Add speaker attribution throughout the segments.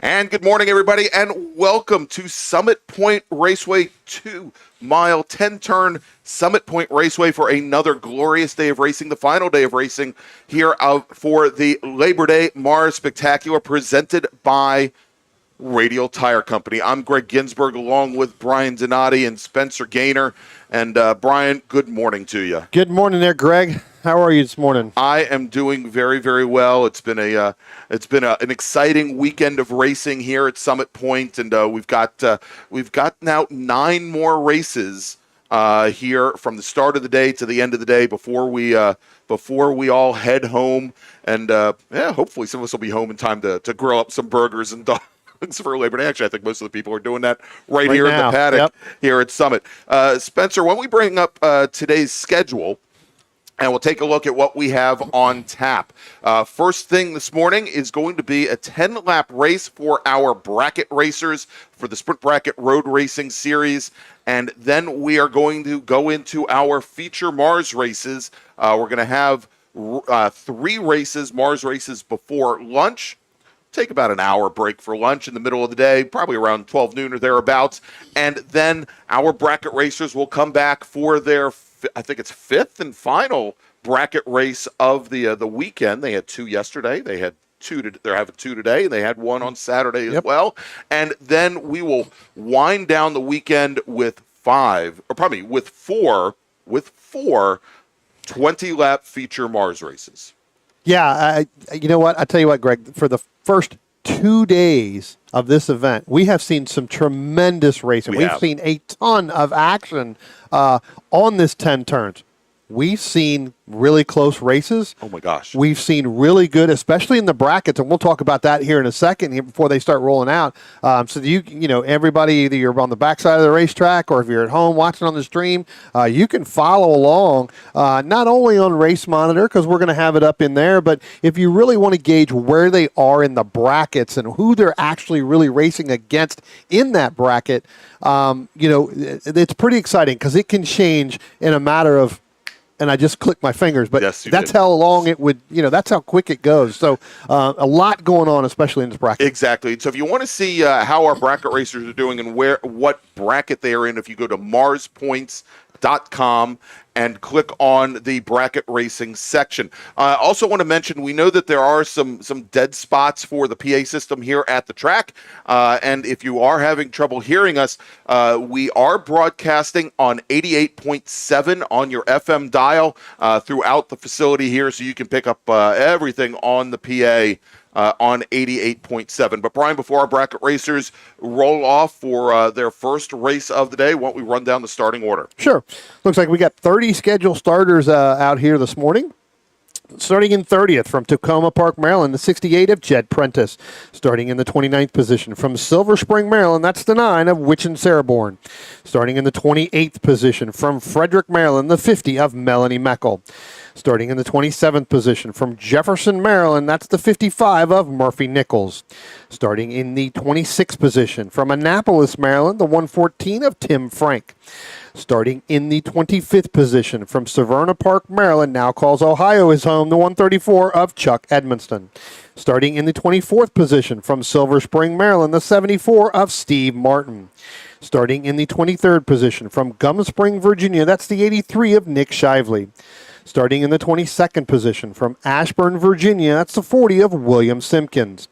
Speaker 1: And good morning, everybody, and welcome to Summit Point Raceway 2-mile, 10-turn Summit Point Raceway for another glorious day of racing, the final day of racing here for the Labor Day MARRS Spectacular presented by Radial Tire Company. I'm Greg Ginsburg along with Brian Donati and Spencer Gaynor. And Brian, good morning to you.
Speaker 2: Good morning there, Greg. How are you this morning?
Speaker 1: I am doing very, very well. It's been an exciting weekend of racing here at Summit Point, and we've got now 9 more races here from the start of the day to the end of the day before we all head home, and hopefully some of us will be home in time to grill up some burgers and dogs for Labor Day. Actually, I think most of the people are doing that right here
Speaker 2: now.
Speaker 1: in the paddock.
Speaker 2: Yep.
Speaker 1: Here at Summit. Spencer, why don't we bring up today's schedule? And we'll take a look at what we have on tap. First thing this morning is going to be a 10-lap race for our bracket racers for the Sprint Bracket Road Racing Series. And then we are going to go into our feature MARRS races. We're going to have 3 races, MARRS races before lunch. Take about an hour break for lunch in the middle of the day, probably around 12 noon or thereabouts. And then our bracket racers will come back for their I think it's 5th and final bracket race of the weekend. They had 2 yesterday. They had 2. They're having 2 today. They had 1 on Saturday as well. And then we will wind down the weekend with 4 20-lap feature MARRS races.
Speaker 2: Yeah, you know what? I tell you what, Greg. For the first 2 days of this event, we have seen some tremendous racing. We've seen a ton of action on this 10 turns. We've seen really close races.
Speaker 1: Oh, my gosh.
Speaker 2: We've seen really good, especially in the brackets, and we'll talk about that here in a second here before they start rolling out. So everybody, either you're on the backside of the racetrack or if you're at home watching on the stream, you can follow along, not only on Race Monitor, because we're going to have it up in there, but if you really want to gauge where they are in the brackets and who they're actually really racing against in that bracket, it's pretty exciting because it can change in a matter of, and I just clicked my fingers, but that's how long it would, that's how quick it goes. So a lot going on, especially in this bracket.
Speaker 1: Exactly. So if you want to see how our bracket racers are doing and what bracket they are in, if you go to MARRSpoints.com and click on the bracket racing section. I also want to mention, we know that there are some dead spots for the PA system here at the track. And if you are having trouble hearing us, we are broadcasting on 88.7 on your FM dial throughout the facility here, so you can pick up everything on the PA on 88.7. But Brian, before our bracket racers roll off for their first race of the day, why don't we run down the starting order?
Speaker 2: Sure. Looks like we got 30 scheduled starters out here this morning. Starting in 30th from Tacoma Park, Maryland, the 68 of Jed Prentice. Starting in the 29th position from Silver Spring, Maryland, that's the 9 of Witchin Sarborn. Starting in the 28th position from Frederick, Maryland, the 50 of Melanie Meckel. Starting in the 27th position from Jefferson, Maryland, that's the 55 of Murphy Nichols. Starting in the 26th position from Annapolis, Maryland, the 114 of Tim Frank. Starting in the 25th position from Severna Park, Maryland, now calls Ohio his home, the 134 of Chuck Edmonston. Starting in the 24th position from Silver Spring, Maryland, the 74 of Steve Martin. Starting in the 23rd position from Gum Spring, Virginia, that's the 83 of Nick Shively. Starting in the 22nd position from Ashburn, Virginia, that's the 40 of William Simpkins.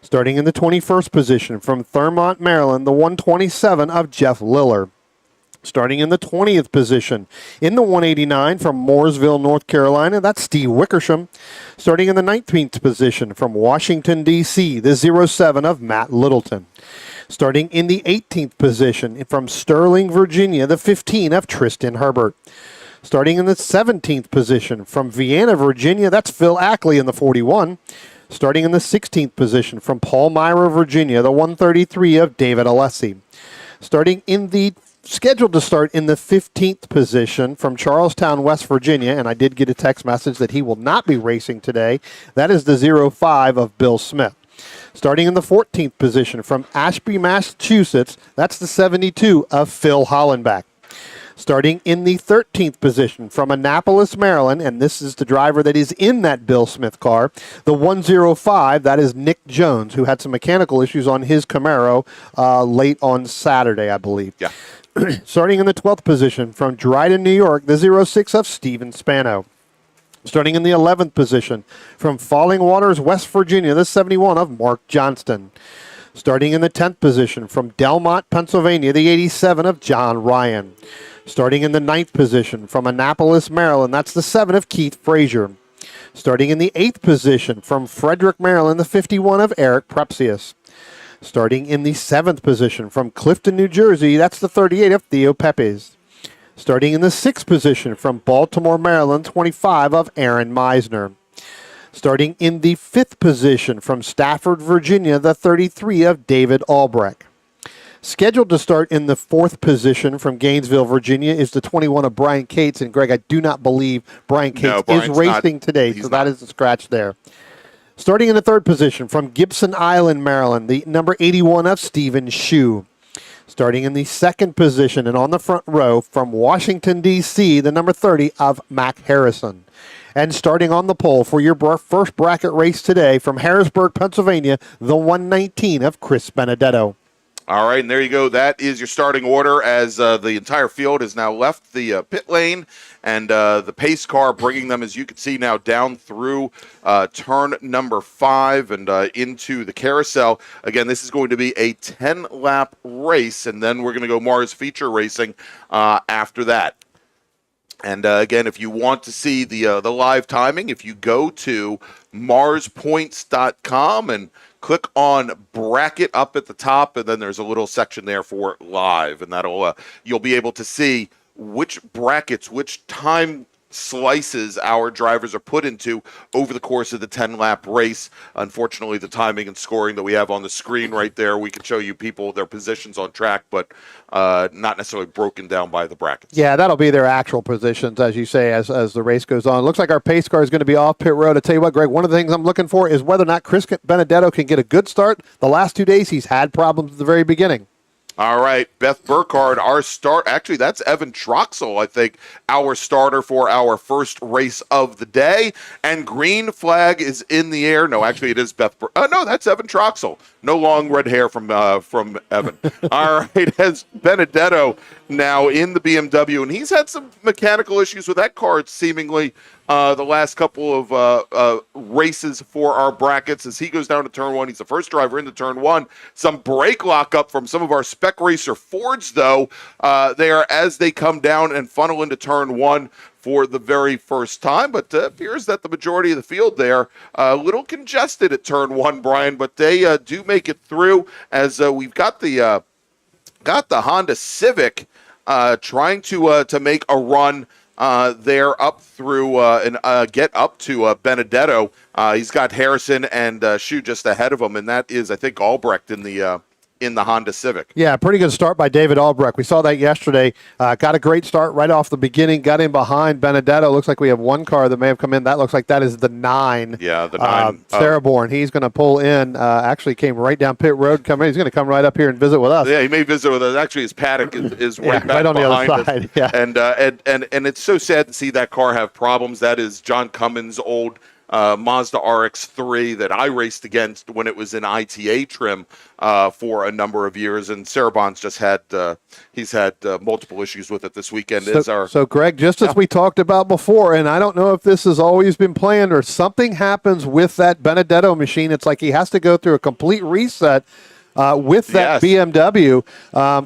Speaker 2: Starting in the 21st position from Thurmont, Maryland, the 127 of Jeff Liller. Starting in the 20th position in the 189 from Mooresville, North Carolina, that's Steve Wickersham. Starting in the 19th position from Washington, D.C., the 07 of Matt Littleton. Starting in the 18th position from Sterling, Virginia, the 15 of Tristan Herbert. Starting in the 17th position from Vienna, Virginia, that's Phil Ackley in the 41. Starting in the 16th position from Palmyra, Virginia, the 133 of David Alessi. Starting in the scheduled to start in the 15th position from Charlestown, West Virginia, and I did get a text message that he will not be racing today. That is the 05 of Bill Smith. Starting in the 14th position from Ashby, Massachusetts, that's the 72 of Phil Hollenbach. Starting in the 13th position from Annapolis, Maryland, and this is the driver that is in that Bill Smith car, the 105, that is Nick Jones, who had some mechanical issues on his Camaro late on Saturday, I believe.
Speaker 1: Yeah.
Speaker 2: Starting in the 12th position from Dryden, New York, the 06 of Steven Spano. Starting in the 11th position from Falling Waters, West Virginia, the 71 of Mark Johnston. Starting in the 10th position from Delmont, Pennsylvania, the 87 of John Ryan. Starting in the 9th position from Annapolis, Maryland, that's the 7 of Keith Frazier. Starting in the 8th position from Frederick, Maryland, the 51 of Eric Prepsius. Starting in the 7th position from Clifton, New Jersey, that's the 38 of Theo Pepes. Starting in the 6th position from Baltimore, Maryland, 25 of Aaron Meisner. Starting in the 5th position from Stafford, Virginia, the 33 of David Albrecht. Scheduled to start in the 4th position from Gainesville, Virginia, is the 21 of Brian Cates. And, Greg, I do not believe Brian Cates is racing today, so that is a scratch there. Starting in the 3rd position from Gibson Island, Maryland, the number 81 of Stephen Shue. Starting in the 2nd position and on the front row from Washington, D.C., the number 30 of Mac Harrison. And starting on the pole for your first bracket race today from Harrisburg, Pennsylvania, the 119 of Chris Benedetto.
Speaker 1: All right, and there you go. That is your starting order as the entire field has now left the pit lane, and the pace car bringing them, as you can see now, down through turn number 5 and into the carousel. Again, this is going to be a 10-lap race, and then we're going to go MARRS feature racing after that. And again, if you want to see the live timing, if you go to MARRSpoints.com and click on bracket up at the top, and then there's a little section there for live, and that'll you'll be able to see which brackets, which time slices our drivers are put into over the course of the 10-lap race. Unfortunately, the timing and scoring that we have on the screen right there, we can show you people, their positions on track, but not necessarily broken down by the brackets.
Speaker 2: Yeah, that'll be their actual positions, as you say, as the race goes on. It looks like our pace car is going to be off pit road. I tell you what, Greg, one of the things I'm looking for is whether or not Chris Benedetto can get a good start. The last 2 days, he's had problems at the very beginning.
Speaker 1: All right, Beth Burkhardt, our start. Actually, that's Evan Troxel, I think, our starter for our first race of the day. And green flag is in the air. No, actually, it is Beth. No, that's Evan Troxel. No long red hair from Evan. All right, as Benedetto now in the BMW, and he's had some mechanical issues with that car, seemingly. The last couple of races for our brackets as he goes down to turn 1. He's the first driver into turn 1. Some brake lockup from some of our Spec Racer Fords, though, there as they come down and funnel into turn 1 for the very first time. But it appears that the majority of the field there a little congested at turn 1, Brian, but they do make it through as we've got the Honda Civic trying to make a run there up through and get up to Benedetto. He's got Harrison and Shue just ahead of him, and that is, I think, Albrecht in the Honda Civic.
Speaker 2: Yeah, pretty good start by David Albrecht. We saw that yesterday. Got a great start right off the beginning. Got in behind Benedetto. Looks like we have one car that may have come in. That looks like that is the 9.
Speaker 1: Yeah, the 9.
Speaker 2: Sarahborn. He's going to pull in. Actually came right down pit road. He's going to come right up here and visit with us.
Speaker 1: Yeah, he may visit with us. Actually, his paddock is right back
Speaker 2: right on
Speaker 1: behind
Speaker 2: the other side.
Speaker 1: us.
Speaker 2: Yeah.
Speaker 1: And it's so sad to see that car have problems. That is John Cummins' old Mazda RX-3 that I raced against when it was in ITA trim for a number of years, and Sarabon's just had he's had multiple issues with it this weekend.
Speaker 2: So Greg, just as we talked about before, and I don't know if this has always been planned or something happens with that Benedetto machine, it's like he has to go through a complete reset with that BMW.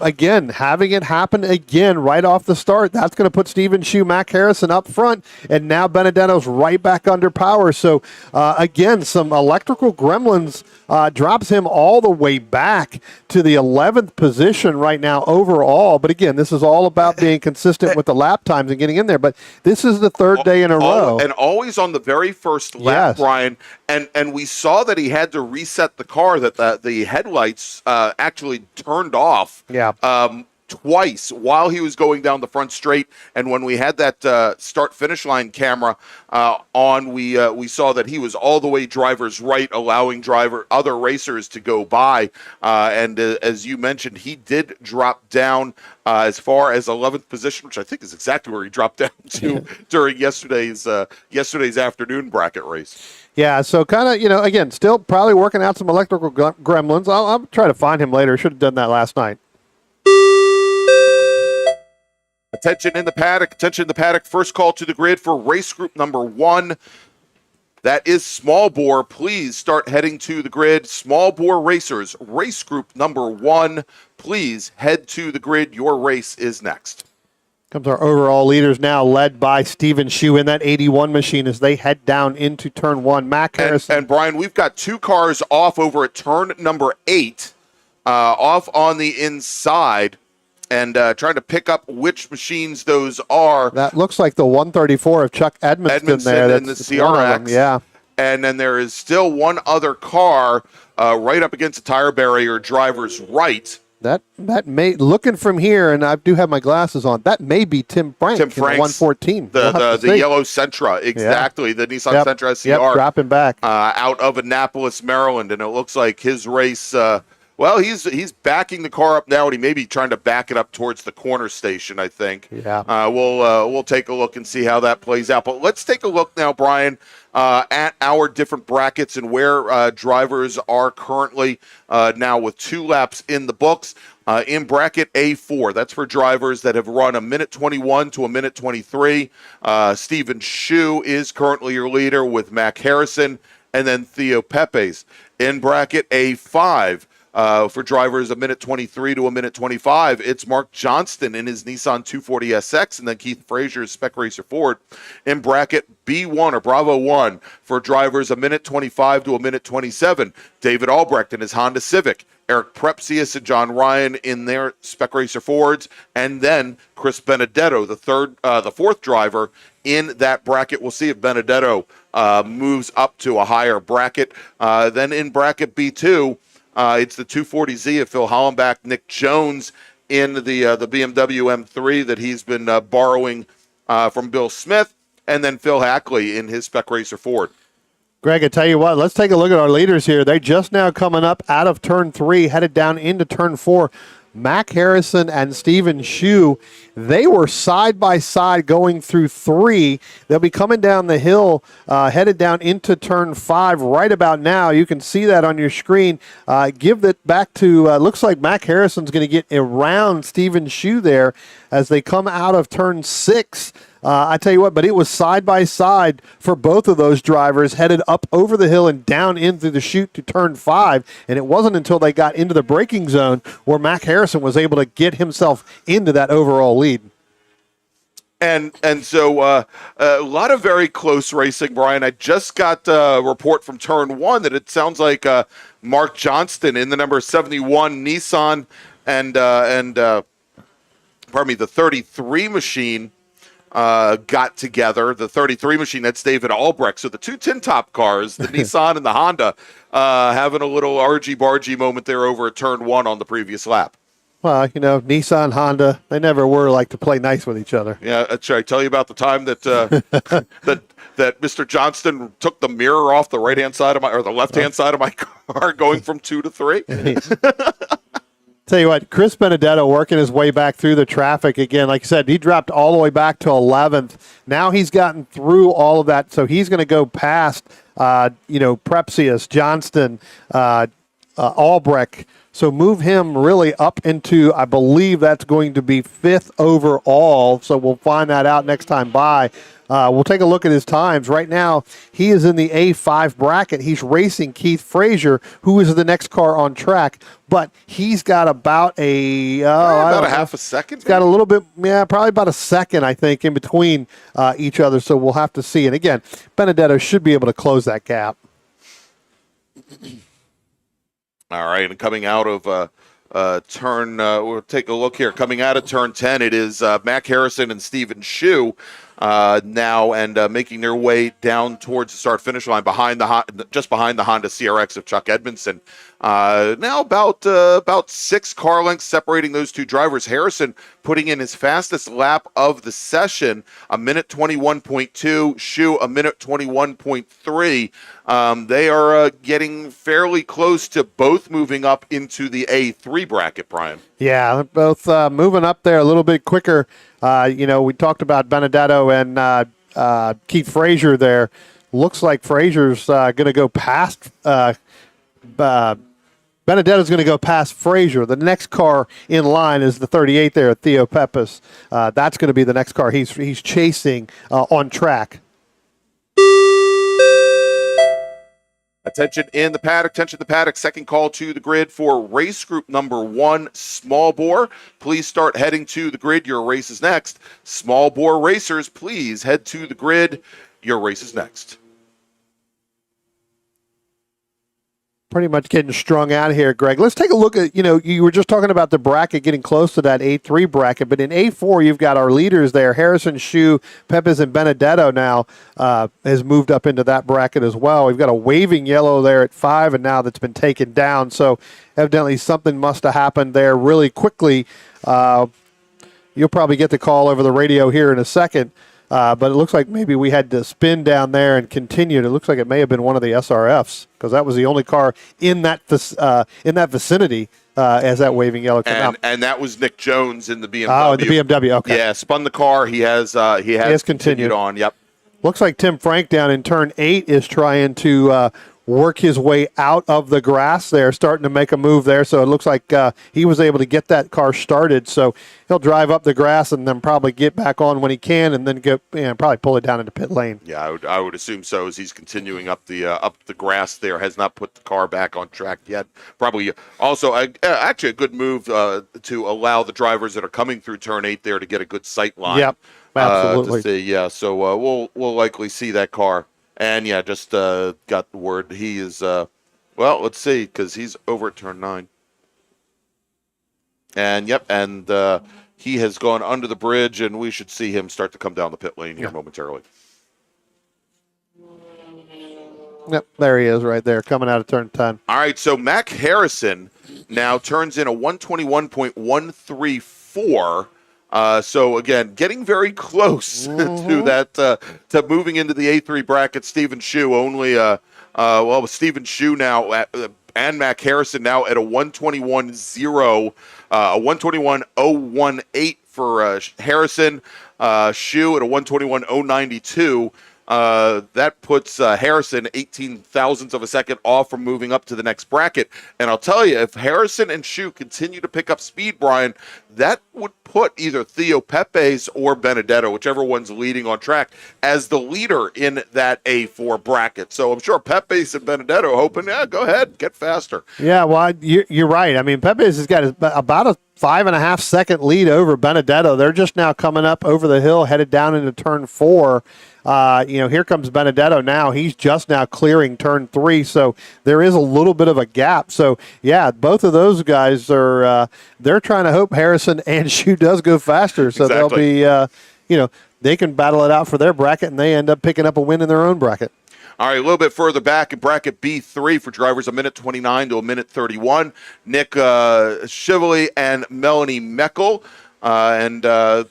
Speaker 2: Again, having it happen again right off the start, that's going to put Stephen Shue, Mac Harrison up front, and now Benedetto's right back under power. So, again, some electrical gremlins drops him all the way back to the 11th position right now overall. But, again, this is all about being consistent with the lap times and getting in there. But this is the third day in a row.
Speaker 1: And always on the very first lap, Brian. And we saw that he had to reset the car, that the headlights actually turned off.
Speaker 2: Yeah.
Speaker 1: twice while he was going down the front straight. And when we had that start-finish line camera on, we saw that he was all the way driver's right, allowing other racers to go by. And as you mentioned, he did drop down as far as 11th position, which I think is exactly where he dropped down to during yesterday's afternoon bracket race.
Speaker 2: Yeah, so kind of, again, still probably working out some electrical gremlins. I'll try to find him later. Should have done that last night.
Speaker 1: Attention in the paddock. First call to the grid for race group number 1. That is small bore. Please start heading to the grid. Small bore racers, race group number 1. Please head to the grid. Your race is next.
Speaker 2: Comes our overall leaders now, led by Stephen Shue in that 81 machine as they head down into turn 1. Mac Harrison.
Speaker 1: And Brian, we've got 2 cars off over at turn number 8, off on the inside, and trying to pick up which machines those are.
Speaker 2: That looks like the 134 of Chuck Edmondson there.
Speaker 1: And the CRX.
Speaker 2: Yeah.
Speaker 1: And then there is still one other car right up against the tire barrier, driver's right.
Speaker 2: That may, looking from here, and I do have my glasses on, that may be Tim Frank in the 114.
Speaker 1: The yellow Sentra, exactly. Yeah. The Nissan Sentra SCR.
Speaker 2: Yep, dropping back.
Speaker 1: Out of Annapolis, Maryland. And it looks like his race, he's backing the car up now, and he may be trying to back it up towards the corner station, I think.
Speaker 2: Yeah.
Speaker 1: We'll take a look and see how that plays out. But let's take a look now, Brian, at our different brackets and where drivers are currently now with 2 laps in the books. In bracket A4, that's for drivers that have run a minute 21 to a minute 23. Stephen Shue is currently your leader with Mac Harrison, and then Theo Pepes. In bracket A5, for drivers a minute 23 to a minute 25, it's Mark Johnston in his Nissan 240SX, and then Keith Frazier's Spec Racer Ford. In bracket B1 or Bravo 1, for drivers a minute 25 to a minute 27, David Albrecht in his Honda Civic, Eric Prepsius and John Ryan in their Spec Racer Fords, and then Chris Benedetto, the fourth driver in that bracket. We'll see if Benedetto moves up to a higher bracket. Then in bracket B2, it's the 240Z of Phil Hollenbach, Nick Jones in the BMW M3 that he's been borrowing from Bill Smith, and then Phil Hackley in his Spec Racer Ford.
Speaker 2: Greg, I tell you what, let's take a look at our leaders here. They're just now coming up out of turn 3, headed down into turn 4. Mac Harrison and Stephen Shue, they were side by side going through 3. They'll be coming down the hill, headed down into turn 5 right about now. You can see that on your screen. Give it back to, looks like Mac Harrison's going to get around Stephen Shue there as they come out of turn 6. I tell you what, but it was side by side for both of those drivers, headed up over the hill and down into the chute to turn 5. And it wasn't until they got into the braking zone where Mac Harrison was able to get himself into that overall lead.
Speaker 1: And so a lot of very close racing, Brian. I just got a report from turn 1 that it sounds like Mark Johnston in the number 71 Nissan and the 33 machine got together. The 33 machine, that's David Albrecht. So the 2 tin top cars, the Nissan and the Honda, having a little argy-bargy moment there over at turn 1 on the previous lap.
Speaker 2: Well, Nissan, Honda, they never were like to play nice with each other.
Speaker 1: Yeah, should I tell you about the time that that Mr. Johnston took the mirror off the right-hand side of the left-hand side of my car going from 2 to 3?
Speaker 2: Tell you what, Chris Benedetto working his way back through the traffic again. Like I said, he dropped all the way back to 11th. Now he's gotten through all of that, so he's going to go past, Prepsius, Johnston, Albrecht. So move him really up into, I believe that's going to be 5th overall. So we'll find that out next time by. We'll take a look at his times. Right now, he is in the A5 bracket. He's racing Keith Frazier, who is the next car on track. But he's got about a
Speaker 1: half a second.
Speaker 2: He's got a little bit, probably about a second, I think, in between each other. So we'll have to see. And again, Benedetto should be able to close that gap.
Speaker 1: All right, and coming out of we'll take a look here. Coming out of turn 10, it is Mac Harrison and Stephen Shue. now and making their way down towards the start-finish line just behind the Honda CRX of Chuck Edmondson. Now about 6 car lengths separating those two drivers. Harrison putting in his fastest lap of the session, a minute 21.2. Shu, a minute 21.3. They are getting fairly close to both moving up into the A3 bracket, Brian.
Speaker 2: Yeah, they're both moving up there a little bit quicker. We talked about Benedetto and Keith Frazier there. Looks like Frazier's going to go past Benedetto's going to go past Frazier. The next car in line is the 38 there, Theo Pepis. That's going to be the next car he's chasing on track.
Speaker 1: Attention in the paddock, second call to the grid for race group number 1, small bore. Please start heading to the grid. Your race is next. Small bore racers, please head to the grid. Your race is next.
Speaker 2: Pretty much getting strung out here, Greg. Let's take a look at, you were just talking about the bracket getting close to that A3 bracket, but in A4, you've got our leaders there. Harrison, Shu, Pepes, and Benedetto now has moved up into that bracket as well. We've got a waving yellow there at 5, and now that's been taken down. So evidently something must have happened there really quickly. You'll probably get the call over the radio here in a second. But it looks like maybe we had to spin down there and continue. It looks like it may have been one of the SRFs because that was the only car in that vicinity as that waving yellow came out.
Speaker 1: And that was Nick Jones in the BMW.
Speaker 2: Oh, in the BMW. Okay.
Speaker 1: Yeah, spun the car. He has continued on. Yep.
Speaker 2: Looks like Tim Frank down in turn 8 is trying to work his way out of the grass there, starting to make a move there. So it looks like he was able to get that car started. So he'll drive up the grass and then probably get back on when he can, and then probably pull it down into pit lane.
Speaker 1: Yeah, I would assume so. As he's continuing up the grass there, has not put the car back on track yet. Probably also actually a good move to allow the drivers that are coming through turn 8 there to get a good sight line.
Speaker 2: Yep, absolutely.
Speaker 1: To see, so we'll likely see that car. And yeah, just got the word. He is, let's see, because he's over at turn 9. And he has gone under the bridge, and we should see him start to come down the pit lane here momentarily.
Speaker 2: Yep, there he is right there, coming out of turn 10.
Speaker 1: All right, so Mac Harrison now turns in a 121.134. So again, getting very close to that, to moving into the A3 bracket. Stephen Shu only, with Stephen Shu now and Mac Harrison now at a 121.0, a 121.018 for Harrison, Shu at a 121.092. That puts Harrison 18 thousandths of a second off from moving up to the next bracket. And I'll tell you, if Harrison and Shu continue to pick up speed, Brian, that would put either Theo Pepes or Benedetto, whichever one's leading on track, as the leader in that A4 bracket. So I'm sure Pepes and Benedetto hoping, go ahead, get faster.
Speaker 2: Yeah, well, you're right. I mean, Pepes has got about a 5.5 second lead over Benedetto. They're just now coming up over the hill, headed down into turn 4. Here comes Benedetto now. He's just now clearing turn 3, so there is a little bit of a gap. So, yeah, both of those guys are they're trying to hope Harrison and Shu does go faster. So
Speaker 1: Exactly.
Speaker 2: They'll be, they can battle it out for their bracket, and they end up picking up a win in their own bracket.
Speaker 1: All right, a little bit further back in bracket B3 for drivers, a minute 29 to a minute 31. Nick Shively and Melanie Meckel. I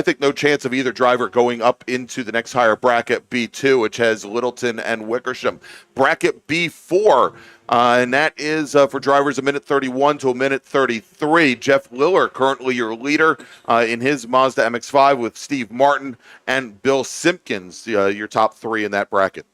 Speaker 1: think no chance of either driver going up into the next higher bracket, B2, which has Littleton and Wickersham. Bracket B4, and that is for drivers a minute 31 to a minute 33. Jeff Liller, currently your leader in his Mazda MX-5 with Steve Martin and Bill Simpkins, your top 3 in that bracket.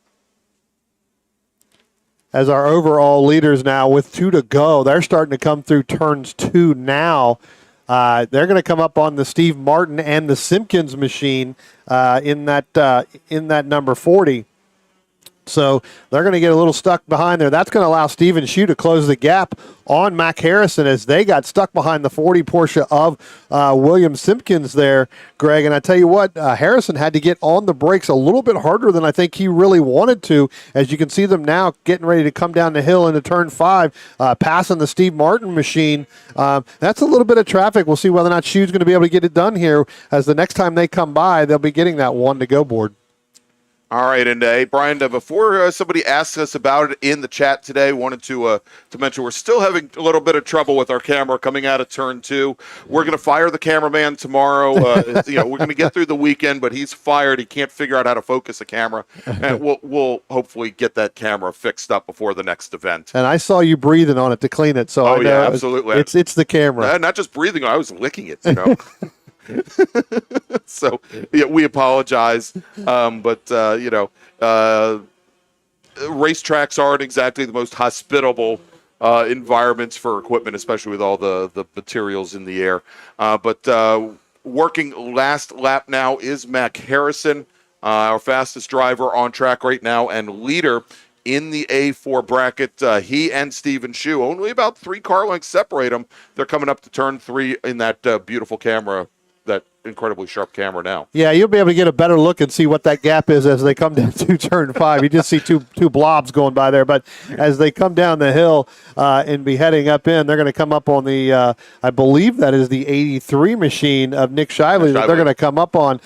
Speaker 2: As our overall leaders now with 2 to go, they're starting to come through turns 2 now. They're going to come up on the Steve Martin and the Simpkins machine in that number 40. So they're going to get a little stuck behind there. That's going to allow Stephen Shue to close the gap on Mac Harrison as they got stuck behind the 40 Porsche of William Simpkins there, Greg. And I tell you what, Harrison had to get on the brakes a little bit harder than I think he really wanted to. As you can see them now getting ready to come down the hill into turn 5, passing the Steve Martin machine. That's a little bit of traffic. We'll see whether or not Shue's going to be able to get it done here, as the next time they come by, they'll be getting that 1 to go board.
Speaker 1: All right, and hey, Brian, before somebody asks us about it in the chat today, wanted to mention we're still having a little bit of trouble with our camera coming out of turn 2. We're going to fire the cameraman tomorrow. We're going to get through the weekend, but he's fired. He can't figure out how to focus the camera, and we'll hopefully get that camera fixed up before the next event.
Speaker 2: And I saw you breathing on it to clean it, so I know
Speaker 1: yeah, absolutely.
Speaker 2: It's the camera.
Speaker 1: Not just breathing; I was licking it. So yeah, we apologize, but racetracks aren't exactly the most hospitable environments for equipment, especially with all the materials in the air. But working last lap now is Mac Harrison, our fastest driver on track right now and leader in the A4 bracket. He and Stephen Shue, only about 3 car lengths separate them. They're coming up to turn 3 in that beautiful camera, that incredibly sharp camera now.
Speaker 2: Yeah, you'll be able to get a better look and see what that gap is as they come down to turn 5. You just see two blobs going by there, but as they come down the hill and be heading up in, they're going to come up on the, I believe that is the 83 machine of Nick Shively that they're going to come up on.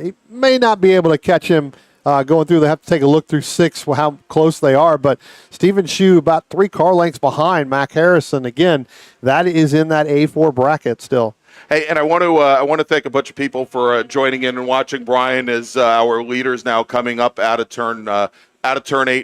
Speaker 2: He may not be able to catch him going through. They have to take a look through 6, how close they are. But Stephen Shue about 3 car lengths behind Mac Harrison. Again, that is in that A4 bracket still.
Speaker 1: Hey, and I want to thank a bunch of people for joining in and watching. Brian, as our leaders now coming up out of turn 8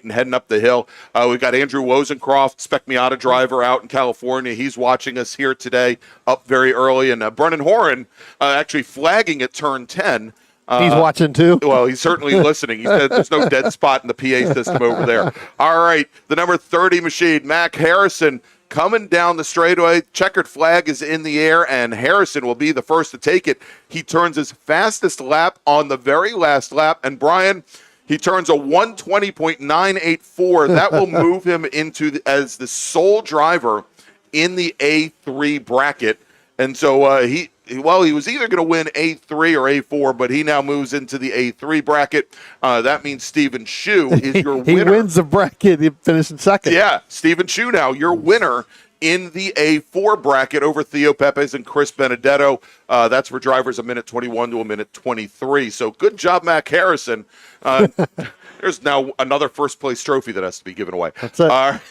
Speaker 1: and heading up the hill. We've got Andrew Wozencroft, Spec Miata driver out in California. He's watching us here today, up very early, and Brennan Horan actually flagging at turn 10.
Speaker 2: He's watching too.
Speaker 1: Well, he's certainly listening. He said there's no dead spot in the PA system over there. All right, the number 30 machine, Mac Harrison, coming down the straightaway. Checkered flag is in the air, and Harrison will be the first to take it. He turns his fastest lap on the very last lap, and Brian, he turns a 120.984. That will move him into as the sole driver in the A3 bracket. And so he was either going to win A3 or A4, but he now moves into the A3 bracket. That means Stephen Shue is your winner.
Speaker 2: He wins the bracket. He finished in second.
Speaker 1: Yeah, Stephen Shue now, your winner in the A4 bracket over Theo Pepes and Chris Benedetto. That's for drivers a minute 21 to a minute 23. So good job, Mac Harrison. There's now another first-place trophy that has to be given away.
Speaker 2: That's it.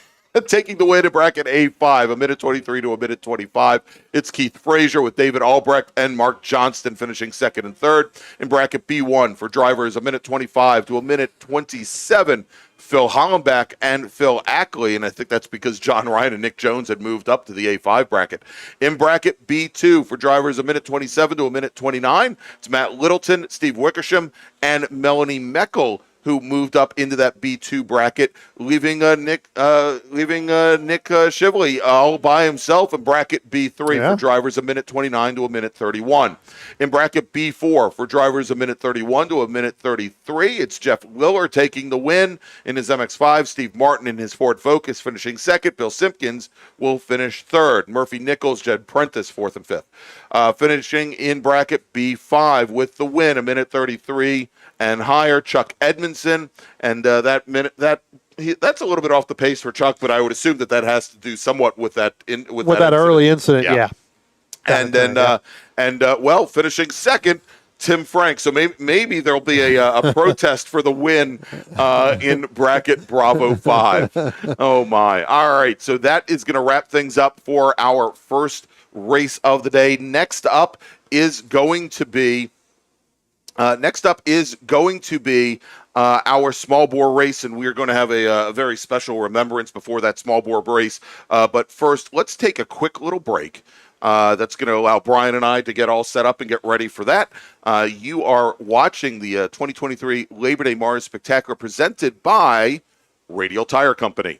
Speaker 1: Taking the way to bracket A5, a minute 23 to a minute 25. It's Keith Frazier with David Albrecht and Mark Johnston finishing second and third. In bracket B1 for drivers, a minute 25 to a minute 27. Phil Hollenbach and Phil Ackley, and I think that's because John Ryan and Nick Jones had moved up to the A5 bracket. In bracket B2 for drivers, a minute 27 to a minute 29. It's Matt Littleton, Steve Wickersham, and Melanie Meckel, who moved up into that B2 bracket, leaving Nick Shively all by himself in bracket B3 for drivers a minute 29 to a minute 31. In bracket B4 for drivers a minute 31 to a minute 33, it's Jeff Liller taking the win in his MX-5. Steve Martin in his Ford Focus finishing second. Bill Simpkins will finish third. Murphy Nichols, Jed Prentice fourth and fifth. Finishing in bracket B5 with the win, a minute 33 and higher, Chuck Edmondson, and that's a little bit off the pace for Chuck, but I would assume that has to do somewhat with that
Speaker 2: early incident. Yeah.
Speaker 1: And then finishing second, Tim Frank. So maybe there'll be a protest for the win in bracket Bravo 5. Oh my! All right, so that is going to wrap things up for our first race of the day. Next up is going to be. Our small bore race, and we're going to have a very special remembrance before that small bore race. But first, let's take a quick little break. That's going to allow Brian and I to get all set up and get ready for that. You are watching the 2023 Labor Day MARRS Spectacular presented by Radial Tire Company.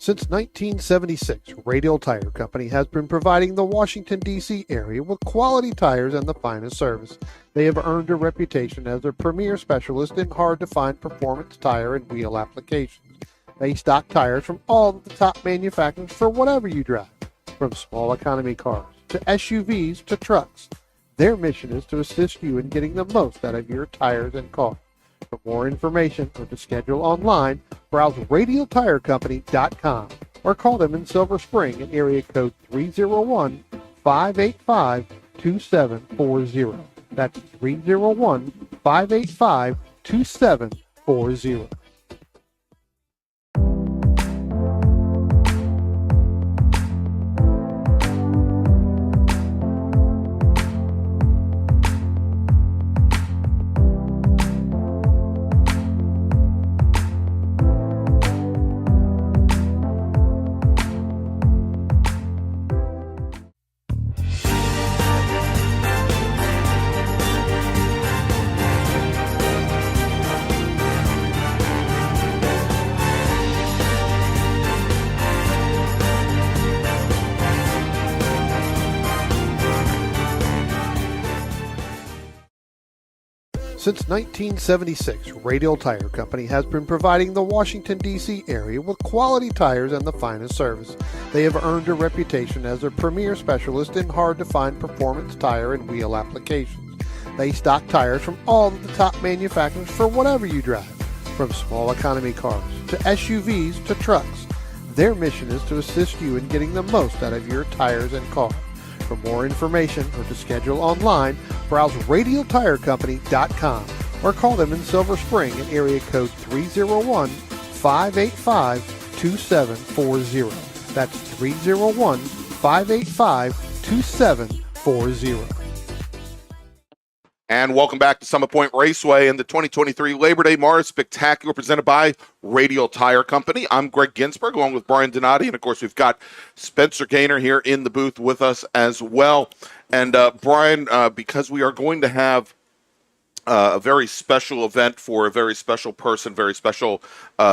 Speaker 2: Since 1976, Radial Tire Company has been providing the Washington, D.C. area with quality tires and the finest service. They have earned a reputation as a premier specialist in hard-to-find performance tire and wheel applications. They stock tires from all of the top manufacturers for whatever you drive, from small economy cars to SUVs to trucks. Their mission is to assist you in getting the most out of your tires and car. For more information or to schedule online, browse radialtirecompany.com or call them in Silver Spring at area code 301-585-2740. That's 301-585-2740. Since 1976, Radial Tire Company has been providing the Washington, D.C. area with quality tires and the finest service. They have earned a reputation as a premier specialist in hard-to-find performance tire and wheel applications. They stock tires from all of the top manufacturers for whatever you drive, from small economy cars to SUVs to trucks. Their mission is to assist you in getting the most out of your tires and car. For more information or to schedule online, browse radialtirecompany.com or call them in Silver Spring at area code 301-585-2740. That's 301-585-2740.
Speaker 1: And welcome back to Summit Point Raceway and the 2023 Labor Day MARRS Spectacular presented by Radial Tire Company. I'm Greg Ginsberg along with Brian Donati. And, of course, we've got Spencer Gaynor here in the booth with us as well. And, Brian, because we are going to have a very special event for a very special person, very special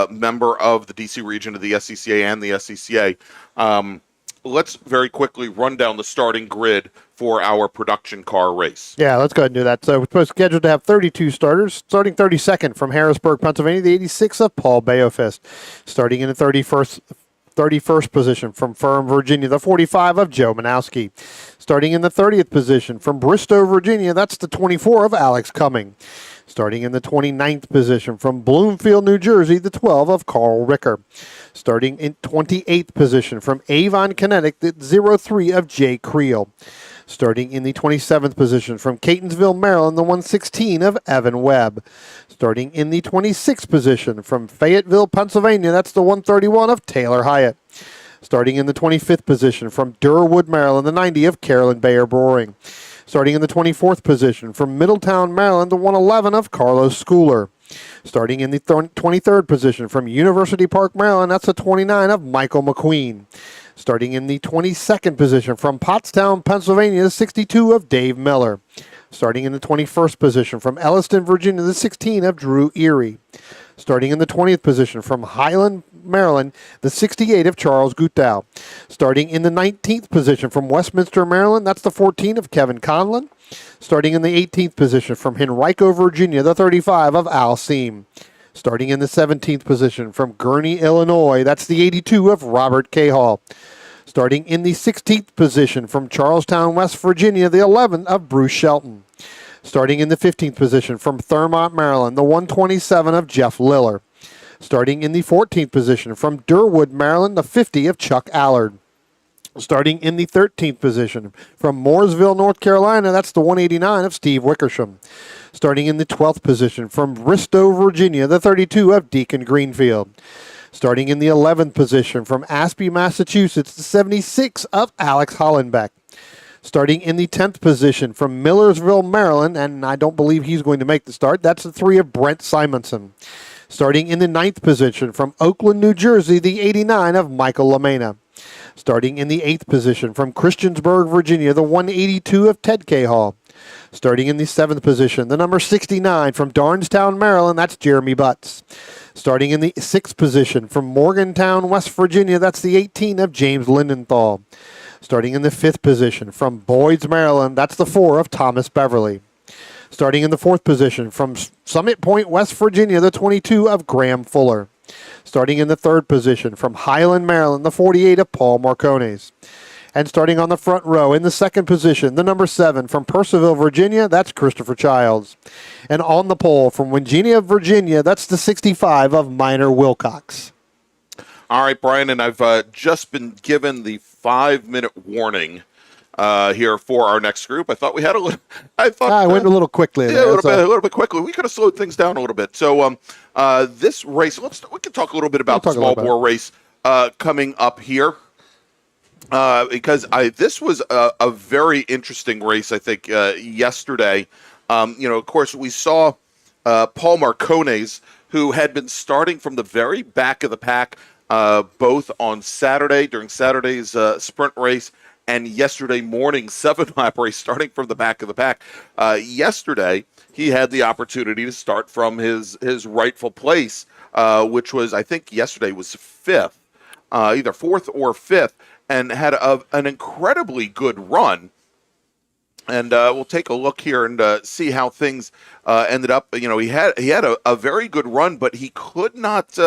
Speaker 1: member of the D.C. region of the SCCA and the SCCA, let's very quickly run down the starting grid for our production car race.
Speaker 2: Yeah, let's go ahead and do that. So we're scheduled to have 32 starters. Starting 32nd from Harrisburg, Pennsylvania, the 86 of Paul Bayofist. Starting in the 31st position from Ferrum, Virginia, the 45 of Joe Manowski. Starting in the 30th position from Bristow, Virginia, that's the 24 of Alex Cumming. Starting in the 29th position from Bloomfield, New Jersey, the 12 of Carl Ricker. Starting in 28th position from Avon, Connecticut, the 03 of Jay Creel. Starting in the 27th position from Catonsville, Maryland, the 116 of Evan Webb. Starting in the 26th position from Fayetteville, Pennsylvania, that's the 131 of Taylor Hyatt. Starting in the 25th position from Durwood, Maryland, the 90 of Carolyn Bayer Broering. Starting in the 24th position from Middletown, Maryland, the 111 of Carlos Schooler. Starting in the 23rd position from University Park, Maryland, that's the 29 of Michael McQueen. Starting in the 22nd position from Pottstown, Pennsylvania, the 62 of Dave Miller. Starting in the 21st position from Elliston, Virginia, the 16 of Drew Erie. Starting in the 20th position from Highland, Maryland, the 68 of Charles Gutdow. Starting in the 19th position from Westminster, Maryland, that's the 14 of Kevin Conlon. Starting in the 18th position from Henrico, Virginia, the 35 of Al Seam. Starting in the 17th position from Gurnee, Illinois, that's the 82 of Robert Cahall. Starting in the 16th position from Charlestown, West Virginia, the 11 of Bruce Shelton. Starting in the 15th position from Thurmont, Maryland, the 127 of Jeff Liller. Starting in the 14th position from Durwood, Maryland, the 50 of Chuck Allard. Starting in the 13th position from Mooresville, North Carolina, that's the 189 of Steve Wickersham. Starting in the 12th position from Bristow, Virginia, the 32 of Deacon Greenfield. Starting in the 11th position from Ashby, Massachusetts, the 76 of Alex Hollenbeck. Starting in the 10th position from Millersville, Maryland, and I don't believe he's going to make the start, that's the 3 of Brent Simonson. Starting in the 9th position from Oakland, New Jersey, the 89 of Michael LaMena. Starting in the 8th position from Christiansburg, Virginia, the 182 of Ted Cahall. Starting in the 7th position, the number 69 from Darnestown, Maryland, that's Jeremy Butts. Starting in the 6th position from Morgantown, West Virginia, that's the 18 of James Lindenthal. Starting in the 5th position from Boyd's, Maryland, that's the 4 of Thomas Beverly. Starting in the 4th position from Summit Point, West Virginia, the 22 of Graham Fuller. Starting in the 3rd position from Highland, Maryland, the 48 of Paul Marcones. And starting on the front row in the 2nd position, the number 7 from Purcellville, Virginia, that's Christopher Childs. And on the pole from Wingenia, Virginia, that's the 65 of Minor Wilcox.
Speaker 1: All right, Brian, and I've just been given the 5-minute warning here for our next group. I thought we had a little. I
Speaker 2: went a little quickly.
Speaker 1: Yeah, a little bit quickly. We could have slowed things down a little bit. So this race, we can talk a little bit about the small bore race coming up here. Because this was a very interesting race, I think, yesterday. Of course, we saw Paul Marcones, who had been starting from the very back of the pack, both on Saturday, during Saturday's sprint race, and yesterday morning 7-lap race, starting from the back of the pack. Yesterday, he had the opportunity to start from his rightful place, which was, I think, yesterday was 5th, either 4th or 5th. And had an incredibly good run, and we'll take a look here and see how things ended up. He had a very good run, but he could not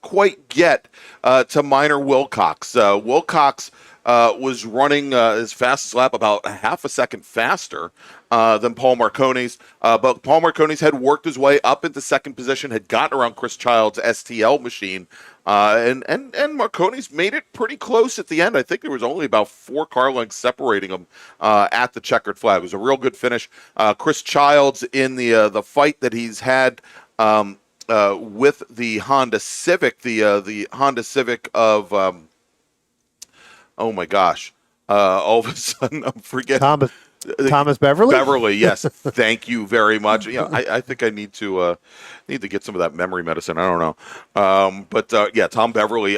Speaker 1: quite get to Minor Wilcox. Wilcox was running his fastest lap about a half a second faster than Paul Marcones, but Paul Marcones had worked his way up into 2nd position, had gotten around Chris Childs' STL machine. And Marcones made it pretty close at the end. I think there was only about 4 car lengths separating them at the checkered flag. It was a real good finish. Chris Childs, in the fight that he's had with the Honda Civic, the Honda Civic of oh my gosh, all of a sudden I'm forgetting.
Speaker 2: Thomas Beverly?
Speaker 1: Beverly, yes. Thank you very much. I think I need to get some of that memory medicine. I don't know. But Tom Beverly.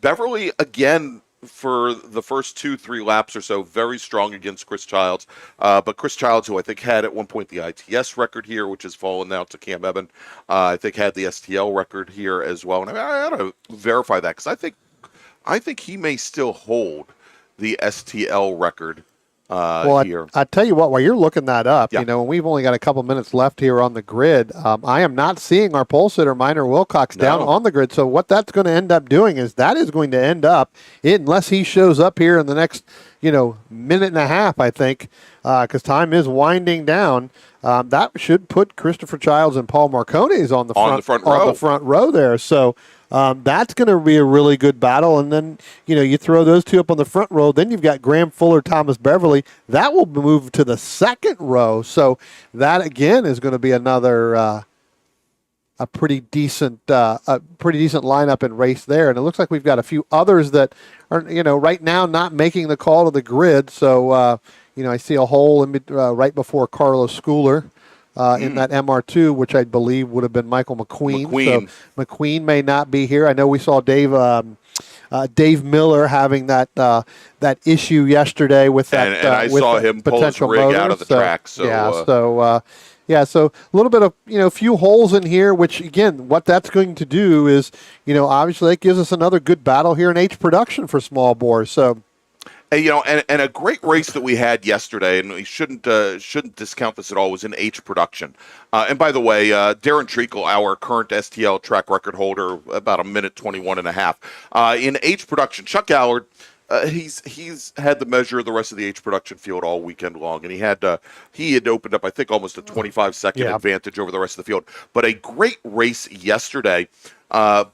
Speaker 1: Beverly, again, for the first 2-3 laps or so, very strong against Chris Childs. But Chris Childs, who I think had at one point the ITS record here, which has fallen now to Cam Eben, I think had the STL record here as well. And I ought to verify that, because I think he may still hold the STL record. Here.
Speaker 2: I tell you what, while you're looking that up,
Speaker 1: Yeah.
Speaker 2: We've only got a couple minutes left here on the grid. I am not seeing our pole sitter, Minor Wilcox, down on the grid. So what that's going to end up doing is that is going to end up, unless he shows up here in the next, minute and a half, I think, because time is winding down. That should put Christopher Childs and Paul Marcones on the front row there. So that's going to be a really good battle. And then, you throw those two up on the front row. Then you've got Graham Fuller, Thomas Beverly. That will move to the 2nd row. So that, again, is going to be another a pretty decent lineup and race there. And it looks like we've got a few others that are, right now not making the call to the grid. So, I see a hole right before Carlos Schooler. In that MR2, which I believe would have been Michael McQueen. So McQueen may not be here. I know we saw Dave Miller having that issue yesterday with that. And I
Speaker 1: saw him pull his rig out of the track. So
Speaker 2: so a little bit of a few holes in here. Which again, what that's going to do is obviously that gives us another good battle here in H production for small bore. So.
Speaker 1: And a great race that we had yesterday, and we shouldn't discount this at all, was in H production. And by the way, Darren Treacle, our current STL track record holder, about a minute 21 and a half. In H production, Chuck Allard, he's had the measure of the rest of the H production field all weekend long, and he had opened up, I think, almost a 25-second advantage over the rest of the field. But a great race yesterday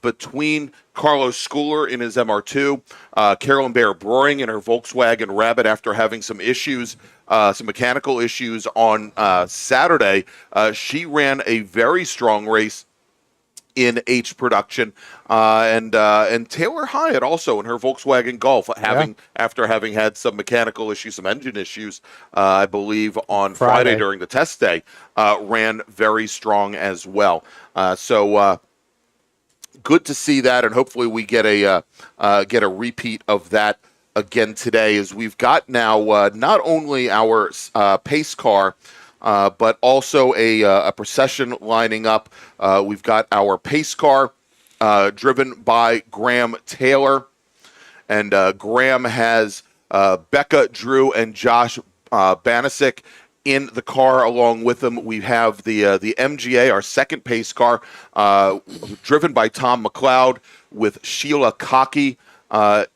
Speaker 1: between Carlos Schooler in his MR2, Carolyn Bear Brewing in her Volkswagen Rabbit after having some issues, some mechanical issues on Saturday. She ran a very strong race in H production, and Taylor Hyatt also in her Volkswagen Golf, after having had some mechanical issues, some engine issues, I believe on Friday during the test day, ran very strong as well. So good to see that, and hopefully we get a repeat of that again today is we've got now not only our pace car, but also a procession lining up. We've got our pace car driven by Graham Taylor, and Graham has Becca, Drew, and Josh Banasic in the car along with him. We have the MGA, our second pace car, driven by Tom McLeod, with Sheila Cockey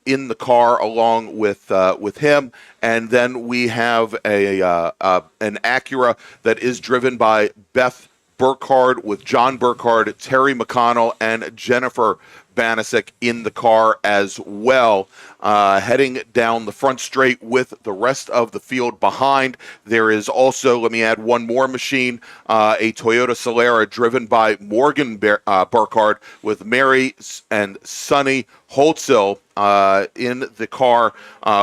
Speaker 1: in the car along with him, and then we have an Acura that is driven by Beth Burkhardt with John Burkhardt, Terry McConnell, and Jennifer Banasic in the car as well, heading down the front straight with the rest of the field behind. There is also, let me add one more machine, a Toyota Solara driven by Morgan Burkhardt with Mary and Sonny Holtzill in the car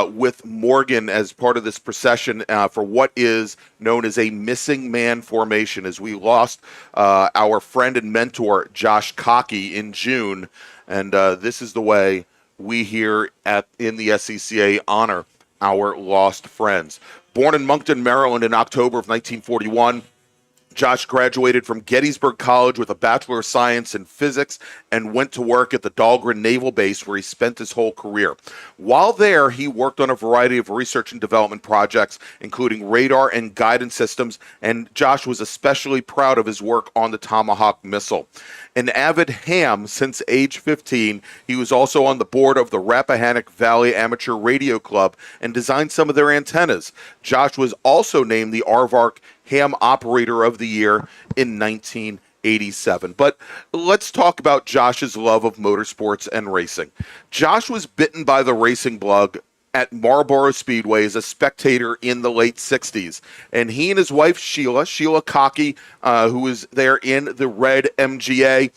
Speaker 1: with Morgan as part of this procession for what is known as a missing man formation, as we lost our friend and mentor Josh Cockey in June. And this is the way we here in the SCCA honor our lost friends. Born in Moncton, Maryland in October of 1941, Josh graduated from Gettysburg College with a Bachelor of Science in Physics and went to work at the Dahlgren Naval Base, where he spent his whole career. While there, he worked on a variety of research and development projects, including radar and guidance systems, and Josh was especially proud of his work on the Tomahawk missile. An avid ham since age 15, he was also on the board of the Rappahannock Valley Amateur Radio Club and designed some of their antennas. Josh was also named the Aardvark Ham Operator of the Year in 1987. But let's talk about Josh's love of motorsports and racing. Josh was bitten by the racing bug at Marlboro Speedway as a spectator in the late 60s. And he and his wife, Sheila Cockey, who was there in the red MGA,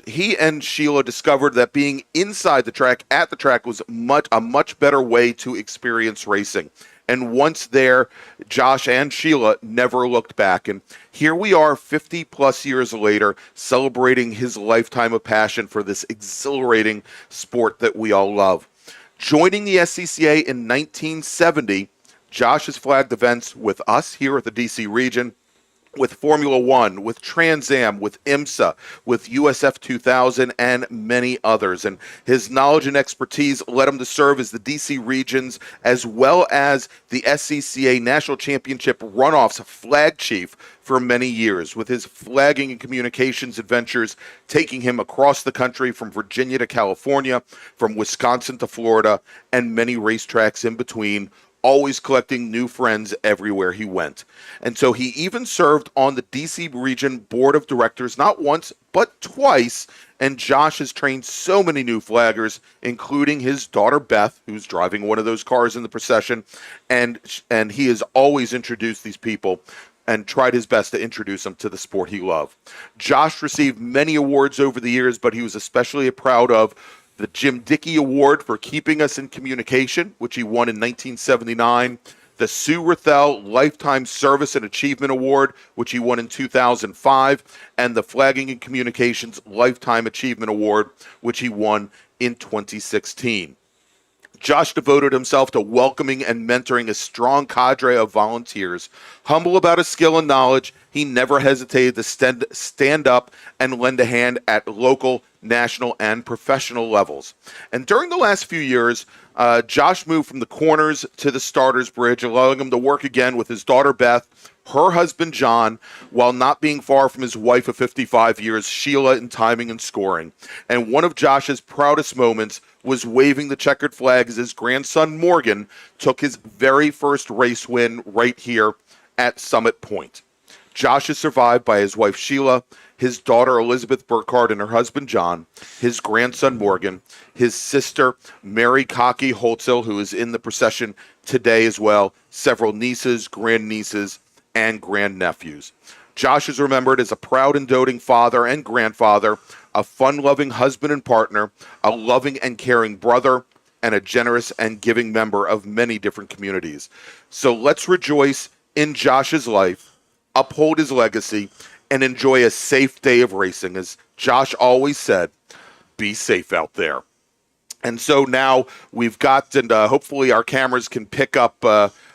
Speaker 1: he and Sheila discovered that being inside the track, at the track, was a much better way to experience racing. And once there, Josh and Sheila never looked back. And here we are 50 plus years later, celebrating his lifetime of passion for this exhilarating sport that we all love. Joining the SCCA in 1970, Josh has flagged events with us here at the DC region, with Formula One, with Trans Am, with IMSA, with USF 2000, and many others. And his knowledge and expertise led him to serve as the DC region's, as well as the SCCA National Championship Runoffs flag chief for many years, with his flagging and communications adventures taking him across the country from Virginia to California, from Wisconsin to Florida, and many racetracks in between, always collecting new friends everywhere he went. And so he even served on the DC Region Board of Directors not once, but twice. And Josh has trained so many new flaggers, including his daughter Beth, who's driving one of those cars in the procession. And he has always introduced these people and tried his best to introduce them to the sport he loved. Josh received many awards over the years, but he was especially proud of the Jim Dickey Award for keeping us in communication, which he won in 1979, the Sue Rethel Lifetime Service and Achievement Award, which he won in 2005, and the Flagging and Communications Lifetime Achievement Award, which he won in 2016. Josh devoted himself to welcoming and mentoring a strong cadre of volunteers. Humble about his skill and knowledge, he never hesitated to stand up and lend a hand at local, national, and professional levels. And during the last few years, Josh moved from the corners to the starter's bridge, allowing him to work again with his daughter Beth, her husband John, while not being far from his wife of 55 years, Sheila, in timing and scoring. And one of Josh's proudest moments was waving the checkered flag as his grandson Morgan took his very first race win right here at Summit Point. Josh is survived by his wife Sheila, his daughter Elizabeth Burkhardt and her husband John, his grandson Morgan, his sister Mary Cockey Holtzill, who is in the procession today as well, several nieces, grandnieces, and grandnephews. Josh is remembered as a proud and doting father and grandfather, a fun-loving husband and partner, a loving and caring brother, and a generous and giving member of many different communities. So let's rejoice in Josh's life, uphold his legacy, and enjoy a safe day of racing. As Josh always said, be safe out there. And so now we've got, and hopefully our cameras can pick up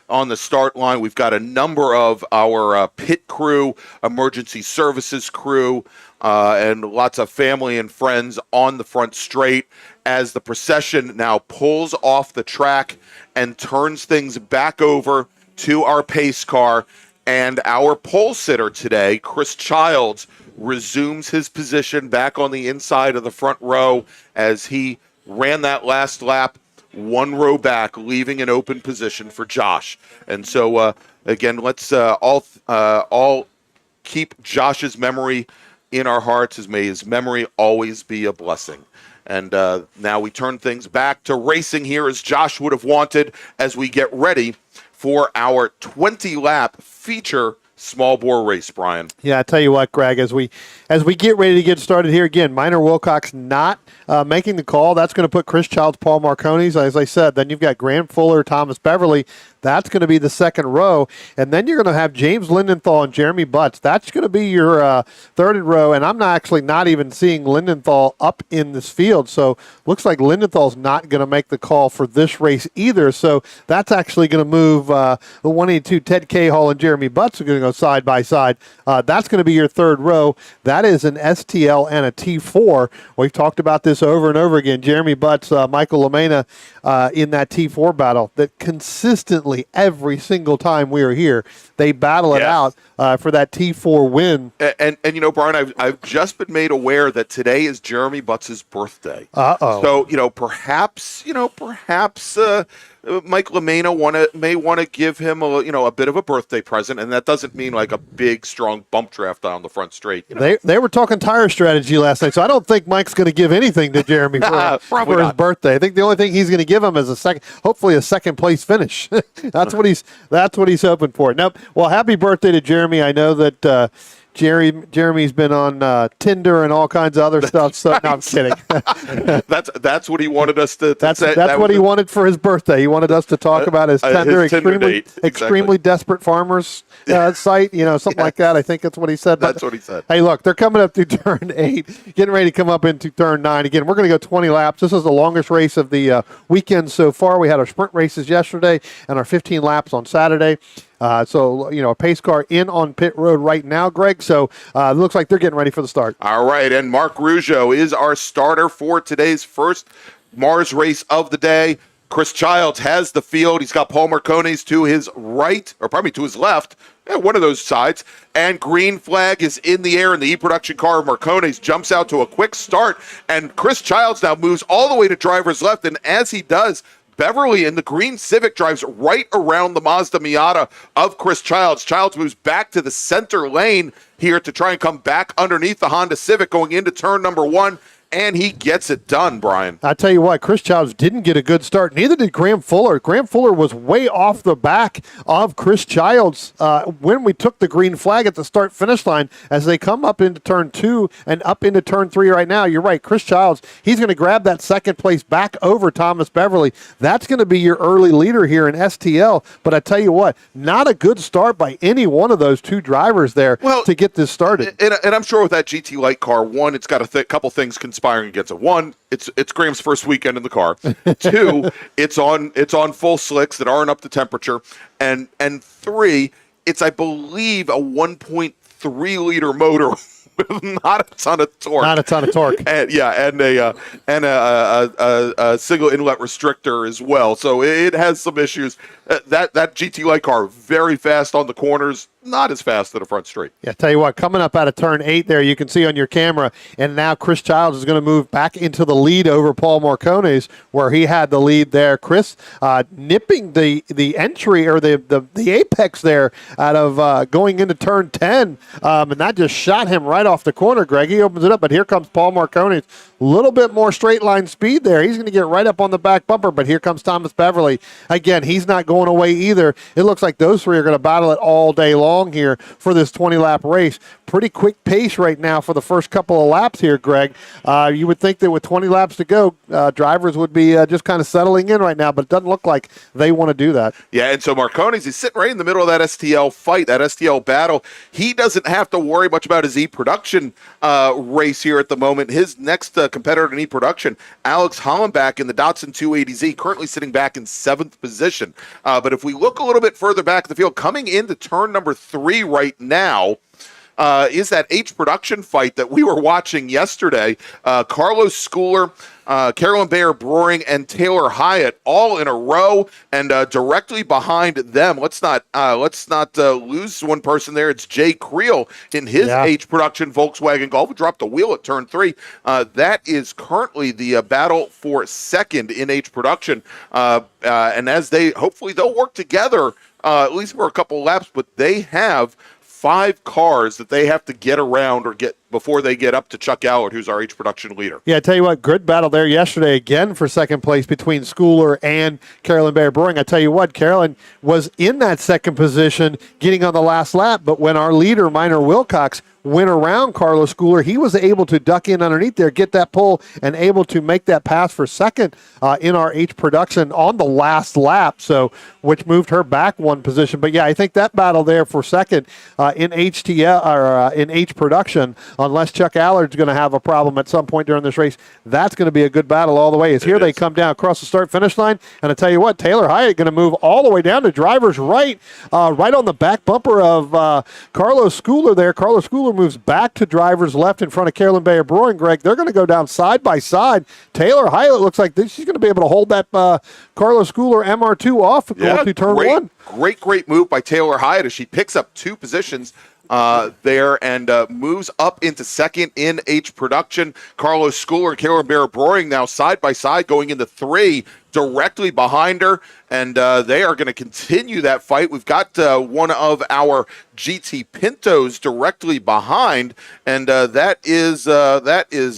Speaker 1: on the start line. We've got a number of our pit crew, emergency services crew, and lots of family and friends on the front straight as the procession now pulls off the track and turns things back over to our pace car. And our pole sitter today, Chris Childs, resumes his position back on the inside of the front row as he ran that last lap, one row back, leaving an open position for Josh. And so, again, let's all keep Josh's memory in our hearts, as may his memory always be a blessing. And now we turn things back to racing here, as Josh would have wanted, as we get ready for our 20-lap feature small bore race, Brian.
Speaker 2: Yeah, I tell you what, Greg, as we get ready to get started here again, Minor Wilcox not making the call. That's going to put Chris Childs, Paul Marconis, as I said. Then you've got Graham Fuller, Thomas Beverly. That's going to be the second row. And then you're going to have James Lindenthal and Jeremy Butts. That's going to be your third row. And I'm not even seeing Lindenthal up in this field. So looks like Lindenthal's not going to make the call for this race either. So that's actually going to move the 182 Ted Cahall and Jeremy Butts are going to go side by side. That's going to be your third row. That is an STL and a T4. We've talked about this over and over again. Jeremy Butts, Michael LaMena in that T4 battle that consistently every single time we are here, they battle it out for that T4 win.
Speaker 1: And you know, Brian, I've just been made aware that today is Jeremy Butts' birthday. So, perhaps Mike LaMena may want to give him a bit of a birthday present, and that doesn't mean like a big, strong bump draft down the front straight.
Speaker 2: They were talking tire strategy last night, so I don't think Mike's going to give anything to Jeremy for his birthday. I think the only thing he's going to give him is hopefully a second place finish. That's what he's hoping for. Now, well, happy birthday to Jeremy. I know that Jeremy's been on Tinder and all kinds of other stuff. So right. No, I'm kidding.
Speaker 1: that's what he wanted us to say.
Speaker 2: That's what he wanted for his birthday. He wanted us to talk about his Tinder, extremely desperate farmers site. Something like that. I think that's what he said.
Speaker 1: That's what he said.
Speaker 2: Hey, look, they're coming up to turn 8, getting ready to come up into turn 9. Again, we're going to go 20 laps. This is the longest race of the weekend so far. We had our sprint races yesterday and our 15 laps on Saturday. A pace car in on pit road right now, Greg. So it looks like they're getting ready for the start.
Speaker 1: All right, and Mark Rougeau is our starter for today's first MARRS race of the day. Chris Childs has the field. He's got Paul Marconis to his right, or probably to his left, one of those sides. And green flag is in the air, and the E-Production car of Marconis jumps out to a quick start. And Chris Childs now moves all the way to driver's left, and as he does, Beverly in the green Civic drives right around the Mazda Miata of Chris Childs. Childs moves back to the center lane here to try and come back underneath the Honda Civic going into turn number 1. And he gets it done, Brian.
Speaker 2: I tell you what, Chris Childs didn't get a good start. Neither did Graham Fuller. Graham Fuller was way off the back of Chris Childs when we took the green flag at the start-finish line. As they come up into turn 2 and up into turn 3 right now, you're right, Chris Childs, he's going to grab that second place back over Thomas Beverly. That's going to be your early leader here in STL. But I tell you what, not a good start by any one of those two drivers there to get this started.
Speaker 1: And I'm sure with that GT Light car, one, it's got a couple things conspiring against it. One, it's Graham's first weekend in the car. 2, it's on full slicks that aren't up to temperature, and 3, it's, I believe, a 1.3 liter motor with not a ton of torque. And a single inlet restrictor as well. So it has some issues. That GT Light car very fast on the corners, not as fast to the front straight.
Speaker 2: Yeah, tell you what, coming up out of turn 8 there, you can see on your camera, and now Chris Childs is going to move back into the lead over Paul Marconis, where he had the lead there. Chris nipping the entry or the apex there out of going into turn 10, and that just shot him right off the corner, Greg. He opens it up, but here comes Paul Marconis. A little bit more straight line speed there. He's going to get right up on the back bumper, but here comes Thomas Beverly. Again, he's not going away either. It looks like those three are going to battle it all day long. long here for this 20-lap race. Pretty quick pace right now for the first couple of laps here, Greg. You would think that with 20 laps to go, drivers would be just kind of settling in right now, but it doesn't look like they want to do that.
Speaker 1: Yeah, and so Marcones, he's sitting right in the middle of that STL fight, that STL battle. He doesn't have to worry much about his E-Production race here at the moment. His next competitor in E-Production, Alex Hollenbach in the Datsun 280Z, currently sitting back in 7th position. But if we look a little bit further back in the field, coming into turn number 3 right now, is that H-Production fight that we were watching yesterday. Carlos Schooler, Carolyn Bayer Brewing, and Taylor Hyatt all in a row, and directly behind them, let's not lose one person there. It's Jay Creel in his H-Production Volkswagen Golf, who dropped the wheel at turn 3. That is currently the battle for second in H-Production, and as hopefully they'll work together at least for a couple laps, but they have 5 cars that they have to get around or get before they get up to Chuck Allard, who's our H-Production leader.
Speaker 2: Yeah, I tell you what, good battle there yesterday again for second place between Schooler and Carolyn Bayer Brewing. I tell you what, Carolyn was in that second position getting on the last lap, but when our leader, Minor Wilcox, went around Carlos Schooler, he was able to duck in underneath there, get that pull, and able to make that pass for second in our H-Production on the last lap, so which moved her back one position. But yeah, I think that battle there for second in HTL or in H-Production, unless Chuck Allard's going to have a problem at some point during this race, that's going to be a good battle all the way. Here they come down across the start-finish line, and I tell you what, Taylor Hyatt going to move all the way down to driver's right, right on the back bumper of Carlos Schooler there. Carlos Schooler moves back to driver's left in front of Carolyn Bayer Brewing, Greg. They're going to go down side by side. Taylor Hyatt looks like she's going to be able to hold that Carlos Schooler MR2 off going to turn 1.
Speaker 1: Great move by Taylor Hyatt as she picks up 2 positions there and moves up into second in H-Production. Carlos Schooler and Carolyn Bayer Brewing now side by side going into 3 directly behind her, and they are going to continue that fight. We've got one of our GT Pintos directly behind, and that is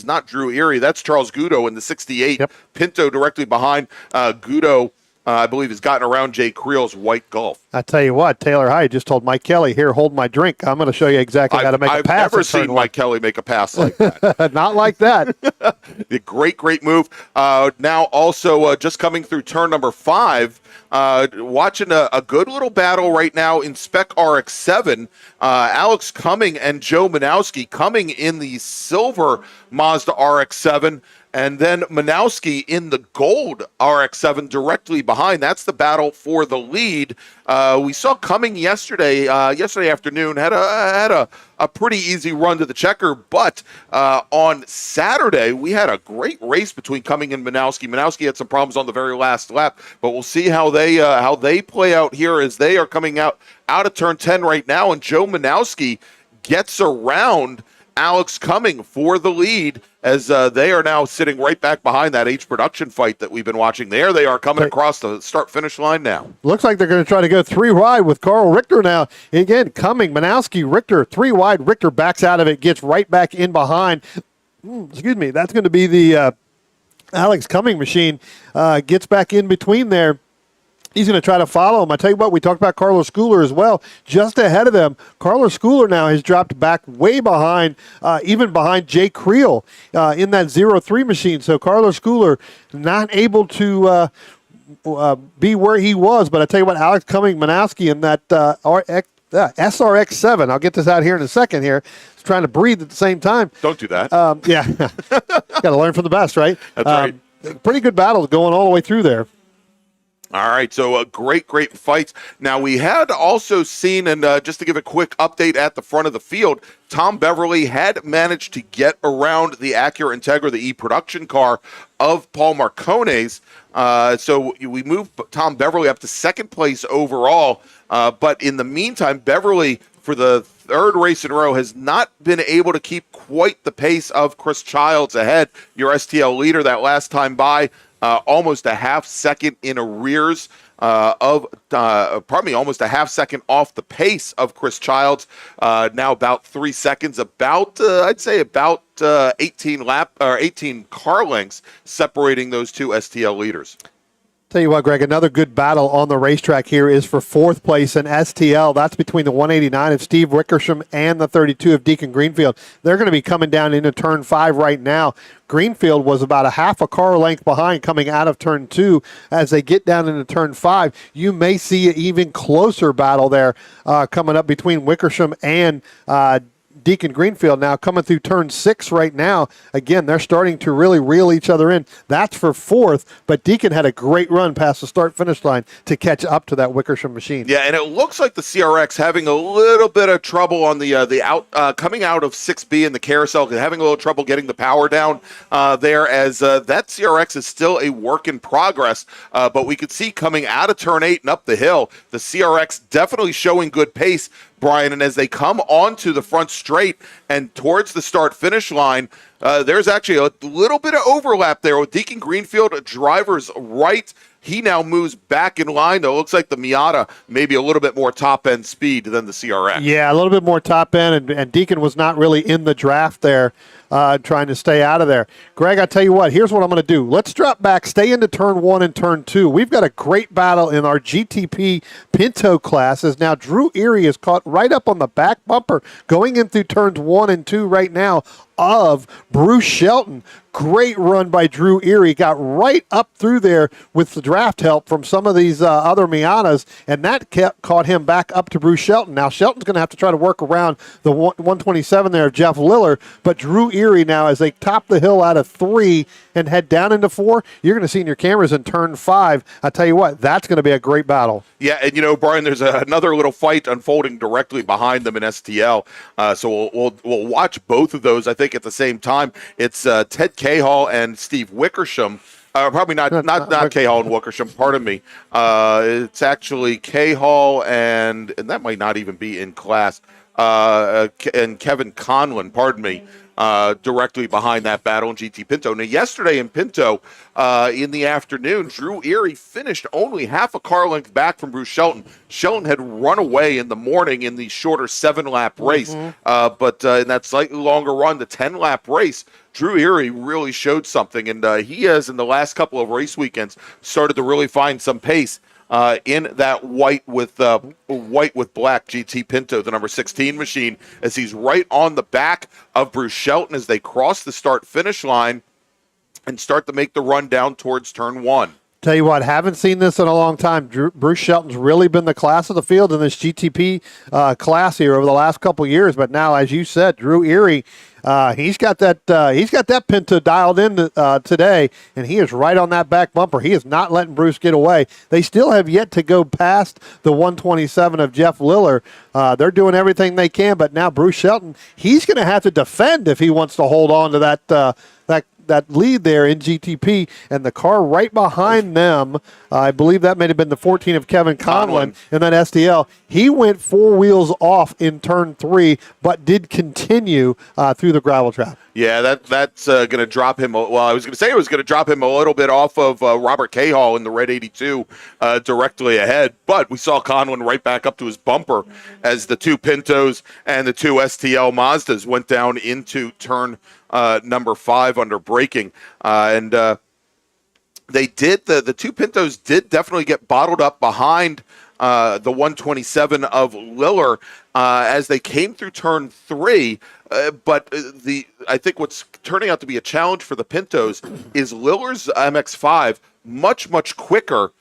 Speaker 1: not Drew Erie. That's Charles Gudo in the 68 Pinto directly behind. Gudo, I believe, has gotten around Jay Creel's white Golf.
Speaker 2: I tell you what, Taylor Hyatt just told Mike Kelly, here, hold my drink. I'm going to show you exactly how to make a pass.
Speaker 1: I've never seen Mike Kelly make a pass like that.
Speaker 2: Not like that.
Speaker 1: Great move. Now also just coming through turn number 5, watching a good little battle right now in Spec RX-7. Alex Cumming and Joe Manowski coming in the silver Mazda RX-7. And then Manowski in the gold RX-7 directly behind. That's the battle for the lead. We saw Cumming yesterday afternoon, had a pretty easy run to the checker, but on Saturday we had a great race between Cumming and Manowski. Manowski had some problems on the very last lap, but we'll see how they play out here as they are coming out of turn 10 right now, and Joe Manowski gets around Alex Cumming for the lead as they are now sitting right back behind that H-Production fight that we've been watching. There they are coming across the start-finish line now. Looks
Speaker 2: like they're going to try to go 3 wide with Carl Richter now. Again, Cumming, Manowski, Richter, 3 wide. Richter backs out of it, gets right back in behind. Excuse me, that's going to be the Alex Cumming machine. Gets back in between there. He's going to try to follow him. I tell you what, we talked about Carlos Schooler as well. Just ahead of them, Carlos Schooler now has dropped back way behind, even behind Jay Creel in that 0-3 machine. So Carlos Schooler not able to be where he was. But I tell you what, Alex Cumming, Manowski in that SRX-7. I'll get this out here in a second here. He's trying to breathe at the same time.
Speaker 1: Don't do that.
Speaker 2: Yeah. Got to learn from the best, right?
Speaker 1: That's right.
Speaker 2: Pretty good battle going all the way through there.
Speaker 1: All right, so great fights. Now, we had also seen, and just to give a quick update at the front of the field, Tom Beverly had managed to get around the Acura Integra, the E-Production car of Paul Marcones. So we moved Tom Beverly up to second place overall. But in the meantime, Beverly, for the 3rd race in a row, has not been able to keep quite the pace of Chris Childs ahead, your STL leader that last time by. Almost a half second in arrears almost a half second off the pace of Chris Childs. Now about 3 seconds, I'd say about 18 car lengths separating those two STL leaders.
Speaker 2: Tell you what, Greg, another good battle on the racetrack here is for fourth place in STL. That's between the 189 of Steve Wickersham and the 32 of Deacon Greenfield. They're going to be coming down into turn 5 right now. Greenfield was about a half a car length behind coming out of turn 2. As they get down into turn 5, you may see an even closer battle there coming up between Wickersham and Deacon Greenfield. Now coming through turn 6 right now. Again, they're starting to really reel each other in. That's for fourth, but Deacon had a great run past the start-finish line to catch up to that Wickersham machine.
Speaker 1: Yeah, and it looks like the CRX having a little bit of trouble on the coming out of 6B in the carousel, having a little trouble getting the power down there, as that CRX is still a work in progress. But we could see coming out of turn 8 and up the hill, the CRX definitely showing good pace, Brian, and as they come onto the front straight and towards the start-finish line, there's actually a little bit of overlap there with Deacon Greenfield, driver's right. He now moves back in line, though. It looks like the Miata maybe a little bit more top-end speed than the CRX.
Speaker 2: Yeah, a little bit more top-end, and Deacon was not really in the draft there, trying to stay out of there. Greg, I tell you what, here's what I'm going to do. Let's drop back, stay into turn 1 and turn 2. We've got a great battle in our GTP Pinto classes. Now, Drew Erie is caught right up on the back bumper going in through turns 1 and 2 right now of Bruce Shelton. Great run by Drew Erie. Got right up through there with the draft help from some of these other Miatas, and that caught him back up to Bruce Shelton. Now, Shelton's going to have to try to work around the 127 there of Jeff Liller, but Drew Erie now, as they top the hill out of 3 and head down into 4, you're going to see in your cameras in turn 5. I tell you what, that's going to be a great battle.
Speaker 1: Yeah, and you know, Brian, there's another little fight unfolding directly behind them in STL. So we'll watch both of those, I think, at the same time. It's Ted Cahall and Steve Wickersham. Probably not Cahall and Wickersham, pardon me. It's actually Cahall and that might not even be in class. And Kevin Conlon, pardon me. Directly behind that battle in GT Pinto. Now, yesterday in Pinto, in the afternoon, Drew Erie finished only half a car length back from Bruce Shelton. Shelton had run away in the morning in the shorter 7-lap race, but in that slightly longer run, the 10-lap race, Drew Erie really showed something, and he has, in the last couple of race weekends, started to really find some pace. In that white with black GT Pinto, the number 16 machine, as he's right on the back of Bruce Shelton as they cross the start-finish line and start to make the run down towards turn 1.
Speaker 2: Tell you what, haven't seen this in a long time. Bruce Shelton's really been the class of the field in this GTP class here over the last couple of years. But now, as you said, Drew Erie, he's got that Pinto dialed in today, and he is right on that back bumper. He is not letting Bruce get away. They still have yet to go past the 127 of Jeff Liller. They're doing everything they can, but now Bruce Shelton, he's going to have to defend if he wants to hold on to that lead there in GTP, and the car right behind them, I believe that may have been the 14 of Kevin Conlon in that STL. He went 4 wheels off in turn 3, but did continue through the gravel trap.
Speaker 1: Yeah, that's going to drop him. Well, I was going to say it was going to drop him a little bit off of Robert Cahall in the red 82 directly ahead, but we saw Conlon right back up to his bumper as the 2 Pintos and the 2 STL Mazdas went down into turn number 5 under braking, and they did the 2 Pintos did definitely get bottled up behind the 127 of Liller as they came through turn 3. But I think what's turning out to be a challenge for the Pintos is Liller's MX-5 much quicker,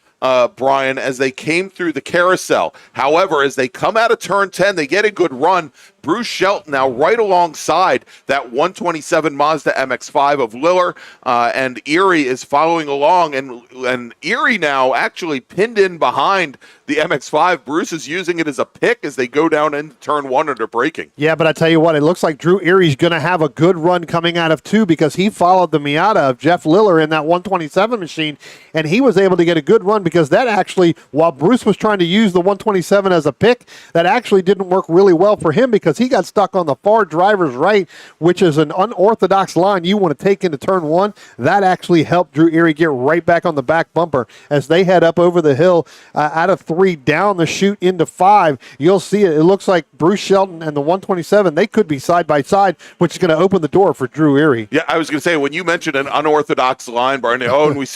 Speaker 1: Brian, as they came through the carousel. However, as they come out of turn 10, they get a good run. Bruce Shelton now right alongside that 127 Mazda MX-5 of Liller, and Erie is following along, and Erie now actually pinned in behind the MX-5. Bruce is using it as a pick as they go down into turn 1 under braking.
Speaker 2: Yeah, but I tell you what, it looks like Drew Erie's going to have a good run coming out of 2 because he followed the Miata of Jeff Liller in that 127 machine, and he was able to get a good run because that actually, while Bruce was trying to use the 127 as a pick, that actually didn't work really well for him because because he got stuck on the far driver's right, which is an unorthodox line you want to take into turn one. That actually helped Drew Erie get right back on the back bumper as they head up over the hill out of 3 down the chute into 5. You'll see it. It looks like Bruce Shelton and the 127, they could be side by side, which is going to open the door for Drew Erie.
Speaker 1: Yeah, I was going to say, when you mentioned an unorthodox line, Brian, and we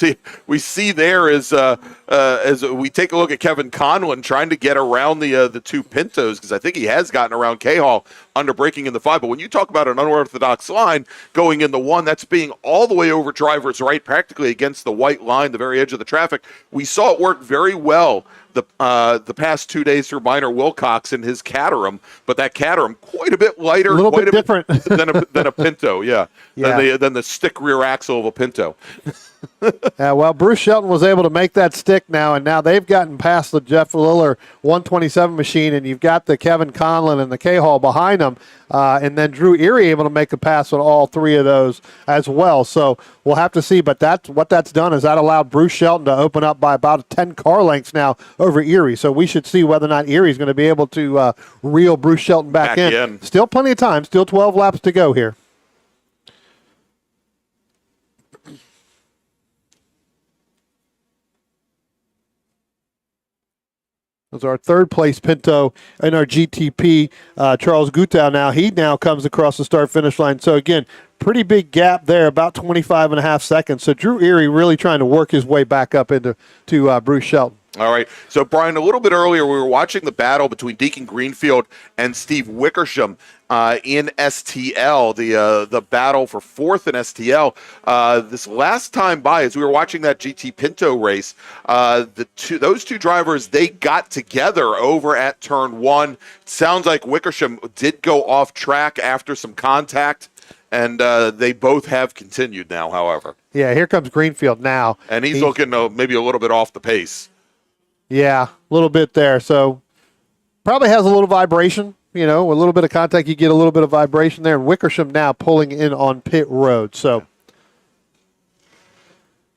Speaker 1: see there as we take a look at Kevin Conlon trying to get around the 2 Pintos, because I think he has gotten around K-Hall under braking in the 5. But when you talk about an unorthodox line going in the 1, that's being all the way over driver's right, practically against the white line, the very edge of the traffic. We saw it work very well the past 2 days through Minor Wilcox in his Caterham, but that Caterham quite a bit lighter,
Speaker 2: a little bit different
Speaker 1: than a Pinto, than the stick rear axle of a Pinto.
Speaker 2: Well, Bruce Shelton was able to make that stick now, and now they've gotten past the Jeff Liller 127 machine, and you've got the Kevin Conlon and the K-Hall behind them, and then Drew Erie able to make a pass on all 3 of those as well. So we'll have to see, but what that's done is that allowed Bruce Shelton to open up by about 10 car lengths now over Erie. So we should see whether or not Erie's going to be able to reel Bruce Shelton back in. Still plenty of time, still 12 laps to go here. Was our 3rd place Pinto in our GTP, Charles Gutau. Now he comes across the start-finish line. So again, pretty big gap there, about 25.5 seconds. So Drew Erie really trying to work his way back up into Bruce Shelton.
Speaker 1: All right. So, Brian, a little bit earlier, we were watching the battle between Deacon Greenfield and Steve Wickersham in STL, the battle for 4th in STL. This last time by, as we were watching that GT Pinto race, those 2 drivers, they got together over at turn 1. Sounds like Wickersham did go off track after some contact, and they both have continued now, however.
Speaker 2: Yeah, here comes Greenfield now.
Speaker 1: And he's looking maybe a little bit off the pace.
Speaker 2: Yeah, a little bit there. So probably has a little vibration, a little bit of contact. You get a little bit of vibration there. And Wickersham now pulling in on pit road. So,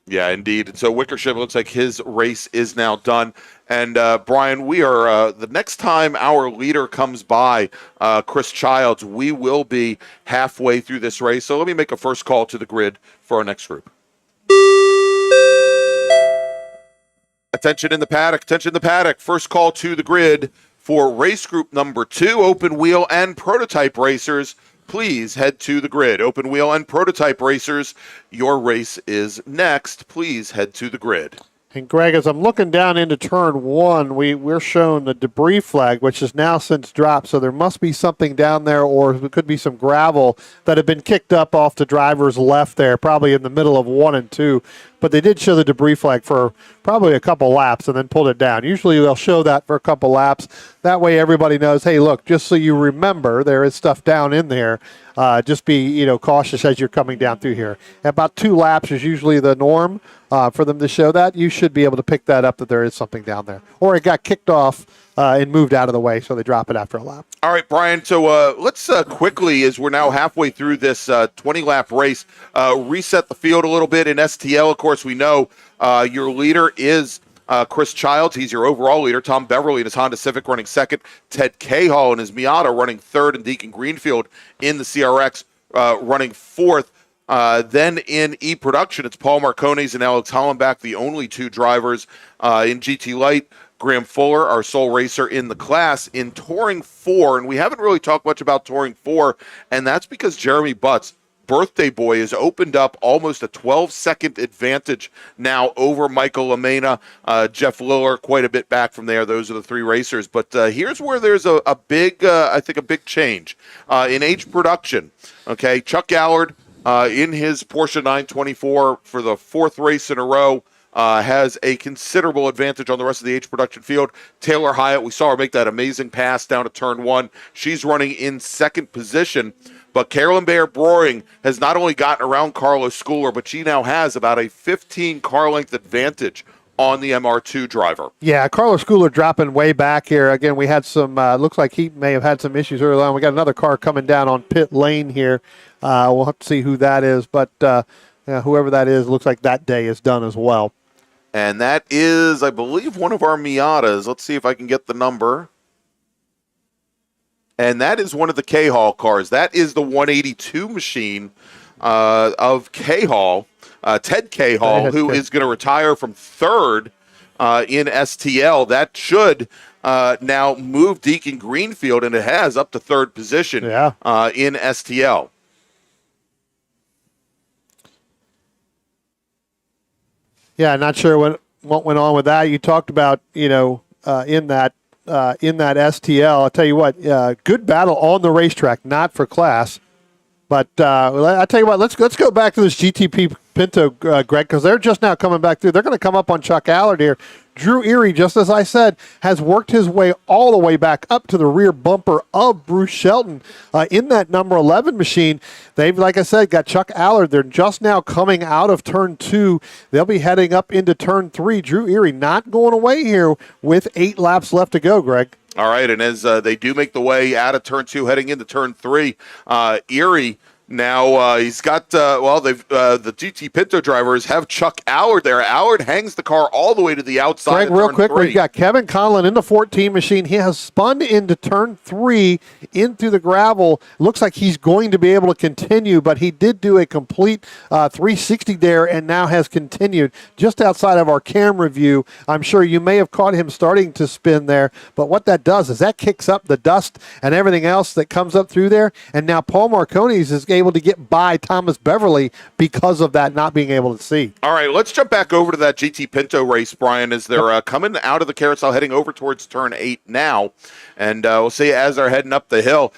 Speaker 1: yeah, indeed. And so Wickersham looks like his race is now done. And, Brian, we are the next time our leader comes by, Chris Childs, we will be halfway through this race. So let me make a first call to the grid for our next group. Attention in the paddock. First call to the grid for race group number 2, open wheel and prototype racers. Please head to the grid. Open wheel and prototype racers, your race is next. Please head to the grid.
Speaker 2: And Greg, as I'm looking down into turn 1, we're shown the debris flag, which has now since dropped. So there must be something down there, or there could be some gravel that had been kicked up off the driver's left there, probably in the middle of 1 and 2. But they did show the debris flag for probably a couple laps and then pulled it down. Usually they'll show that for a couple laps. That way everybody knows, hey, look, just so you remember, there is stuff down in there. Just be cautious as you're coming down through here. About 2 laps is usually the norm for them to show that. You should be able to pick that up that there is something down there. Or it got kicked off and moved out of the way, so they drop it after a lap.
Speaker 1: All right, Brian, so let's quickly, as we're now halfway through this 20-lap race, reset the field a little bit. In STL, of course, we know your leader is Chris Childs. He's your overall leader. Tom Beverly in his Honda Civic running 2nd. Ted Cahill in his Miata running 3rd. And Deacon Greenfield in the CRX running 4th. Then in E-Production, it's Paul Marcones and Alex Hollenbach, the only 2 drivers in GT Light. Graham Fuller, our sole racer in the class. In Touring 4, and we haven't really talked much about Touring 4, and that's because Jeremy Butts, birthday boy, has opened up almost a 12-second advantage now over Michael Lamena. Jeff Liller quite a bit back from there. Those are the 3 racers. But here's where there's a big, I think, a big change. In H Production, okay, Chuck Allard in his Porsche 924 for the 4th race in a row, has a considerable advantage on the rest of the H Production field. Taylor Hyatt, we saw her make that amazing pass down to turn 1. She's running in 2nd position. But Carolyn Bayer-Broering has not only gotten around Carlos Schooler, but she now has about a 15 car length advantage on the MR2 driver.
Speaker 2: Yeah, Carlos Schooler dropping way back here. Again, we had some, looks like he may have had some issues early on. We got another car coming down on pit lane here. We'll have to see who that is. But whoever that is, looks like that day is done as well.
Speaker 1: And that is, I believe, one of our Miatas. Let's see if I can get the number. and that is one of the K-Hall cars. That is the 182 machine of K-Hall, Ted K-Hall, who is going to retire from third in STL. That should now move Deacon Greenfield, and it has up to third position in STL.
Speaker 2: Yeah, not sure what went on with that. You talked about, in that STL. I'll tell you what, good battle on the racetrack, not for class. But I tell you what, let's go back to this GTP Pinto, Greg, because they're just now coming back through. They're going to come up on Chuck Allard here. Drew Erie, just as I said, has worked his way all the way back up to the rear bumper of Bruce Shelton in that number 11 machine. They've, like I said, got Chuck Allard. They're just now coming out of turn 2. They'll be heading up into turn 3. Drew Erie not going away here with 8 laps left to go, Greg.
Speaker 1: All right, and as they do make the way out of turn 2, heading into turn 3, Erie now he's got the GT Pinto drivers have Chuck Allard there. Allard hangs the car all the way to the outside.
Speaker 2: Greg, real quick,
Speaker 1: 3.
Speaker 2: we've got Kevin Conlon in the 14 machine. He has spun into turn 3 into the gravel. Looks like he's going to be able to continue, but he did do a complete 360 there and now has continued just outside of our camera view. I'm sure you may have caught him starting to spin there, but what that does is that kicks up the dust and everything else that comes up through there, and now Paul Marcones is able to get by Thomas Beverly because of that not being able to see.
Speaker 1: All right, let's jump back over to that GT Pinto race, Brian, as they're coming out of the carousel, heading over towards turn 8 now. And we'll see as they're heading up the hill.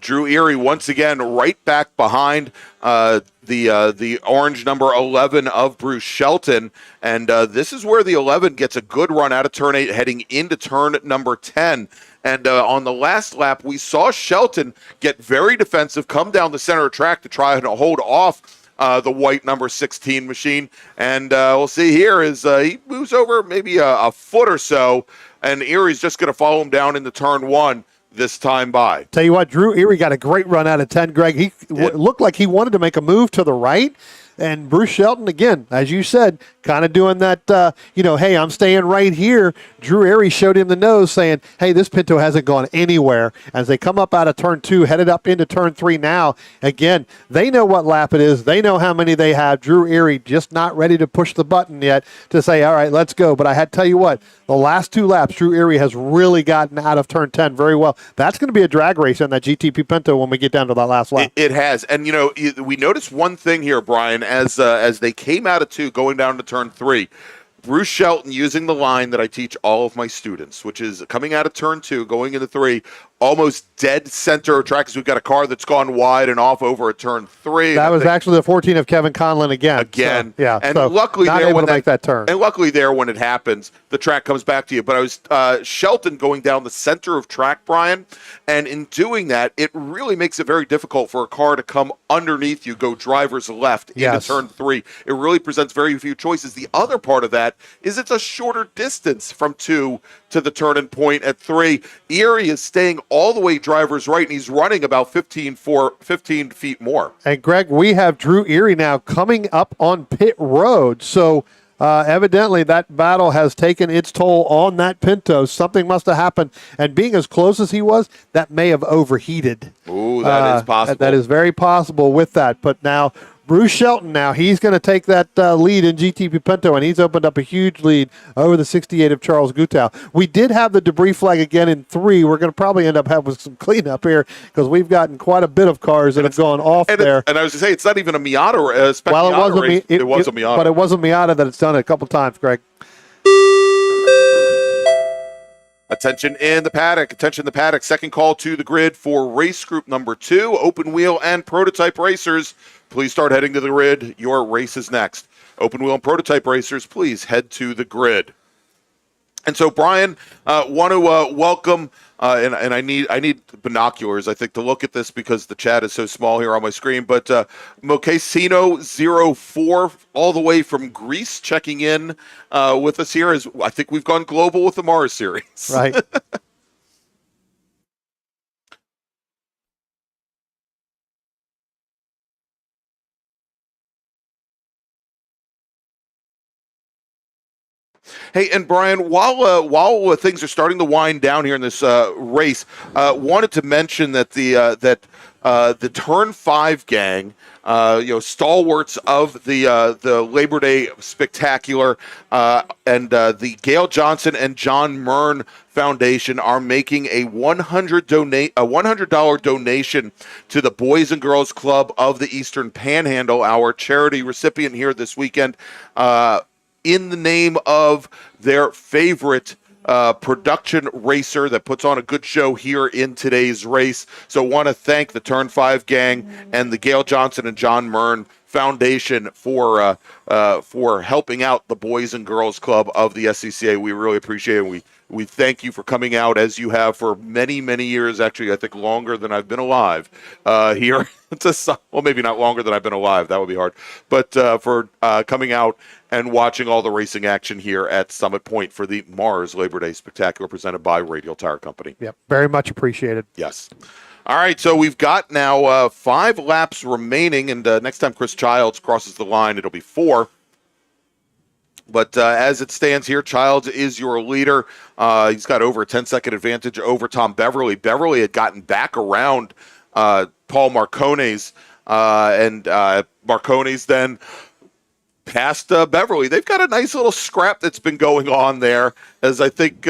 Speaker 1: Drew Erie once again right back behind the orange number 11 of Bruce Shelton. And this is where the 11 gets a good run out of turn 8 heading into turn number 10. And on the last lap, we saw Shelton get very defensive, come down the center of track to try and hold off the white number 16 machine. And we'll see here is he moves over maybe a foot or so, and Erie's just going to follow him down into turn 1 this time by.
Speaker 2: Tell you what, Drew Erie got a great run out of 10, Greg. He looked like he wanted to make a move to the right. And Bruce Shelton, again, as you said, kind of doing that, hey, I'm staying right here. Drew Erie showed him the nose saying, hey, this Pinto hasn't gone anywhere. As they come up out of turn 2, headed up into turn 3 now, again, they know what lap it is. They know how many they have. Drew Erie just not ready to push the button yet to say, all right, let's go. But I had to tell you what, the last 2 laps, Drew Erie has really gotten out of turn 10 very well. That's going to be a drag race on that GTP Pinto when we get down to that last lap.
Speaker 1: It has. And, we noticed one thing here, Brian, as they came out of 2, going down to turn 3, Bruce Shelton using the line that I teach all of my students, which is coming out of turn 2, going into 3, almost dead center of track, because we've got a car that's gone wide and off over at turn 3.
Speaker 2: That was actually the 14 of Kevin Conlon again.
Speaker 1: So,
Speaker 2: yeah.
Speaker 1: And
Speaker 2: so
Speaker 1: luckily
Speaker 2: not
Speaker 1: there
Speaker 2: able
Speaker 1: when
Speaker 2: to make that turn.
Speaker 1: And luckily there when it happens, the track comes back to you. But I was Shelton going down the center of track, Brian, and in doing that, it really makes it very difficult for a car to come underneath you, go driver's left into turn 3. It really presents very few choices. The other part of that is it's a shorter distance from 2 to the turning point at 3. Erie is staying all the way driver's right, and he's running about 15 feet more.
Speaker 2: And Greg, we have Drew Erie now coming up on pit road. So evidently that battle has taken its toll on that Pinto. Something must have happened. And being as close as he was, that may have overheated.
Speaker 1: Ooh, that is possible.
Speaker 2: That is very possible with that. But now Bruce Shelton now, he's going to take that lead in GTP Pinto, and he's opened up a huge lead over the 68 of Charles Gutau. We did have the debris flag again in 3. We're going to probably end up having some cleanup here because we've gotten quite a bit of cars that have gone off there.
Speaker 1: And I was going to say, it's not even a Miata spec.
Speaker 2: Well,
Speaker 1: Miata race. It was a Miata.
Speaker 2: But it was a Miata that it's done it a couple times, Greg.
Speaker 1: Attention in the paddock. Attention in the paddock. Second call to the grid for race group number 2, open wheel and prototype racers. Please start heading to the grid. Your race is next. Open wheel and prototype racers, please head to the grid. And so, Brian, want to welcome, and I need binoculars, I think, to look at this because the chat is so small here on my screen. But Mocasino04, all the way from Greece, checking in with us here. As I think we've gone global with the MARRS series.
Speaker 2: Right.
Speaker 1: Hey, and Brian, while things are starting to wind down here in this race, wanted to mention that the Turn 5 gang, stalwarts of the Labor Day Spectacular, and the Gail Johnson and John Mern Foundation are making a $100 donation to the Boys and Girls Club of the Eastern Panhandle, our charity recipient here this weekend, in the name of their favorite production racer that puts on a good show here in today's race. So want to thank the Turn 5 gang and the Gail Johnson and John Mern Foundation for helping out the Boys and Girls Club of the SCCA. We really appreciate it. We thank you for coming out as you have for many, many years. Actually, I think longer than I've been alive here. Well, maybe not longer than I've been alive. That would be hard. But for coming out and watching all the racing action here at Summit Point for the MARRS Labor Day Spectacular presented by Radial Tire Company.
Speaker 2: Yep, very much appreciated.
Speaker 1: Yes. All right, so we've got now 5 laps remaining, and next time Chris Childs crosses the line, it'll be 4. But as it stands here, Childs is your leader. He's got over a 10-second advantage over Tom Beverly. Beverly had gotten back around Paul Marcones, and Marcones then passed Beverly. They've got a nice little scrap that's been going on there, as I think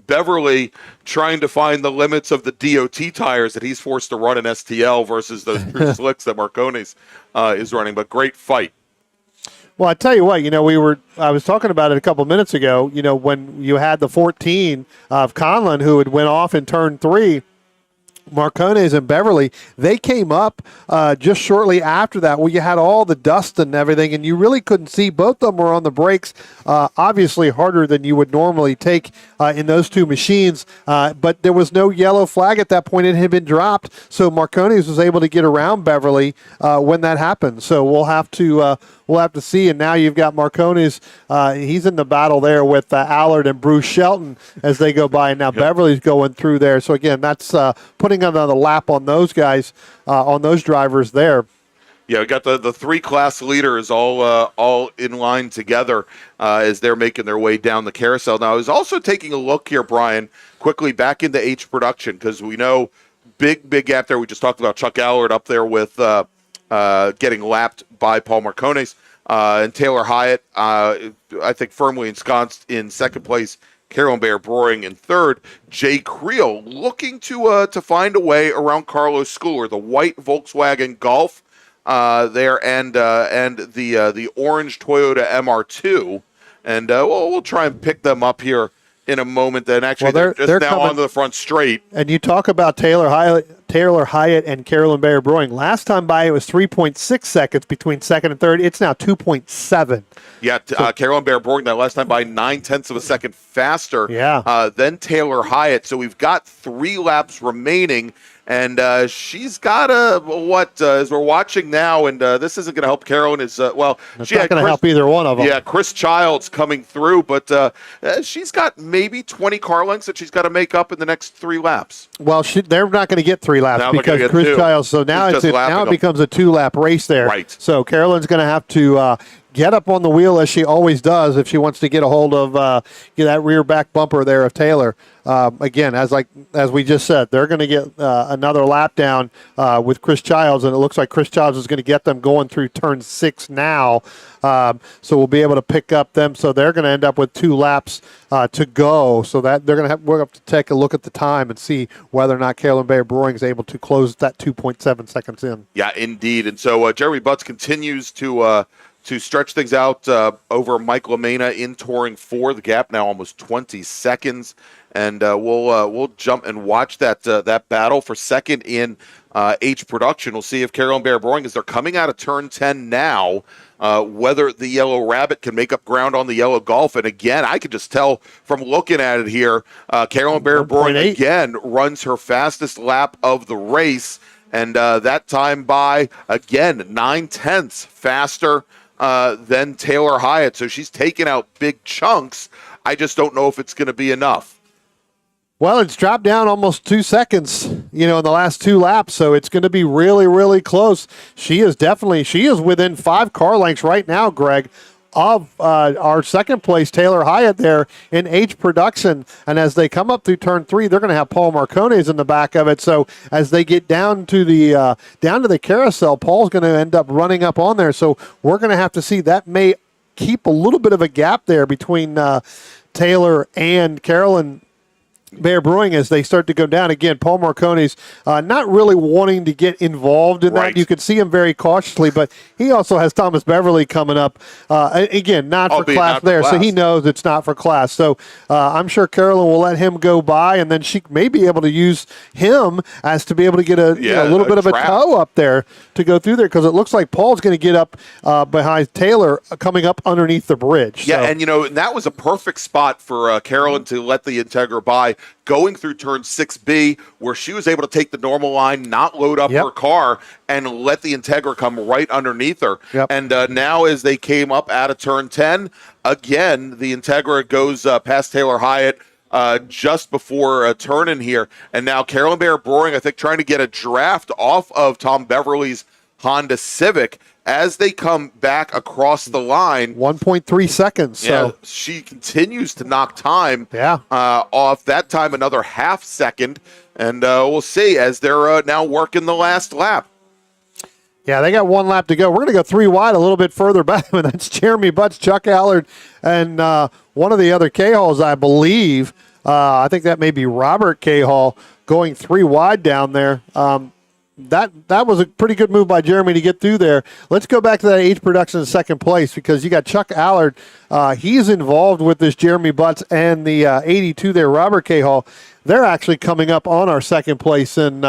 Speaker 1: Beverly trying to find the limits of the DOT tires that he's forced to run in STL versus those true slicks that Marcones is running. But great fight.
Speaker 2: Well, I tell you what, I was talking about it a couple minutes ago, when you had the 14 of Conlon who had went off in turn 3, Marcones and Beverly, they came up just shortly after that where you had all the dust and everything, and you really couldn't see. Both of them were on the brakes, obviously harder than you would normally take in those two machines, but there was no yellow flag at that point. It had been dropped, so Marcones was able to get around Beverly when that happened. So we'll have to see, and now you've got Marcones. He's in the battle there with Allard and Bruce Shelton as they go by, and now Beverly's going through there. So again, that's putting another lap on those guys, on those drivers there.
Speaker 1: Yeah, we got the 3 class leaders all in line together as they're making their way down the carousel. Now, I was also taking a look here, Brian, quickly back into H production, because we know big gap there. We just talked about Chuck Allard up there with getting lapped by Paul Marcones. And Taylor Hyatt, I think, firmly ensconced in second place. Carolyn Bayer-Broring in third. Jay Creel looking to find a way around Carlos Schooler, the white Volkswagen Golf there, and the orange Toyota MR2. And we'll try and pick them up here in a moment. Then actually, they're now coming onto the front straight.
Speaker 2: And you talk about Taylor Hyatt and Carolyn Bayer-Broring. Last time by, it was 3.6 seconds between second and third. It's now 2.7.
Speaker 1: Yeah, Carolyn Bayer-Broring that last time by 0.9 of a second faster than Taylor Hyatt. So we've got 3 laps remaining. And she's got as we're watching now, and this isn't going to help Carolyn. It's not going
Speaker 2: to help either one of them.
Speaker 1: Yeah, Chris Childs coming through, but she's got maybe 20 car lengths that she's got to make up in the next 3 laps.
Speaker 2: Well, they're not going to get 3 laps because Chris Childs. So now it becomes a 2-lap race there.
Speaker 1: Right.
Speaker 2: So Carolyn's going to have to get up on the wheel as she always does if she wants to get a hold of that rear back bumper there of Taylor. Again, as we just said, they're going to get another lap down with Chris Childs, and it looks like Chris Childs is going to get them going through turn 6 now. So we'll be able to pick up them. So they're going to end up with 2 laps to go. So that we're going to take a look at the time and see whether or not Carolyn Bayer-Broring is able to close that 2.7 seconds in.
Speaker 1: Yeah, indeed. And so Jeremy Butts continues to stretch things out over Mike LaMena in Touring 4. The gap now almost 20 seconds. And we'll jump and watch that battle for second in H production. We'll see if Carolyn Bayer-Broring, as they're coming out of turn 10 now, whether the Yellow Rabbit can make up ground on the Yellow Golf. And again, I could just tell from looking at it here, Carolyn Bayer-Broring again runs her fastest lap of the race. And that time by, again, 0.9 faster than Taylor Hyatt. So she's taking out big chunks. I just don't know if it's going to be enough.
Speaker 2: Well, it's dropped down almost 2 seconds, in the last 2 laps, so it's going to be really, really close. She is within 5 car lengths right now, Greg, of our second place, Taylor Hyatt, there in H production. And as they come up through turn 3, they're going to have Paul Marcones in the back of it. So as they get down to the carousel, Paul's going to end up running up on there. So we're going to have to see. That may keep a little bit of a gap there between Taylor and Carolyn Bear Brewing as they start to go down. Again, Paul Marcones not really wanting to get involved in that. You could see him very cautiously, but he also has Thomas Beverly coming up. Again, not for class there, so he knows it's not for class. So I'm sure Carolyn will let him go by, and then she may be able to use him as to be able to get a little bit of a toe up there to go through there, because it looks like Paul's going to get up behind Taylor coming up underneath the bridge.
Speaker 1: Yeah, and that was a perfect spot for Carolyn to let the Integra by, going through turn 6B, where she was able to take the normal line, not load up her car, and let the Integra come right underneath her. And now as they came up out of turn 10, again, the Integra goes past Taylor Hyatt just before turning here. And now Carolyn Bear Brewing, I think, trying to get a draft off of Tom Beverly's Honda Civic as they come back across the line.
Speaker 2: 1.3 seconds. So
Speaker 1: she continues to knock time off. That time another half second. And we'll see as they're now working the last lap.
Speaker 2: Yeah, they got one lap to go. We're going to go 3 wide a little bit further back. And that's Jeremy Butts, Chuck Allard, and one of the other K-Halls, I believe. I think that may be Robert K-Hall going 3 wide down there. That was a pretty good move by Jeremy to get through there. Let's go back to that H production in second place, because you got Chuck Allard. He's involved with this Jeremy Butts and the 82 there, Robert K. Hall. They're actually coming up on our second place in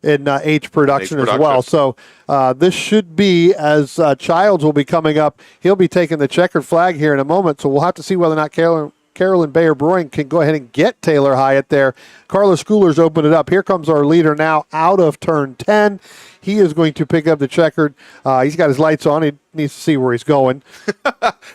Speaker 2: H production as well. So this should be, as Childs will be coming up, he'll be taking the checkered flag here in a moment. So we'll have to see whether or not Carolyn Bear Brewing can go ahead and get Taylor Hyatt there. Carlos Schooler's opened it up. Here comes our leader now out of turn 10. He is going to pick up the checkered. He's got his lights on. He needs to see where he's going.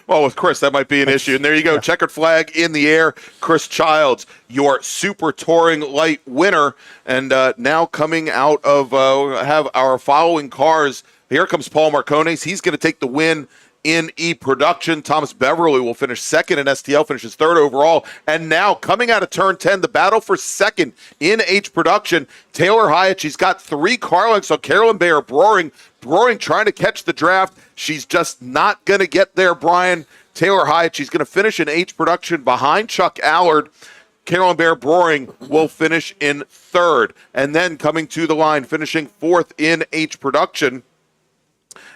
Speaker 1: Well, with Chris, that might be an issue. And there you go. Checkered flag in the air. Chris Childs, your Super Touring Light winner. And now coming out of have our following cars. Here comes Paul Marcones. He's going to take the win in E production. Thomas Beverly will finish second, and STL finishes third overall. And now coming out of turn 10, the battle for second in H production. Taylor Hyatt, she's got 3 car lengths on Carolyn Bear Brewing trying to catch the draft. She's just not going to get there, Brian. Taylor Hyatt, she's going to finish in H production behind Chuck Allard. Carolyn Bear Brewing will finish in third. And then coming to the line, finishing fourth in H production,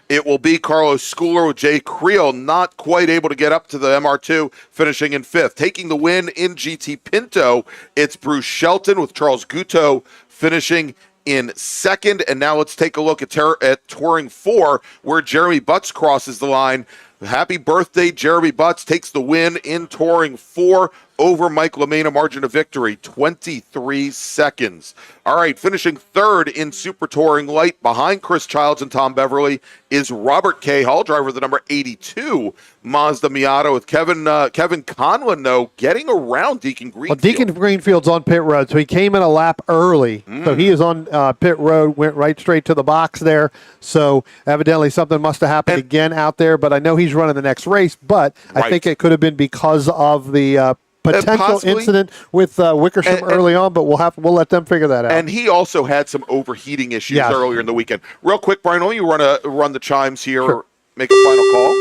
Speaker 1: it will be Carlos Schooler with Jay Creel, not quite able to get up to the MR2, finishing in fifth. Taking the win in GT Pinto, it's Bruce Shelton with Charles Guto finishing in second. And now let's take a look at Touring 4, where Jeremy Butts crosses the line. Happy birthday, Jeremy Butts takes the win in Touring 4 over Mike LaMena, margin of victory, 23 seconds. All right, finishing third in Super Touring Light behind Chris Childs and Tom Beverly is Robert K. Hall, driver of the number 82 Mazda Miata, with Kevin Conlon, though, getting around Deacon Greenfield.
Speaker 2: Well, Deacon Greenfield's on pit road, so he came in a lap early. So he is on pit road, went right straight to the box there. So evidently something must have happened again out there, but I know he's running the next race, but I think it could have been because of the potential incident with Wickersham early on, but we'll let them figure that out.
Speaker 1: And he also had some overheating issues earlier in the weekend. Real quick, Brian, why don't you run the chimes here, or make a final call?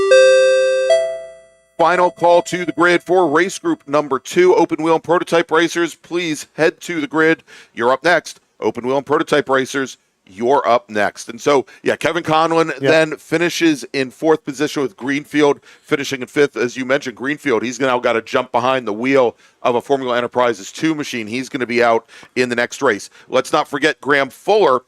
Speaker 1: Final call to the grid for race group number 2, open wheel and prototype racers. Please head to the grid. You're up next. Open wheel and prototype racers, you're up next. And so, Kevin Conlon then finishes in 4th position, with Greenfield finishing in 5th. As you mentioned, Greenfield, he's now got to jump behind the wheel of a Formula Enterprises 2 machine. He's going to be out in the next race. Let's not forget Graham Fuller,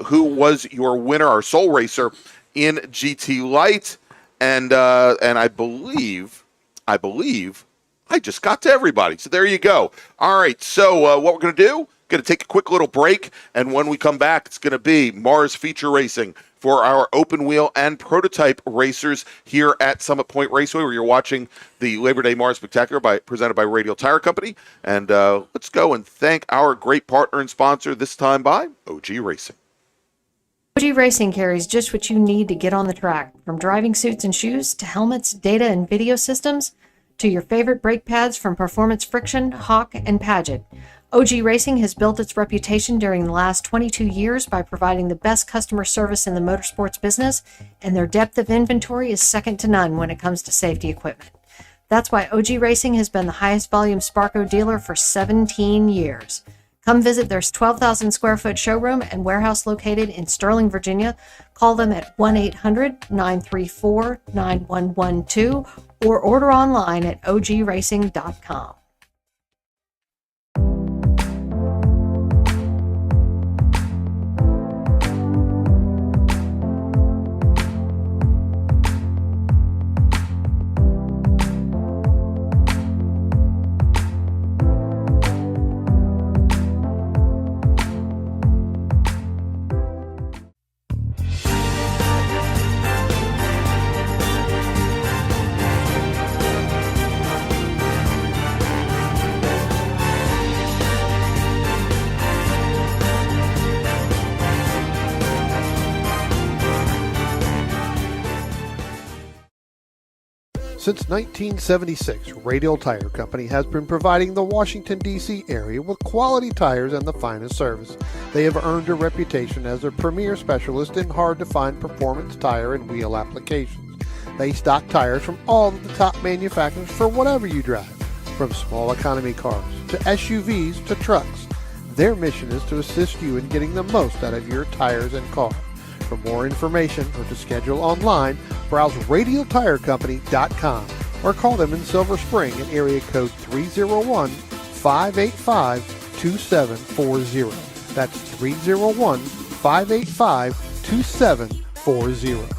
Speaker 1: who was your winner, our sole racer in GT Light. And I believe I just got to everybody. So there you go. All right, so what we're going to do, going to take a quick little break, and when we come back, it's going to be MARRS feature racing for our open wheel and prototype racers here at Summit Point Raceway, where you're watching the Labor Day MARRS Spectacular presented by Radial Tire Company. And let's go and thank our great partner and sponsor, this time by OG Racing.
Speaker 3: OG Racing carries just what you need to get on the track, from driving suits and shoes to helmets, data and video systems, to your favorite brake pads from Performance Friction, Hawk, and Paget. OG Racing has built its reputation during the last 22 years by providing the best customer service in the motorsports business, and their depth of inventory is second to none when it comes to safety equipment. That's why OG Racing has been the highest volume Sparco dealer for 17 years. Come visit their 12,000 square foot showroom and warehouse located in Sterling, Virginia. Call them at 1-800-934-9112 or order online at ogracing.com.
Speaker 2: Since 1976, Radial Tire Company has been providing the Washington, D.C. area with quality tires and the finest service. They have earned a reputation as a premier specialist in hard-to-find performance tire and wheel applications. They stock tires from all of the top manufacturers for whatever you drive, from small economy cars to SUVs to trucks. Their mission is to assist you in getting the most out of your tires and car. For more information or to schedule online, browse radialtirecompany.com or call them in Silver Spring at area code 301-585-2740. That's 301-585-2740.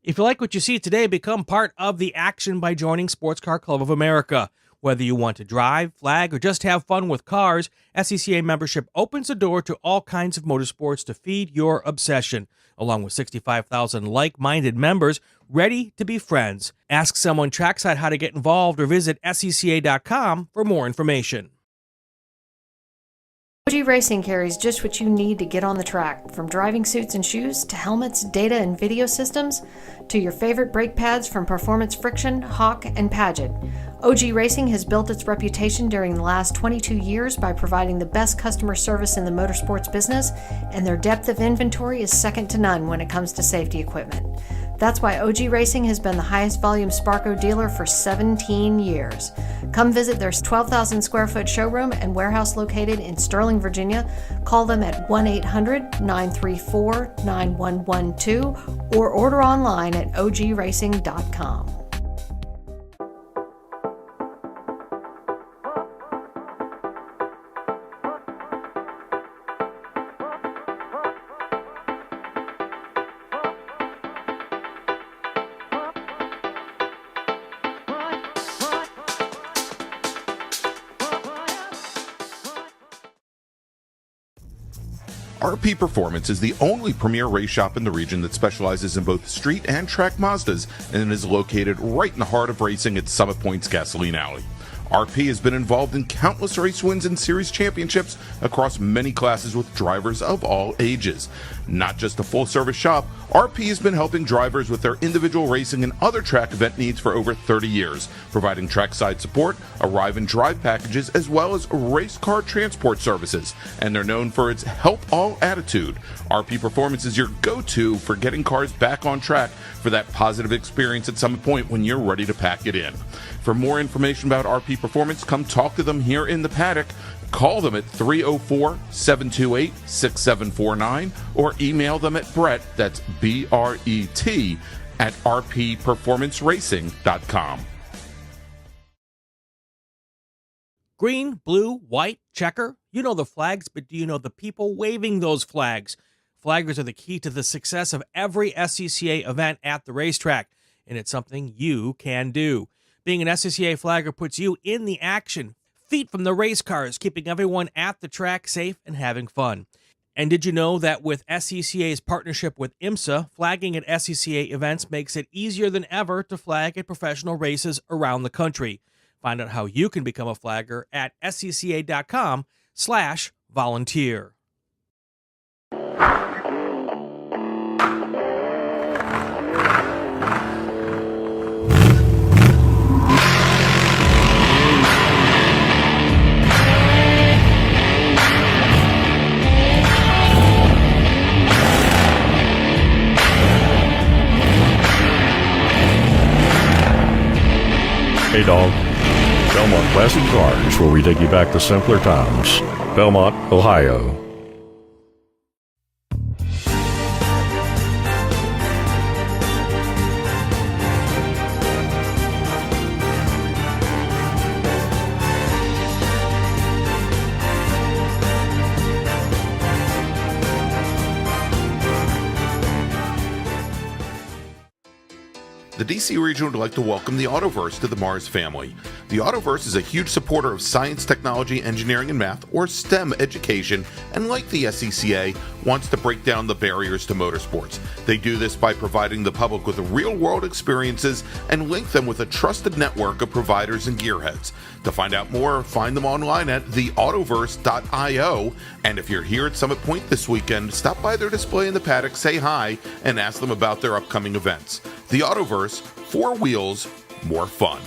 Speaker 4: If you like what you see today, become part of the action by joining Sports Car Club of America. Whether you want to drive, flag, or just have fun with cars, SCCA membership opens the door to all kinds of motorsports to feed your obsession, along with 65,000 like-minded members ready to be friends. Ask someone trackside how to get involved or visit scca.com for more information.
Speaker 3: OG Racing carries just what you need to get on the track, from driving suits and shoes to helmets, data and video systems, to your favorite brake pads from Performance Friction, Hawk, and Paget. OG Racing has built its reputation during the last 22 years by providing the best customer service in the motorsports business, and their depth of inventory is second to none when it comes to safety equipment. That's why OG Racing has been the highest volume Sparco dealer for 17 years. Come visit their 12,000 square foot showroom and warehouse located in Sterling, Virginia. Call them at 1-800-934-9112 or order online at ogracing.com.
Speaker 1: RP Performance is the only premier race shop in the region that specializes in both street and track Mazdas and is located right in the heart of racing at Summit Point's Gasoline Alley. RP has been involved in countless race wins and series championships across many classes with drivers of all ages. Not just a full-service shop, RP has been helping drivers with their individual racing and other track event needs for over 30 years, providing trackside support, arrive and drive packages, as well as race car transport services. And they're known for its help all attitude. RP Performance is your go-to for getting cars back on track for that positive experience at Summit Point when you're ready to pack it in. For more information about RP Performance, come talk to them here in the paddock. Call them at 304-728-6749 or email them at Brett, that's B-R-E-T, at rpperformanceracing.com.
Speaker 4: Green, blue, white, checker. You know the flags, but do you know the people waving those flags? Flaggers are the key to the success of every SCCA event at the racetrack, and it's something you can do. Being an SCCA flagger puts you in the action. feet from the race cars, keeping everyone at the track safe and having fun. And did you know that with SCCA's partnership with IMSA, flagging at SCCA events makes it easier than ever to flag at professional races around the country? Find out how you can become a flagger at scca.com/volunteer.
Speaker 5: Hey dog, Belmont Classic Cars, where we take you back to simpler times. Belmont, Ohio.
Speaker 1: The DC region would like to welcome the Autoverse to the MARRS family. The Autoverse is a huge supporter of science, technology, engineering, and math, or STEM education, and like the SCCA, wants to break down the barriers to motorsports. They do this by providing the public with real-world experiences and link them with a trusted network of providers and gearheads. To find out more, find them online at theautoverse.io, and if you're here at Summit Point this weekend, stop by their display in the paddock, say hi, and ask them about their upcoming events. The Autoverse, 4 wheels, more fun.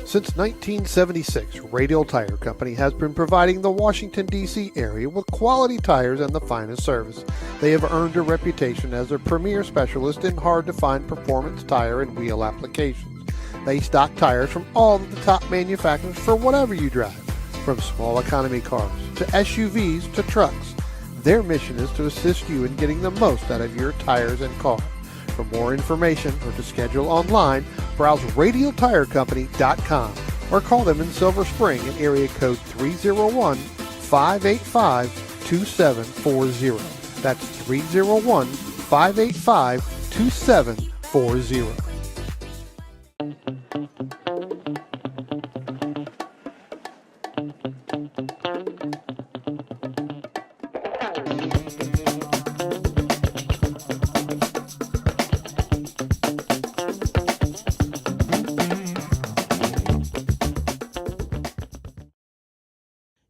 Speaker 2: Since 1976, Radial Tire Company has been providing the Washington, D.C. area with quality tires and the finest service. They have earned a reputation as a premier specialist in hard-to-find performance tire and wheel applications. They stock tires from all of the top manufacturers for whatever you drive, from small economy cars to SUVs to trucks. Their mission is to assist you in getting the most out of your tires and car. For more information or to schedule online, browse radialtirecompany.com or call them in Silver Spring at area code 301-585-2740. That's 301-585-2740.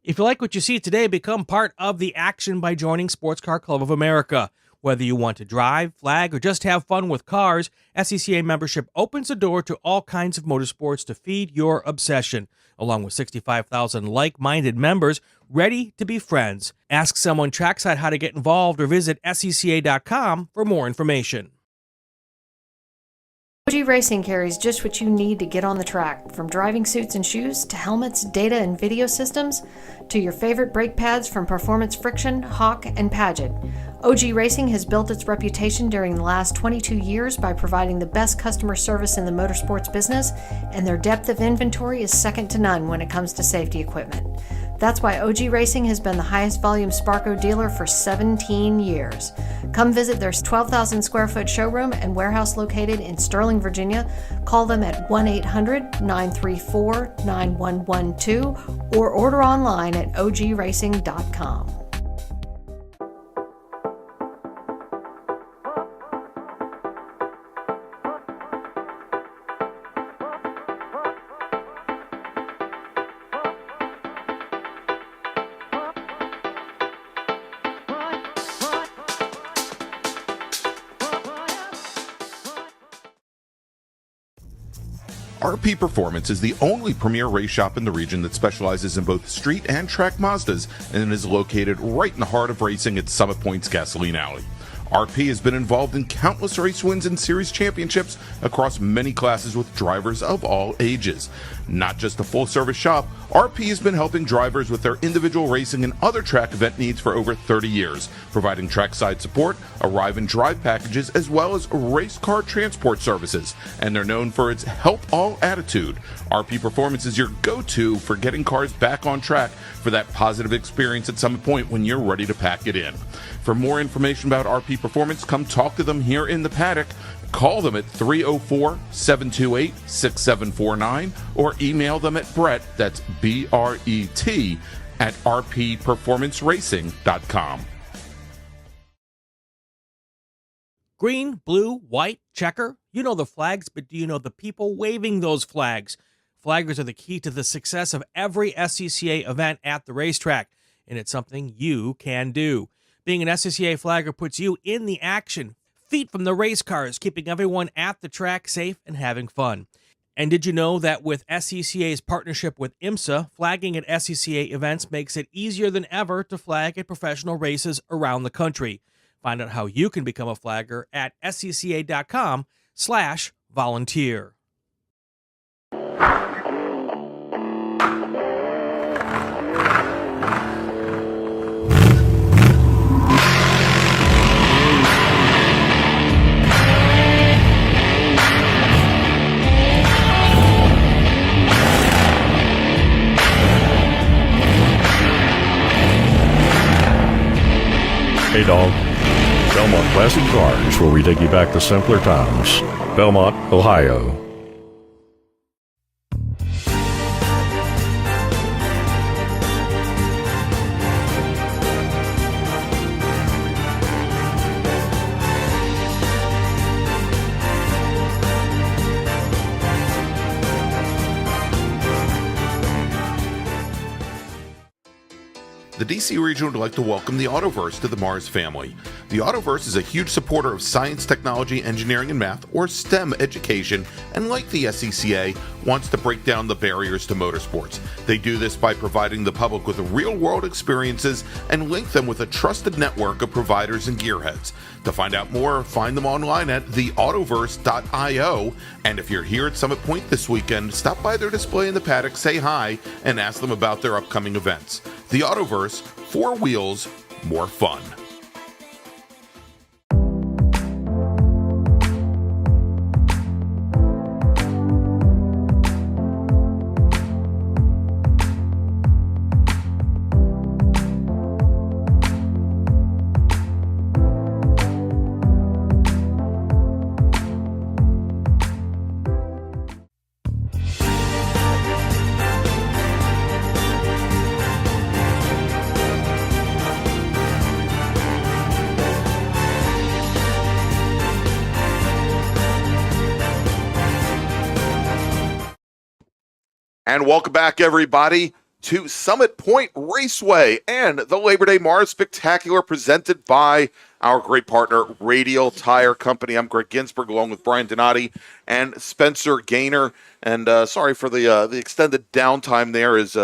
Speaker 4: If you like what you see today, become part of the action by joining Sports Car Club of America. Whether you want to drive, flag, or just have fun with cars, SCCA membership opens the door to all kinds of motorsports to feed your obsession, along with 65,000 like-minded members ready to be friends. Ask someone trackside how to get involved or visit scca.com for more information.
Speaker 3: OG Racing carries just what you need to get on the track, from driving suits and shoes to helmets, data and video systems, to your favorite brake pads from Performance Friction, Hawk, and Paget. OG Racing has built its reputation during the last 22 years by providing the best customer service in the motorsports business, and their depth of inventory is second to none when it comes to safety equipment. That's why OG Racing has been the highest volume Sparco dealer for 17 years. Come visit their 12,000 square foot showroom and warehouse located in Sterling, Virginia. Call them at 1-800-934-9112 or order online at ogracing.com.
Speaker 6: RP Performance is the only premier race shop in the region that specializes in both street and track Mazdas and is located right in the heart of racing at Summit Point's Gasoline Alley. RP has been involved in countless race wins and series championships across many classes with drivers of all ages. Not just a full-service shop, RP has been helping drivers with their individual racing and other track event needs for over 30 years, providing trackside support, arrive and drive packages, as well as race car transport services. And they're known for its help all attitude. RP Performance is your go-to for getting cars back on track for that positive experience at Summit Point when you're ready to pack it in. For more information about RP Performance, come talk to them here in the paddock. Call them at 304-728-6749 or email them at Brett, that's B-R-E-T, at rpperformanceracing.com.
Speaker 4: Green, blue, white, checker. You know the flags, but do you know the people waving those flags? Flaggers are the key to the success of every SCCA event at the racetrack, and it's something you can do. Being an SCCA flagger puts you in the action, feet from the race cars, keeping everyone at the track safe and having fun. And did you know that with SCCA's partnership with IMSA, flagging at SCCA events makes it easier than ever to flag at professional races around the country? Find out how you can become a flagger at scca.com/volunteer.
Speaker 5: Hey, dog. Belmont Classic Cars, where we take you back to simpler times. Belmont, Ohio.
Speaker 6: The DC region would like to welcome the Autoverse to the MARRS family. The Autoverse is a huge supporter of science, technology, engineering, and math, or STEM education, and like the SCCA, wants to break down the barriers to motorsports. They do this by providing the public with real-world experiences and link them with a trusted network of providers and gearheads. To find out more, find them online at theautoverse.io, and if you're here at Summit Point this weekend, stop by their display in the paddock, say hi, and ask them about their upcoming events. The Autoverse, 4 wheels, more fun.
Speaker 1: And welcome back, everybody, to Summit Point Raceway and the Labor Day MARRS Spectacular presented by our great partner, Radial Tire Company. I'm Greg Ginsburg, along with Brian Donati and Spencer Gaynor. And sorry for the extended downtime there, as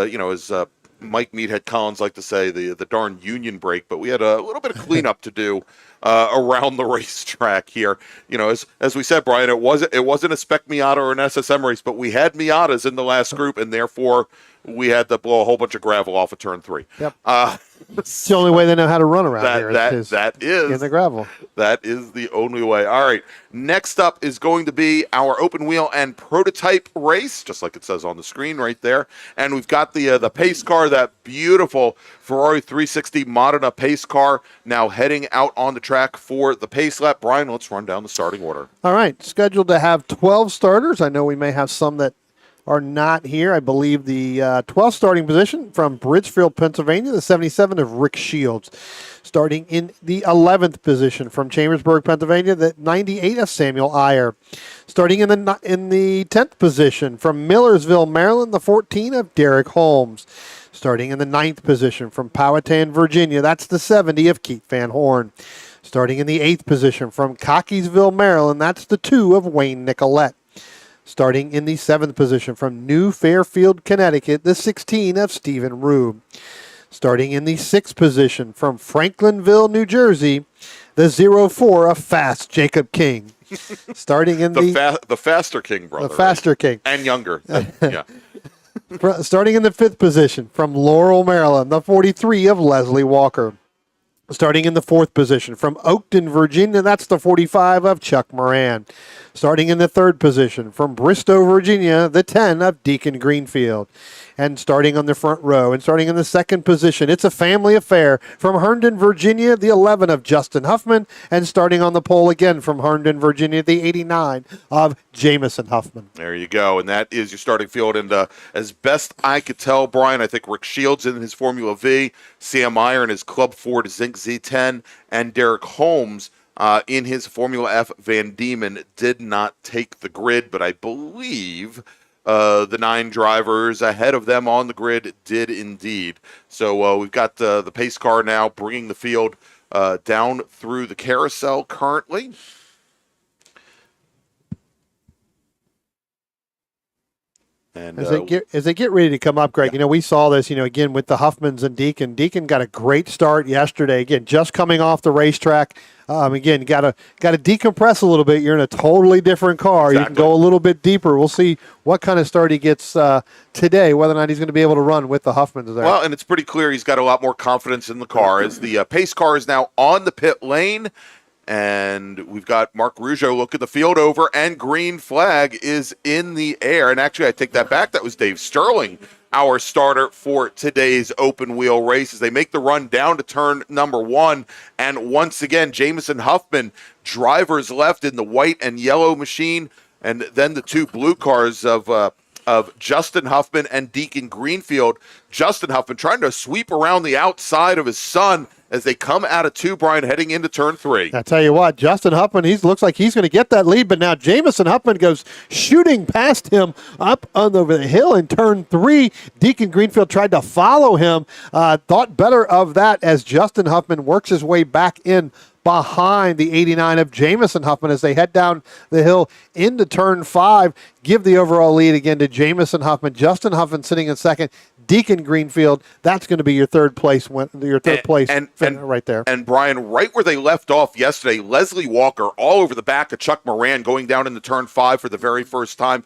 Speaker 1: Mike Meathead Collins like to say, the darn union break. But we had a little bit of cleanup to do around the racetrack here. You know, as we said, Brian, it wasn't a spec Miata or an SSM race, but we had Miatas in the last group, and therefore we had to blow a whole bunch of gravel off of turn 3.
Speaker 2: Yep. It's the only way they know how to run around here.
Speaker 1: That is
Speaker 2: in the gravel.
Speaker 1: That is the only way. All right. Next up is going to be our open wheel and prototype race, just like it says on the screen right there. And we've got the pace car, that beautiful Ferrari 360 Modena pace car, now heading out on the track for the pace lap. Brian, let's run down the starting order.
Speaker 2: All right. Scheduled to have 12 starters. I know we may have some that are not here. I believe the 12th starting position from Bridgefield, Pennsylvania, the 77 of Rick Shields. Starting in the 11th position from Chambersburg, Pennsylvania, the 98 of Samuel Iyer. Starting in the 10th position from Millersville, Maryland, the 14 of Derek Holmes. Starting in the 9th position from Powhatan, Virginia, that's the 70 of Keith Van Horn. Starting in the 8th position from Cockeysville, Maryland, that's the 2 of Wayne Nicolette. Starting in the 7th position from New Fairfield, Connecticut, the 16 of Stephen Rube. Starting in the 6th position from Franklinville, New Jersey, the 04 of Fast Jacob King. Starting in
Speaker 1: the faster King brother.
Speaker 2: The faster
Speaker 1: right?
Speaker 2: King.
Speaker 1: And younger. Yeah.
Speaker 2: Starting in the 5th position from Laurel, Maryland, the 43 of Leslie Walker. Starting in the 4th position from Oakton, Virginia, that's the 45 of Chuck Moran. Starting in the 3rd position from Bristow, Virginia, the 10 of Deacon Greenfield. And starting on the front row and starting in the 2nd position, it's a family affair from Herndon, Virginia, the 11 of Justin Huffman. And starting on the pole again from Herndon, Virginia, the 89 of Jamison Huffman.
Speaker 1: There you go. And that is your starting field. And as best I could tell, Brian, I think Rick Shields in his Formula V, Sam Meyer in his Club Ford Zinc Z10, and Derek Holmes in his Formula F Van Diemen did not take the grid, but I believe the 9 drivers ahead of them on the grid did indeed. So we've got the pace car now bringing the field down through the carousel currently. And
Speaker 2: as they get ready to come up, Greg,
Speaker 1: yeah.
Speaker 2: we saw this, again with the Huffmans and Deacon. Deacon got a great start yesterday. Again, just coming off the racetrack. Again, got to decompress a little bit. You're in a totally different car.
Speaker 1: Exactly.
Speaker 2: You can go a little bit deeper. We'll see what kind of start he gets today, whether or not he's going to be able to run with the Huffmans there.
Speaker 1: Well, and it's pretty clear he's got a lot more confidence in the car as the pace car is now on the pit lane. And we've got Mark Rougeau looking the field over, and green flag is in the air. And actually, I take that back. That was Dave Sterling, our starter for today's open wheel race, as they make the run down to turn number 1. And once again, Jamison Huffman, drivers left in the white and yellow machine, and then the 2 blue cars of Justin Huffman and Deacon Greenfield. Justin Huffman trying to sweep around the outside of his son as they come out of 2, Brian, heading into turn 3.
Speaker 2: I tell you what, Justin Huffman, he looks like he's going to get that lead, but now Jamison Huffman goes shooting past him up over the hill in turn 3. Deacon Greenfield tried to follow him, thought better of that as Justin Huffman works his way back in behind the 89 of Jamison Huffman as they head down the hill into turn 5. Give the overall lead again to Jamison Huffman. Justin Huffman sitting in second. Deacon Greenfield, that's going to be your third place right there.
Speaker 1: And Brian, right where they left off yesterday, Leslie Walker all over the back of Chuck Moran going down into turn 5 for the very first time.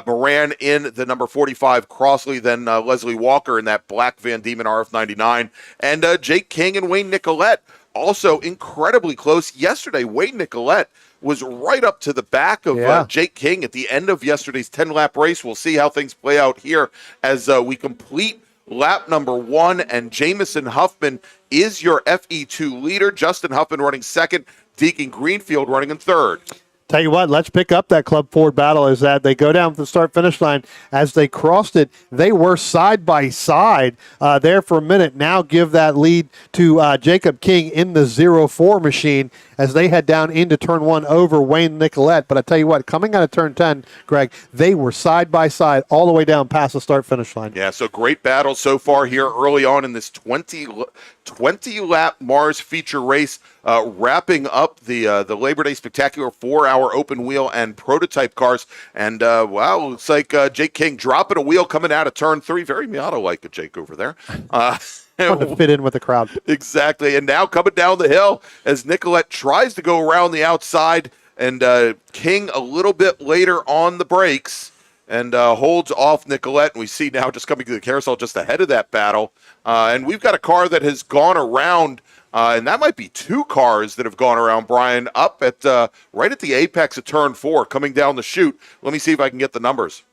Speaker 1: Moran in the number 45 Crossley, then Leslie Walker in that black Van Diemen RF99, and Jake King and Wayne Nicolette also incredibly close. Yesterday, Wayne Nicolette was right up to the back of Jake King at the end of yesterday's 10-lap race. We'll see how things play out here as we complete lap number 1, and Jamison Huffman is your FE2 leader. Justin Huffman running second, Deacon Greenfield running in third.
Speaker 2: Tell you what, let's pick up that Club Ford battle as that they go down to the start-finish line. As they crossed it, they were side by side there for a minute. Now give that lead to Jacob King in the 04 machine as they head down into turn 1 over Wayne Nicolette. But I tell you what, coming out of turn 10, Greg, they were side by side all the way down past the start-finish line.
Speaker 1: Yeah, so great battle so far here early on in this 20-lap MARRS feature race, wrapping up the Labor Day Spectacular 4-hour open wheel and prototype cars. And, wow, looks like Jake King dropping a wheel coming out of turn 3. Very Miata-like of Jake over there.
Speaker 2: Want to fit in with the crowd.
Speaker 1: Exactly. And now coming down the hill as Nicolette tries to go around the outside, and King a little bit later on the brakes and holds off Nicolette. And we see now just coming to the carousel just ahead of that battle. And we've got a car that has gone around, and that might be 2 cars that have gone around, Brian, up at right at the apex of turn 4, coming down the chute. Let me see if I can get the numbers.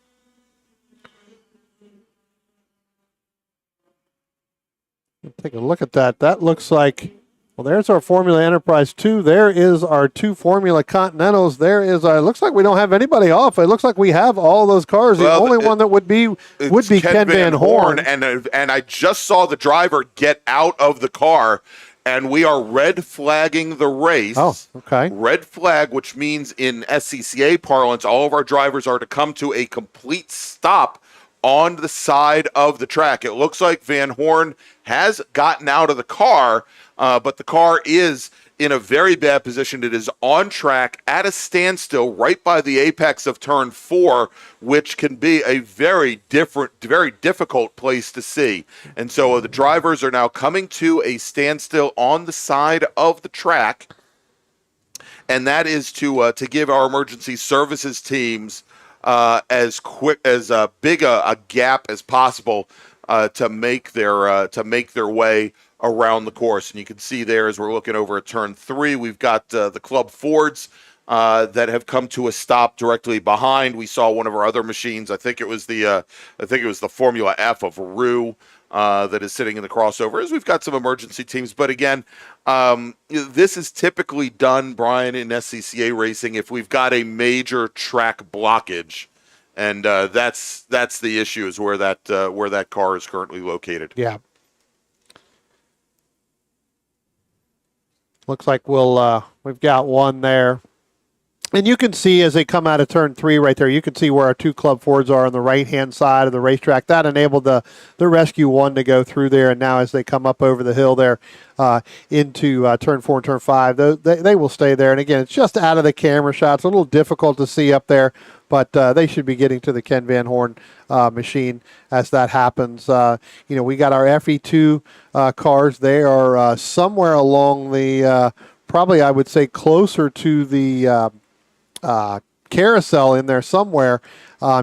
Speaker 2: Take a look at that. That looks like, well, there's our Formula Enterprise 2. There is our 2 Formula Continentals. There is our, looks like we don't have anybody off. It looks like we have all those cars. The only one that would be Ken Van Horn.
Speaker 1: And I just saw the driver get out of the car, and we are red flagging the race.
Speaker 2: Oh, okay.
Speaker 1: Red flag, which means in SCCA parlance, all of our drivers are to come to a complete stop on the side of the track. It looks like Van Horn has gotten out of the car, but the car is in a very bad position. It is on track at a standstill right by the apex of turn 4, which can be a very difficult place to see. And so the drivers are now coming to a standstill on the side of the track, and that is to give our emergency services teams as big a gap as possible to make their way around the course. And you can see there, as we're looking over at turn 3, we've got the Club Fords that have come to a stop directly behind. We saw one of our other machines. I think it was the Formula F of Rue that is sitting in the crossover. As we've got some emergency teams, but again, this is typically done, Brian, in SCCA racing if we've got a major track blockage, and that's the issue, is where that car is currently located.
Speaker 2: Yeah. Looks like we've got one there. And you can see as they come out of turn 3 right there, you can see where our 2 Club Fords are on the right-hand side of the racetrack. That enabled the Rescue 1 to go through there. And now as they come up over the hill there into turn 4 and turn 5, they will stay there. And again, it's just out of the camera shots. A little difficult to see up there, but they should be getting to the Ken Van Horn machine as that happens. We got our FE2 cars. They are somewhere along the, probably I would say closer to the carousel in there somewhere,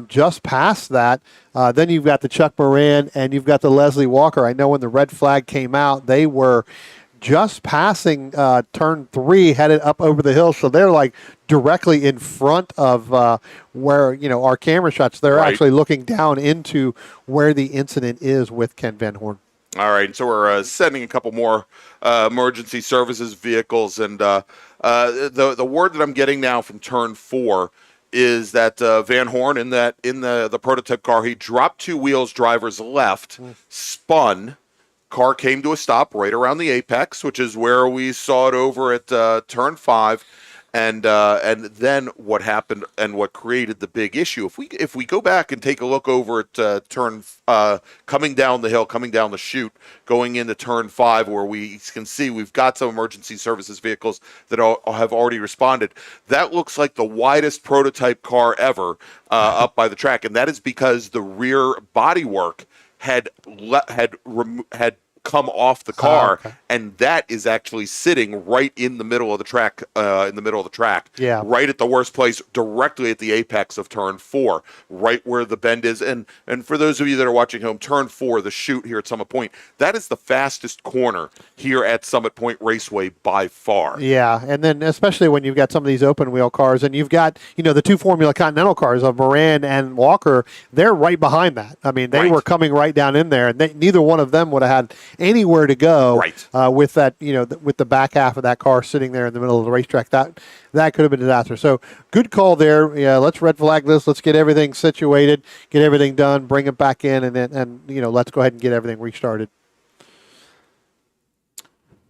Speaker 2: just past that. Then you've got the Chuck Moran and you've got the Leslie Walker. I know when the red flag came out, they were just passing turn 3, headed up over the hill. So they're like directly in front of where, our camera shots. They're actually looking down into where the incident is with Ken Van Horn.
Speaker 1: All right, so we're sending a couple more emergency services vehicles, and the word that I'm getting now from turn 4 is that Van Horn in the prototype car, he dropped 2 wheels, driver's left, spun, car came to a stop right around the apex, which is where we saw it over at turn 5. And then what happened and what created the big issue? If we go back and take a look over at turn coming down the hill, coming down the chute, going into turn 5, where we can see we've got some emergency services vehicles that have already responded. That looks like the widest prototype car ever up by the track, and that is because the rear bodywork had come off the car, and that is actually sitting right in the middle of the track, right at the worst place, directly at the apex of turn 4, right where the bend is. And for those of you that are watching home, turn 4, the chute here at Summit Point, that is the fastest corner here at Summit Point Raceway by far.
Speaker 2: Yeah, and then especially when you've got some of these open wheel cars, and you've got the 2 Formula Continental cars of Moran and Walker, they're right behind that. I mean, they were coming right down in there, and neither one of them would have had anywhere to go with that, with the back half of that car sitting there in the middle of the racetrack. That could have been a disaster. So good call there. Yeah, let's red flag this. Let's get everything situated, get everything done, bring it back in, and let's go ahead and get everything restarted.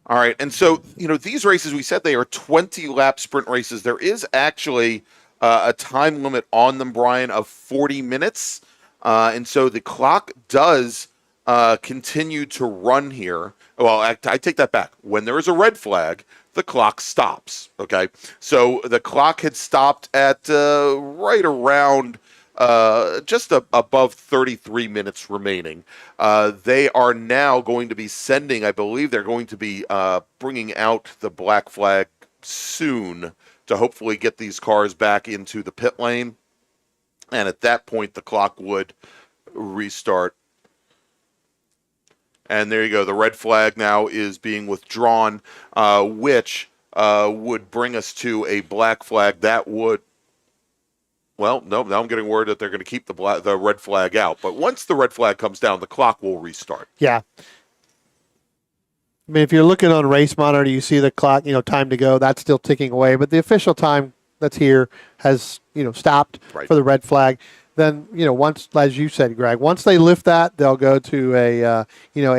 Speaker 1: All right, and so these races, we said they are 20-lap sprint races. There is actually a time limit on them, Brian, of 40 minutes, and so the clock does continue to run here. Well, I take that back. When there is a red flag, the clock stops. Okay, so the clock had stopped at right around just above 33 minutes remaining. They are now going to be sending, I believe they're going to be bringing out the black flag soon to hopefully get these cars back into the pit lane. And at that point, the clock would restart. And there you go. The red flag now is being withdrawn, which would bring us to a black flag. That would, well, no, now I'm getting word that they're going to keep the red flag out. But once the red flag comes down, the clock will restart.
Speaker 2: Yeah. I mean, if you're looking on Race Monitor, you see the clock, time to go. That's still ticking away. But the official time that's here has, stopped for the red flag. Then, once, as you said, Greg, once they lift that, they'll go to a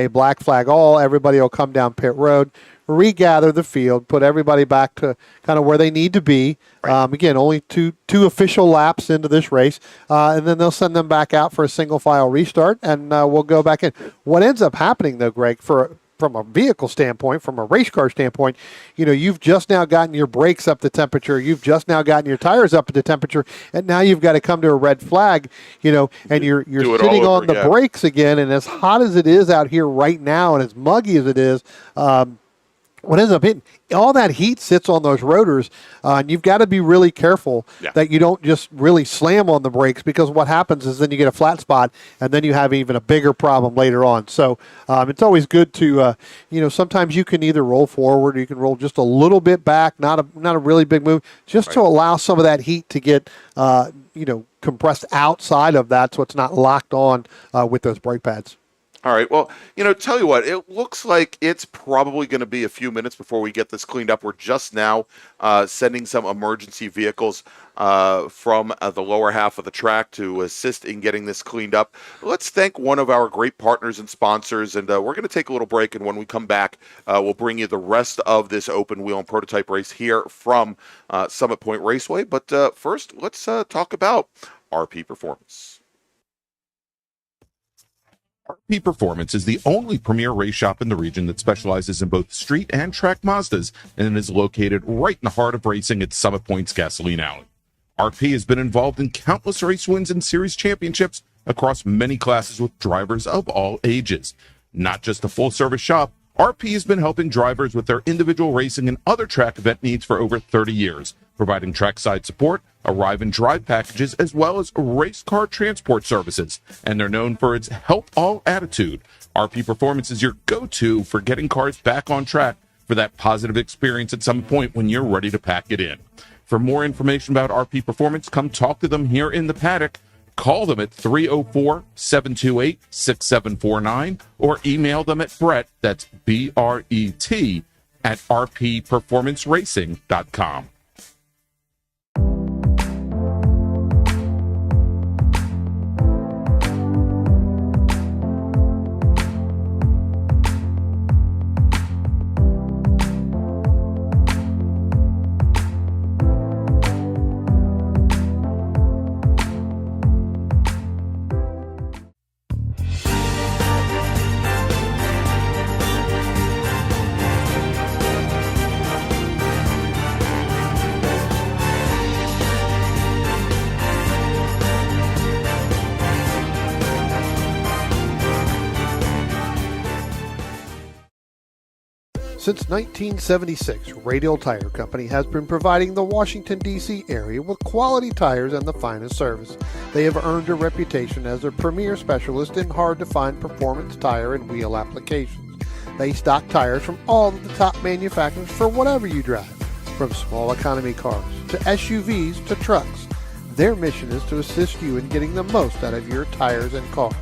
Speaker 2: black flag. Everybody will come down pit road, regather the field, put everybody back to kind of where they need to be. Again, only two official laps into this race, and then they'll send them back out for a single file restart, and we'll go back in. What ends up happening, though, Greg, for from a vehicle standpoint, from a race car standpoint, you've just now gotten your brakes up to temperature, you've just now gotten your tires up to temperature, and now you've got to come to a red flag, and you're
Speaker 1: Do it all
Speaker 2: sitting
Speaker 1: over
Speaker 2: on the
Speaker 1: again.
Speaker 2: brakes again, and as hot as it is out here right now, and as muggy as it is, what ends up hitting, all that heat sits on those rotors, and you've got to be really careful that you don't just really slam on the brakes, because what happens is then you get a flat spot, and then you have even a bigger problem later on. So it's always good to, sometimes you can either roll forward, or you can roll just a little bit back, not a really big move, just to allow some of that heat to get, compressed outside of that, so it's not locked on with those brake pads.
Speaker 1: All right. Well, tell you what, it looks like it's probably going to be a few minutes before we get this cleaned up. We're just now sending some emergency vehicles from the lower half of the track to assist in getting this cleaned up. Let's thank one of our great partners and sponsors, and we're going to take a little break, and when we come back, we'll bring you the rest of this open wheel and prototype race here from Summit Point Raceway. But first, let's talk about RP Performance.
Speaker 6: RP Performance is the only premier race shop in the region that specializes in both street and track Mazdas, and is located right in the heart of racing at Summit Point's Gasoline Alley. RP has been involved in countless race wins and series championships across many classes with drivers of all ages. Not just a full-service shop, RP has been helping drivers with their individual racing and other track event needs for over 30 years, providing trackside support, arrive and drive packages, as well as race car transport services. And they're known for its help all attitude. RP Performance is your go-to for getting cars back on track for that positive experience at some point when you're ready to pack it in. For more information about RP Performance, come talk to them here in the paddock. Call them at 304-728-6749 or email them at Brett, that's B-R-E-T, at rpperformanceracing.com.
Speaker 2: Since 1976, Radial Tire Company has been providing the Washington, D.C. area with quality tires and the finest service. They have earned a reputation as a premier specialist in hard-to-find performance tire and wheel applications. They stock tires from all of the top manufacturers for whatever you drive, from small economy cars to SUVs to trucks. Their mission is to assist you in getting the most out of your tires and car.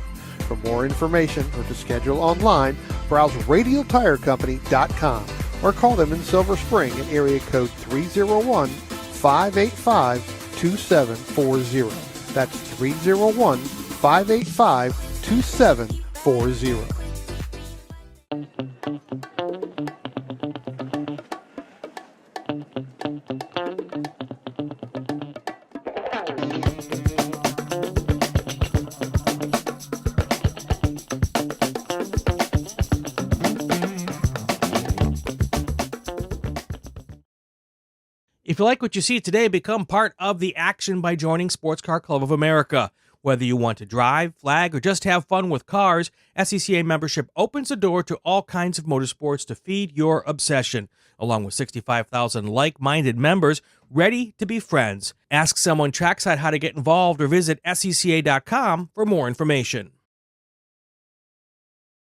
Speaker 2: For more information or to schedule online, browse radialtirecompany.com or call them in Silver Spring at area code 301-585-2740. That's 301-585-2740.
Speaker 4: If you like what you see today, become part of the action by joining Sports Car Club of America. Whether you want to drive, flag, or just have fun with cars, SCCA membership opens the door to all kinds of motorsports to feed your obsession, along with 65,000 like-minded members ready to be friends. Ask someone trackside how to get involved or visit scca.com for more information.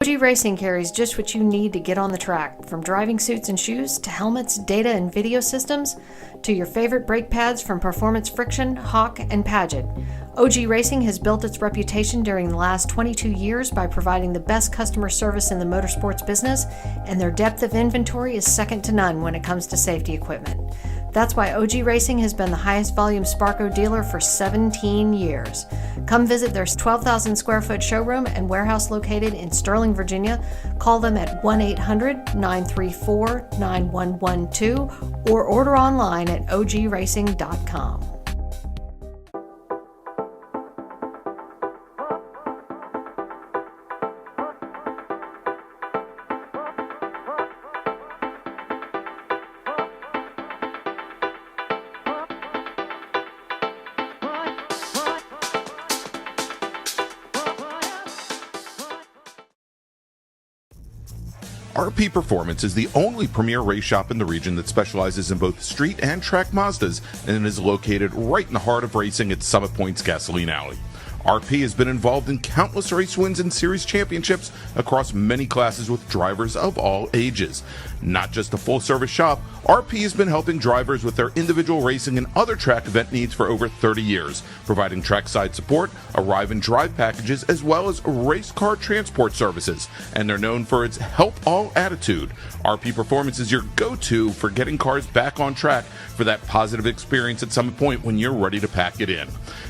Speaker 3: OG Racing carries just what you need to get on the track, from driving suits and shoes to helmets, data and video systems, to your favorite brake pads from Performance Friction, Hawk, and Paget. OG Racing has built its reputation during the last 22 years by providing the best customer service in the motorsports business, and their depth of inventory is second to none when it comes to safety equipment. That's why OG Racing has been the highest volume Sparco dealer for 17 years. Come visit their 12,000 square foot showroom and warehouse located in Sterling, Virginia. Call them at 1-800-934-9112 or order online at ogracing.com.
Speaker 6: RP Performance is the only premier race shop in the region that specializes in both street and track Mazdas and is located right in the heart of racing at Summit Point's Gasoline Alley. RP has been involved in countless race wins and series championships across many classes with drivers of all ages. Not just a full-service shop, RP has been helping drivers with their individual racing and other track event needs for over 30 years, providing trackside support, arrive and drive packages, as well as race car transport services. And they're known for its help all attitude. RP Performance is your go-to for getting cars back on track for that positive experience at Summit Point when you're ready to pack it in.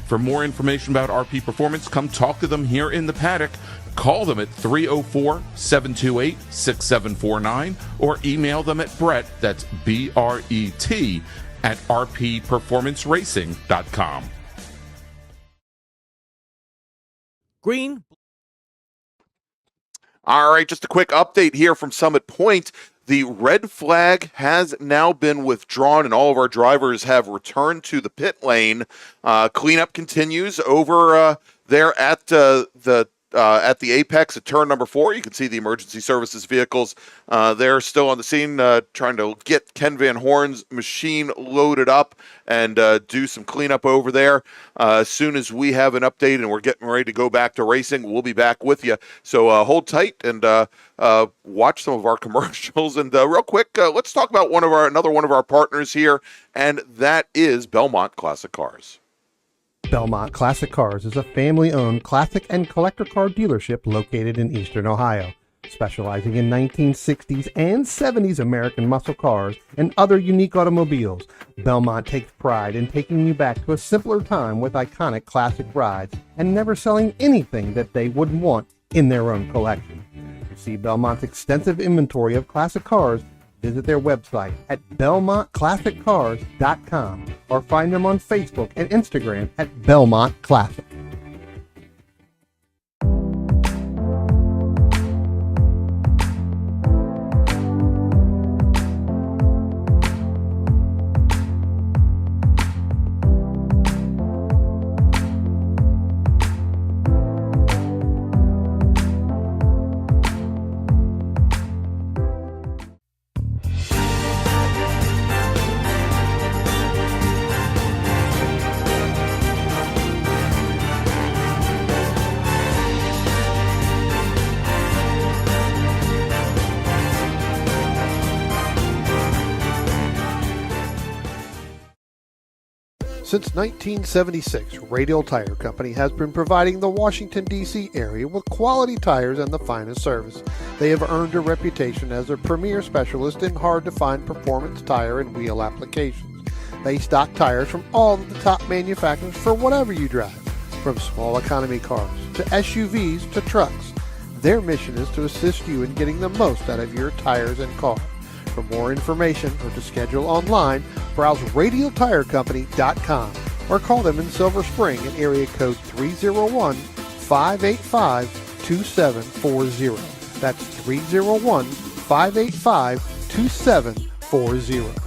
Speaker 6: For more information about RP Performance, come talk to them here in the paddock. Call them at 304-728-6749 or email them at Brett, that's B-R-E-T, at rpperformanceracing.com.
Speaker 4: Green.
Speaker 1: All right, just a quick update here from Summit Point. The red flag has now been withdrawn, and all of our drivers have returned to the pit lane. Cleanup continues over there at the apex at turn number 4. You can see the emergency services vehicles. They're still on the scene trying to get Ken Van Horn's machine loaded up and do some cleanup over there. As soon as we have an update and we're getting ready to go back to racing, we'll be back with you. So hold tight and watch some of our commercials. And real quick, let's talk about another one of our partners here, and that is Belmont Classic Cars.
Speaker 2: Belmont Classic Cars is a family-owned classic and collector car dealership located in Eastern Ohio, specializing in 1960s and 70s American muscle cars and other unique automobiles. Belmont takes pride in taking you back to a simpler time with iconic classic rides and never selling anything that they wouldn't want in their own collection. To see Belmont's extensive inventory of classic cars, visit their website at belmontclassiccars.com or find them on Facebook and Instagram at Belmont Classic. Since 1976, Radial Tire Company has been providing the Washington, D.C. area with quality tires and the finest service. They have earned a reputation as a premier specialist in hard-to-find performance tire and wheel applications. They stock tires from all of the top manufacturers for whatever you drive, from small economy cars to SUVs to trucks. Their mission is to assist you in getting the most out of your tires and car. For more information or to schedule online, browse radialtirecompany.com or call them in Silver Spring at area code 301-585-2740. That's 301-585-2740.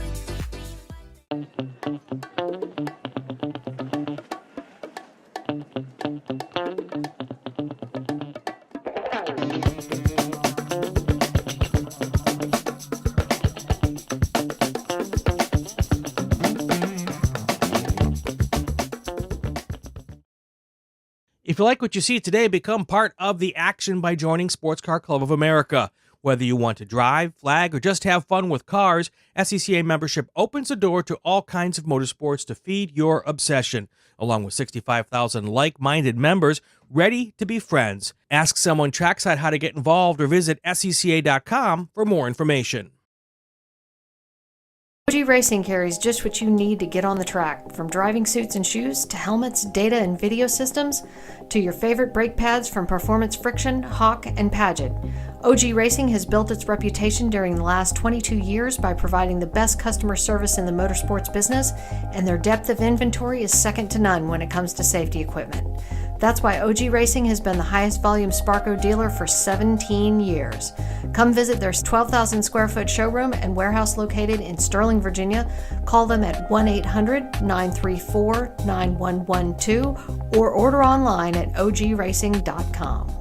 Speaker 4: If you like what you see today, become part of the action by joining Sports Car Club of America. Whether you want to drive, flag, or just have fun with cars, SCCA membership opens the door to all kinds of motorsports to feed your obsession, along with 65,000 like-minded members ready to be friends. Ask someone trackside how to get involved or visit scca.com for more information.
Speaker 3: OG Racing carries just what you need to get on the track, from driving suits and shoes to helmets, data and video systems, to your favorite brake pads from Performance Friction, Hawk, and Paget. OG Racing has built its reputation during the last 22 years by providing the best customer service in the motorsports business, and their depth of inventory is second to none when it comes to safety equipment. That's why OG Racing has been the highest volume Sparco dealer for 17 years. Come visit their 12,000 square foot showroom and warehouse located in Sterling, Virginia. Call them at 1-800-934-9112 or order online at ogracing.com.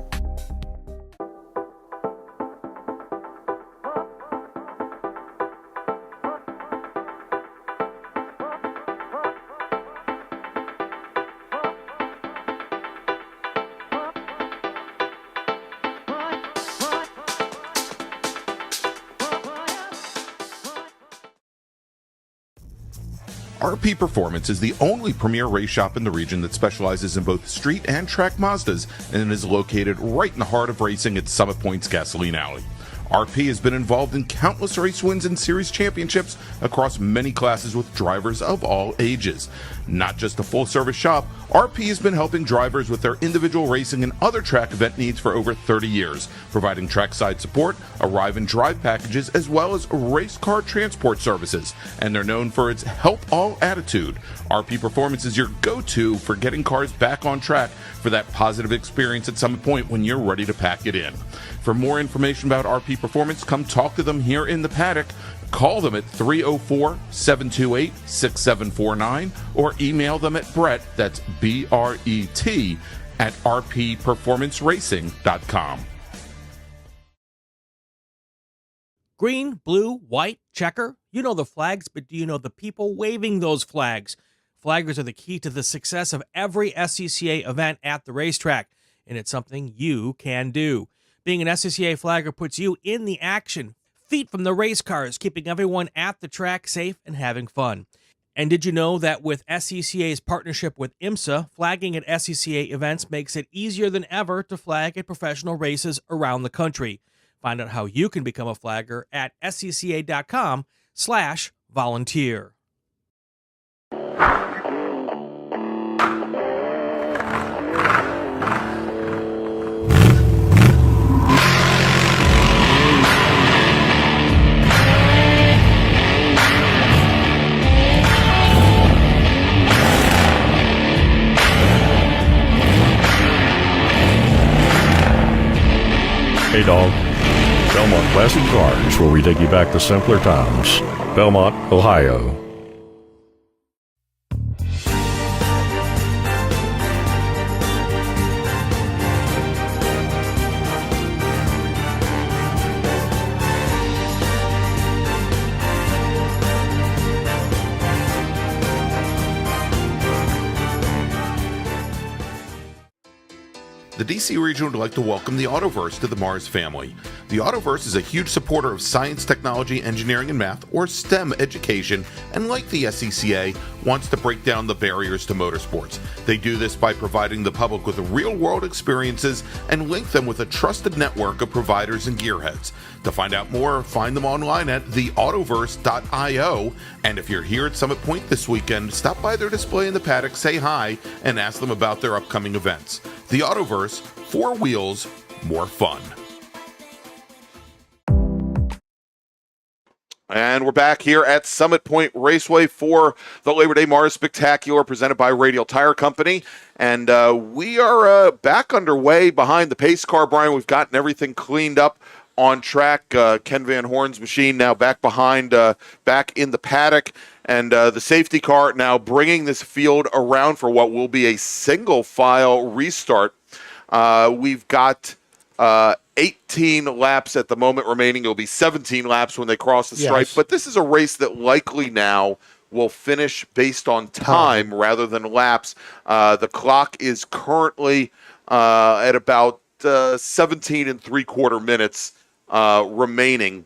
Speaker 6: RP Performance is the only premier race shop in the region that specializes in both street and track Mazdas and is located right in the heart of racing at Summit Point's Gasoline Alley. RP has been involved in countless race wins and series championships across many classes with drivers of all ages. Not just a full-service shop, RP has been helping drivers with their individual racing and other track event needs for over 30 years, providing trackside support, arrive and drive packages, as well as race car transport services. And they're known for its help all attitude. RP Performance is your go-to for getting cars back on track for that positive experience at Summit Point when you're ready to pack it in. For more information about RP Performance, come talk to them here in the paddock. Call them at 304-728-6749 or email them at Brett, that's B-R-E-T, at rpperformanceracing.com.
Speaker 4: Green, blue, white, checker. You know the flags, but do you know the people waving those flags? Flaggers are the key to the success of every SCCA event at the racetrack, and it's something you can do. Being an SCCA flagger puts you in the action, feet from the race cars, keeping everyone at the track safe and having fun. And did you know that with SCCA's partnership with IMSA, flagging at SCCA events makes it easier than ever to flag at professional races around the country? Find out how you can become a flagger at scca.com/volunteer.
Speaker 5: Hey, dog. Belmont Classic Cars, where we take you back to simpler times. Belmont, Ohio.
Speaker 6: The DC region would like to welcome the Autoverse to the MARRS family. The Autoverse is a huge supporter of science, technology, engineering, and math, or STEM education, and like the SCCA, wants to break down the barriers to motorsports. They do this by providing the public with real-world experiences and link them with a trusted network of providers and gearheads. To find out more, find them online at theautoverse.io. And if you're here at Summit Point this weekend, stop by their display in the paddock, say hi, and ask them about their upcoming events. The Autoverse, 4 wheels, more fun.
Speaker 1: And we're back here at Summit Point Raceway for the Labor Day MARRS Spectacular presented by Radial Tire Company. And we are back underway behind the pace car, Brian. We've gotten everything cleaned up on track. Ken Van Horn's machine now back behind, back in the paddock. And the safety car now bringing this field around for what will be a single file restart. We've got 18 laps at the moment remaining. It'll be 17 laps when they cross the stripe.
Speaker 2: Yes.
Speaker 1: But this is a race that likely now will finish based on time rather than laps. The clock is currently at about 17 3/4 minutes remaining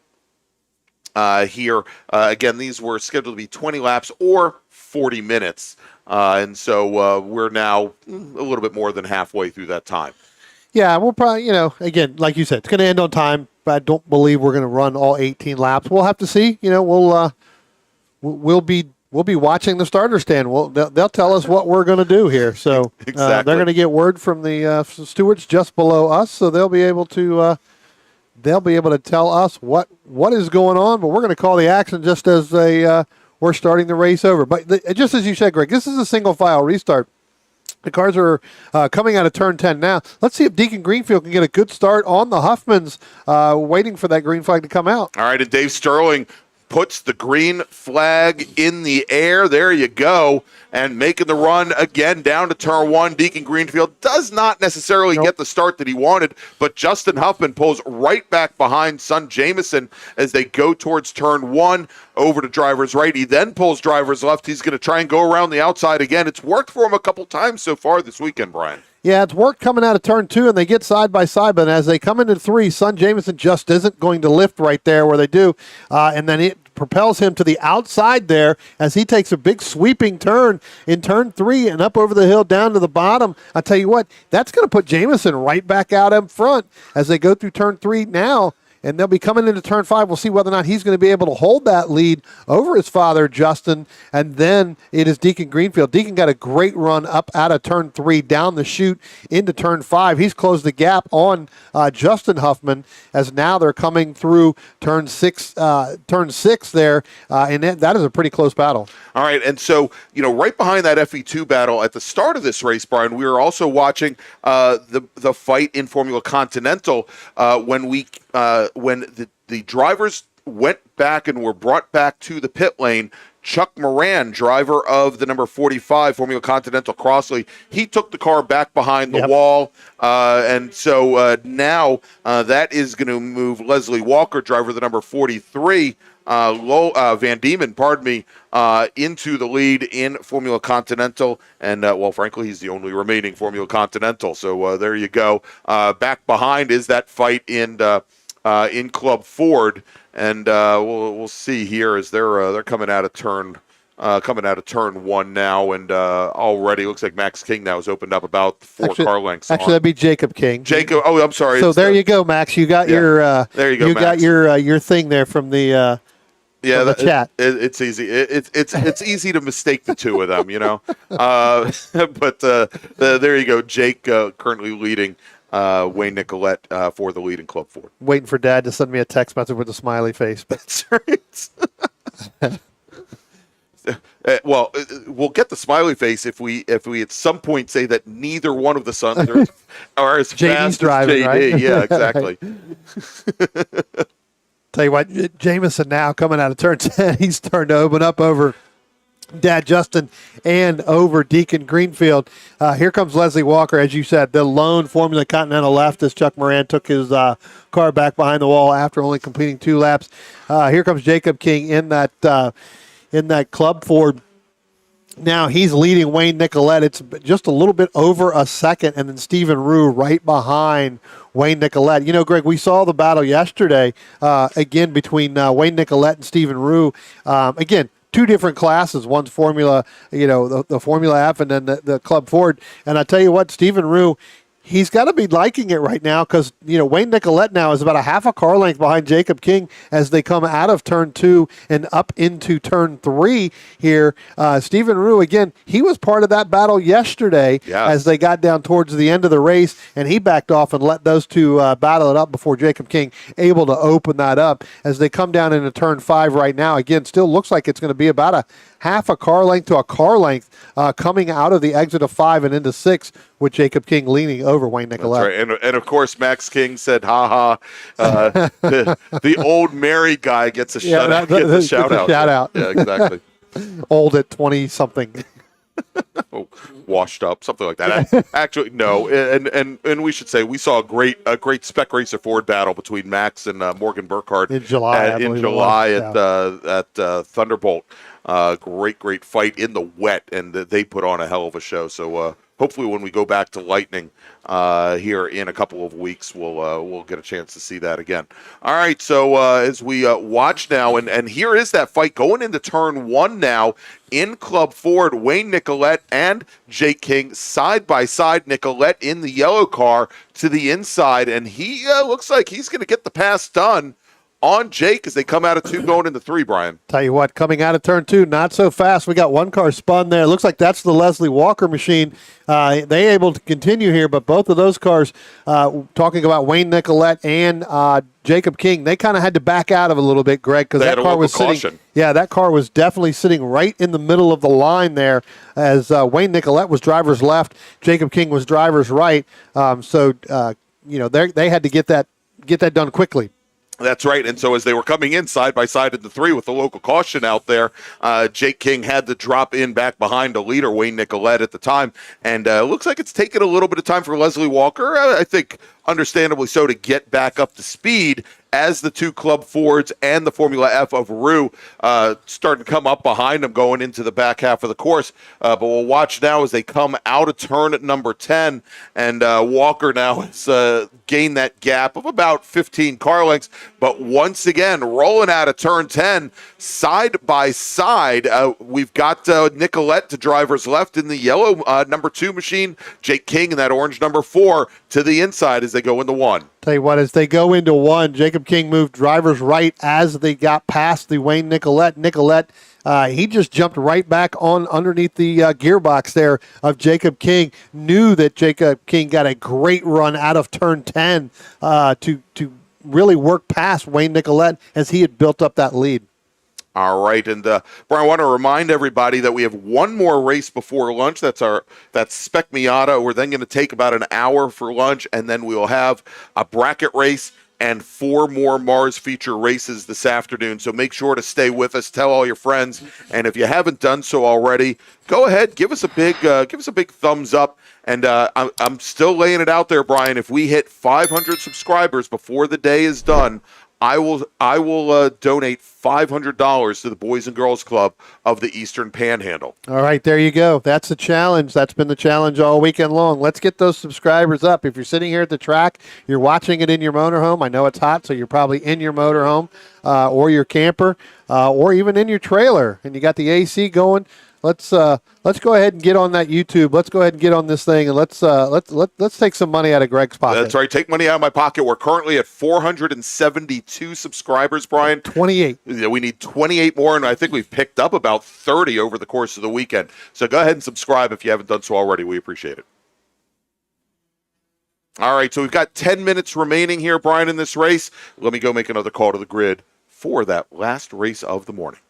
Speaker 1: here. Again, these were scheduled to be 20 laps or 40 minutes. And so we're now a little bit more than halfway through that time.
Speaker 2: Yeah, we'll probably, again, like you said, it's going to end on time, but I don't believe we're going to run all 18 laps. We'll have to see. We'll be watching the starter stand. They'll tell us what we're going to do here. So
Speaker 1: Exactly.
Speaker 2: they're going to get word from the stewards just below us, so they'll be able to tell us what is going on. But we're going to call the action just as we're starting the race over. But just as you said, Greg, this is a single file restart. The cars are coming out of turn 10 now. Let's see if Deacon Greenfield can get a good start on the Huffmans, waiting for that green flag to come out.
Speaker 1: All right, and Dave Sterling puts the green flag in the air. There you go. And making the run again down to turn 1. Deacon Greenfield does not necessarily get the start that he wanted, but Justin Huffman pulls right back behind son Jamison as they go towards turn 1 over to driver's right. He then pulls driver's left. He's going to try and go around the outside again. It's worked for him a couple times so far this weekend, Brian.
Speaker 2: Yeah, it's worked coming out of turn 2, and they get side by side, but as they come into 3, son Jamison just isn't going to lift right there where they do, and then it propels him to the outside there as he takes a big sweeping turn in turn 3 and up over the hill down to the bottom. I tell you what, that's going to put Jamison right back out in front as they go through turn 3 now. And they'll be coming into turn 5. We'll see whether or not he's going to be able to hold that lead over his father, Justin. And then it is Deacon Greenfield. Deacon got a great run up out of turn 3, down the chute into turn 5. He's closed the gap on Justin Huffman as now they're coming through turn 6 there. And that is a pretty close battle.
Speaker 1: All right, and so, right behind that FE2 battle at the start of this race, Brian, we were also watching the fight in Formula Continental when the drivers went back and were brought back to the pit lane. Chuck Moran, driver of the number 45 Formula Continental Crossley, he took the car back behind the wall. And so now that is going to move Leslie Walker, driver of the number 43, Van Diemen, into the lead in Formula Continental. And, frankly, he's the only remaining Formula Continental. So there you go. Back behind is that fight in Club Ford. And we'll see here as they're coming out of turn 1 now, and already looks like Max King now has opened up about 4 car lengths.
Speaker 2: Actually, that'd be Jacob King.
Speaker 1: Jacob. Oh, I'm sorry.
Speaker 2: So there you go, Max. You got your
Speaker 1: there you go.
Speaker 2: You
Speaker 1: Max.
Speaker 2: got your thing there from the the chat.
Speaker 1: It's easy. It's easy to mistake the two of them, But there you go. Jake currently leading. Wayne Nicolette for the lead in Club Ford.
Speaker 2: Waiting for Dad to send me a text message with a smiley face.
Speaker 1: That's right. We'll get the smiley face if we at some point say that neither one of the sons are as
Speaker 2: JD's
Speaker 1: fast
Speaker 2: driving,
Speaker 1: as JD.
Speaker 2: right?
Speaker 1: Yeah, exactly.
Speaker 2: Tell you what, Jamison now coming out of turn 10, he's starting to open up over Dad Justin and over Deacon Greenfield. Here comes Leslie Walker, as you said, the lone Formula Continental left as Chuck Moran took his car back behind the wall after only completing 2 laps. Here comes Jacob King in that Club Ford. Now he's leading Wayne Nicolette. It's just a little bit over a second, and then Stephen Rue right behind Wayne Nicolette. Greg, we saw the battle yesterday again between Wayne Nicolette and Stephen Rue. Again, 2 different classes. One's Formula, the Formula F, and then the Club Ford. And I tell you what, Stephen Rue, he's got to be liking it right now because, Wayne Nicolette now is about a half a car length behind Jacob King as they come out of turn 2 and up into turn 3 here. Stephen Rue, again, he was part of that battle yesterday as they got down towards the end of the race, and he backed off and let those 2 battle it up before Jacob King able to open that up as they come down into turn 5 right now. Again, still looks like it's going to be about a half a car length to a car length coming out of the exit of 5 and into 6 with Jacob King leaning over Wayne Nicolette.
Speaker 1: That's right. And of course, Max King said, the old Mary guy gets a shout out.
Speaker 2: Shout out.
Speaker 1: Yeah, exactly.
Speaker 2: Old at 20-something.
Speaker 1: Washed up, something like that. Actually, no. And we should say we saw a great Spec Racer Ford battle between Max and Morgan Burkhardt
Speaker 2: in July.
Speaker 1: At Thunderbolt. Great fight in the wet, and they put on a hell of a show. So hopefully, when we go back to Lightning here in a couple of weeks, we'll get a chance to see that again. All right. So as we watch now, and here is that fight going into turn 1 now in Club Ford. Wayne Nicolette and Jake King side by side. Nicolette in the yellow car to the inside, and he looks like he's going to get the pass done on Jake as they come out of 2 going into 3, Brian.
Speaker 2: Tell you what, coming out of turn 2, not so fast. We got 1 car spun there. Looks like that's the Leslie Walker machine. They able to continue here, but both of those cars, talking about Wayne Nicolette and Jacob King, they kind of had to back out of a little bit, Greg, because that car was sitting. Caution. Yeah, that car was definitely sitting right in the middle of the line there as Wayne Nicolette was driver's left, Jacob King was driver's right. So they had to get that done quickly.
Speaker 1: That's right. And so as they were coming in side by side in the 3 with the local caution out there, Jake King had to drop in back behind a leader, Wayne Nicolette, at the time. And it looks like it's taken a little bit of time for Leslie Walker. I think understandably so, to get back up to speed as the two Club Fords and the Formula F of Rue starting to come up behind them going into the back half of the course. But we'll watch now as they come out of turn at number 10, and Walker now has gained that gap of about 15 car lengths. But once again, rolling out of turn 10, side by side, we've got Nicolette to driver's left in the yellow number 2 machine, Jake King in that orange number 4 to the inside as they go into 1.
Speaker 2: Tell you what, as they go into 1, Jacob King moved drivers right as they got past the Wayne Nicolette. Nicolette, he just jumped right back on underneath the gearbox there of Jacob King. Knew that Jacob King got a great run out of turn 10 to really work past Wayne Nicolette as he had built up that lead.
Speaker 1: All right, and Brian, I want to remind everybody that we have one more race before lunch. That's Spec Miata. We're then going to take about an hour for lunch, and then we will have a bracket race and 4 more MARRS feature races this afternoon. So make sure to stay with us. Tell all your friends, and if you haven't done so already, go ahead, give us a big thumbs up. And I'm still laying it out there, Brian. If we hit 500 subscribers before the day is done, I will donate $500 to the Boys and Girls Club of the Eastern Panhandle.
Speaker 2: All right, there you go. That's the challenge. That's been the challenge all weekend long. Let's get those subscribers up. If you're sitting here at the track, you're watching it in your motorhome. I know it's hot, so you're probably in your motorhome or your camper or even in your trailer, and you got the AC going. Let's go ahead and get on that YouTube. Let's go ahead and get on this thing, and let's take some money out of Greg's pocket.
Speaker 1: That's right. Take money out of my pocket. We're currently at 472 subscribers, Brian.
Speaker 2: 28.
Speaker 1: Yeah, we need 28 more, and I think we've picked up about 30 over the course of the weekend. So go ahead and subscribe if you haven't done so already. We appreciate it. All right, so we've got 10 minutes remaining here, Brian, in this race. Let me go make another call to the grid for that last race of the morning.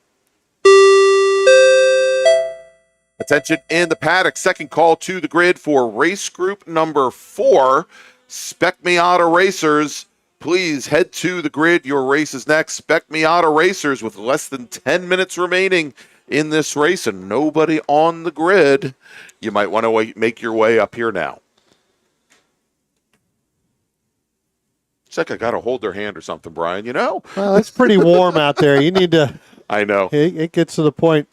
Speaker 1: Attention in the paddock. Second call to the grid for race group number 4. Spec Miata Racers, please head to the grid. Your race is next. Spec Miata Racers with less than 10 minutes remaining in this race and nobody on the grid. You might want to make your way up here now. It's like I got to hold their hand or something, Brian, you know?
Speaker 2: Well, it's pretty warm out there. You need to...
Speaker 1: I know.
Speaker 2: It gets to the point.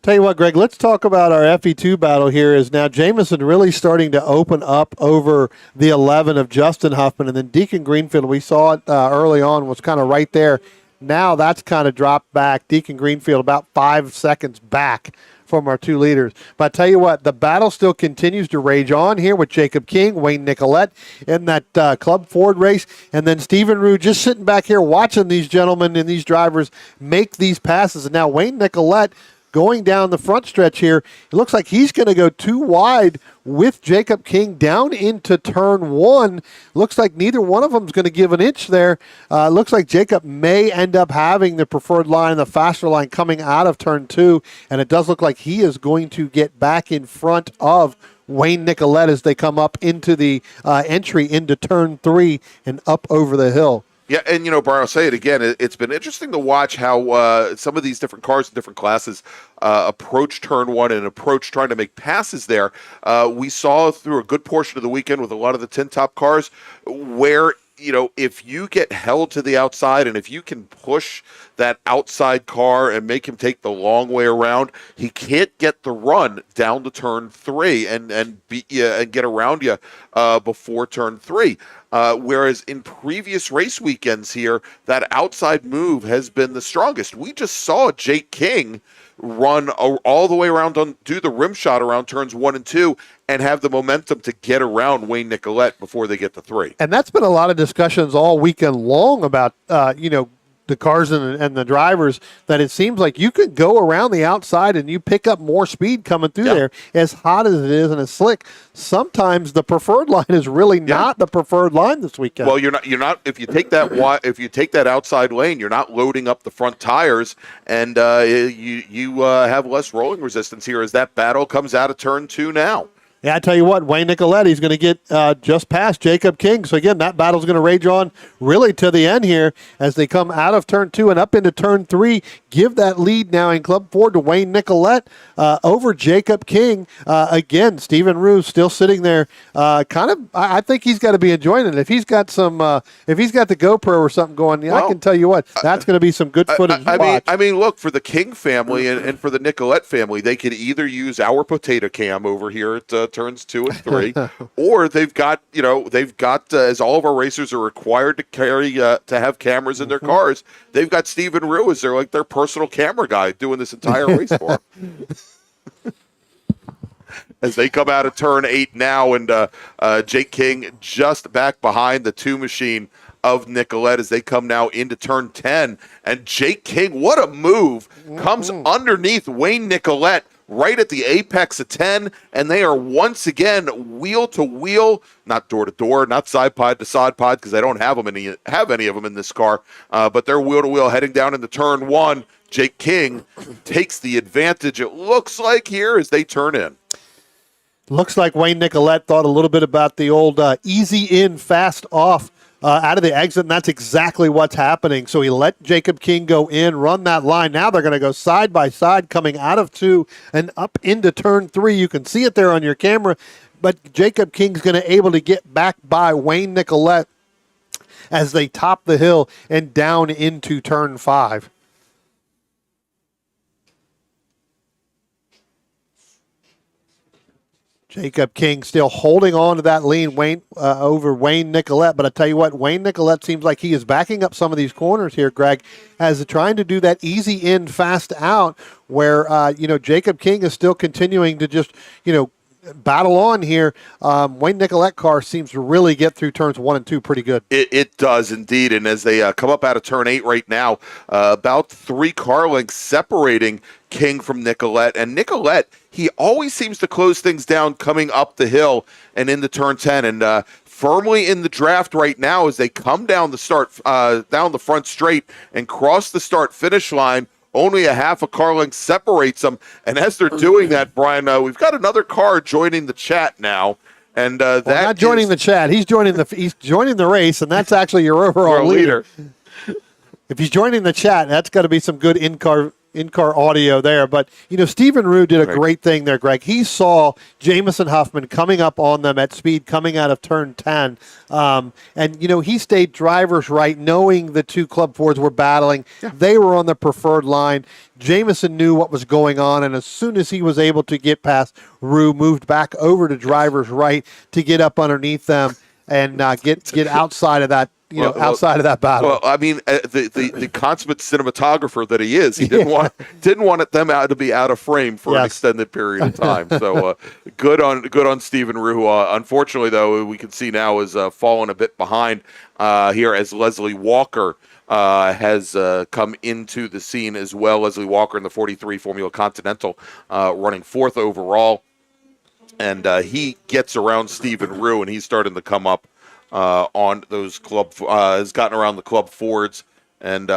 Speaker 2: Tell you what, Greg, let's talk about our FE2 battle here. Is now Jamison really starting to open up over the 11 of Justin Huffman, and then Deacon Greenfield, we saw it early on, was kind of right there. Now that's kind of dropped back. Deacon Greenfield about 5 seconds back from our 2 leaders. But I tell you what, the battle still continues to rage on here with Jacob King, Wayne Nicolette in that Club Ford race, and then Stephen Rue just sitting back here watching these gentlemen and these drivers make these passes. And now Wayne Nicolette going down the front stretch here, it looks like he's going to go too wide with Jacob King down into turn 1. Looks like neither one of them is going to give an inch there. Looks like Jacob may end up having the preferred line, the faster line coming out of turn 2, and it does look like he is going to get back in front of Wayne Nicolette as they come up into the entry into turn 3 and up over the hill.
Speaker 1: Yeah, and, you know, Brian, I'll say it again. It's been interesting to watch how some of these different cars in different classes approach turn 1 and approach trying to make passes there. We saw through a good portion of the weekend with a lot of the tin top cars where, you know, if you get held to the outside and if you can push that outside car and make him take the long way around, he can't get the run down to turn 3 and get around you before turn 3. Whereas in previous race weekends here, that outside move has been the strongest. We just saw Jake King run all the way around, do the rim shot around turns 1 and 2, and have the momentum to get around Wayne Nicolette before they get to 3.
Speaker 2: And that's been a lot of discussions all weekend long about, the cars and the drivers, that it seems like you could go around the outside and you pick up more speed coming through there. As hot as it is and as slick, sometimes the preferred line is really not the preferred line this weekend.
Speaker 1: Well, you're not if you take that outside lane, you're not loading up the front tires, and you have less rolling resistance here as that battle comes out of turn 2 now.
Speaker 2: Yeah, I tell you what, Wayne Nicoletti's going to get just past Jacob King. So, again, that battle's going to rage on really to the end here as they come out of turn 2 and up into turn 3. Give that lead now in Club Ford to Wayne Nicolette over Jacob King. Again, Stephen Rue still sitting there. I think he's got to be enjoying it. If he's got if he's got the GoPro or something going, I can tell you what, that's going to be some good footage to watch.
Speaker 1: I mean, look, for the King family and for the Nicolette family, they could either use our potato cam over here at turns 2 and 3, or they've got, as all of our racers are required to carry, to have cameras in their cars, they've got Stephen Rue as their personal camera guy doing this entire race for them. As they come out of turn 8 now, and Jake King just back behind the 2 machine of Nicolette as they come now into turn 10. And Jake King, what a move, comes underneath Wayne Nicolette right at the apex of 10, and they are once again wheel to wheel, not door to door, not side pod to side pod, because I don't have any of them in this car, but they're wheel to wheel heading down into turn 1. Jake King takes the advantage, it looks like, here as they turn in.
Speaker 2: Looks like Wayne Nicolette thought a little bit about the old easy in, fast off out of the exit, and that's exactly what's happening. So he let Jacob King go in, run that line. Now they're going to go side by side coming out of 2 and up into turn 3. You can see it there on your camera, but Jacob King's going to able to get back by Wayne Nicolette as they top the hill and down into turn 5. Jacob King still holding on to that lead over Wayne Nicolette. But I tell you what, Wayne Nicolette seems like he is backing up some of these corners here, Greg, as trying to do that easy in, fast out, where, Jacob King is still continuing to just, battle on here. Wayne Nicolette car seems to really get through turns 1 and 2 pretty good.
Speaker 1: It does indeed. And as they come up out of turn 8 right now, about 3 car lengths separating King from Nicolette. And Nicolette, he always seems to close things down coming up the hill and into turn 10. And firmly in the draft right now as they come down the front straight and cross the start-finish line. Only a half a car length separates them. And as they're doing that, Brian, we've got another car joining the chat now. And
Speaker 2: not joining the chat. He's joining the race, and that's actually your overall leader. If he's joining the chat, that's got to be some good in-car audio there. But, Stephen Rue did a great thing there, Greg. He saw Jamison Huffman coming up on them at speed coming out of turn 10. And, he stayed driver's right, knowing the 2 Club Fords were battling. Yeah. They were on the preferred line. Jamison knew what was going on, and as soon as he was able to get past Rue, moved back over to driver's right to get up underneath them and get outside of that. Outside of that battle.
Speaker 1: Well, I mean, the consummate cinematographer that he is, he didn't want them to be out of frame for an extended period of time. So good on Stephen Rue, who unfortunately, though, we can see now is falling a bit behind here as Leslie Walker has come into the scene as well. Leslie Walker in the 43 Formula Continental running 4th overall. And he gets around Stephen Rue, and he's starting to come up on those has gotten around the Club Fords. And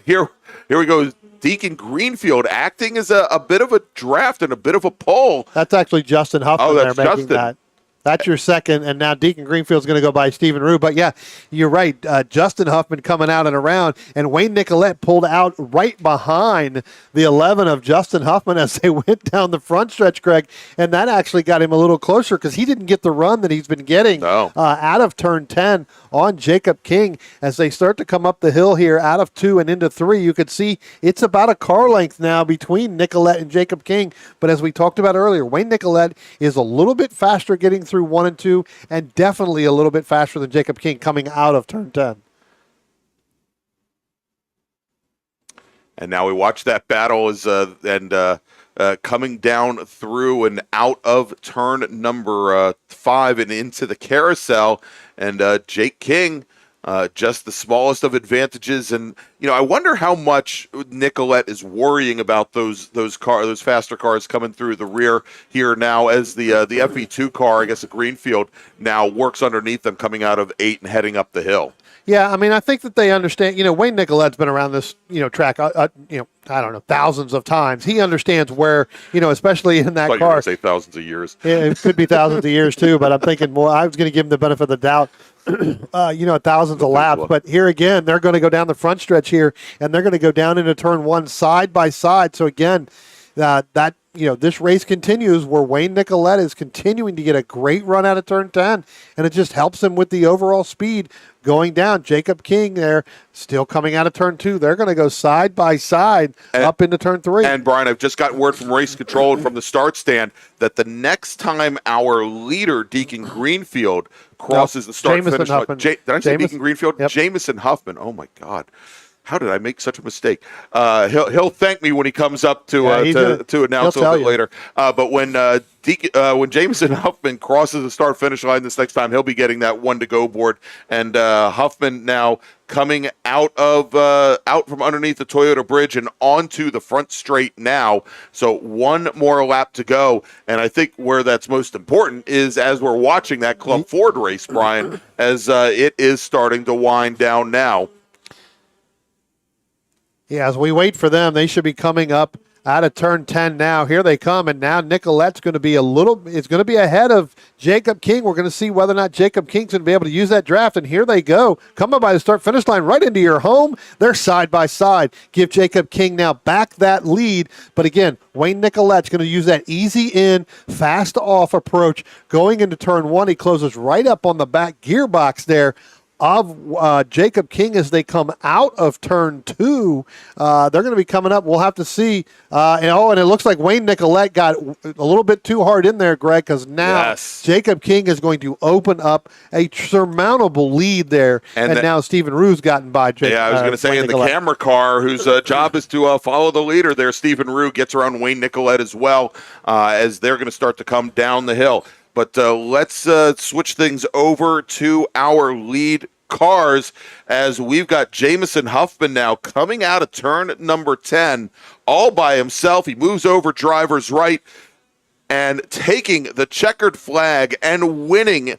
Speaker 1: here we go. Deacon Greenfield acting as a bit of a draft and a bit of a pull.
Speaker 2: That's actually Justin Huffman
Speaker 1: that's
Speaker 2: there making
Speaker 1: Justin.
Speaker 2: that. That's your second, and now Deacon Greenfield's going to go by Stephen Rue. But, yeah, you're right. Justin Huffman coming out and around, and Wayne Nicolette pulled out right behind the 11 of Justin Huffman as they went down the front stretch, Greg, and that actually got him a little closer because he didn't get the run that he's been getting out of turn 10 on Jacob King. As they start to come up the hill here out of 2 and into 3, you could see it's about a car length now between Nicolette and Jacob King. But as we talked about earlier, Wayne Nicolette is a little bit faster getting through 1 and 2, and definitely a little bit faster than Jacob King coming out of turn 10.
Speaker 1: And now we watch that battle as coming down through and out of turn number 5 and into the carousel. And Jake King just the smallest of advantages. And I wonder how much Nicolette is worrying about those faster cars coming through the rear here now, as the FE2 car, I guess a Greenfield, now works underneath them coming out of 8 and heading up the hill.
Speaker 2: Yeah, I mean, I think that they understand. Wayne Nicolette's been around this, track, I don't know, thousands of times. He understands where, especially in that car.
Speaker 1: I thought you were going to say thousands of years.
Speaker 2: Yeah, it could be thousands of years too, but I'm thinking more. I was going to give him the benefit of the doubt. Thousands of laps. But here again, they're going to go down the front stretch here, and they're going to go down into turn 1 side by side. So again, this race continues where Wayne Nicolette is continuing to get a great run out of turn 10, and it just helps him with the overall speed going down. Jacob King there still coming out of turn 2. They're going to go side by side up into turn 3.
Speaker 1: And Brian, I've just gotten word from race control and from the start stand that the next time our leader, Deacon Greenfield, crosses the start-finish line. Did I say Deacon Greenfield?
Speaker 2: Yep.
Speaker 1: Jamison Huffman. Oh, my God. How did I make such a mistake? He'll thank me when he comes up to announce a little bit later. But when Jamison Huffman crosses the start-finish line this next time, he'll be getting that 1-to-go board. And Huffman now coming out from underneath the Toyota bridge and onto the front straight now. So one more lap to go. And I think where that's most important is as we're watching that Club Ford race, Brian, as it is starting to wind down now.
Speaker 2: Yeah, as we wait for them, they should be coming up out of turn 10 now. Here they come, and now Nicolette's going to be ahead of Jacob King. We're going to see whether or not Jacob King's going to be able to use that draft, and here they go. Coming by the start-finish line right into your home. They're side by side. Give Jacob King now back that lead, but again, Wayne Nicolette's going to use that easy in, fast off approach. Going into turn 1, he closes right up on the back gearbox there of Jacob King as they come out of turn 2. They're going to be coming up. We'll have to see. And it looks like Wayne Nicolette got a little bit too hard in there, Greg, because now Jacob King is going to open up a surmountable lead there. And now Stephen Rue's gotten by Jacob.
Speaker 1: Yeah, I was going to say
Speaker 2: Wayne
Speaker 1: in
Speaker 2: Nicolette.
Speaker 1: the camera car, whose job is to follow the leader there, Stephen Rue gets around Wayne Nicolette as well, as they're going to start to come down the hill. But let's switch things over to our lead cars, as we've got Jamison Huffman now coming out of turn number 10 all by himself. He moves over driver's right and taking the checkered flag and winning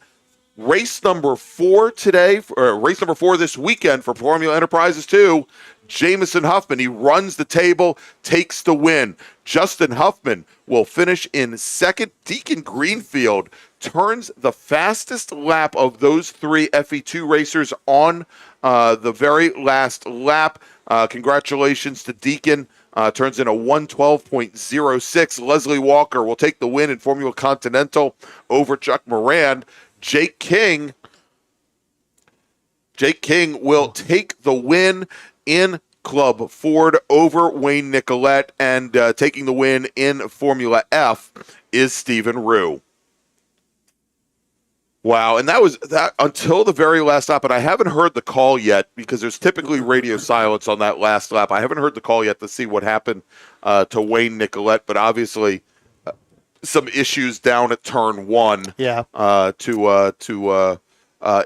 Speaker 1: race number 4 today, or race number 4 this weekend for Formula Enterprises 2. Jamison Huffman, he runs the table, takes the win. Justin Huffman will finish in second. Deacon Greenfield turns the fastest lap of those 3 FE2 racers on the very last lap. Congratulations to Deacon. Turns in a 112.06. Leslie Walker will take the win in Formula Continental over Chuck Moran. Jake King will take the win in Club Ford over Wayne Nicolette, and taking the win in Formula F is Stephen Rue. Wow, and that was that until the very last lap, and I haven't heard the call yet because there's typically radio silence on that last lap. I haven't heard the call yet to see what happened to Wayne Nicolette, but obviously some issues down at turn 1 to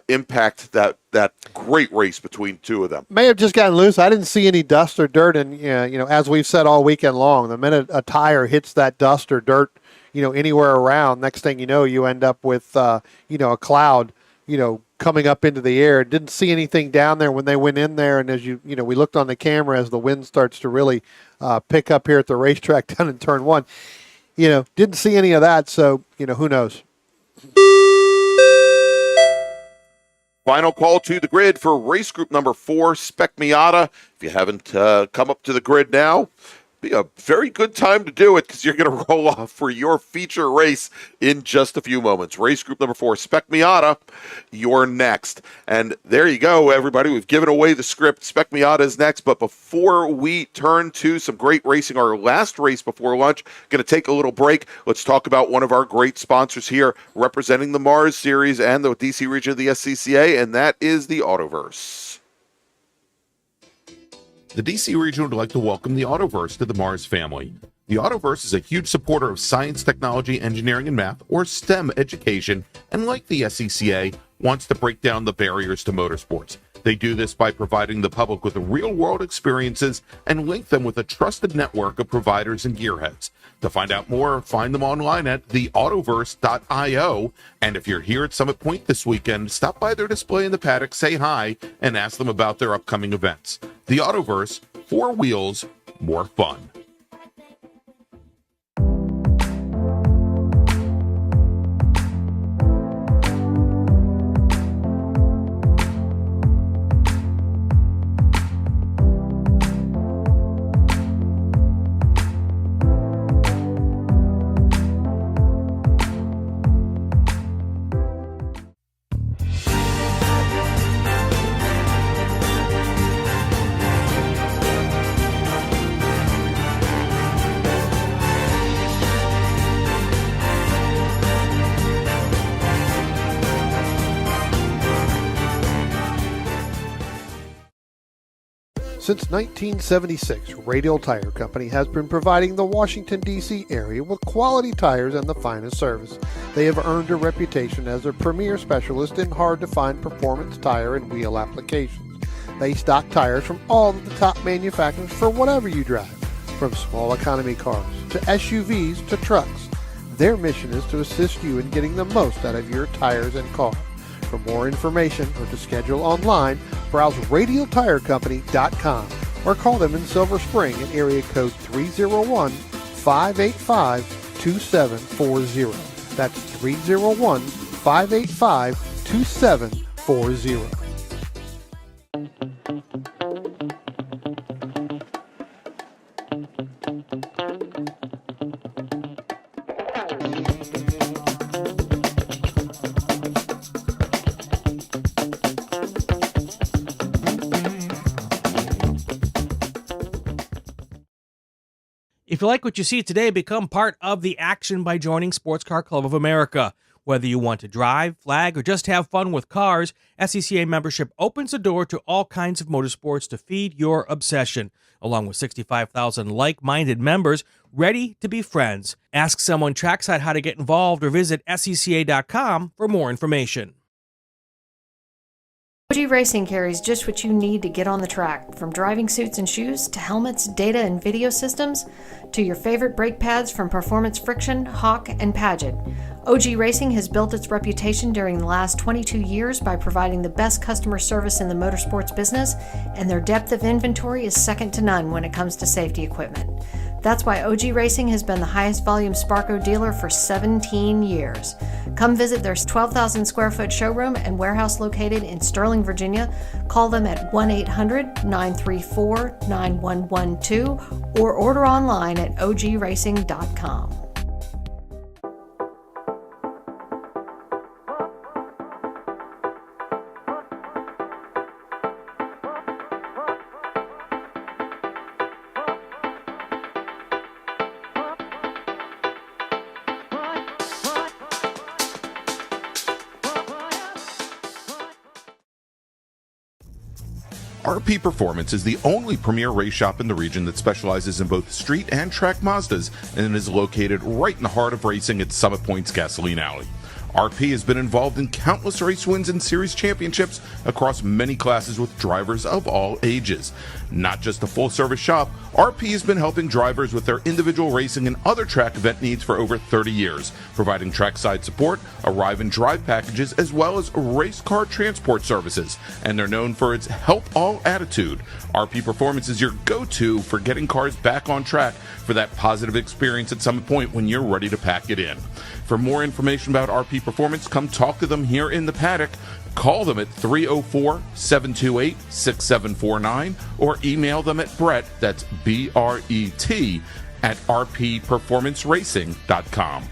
Speaker 1: impact that great race between two of them.
Speaker 2: May have just gotten loose. I didn't see any dust or dirt, and as we've said all weekend long, the minute a tire hits that dust or dirt, anywhere around, next thing you know, you end up with a cloud, coming up into the air. Didn't see anything down there when they went in there, and as we looked on the camera as the wind starts to really pick up here at the racetrack down in turn 1, didn't see any of that. So who knows.
Speaker 1: Final call to the grid for race group number 4, Spec Miata. If you haven't come up to the grid now, be a very good time to do it because you're going to roll off for your feature race in just a few moments. Race group number 4, Spec Miata, you're next. And there you go, everybody. We've given away the script. Spec Miata is next. But before we turn to some great racing, our last race before lunch, going to take a little break. Let's talk about one of our great sponsors here representing the MARRS series and the DC region of the SCCA, and that is the Autoverse.
Speaker 6: The DC region would like to welcome the Autoverse to the MARRS family. The Autoverse is a huge supporter of science, technology, engineering, and math, or STEM education, and like the SCCA, wants to break down the barriers to motorsports. They do this by providing the public with real-world experiences and link them with a trusted network of providers and gearheads. To find out more, find them online at theautoverse.io. And if you're here at Summit Point this weekend, stop by their display in the paddock, say hi, and ask them about their upcoming events. The Autoverse, 4 wheels, more fun.
Speaker 2: Since 1976, Radial Tire Company has been providing the Washington, D.C. area with quality tires and the finest service. They have earned a reputation as a premier specialist in hard-to-find performance tire and wheel applications. They stock tires from all of the top manufacturers for whatever you drive, from small economy cars to SUVs to trucks. Their mission is to assist you in getting the most out of your tires and car. For more information or to schedule online, browse radialtirecompany.com or call them in Silver Spring at area code 301-585-2740. That's 301-585-2740.
Speaker 4: If you like what you see today, become part of the action by joining Sports Car Club of America. Whether you want to drive, flag, or just have fun with cars, SCCA membership opens the door to all kinds of motorsports to feed your obsession, along with 65,000 like-minded members ready to be friends. Ask someone trackside how to get involved or visit SCCA.com for more information.
Speaker 3: OG Racing carries just what you need to get on the track, from driving suits and shoes to helmets, data and video systems, to your favorite brake pads from Performance Friction, Hawk, and Paget. OG Racing has built its reputation during the last 22 years by providing the best customer service in the motorsports business, and their depth of inventory is second to none when it comes to safety equipment. That's why OG Racing has been the highest volume Sparco dealer for 17 years. Come visit their 12,000 square foot showroom and warehouse located in Sterling, Virginia. Call them at 1-800-934-9112 or order online at ogracing.com.
Speaker 6: RP Performance is the only premier race shop in the region that specializes in both street and track Mazdas and is located right in the heart of racing at Summit Point's Gasoline Alley. RP has been involved in countless race wins and series championships across many classes with drivers of all ages. Not just a full-service shop, RP has been helping drivers with their individual racing and other track event needs for over 30 years, providing trackside support, arrive and drive packages, as well as race car transport services. And they're known for its help all attitude. RP Performance is your go-to for getting cars back on track for that positive experience at Summit Point when you're ready to pack it in. For more information about RP Performance, come talk to them here in the paddock. Call them at 304-728-6749 or email them at Brett, that's B-R-E-T, at rpperformanceracing.com.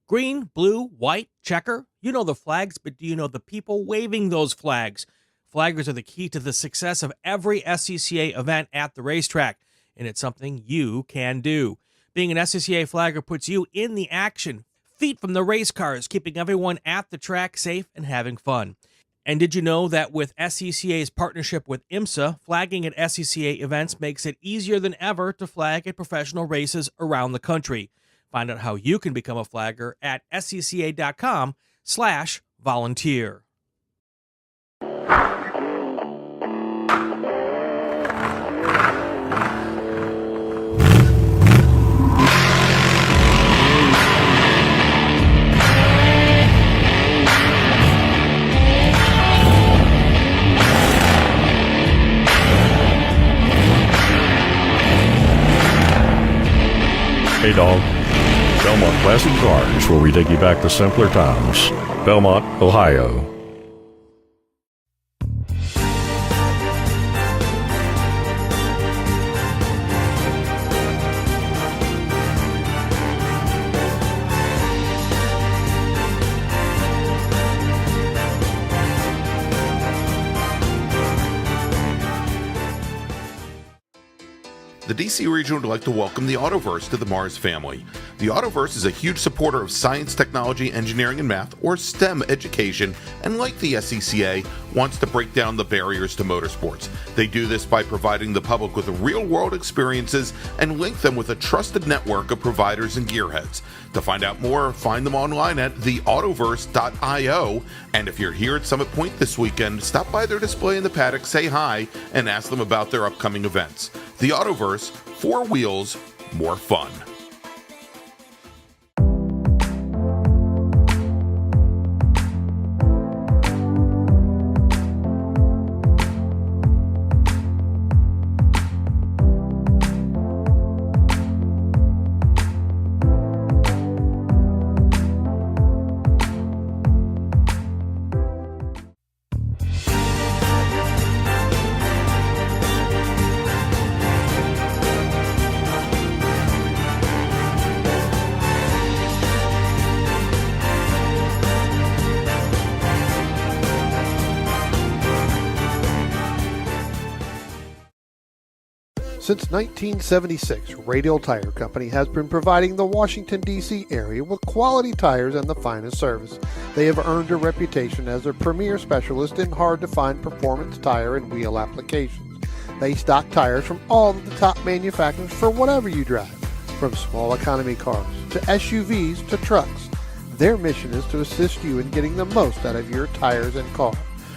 Speaker 4: Green, blue, white, checker. You know the flags, but do you know the people waving those flags? Flaggers are the key to the success of every SCCA event at the racetrack, and it's something you can do. Being an SCCA flagger puts you in the action, feet from the race cars, keeping everyone at the track safe and having fun. And did you know that with SCCA's partnership with IMSA, flagging at SCCA events makes it easier than ever to flag at professional races around the country? Find out how you can become a flagger at scca.com/volunteer.
Speaker 5: Hey dog. Belmont Classic Cars, where we take you back to simpler times. Belmont, Ohio.
Speaker 6: The DC region would like to welcome the Autoverse to the MARRS family. The Autoverse is a huge supporter of science, technology, engineering, and math, or STEM education, and like the SCCA, wants to break down the barriers to motorsports. They do this by providing the public with real-world experiences and link them with a trusted network of providers and gearheads. To find out more, find them online at theautoverse.io. And if you're here at Summit Point this weekend, stop by their display in the paddock, say hi, and ask them about their upcoming events. The Autoverse, 4 wheels, more fun.
Speaker 2: Since 1976, Radial Tire Company has been providing the Washington, D.C. area with quality tires and the finest service. They have earned a reputation as a premier specialist in hard-to-find performance tire and wheel applications. They stock tires from all of the top manufacturers for whatever you drive, from small economy cars to SUVs to trucks. Their mission is to assist you in getting the most out of your tires and car.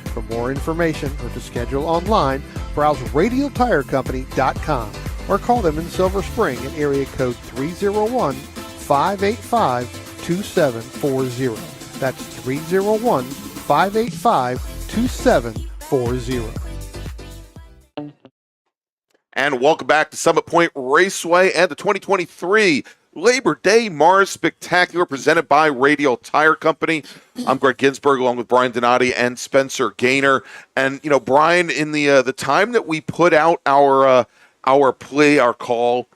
Speaker 2: For more information or to schedule online, browse radialtirecompany.com or call them in Silver Spring at area code 301-585-2740. That's 301-585-2740.
Speaker 1: And welcome back to Summit Point Raceway and the 2023 Labor Day MARRS Spectacular presented by Radial Tire Company. I'm Greg Ginsberg along with Brian Donati and Spencer Gaynor. And, you know, Brian, in the time that we put out our plea, our call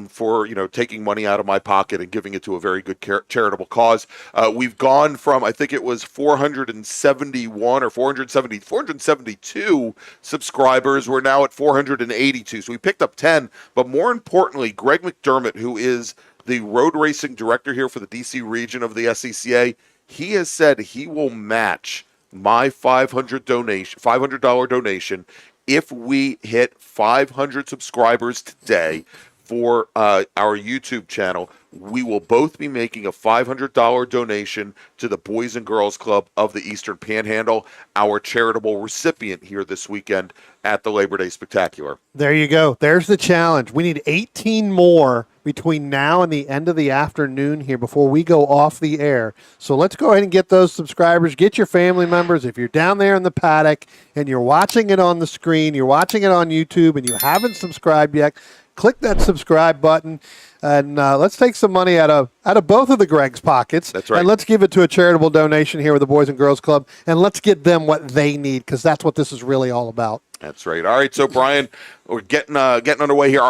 Speaker 1: for, you know, taking money out of my pocket and giving it to a very good charitable cause, we've gone from, I think it was 471 or 472 subscribers. We're now at 482. So we picked up 10. But more importantly, Greg McDermott, who is the road racing director here for the DC region of the SCCA, he has said he will match my $500 donation if we hit 500 subscribers today for our YouTube channel. We will both be making a $500 donation to the Boys and Girls Club of the Eastern Panhandle, our charitable recipient here this weekend at the Labor Day Spectacular.
Speaker 2: There you go. There's the challenge. We need 18 more between now and the end of the afternoon here before we go off the air. So let's go ahead and get those subscribers. Get your family members. If you're down there in the paddock and you're watching it on the screen, you're watching it on YouTube, and you haven't subscribed yet, click that subscribe button, and let's take some money out of both of the Greg's pockets.
Speaker 1: That's right.
Speaker 2: And let's give it to a charitable donation here with the Boys and Girls Club, and let's get them what they need, because that's what this is really all about.
Speaker 1: That's right. All right, so Brian, we're getting underway here.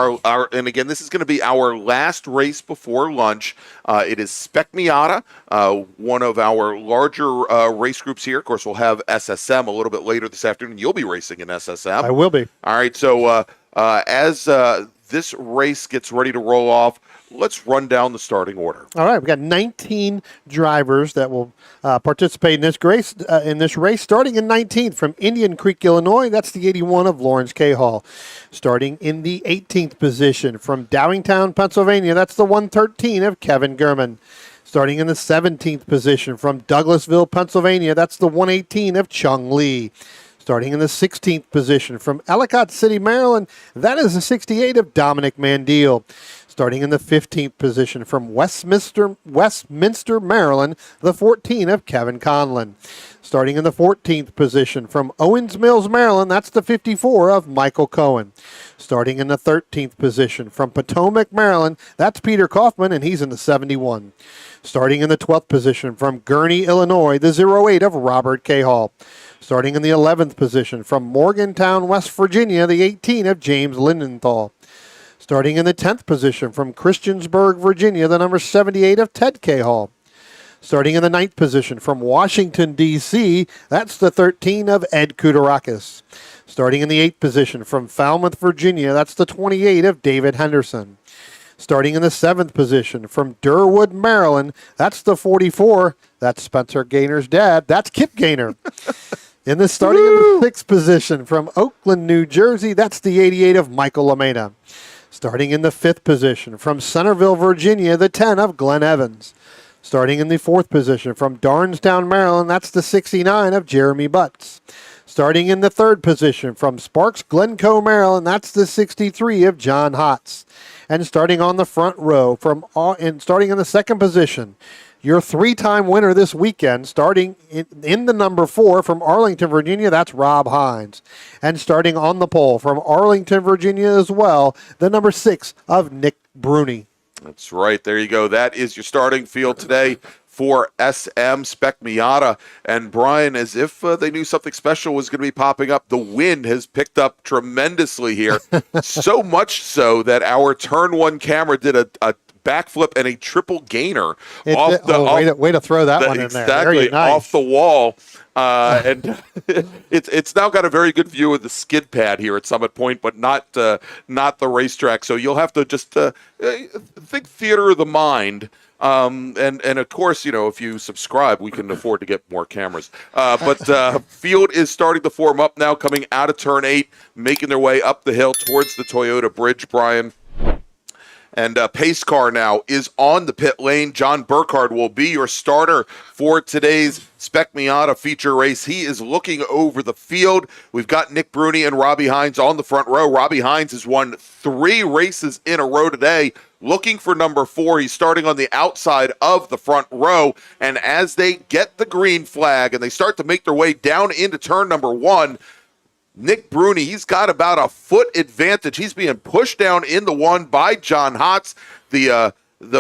Speaker 1: And again, this is going to be our last race before lunch. It is Spec Miata, one of our larger race groups here. Of course, we'll have SSM a little bit later this afternoon. You'll be racing in SSM.
Speaker 2: I will be.
Speaker 1: All right, so as this race gets ready to roll off, let's run down the starting order.
Speaker 2: All right, we've got 19 drivers that will participate in this race. Starting in 19th from Indian Creek, Illinois, that's the 81 of Lawrence K. Hall. Starting in the 18th position from Downingtown, Pennsylvania, that's the 113 of Kevin Gurman. Starting in the 17th position from Douglasville, Pennsylvania, that's the 118 of Chung Lee. Starting in the 16th position from Ellicott City, Maryland, that is the 68 of Dominic Mandil. Starting in the 15th position from Westminster, Maryland, the 14 of Kevin Conlon. Starting in the 14th position from Owens Mills, Maryland, that's the 54 of Michael Cohen. Starting in the 13th position from Potomac, Maryland, that's Peter Kaufman, and he's in the 71. Starting in the 12th position from Gurnee, Illinois, the 08 of Robert K. Hall. Starting in the 11th position from Morgantown, West Virginia, the 18 of James Lindenthal. Starting in the 10th position from Christiansburg, Virginia, the number 78 of Ted K. Hall. Starting in the 9th position from Washington, D.C., that's the 13 of Ed Kudarakis. Starting in the 8th position from Falmouth, Virginia, that's the 28 of David Henderson. Starting in the 7th position from Durwood, Maryland, that's the 44, that's Spencer Gaynor's dad, that's Kip Gaynor. Starting in the 6th position from Oakland, New Jersey, that's the 88 of Michael Lameda. Starting in the 5th position from Centerville, Virginia, the 10 of Glenn Evans. Starting in the 4th position from Darnestown, Maryland, that's the 69 of Jeremy Butts. Starting in the 3rd position from Sparks, Glencoe, Maryland, that's the 63 of John Hotz. And starting on the front row, starting in the 2nd position, your 3-time winner this weekend, starting in the number 4 from Arlington, Virginia, that's Rob Hines. And starting on the pole from Arlington, Virginia as well, the number 6 of Nick Bruni.
Speaker 1: That's right. There you go. That is your starting field today for SM Spec Miata. And Brian, as if they knew something special was going to be popping up, the wind has picked up tremendously here. So much so that our turn 1 camera did a backflip and a triple gainer
Speaker 2: way to throw that one in there.
Speaker 1: Exactly,
Speaker 2: nice.
Speaker 1: Off the wall. And it's now got a very good view of the skid pad here at Summit Point, but not the racetrack. So you'll have to just think theater of the mind. And of course, if you subscribe, we can afford to get more cameras. But field is starting to form up now, coming out of turn 8, making their way up the hill towards the Toyota Bridge, Brian. And pace car now is on the pit lane. John Burkhardt will be your starter for today's Spec Miata feature race. He is looking over the field. We've got Nick Bruni and Robbie Hines on the front row. Robbie Hines has won 3 races in a row today, looking for number 4. He's starting on the outside of the front row. And as they get the green flag and they start to make their way down into turn number 1, Nick Bruni, he's got about a foot advantage. He's being pushed down in the 1 by John Hotz. The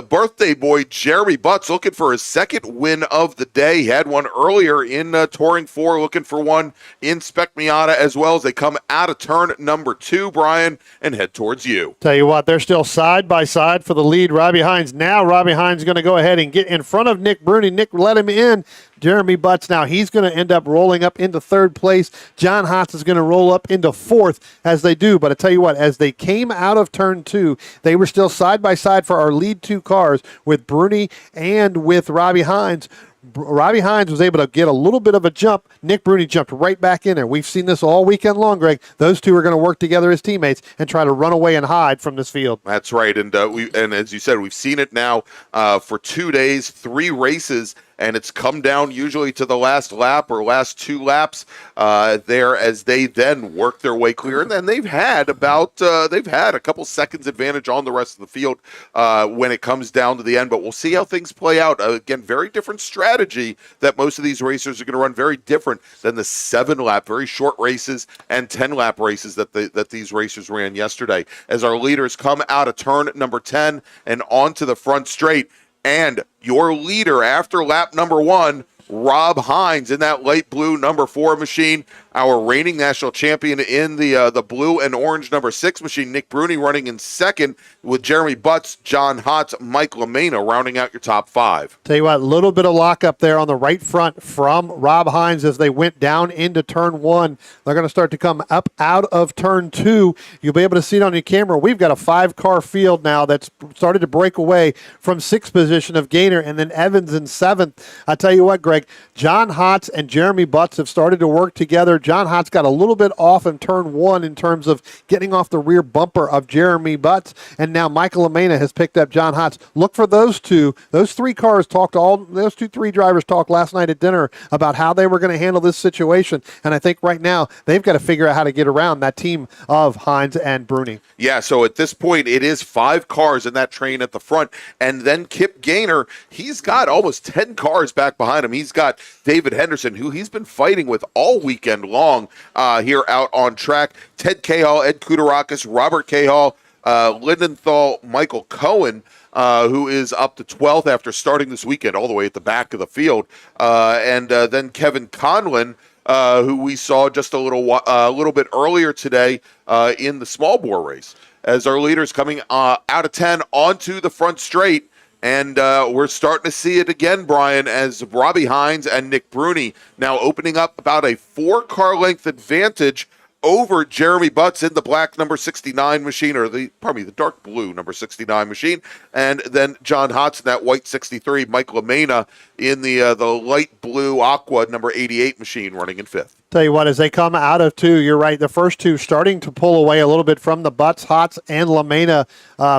Speaker 1: birthday boy, Jeremy Butts, looking for his 2nd win of the day. He had one earlier in Touring 4, looking for one in Spec Miata as well as they come out of turn number 2, Brian, and head towards you.
Speaker 2: Tell you what, they're still side by side for the lead. Robbie Hines. Now Robbie Hines is going to go ahead and get in front of Nick Bruni. Nick let him in. Jeremy Butts now, he's going to end up rolling up into 3rd place. John Hotz is going to roll up into 4th as they do. But I tell you what, as they came out of turn 2, they were still side by side for our lead 2 cars with Bruni and with Robbie Hines. Robbie Hines was able to get a little bit of a jump. Nick Bruni jumped right back in there. We've seen this all weekend long, Greg. Those two are going to work together as teammates and try to run away and hide from this field.
Speaker 1: That's right. And as you said, we've seen it now for 2 days, 3 races. And it's come down usually to the last lap or last 2 laps there as they then work their way clear. And then they've had a couple seconds advantage on the rest of the field when it comes down to the end. But we'll see how things play out. Again, very different strategy that most of these racers are going to run. Very different than the 7-lap, very short races and 10-lap races that these racers ran yesterday. As our leaders come out of turn number 10 and onto the front straight. And your leader after lap number 1, Rob Hines in that light blue number 4 machine. Our reigning national champion in the blue and orange number 6 machine, Nick Bruni, running in 2nd with Jeremy Butts, John Hotz, Mike Lamena rounding out your top 5.
Speaker 2: Tell you what, a little bit of lockup there on the right front from Rob Hines as they went down into turn 1. They're going to start to come up out of turn 2. You'll be able to see it on your camera. We've got a 5-car field now that's started to break away from 6th position of Gaynor and then Evans in 7th. I tell you what, Greg, John Hotz and Jeremy Butts have started to work together John Hott's got a little bit off in turn 1 in terms of getting off the rear bumper of Jeremy Butts, and now Michael Amena has picked up John Hott's. Look for those two. Those three drivers talked last night at dinner about how they were going to handle this situation, and I think right now they've got to figure out how to get around that team of Hines and Bruni.
Speaker 1: Yeah, so at this point, it is 5 cars in that train at the front, and then Kip Gaynor, he's got almost 10 cars back behind him. He's got David Henderson, who he's been fighting with all weekend long here out on track. Ted Cahall, Ed Kudarakis, Robert Cahall, Lindenthal, Michael Cohen, who is up to 12th after starting this weekend all the way at the back of the field. And then Kevin Conlon, who we saw just a little bit earlier today in the small bore race, as our leaders coming out of 10 onto the front straight. And we're starting to see it again, Brian, as Robbie Hines and Nick Bruni now opening up about a 4-car length advantage over Jeremy Butts in the black number 69 machine, or the dark blue number 69 machine, and then John Hotz in that white 63, Michael Amena in the light blue aqua number 88 machine running in 5th.
Speaker 2: Tell you what, as they come out of 2, you're right, the first 2 starting to pull away a little bit from the Butts, Hotz, and Lamena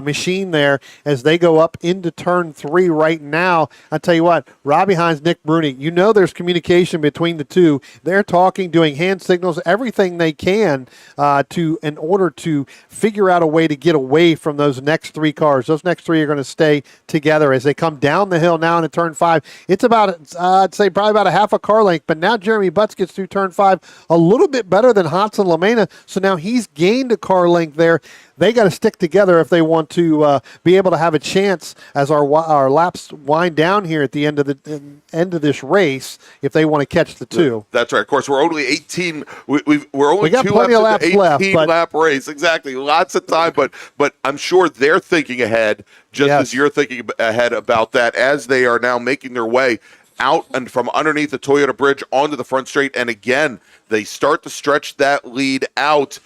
Speaker 2: machine there as they go up into turn 3 right now. I tell you what, Robbie Hines, Nick Bruni, you know there's communication between the two. They're talking, doing hand signals, everything they can in order to figure out a way to get away from those next 3 cars. Those next 3 are going to stay together as they come down the hill now into turn 5. It's about, I'd say, probably about a half a car length, but now Jeremy Butts gets through turn 5 a little bit better than Hotz and Lamena, so now he's gained a car length there. They got to stick together if they want to be able to have a chance as our laps wind down here at the end of this race. If they want to catch the 2,
Speaker 1: that's right. Of course, we're only 18. We're only
Speaker 2: got
Speaker 1: 2
Speaker 2: plenty of
Speaker 1: laps
Speaker 2: laps
Speaker 1: into
Speaker 2: left,
Speaker 1: 18 lap race. Exactly, lots of time. But I'm sure they're thinking ahead, just as you're thinking ahead about that, as they are now making their way out and from underneath the Toyota bridge onto the front straight, and again they start to stretch that lead out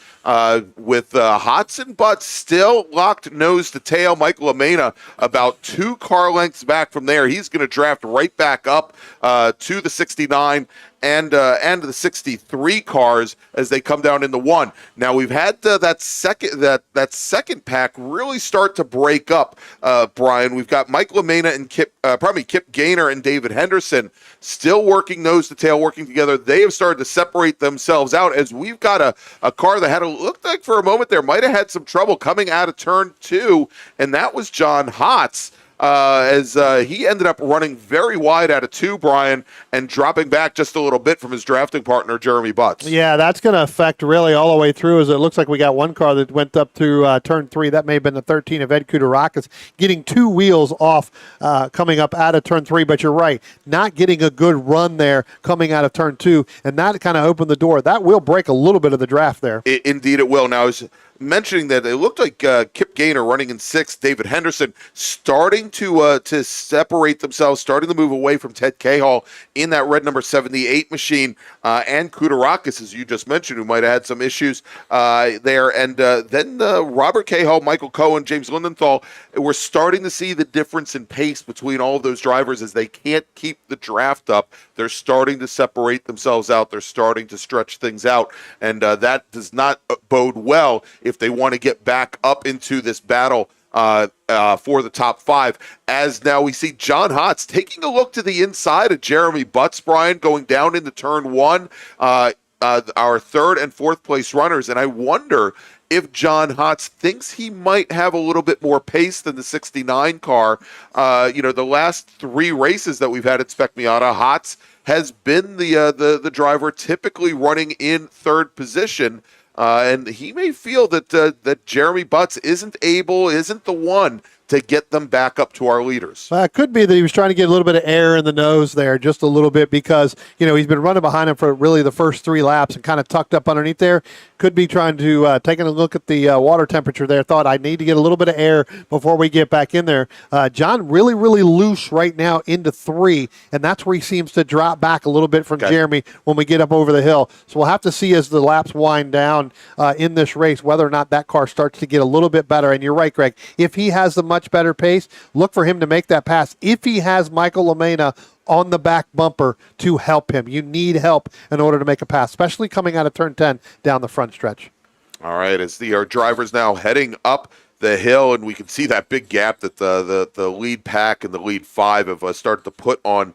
Speaker 1: with Hotz and Butts still locked nose to tail. Michael Amena about 2 car lengths back from there. He's going to draft right back up to the 69 and the 63 cars as they come down into 1. Now we've had that second pack really start to break up, Brian. We've got Michael Amena and Kip Gaynor and David Henderson still working nose to tail, working together. They have started to separate themselves out as we've got a car that looked like for a moment there might have had some trouble coming out of turn 2, and that was John Hotz. As he ended up running very wide out of 2, Brian, and dropping back just a little bit from his drafting partner, Jeremy Butts.
Speaker 2: Yeah, that's going to affect really all the way through, as it looks like we got one car that went up through turn 3. That may have been the 13 of Ed Kudarakis, getting 2 wheels off coming up out of turn 3. But you're right, not getting a good run there coming out of turn 2, and that kind of opened the door. That will break a little bit of the draft there.
Speaker 1: Indeed it will. Now, I was mentioning that it looked like Kip Gaynor running in 6th, David Henderson starting to separate themselves, starting to move away from Ted Cahall in that red number 78 machine, and Kudarakis, as you just mentioned, who might have had some issues there. And then Robert Cahall, Michael Cohen, James Lindenthal, we're starting to see the difference in pace between all of those drivers as they can't keep the draft up. They're starting to separate themselves out. They're starting to stretch things out, and that does not bode well if they want to get back up into this battle for the top 5. As now we see John Hotz taking a look to the inside of Jeremy Butts, Brian, going down into turn 1, our 3rd and 4th place runners. And I wonder if John Hotz thinks he might have a little bit more pace than the 69 car. The last 3 races that we've had at Spec Miata, Hotz has been the driver typically running in 3rd position. And he may feel that Jeremy Butts isn't the one to get them back up to our leaders.
Speaker 2: It could be that he was trying to get a little bit of air in the nose there, just a little bit, because he's been running behind him for really the first 3 laps and kind of tucked up underneath there. Could be trying to taking a look at the water temperature there. Thought I need to get a little bit of air before we get back in there. John really, really loose right now into 3, and that's where he seems to drop back a little bit from Jeremy when we get up over the hill. So we'll have to see as the laps wind down in this race whether or not that car starts to get a little bit better. And you're right, Greg. If he has the much better pace, look for him to make that pass if he has Michael LaMena on the back bumper to help him. You need help in order to make a pass, especially coming out of turn 10 down the front stretch.
Speaker 1: All right, as our drivers now heading up the hill, and we can see that big gap that the lead pack and the lead 5 have started to put on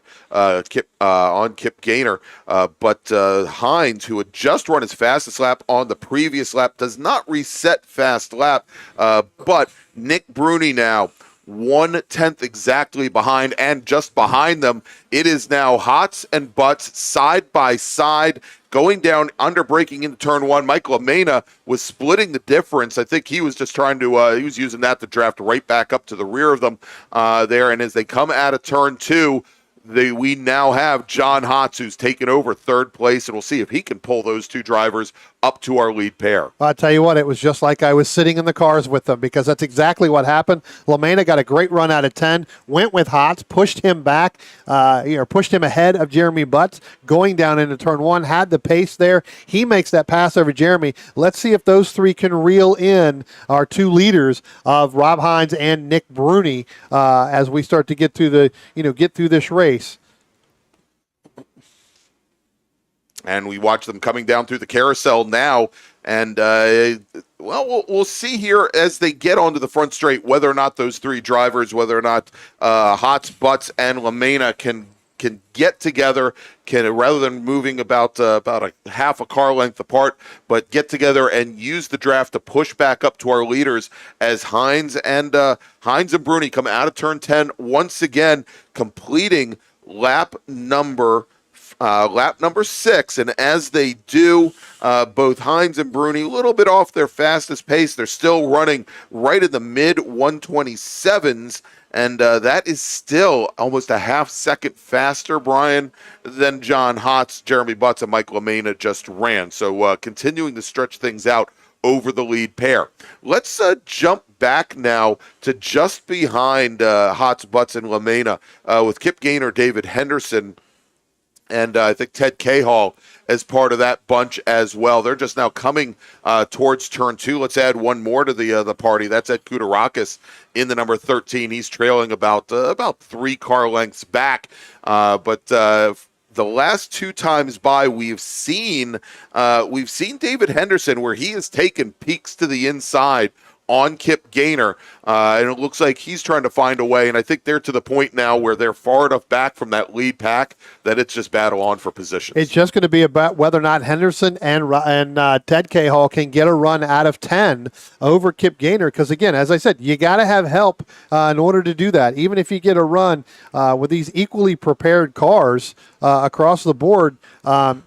Speaker 1: Kip Gaynor. But Hines, who had just run his fastest lap on the previous lap, does not reset fast lap. But Nick Bruni now 1/10 exactly behind, and just behind them, it is now Hots and Butts side by side going down, under braking into turn 1. Michael Amena was splitting the difference. I think he was just trying to, he was using that to draft right back up to the rear of them there. And as they come out of turn 2, we now have John Hotz, who's taken over third place, and we'll see if he can pull those two drivers up to our lead pair.
Speaker 2: I'll tell you what, it was just like I was sitting in the cars with them, because that's exactly what happened. LaMena got a great run out of 10, went with Hotz, pushed him back, pushed him ahead of Jeremy Butts, going down into turn 1, had the pace there. He makes that pass over Jeremy. Let's see if those three can reel in our two leaders of Rob Hines and Nick Bruni as we start to get through this race.
Speaker 1: And we watch them coming down through the carousel now. And, we'll see here as they get onto the front straight whether or not those three drivers, whether or not Hotz, Butts, and LaMena can get together, rather than moving about a half a car length apart, but get together and use the draft to push back up to our leaders as Hines and Bruni come out of turn 10 once again, completing lap number 6, and as they do, both Hines and Bruni a little bit off their fastest pace. They're still running right in the mid 127s, and that is still almost a half second faster, Brian, than John Hotz, Jeremy Butts, and Mike LaMena just ran. So continuing to stretch things out over the lead pair. Let's jump back now to just behind Hotz, Butts, and LaMena with Kip Gaynor, David Henderson, and I think Ted Cahall as part of that bunch as well. They're just now coming towards turn 2. Let's add one more to the party. That's Ed Kudarakis in the number 13. He's trailing about 3 car lengths back. But the last 2 times by, we've seen David Henderson where he has taken peeks to the inside on Kip Gaynor, and it looks like he's trying to find a way, and I think they're to the point now where they're far enough back from that lead pack that it's just battle on for positions.
Speaker 2: It's just going to be about whether or not Henderson and Ted Cahall can get a run out of 10 over Kip Gaynor, because, again, as I said, you got to have help in order to do that. Even if you get a run with these equally prepared cars across the board,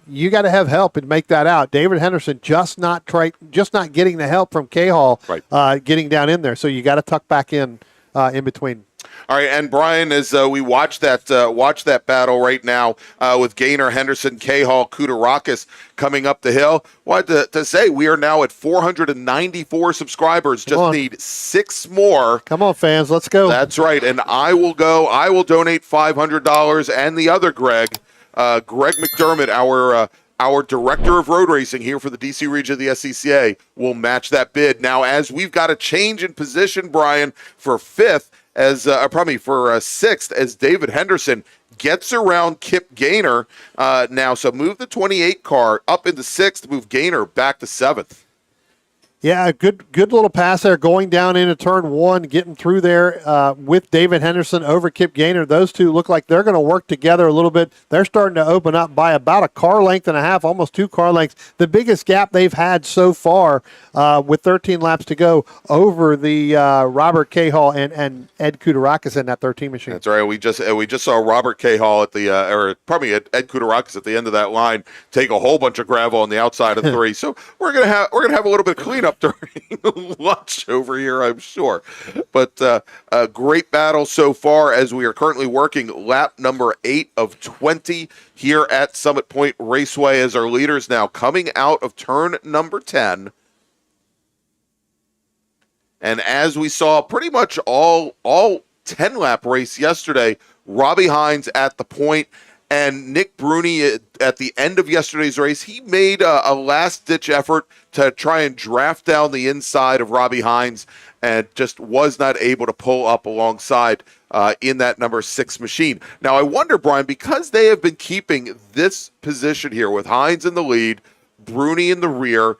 Speaker 2: you got to have help and make that out. David Henderson just not getting the help from Cahall, right. Getting down in there. So you got to tuck back in between.
Speaker 1: All right, and Brian, as we watch that battle right now with Gaynor, Henderson, Cahall, Kudarakis coming up the hill, wanted to say we are now at 494 subscribers. Just need 6 more.
Speaker 2: Come on, fans, let's go.
Speaker 1: That's right, and I will donate $500, and the other Greg McDermott, our director of road racing here for the DC region of the SCCA, will match that bid. Now, as we've got a change in position, Brian, for 6th, as David Henderson gets around Kip Gaynor now. So move the 28 car up into 6th, move Gaynor back to 7th.
Speaker 2: Yeah, good little pass there, going down into turn 1, getting through there with David Henderson over Kip Gaynor. Those two look like they're going to work together a little bit. They're starting to open up by about a car length and a half, almost 2 car lengths. The biggest gap they've had so far with 13 laps to go over the Robert Cahall and Ed Kudarakis in that 13 machine. That's
Speaker 1: right. We just saw Robert Cahall at the Ed Kudarakis at the end of that line take a whole bunch of gravel on the outside of 3. So we're gonna have a little bit of cleanup during lunch over here, I'm sure. But a great battle so far as we are currently working lap number 8 of 20 here at Summit Point Raceway as our leaders now coming out of turn number 10. And as we saw pretty much all 10-lap race yesterday, Robbie Hines at the point, and Nick Bruni at the end of yesterday's race, he made a last-ditch effort to try and draft down the inside of Robbie Hines and just was not able to pull up alongside in that number 6 machine. Now, I wonder, Brian, because they have been keeping this position here with Hines in the lead, Bruni in the rear,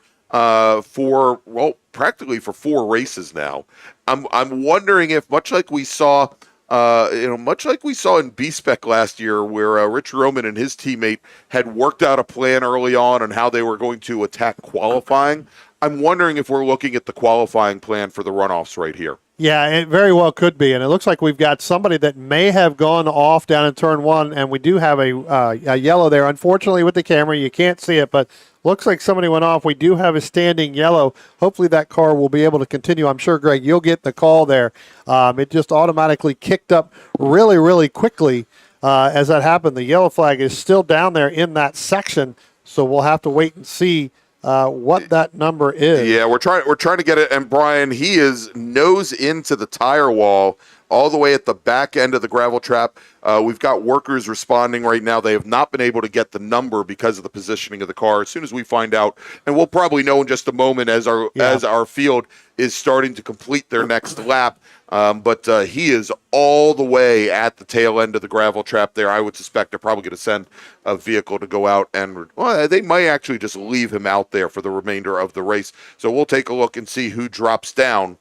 Speaker 1: practically for 4 races now. I'm wondering if, much like we saw in B-Spec last year, where Rich Roman and his teammate had worked out a plan early on how they were going to attack qualifying. I'm wondering if we're looking at the qualifying plan for the runoffs right here.
Speaker 2: Yeah, it very well could be, and it looks like we've got somebody that may have gone off down in turn 1, and we do have a yellow there. Unfortunately, with the camera, you can't see it, but looks like somebody went off. We do have a standing yellow. Hopefully that car will be able to continue. I'm sure, Greg, you'll get the call there. It just automatically kicked up really, really quickly as that happened. The yellow flag is still down there in that section, so we'll have to wait and see what that number is.
Speaker 1: Yeah, we're trying to get it, and Brian, he is nose into the tire wall all the way at the back end of the gravel trap. We've got workers responding right now. They have not been able to get the number because of the positioning of the car. As soon as we find out, and we'll probably know in just a moment as our field is starting to complete their next lap. But he is all the way at the tail end of the gravel trap there. I would suspect they're probably going to send a vehicle to go out and, they might actually just leave him out there for the remainder of the race. So we'll take a look and see who drops down.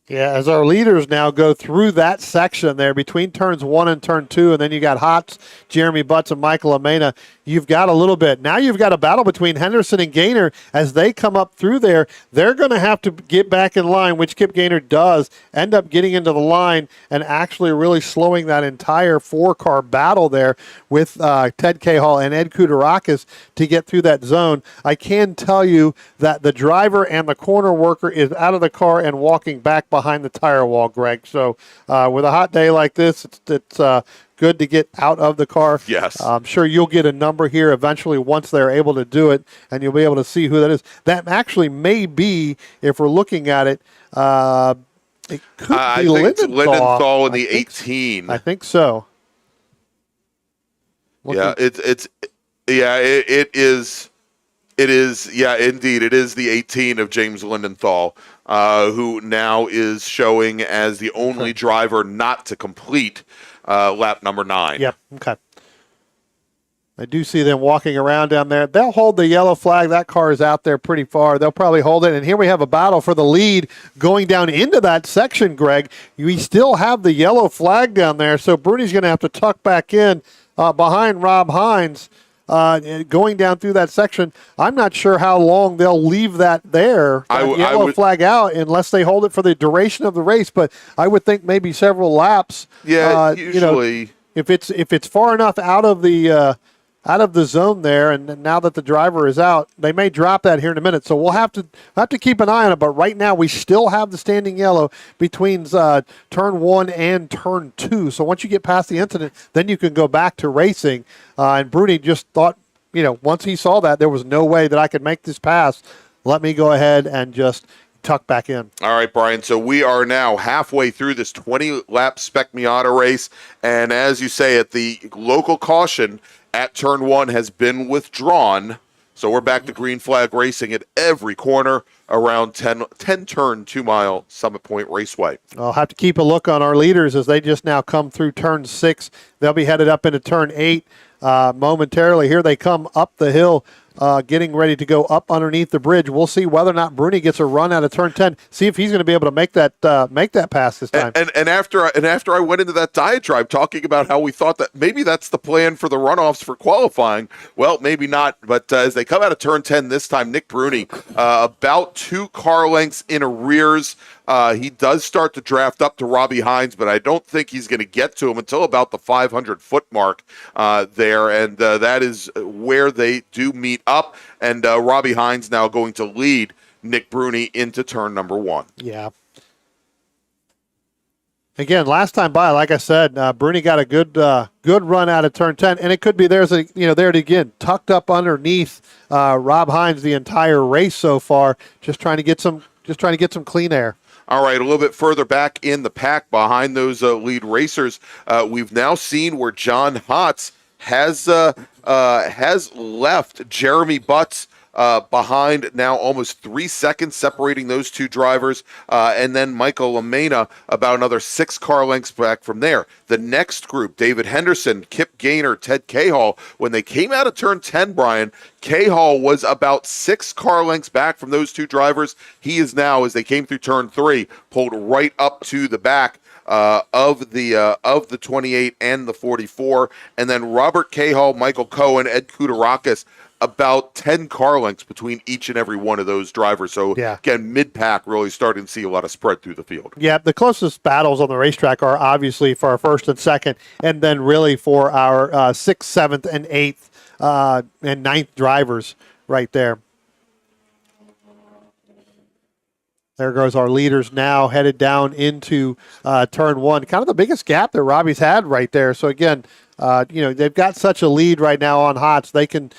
Speaker 2: Yeah, as our leaders now go through that section there between turns 1 and turn 2, and then you got Hotz, Jeremy Butts, and Michael Amena. You've got a little bit. Now you've got a battle between Henderson and Gaynor as they come up through there. They're going to have to get back in line, which Kip Gaynor does, end up getting into the line and actually really slowing that entire 4-car battle there with Ted Cahall and Ed Kudarakis to get through that zone. I can tell you that the driver and the corner worker is out of the car and walking back behind the tire wall, Greg. So with a hot day like this, it's good to get out of the car.
Speaker 1: Yes.
Speaker 2: I'm sure you'll get a number here eventually once they're able to do it, and you'll be able to see who that is. That actually may be, if we're looking at it, it could be
Speaker 1: Lindenthal in the 18.
Speaker 2: I think so.
Speaker 1: Yeah, it is. It is, yeah, indeed. It is the 18 of James Lindenthal, who now is showing as the only driver not to complete lap number 9.
Speaker 2: Yep, okay. I do see them walking around down there. They'll hold the yellow flag. That car is out there pretty far. They'll probably hold it. And here we have a battle for the lead going down into that section, Greg. We still have the yellow flag down there, so Bruni's going to have to tuck back in behind Rob Hines. Going down through that section, I'm not sure how long they'll leave that there, yellow flag out, unless they hold it for the duration of the race. But I would think maybe several laps.
Speaker 1: Yeah, usually.
Speaker 2: If it's far enough out of the zone there, and now that the driver is out, they may drop that here in a minute. So we'll have to keep an eye on it. But right now, we still have the standing yellow between turn 1 and turn 2. So once you get past the incident, then you can go back to racing. And Bruni just thought, once he saw that, there was no way that I could make this pass. Let me go ahead and just tuck back in.
Speaker 1: All right, Brian. So we are now halfway through this 20-lap Spec Miata race. And as you say, at the local caution at turn 1 has been withdrawn. So we're back to green flag racing at every corner around 10-turn, 2-mile Summit Point Raceway.
Speaker 2: I'll have to keep a look on our leaders as they just now come through turn 6. They'll be headed up into turn 8 momentarily. Here they come up the hill, getting ready to go up underneath the bridge. We'll see whether or not Bruni gets a run out of turn 10. See if he's going to be able to make that pass this time.
Speaker 1: And after I went into that diatribe talking about how we thought that maybe that's the plan for the runoffs for qualifying, well, maybe not. But as they come out of turn 10 this time, Nick Bruni about 2 car lengths in arrears. He does start to draft up to Robbie Hines, but I don't think he's going to get to him until about the 500-foot mark there, and that is where they do meet up, and Robbie Hines now going to lead Nick Bruni into turn number 1.
Speaker 2: Yeah. Again, last time by, like I said, Bruni got a good run out of turn 10, and it could be there it again, tucked up underneath Rob Hines the entire race so far, just trying to get some clean air.
Speaker 1: All right, a little bit further back in the pack behind those lead racers, we've now seen where John Hotz has left Jeremy Butts behind now, almost 3 seconds separating those two drivers. And then Michael Lamena about another 6 car lengths back from there. The next group, David Henderson, Kip Gaynor, Ted Cahall, when they came out of turn 10, Brian, Cahall was about 6 car lengths back from those two drivers. He is now, as they came through turn 3, pulled right up to the back of the 28 and the 44. And then Robert Cahall, Michael Cohen, Ed Kudarakis, about 10 car lengths between each and every one of those drivers. So, again, mid-pack really starting to see a lot of spread through the field.
Speaker 2: Yeah, the closest battles on the racetrack are obviously for our first and second, and then really for our 6th, 7th, and 8th and 9th drivers right there. There goes our leaders now headed down into turn 1. Kind of the biggest gap that Robbie's had right there. So, again, they've got such a lead right now on Hots. They can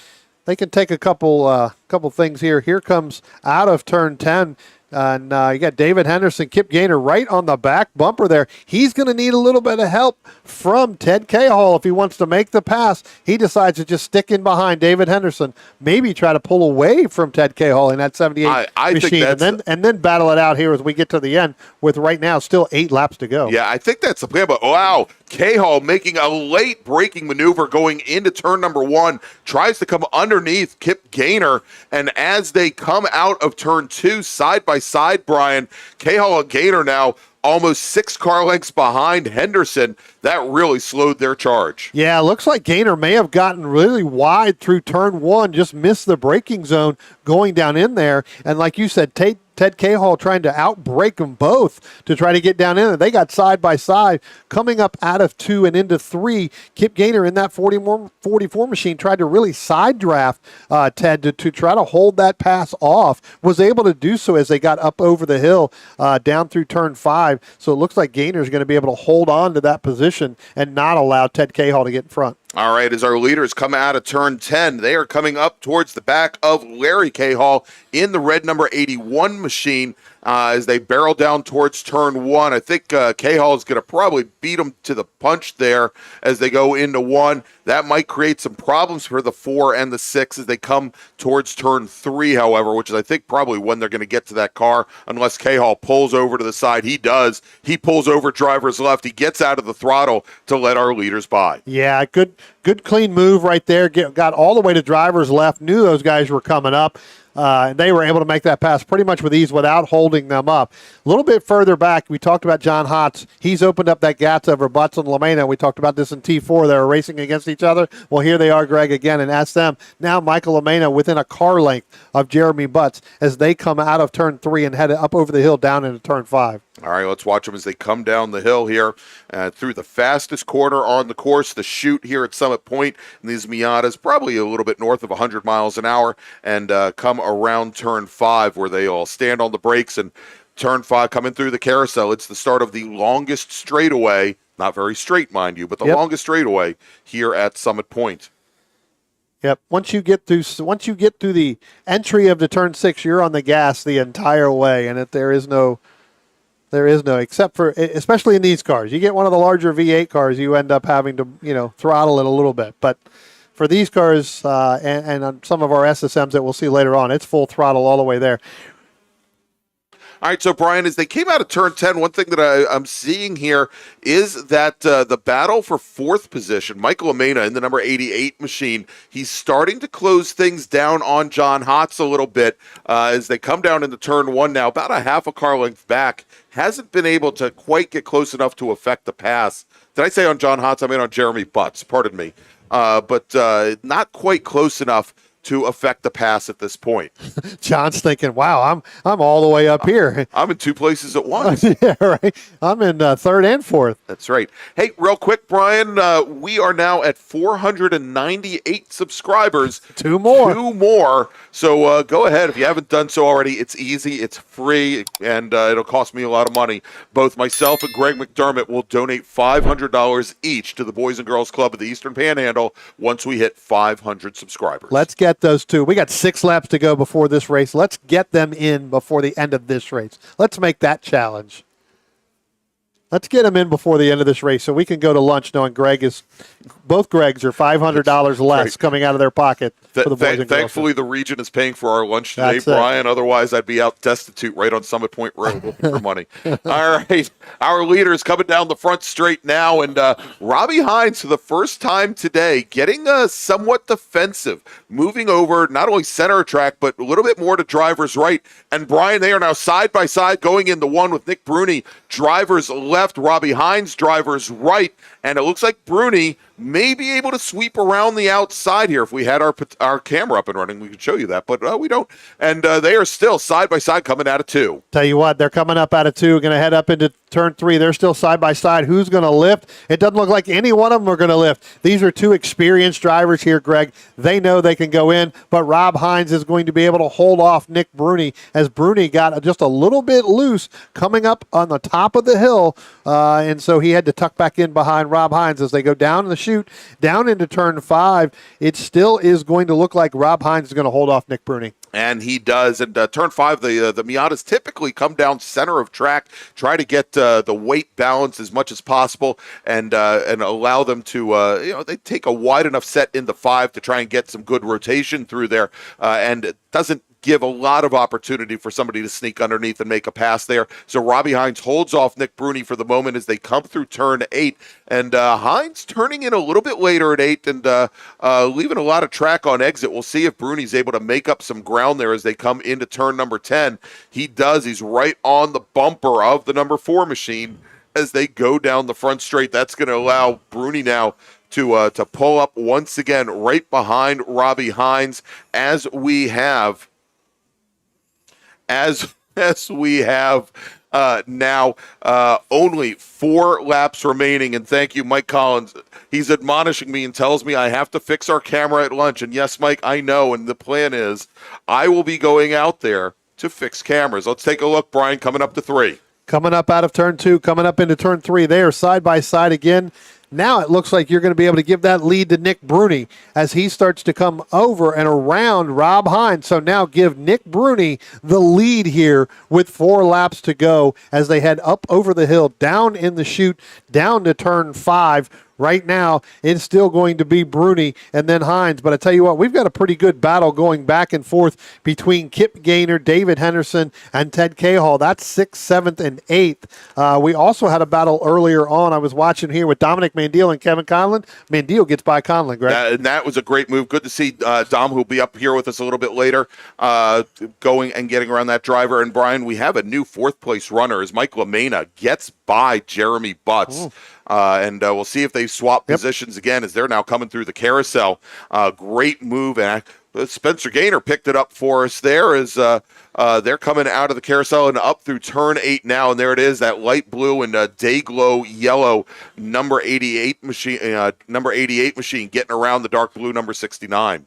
Speaker 2: take a couple things here. Here comes out of turn 10. And you got David Henderson, Kip Gaynor right on the back bumper there. He's going to need a little bit of help from Ted Cahall if he wants to make the pass. He decides to just stick in behind David Henderson, maybe try to pull away from Ted Cahall in that 78 machine, and then battle it out here as we get to the end with right now still 8 laps to go.
Speaker 1: Yeah, I think that's the plan, but wow, Cahall making a late braking maneuver going into turn number 1, tries to come underneath Kip Gaynor, and as they come out of turn 2 side by side, Brian, Cahall and Gaynor now almost 6 car lengths behind Henderson. That really slowed their charge.
Speaker 2: Yeah, looks like Gaynor may have gotten really wide through turn 1, just missed the braking zone going down in there. And like you said, Ted Cahall trying to outbrake them both to try to get down in there. They got side by side coming up out of 2 and into 3. Kip Gaynor in that 44 machine tried to really side draft Ted to try to hold that pass off. Was able to do so as they got up over the hill down through turn 5. So it looks like Gaynor is going to be able to hold on to that position and not allow Ted Cahall to get in front.
Speaker 1: All right, as our leaders come out of turn 10, they are coming up towards the back of Larry Cahall in the red number 81 machine as they barrel down towards turn 1. I think Cahall is going to probably beat them to the punch there as they go into 1. That might create some problems for the 4 and the 6 as they come towards turn 3, however, which is I think probably when they're going to get to that car unless Cahall pulls over to the side. He does. He pulls over driver's left. He gets out of the throttle to let our leaders by.
Speaker 2: Yeah, good clean move right there. Got all the way to driver's left, knew those guys were coming up. And they were able to make that pass pretty much with ease without holding them up. A little bit further back, we talked about John Hotz. He's opened up that gap over Butts and Lamena. We talked about this in T4. They were racing against each other. Well, here they are, Greg, again, and ask them. Now Michael Lamena within a car length of Jeremy Butts as they come out of turn 3 and head up over the hill down into turn 5.
Speaker 1: All right, let's watch them as they come down the hill here through the fastest corner on the course, the chute here at Summit Point. And these Miatas probably a little bit north of 100 miles an hour and come around turn 5 where they all stand on the brakes. And turn 5 coming through the carousel. It's the start of the longest straightaway, not very straight, mind you, but the longest straightaway here at Summit Point.
Speaker 2: Yep. Once you get through the entry of the turn 6, you're on the gas the entire way, and there is no, except for, especially in these cars. You get one of the larger V8 cars, you end up having to, throttle it a little bit. But for these cars and on some of our SSMs that we'll see later on, it's full throttle all the way there.
Speaker 1: All right, so Brian, as they came out of turn 10, one thing that I'm seeing here is that the battle for 4th position, Michael Lamena in the number 88 machine, he's starting to close things down on John Hotz a little bit as they come down into turn 1 now, about a half a car length back. Hasn't been able to quite get close enough to affect the pass. Did I say on John Hotz? I mean on Jeremy Butts, pardon me. But not quite close enough to affect the pass at this point.
Speaker 2: John's thinking, wow, I'm all the way up here.
Speaker 1: I'm in 2 places at once.
Speaker 2: Yeah, right. I'm in 3rd and 4th.
Speaker 1: That's right. Hey, real quick, Brian, we are now at 498 subscribers.
Speaker 2: 2 more.
Speaker 1: 2 more. So go ahead. If you haven't done so already, it's easy, it's free, and it'll cost me a lot of money. Both myself and Greg McDermott will donate $500 each to the Boys and Girls Club of the Eastern Panhandle once we hit 500 subscribers.
Speaker 2: Let's get those 2. We got 6 laps to go before this race. Let's get them in before the end of this race. Let's make that challenge. Let's get them in before the end of this race so we can go to lunch knowing Greg is both Gregs are $500 less coming out of their pocket for the boys and girls.
Speaker 1: Thankfully, the region is paying for our lunch today,
Speaker 2: That's
Speaker 1: Brian. Otherwise, I'd be out destitute right on Summit Point Road looking for money. All right, our leaders coming down the front straight now, and Robbie Hines for the first time today getting somewhat defensive, moving over not only center track, but a little bit more to driver's right. And Brian, they are now side by side going into one with Nick Bruni, driver's left, Robbie Hines, driver's right. And it looks like Bruni may be able to sweep around the outside here. If we had our camera up and running, we could show you that, but we don't. And they are still side by side coming out of 2.
Speaker 2: Tell you what, they're coming up out of 2, going to head up into turn 3. They're still side by side. Who's going to lift? It doesn't look like any one of them are going to lift. These are 2 experienced drivers here, Greg. They know they can go in, but Rob Hines is going to be able to hold off Nick Bruni as Bruni got just a little bit loose coming up on the top of the hill, and so he had to tuck back in behind Rob Hines as they go down the chute, down into turn 5. It still is going to look like Rob Hines is going to hold off Nick Bruni.
Speaker 1: And he does. And turn 5, the Miatas typically come down center of track, try to get the weight balance as much as possible, and allow them to, they take a wide enough set in the 5 to try and get some good rotation through there. And it doesn't give a lot of opportunity for somebody to sneak underneath and make a pass there. So Robbie Hines holds off Nick Bruni for the moment as they come through turn 8. And Hines turning in a little bit later at 8 and leaving a lot of track on exit. We'll see if Bruni's able to make up some ground there as they come into turn number 10. He does. He's right on the bumper of the number 4 machine as they go down the front straight. That's going to allow Bruni now to pull up once again right behind Robbie Hines as we have now only 4 laps remaining. And thank you, Mike Collins. He's admonishing me and tells me I have to fix our camera at lunch. And yes, Mike, I know. And the plan is I will be going out there to fix cameras. Let's take a look, Brian, coming up to 3.
Speaker 2: Coming up out of turn 2, coming up into turn 3. They are side by side again. Now it looks like you're going to be able to give that lead to Nick Bruni as he starts to come over and around Rob Hines. So now give Nick Bruni the lead here with 4 laps to go as they head up over the hill, down in the chute, down to turn 5. Right now, it's still going to be Bruni and then Hines. But I tell you what, we've got a pretty good battle going back and forth between Kip Gaynor, David Henderson, and Ted Cahall. That's 6th, 7th, and 8th. We also had a battle earlier on. I was watching here with Dominic Mandiel and Kevin Conlon. Mandiel gets by Conlon, Greg.
Speaker 1: And that was a great move. Good to see Dom, who'll be up here with us a little bit later, going and getting around that driver. And, Brian, we have a new 4th-place runner as Mike LaMena gets by Jeremy Butts. And we'll see if they swap positions again as they're now coming through the carousel. Great move. And Spencer Gaynor picked it up for us there as they're coming out of the carousel and up through turn 8 now. And there it is, that light blue and day glow yellow number 88 machine getting around the dark blue number 69.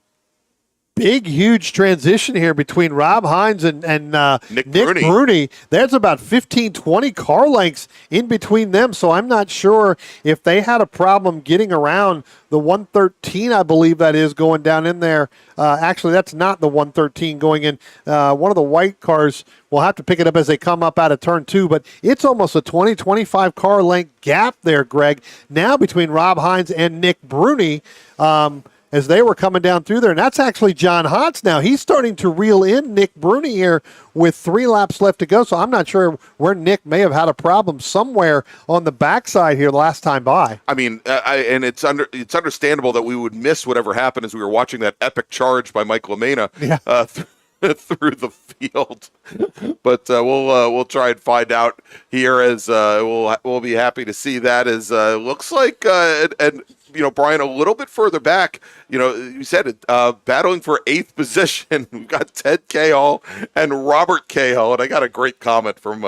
Speaker 2: Big, huge transition here between Rob Hines and Nick Bruni. There's about 15, 20 car lengths in between them, so I'm not sure if they had a problem getting around the 113, I believe that is, going down in there. Actually, that's not the 113 going in. One of the white cars will have to pick it up as they come up out of turn 2, but it's almost a 20, 25 car length gap there, Greg, now between Rob Hines and Nick Bruni. As they were coming down through there. And that's actually John Hotz now. He's starting to reel in Nick Bruni here with 3 laps left to go. So I'm not sure where Nick may have had a problem somewhere on the backside here last time by.
Speaker 1: I mean, and it's understandable that we would miss whatever happened as we were watching that epic charge by Mike LaMena through the field. But we'll try and find out here as we'll be happy to see that as looks like and Brian, a little bit further back, you said it, battling for 8th position. We've got Ted Cahall and Robert Cahall, and I got a great comment from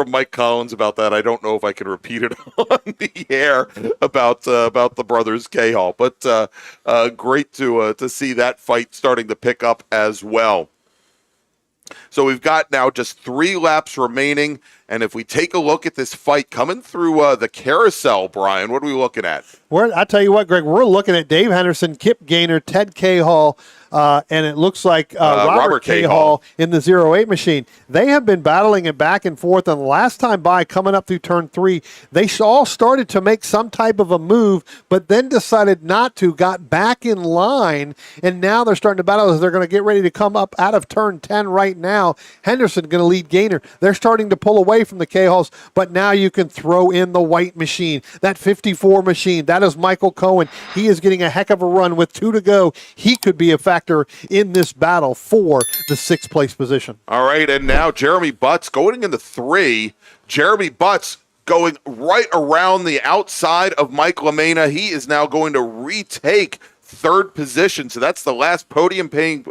Speaker 1: Mike Collins about that. I don't know if I can repeat it on the air about the brothers Cahall, but great to see that fight starting to pick up as well. So we've got now just 3 laps remaining, and if we take a look at this fight coming through the carousel, Brian, what are we looking at?
Speaker 2: I tell you what, Greg, we're looking at Dave Henderson, Kip Gaynor, Ted Cahall, and it looks like Robert Cahall in the 08 machine. They have been battling it back and forth, and the last time by, coming up through turn 3, they all started to make some type of a move, but then decided not to, got back in line, and now they're starting to battle as they're going to get ready to come up out of turn 10 right now. Henderson going to lead Gainer. They're starting to pull away from the Cahalls, but now you can throw in the white machine, that 54 machine. That is Michael Cohen. He is getting a heck of a run with 2 to go. He could be a factor in this battle for the 6th place position.
Speaker 1: All right, and now Jeremy Butts going into 3. Jeremy Butts going right around the outside of Mike LaMena. He is now going to retake 3rd position. So that's the last podium paying.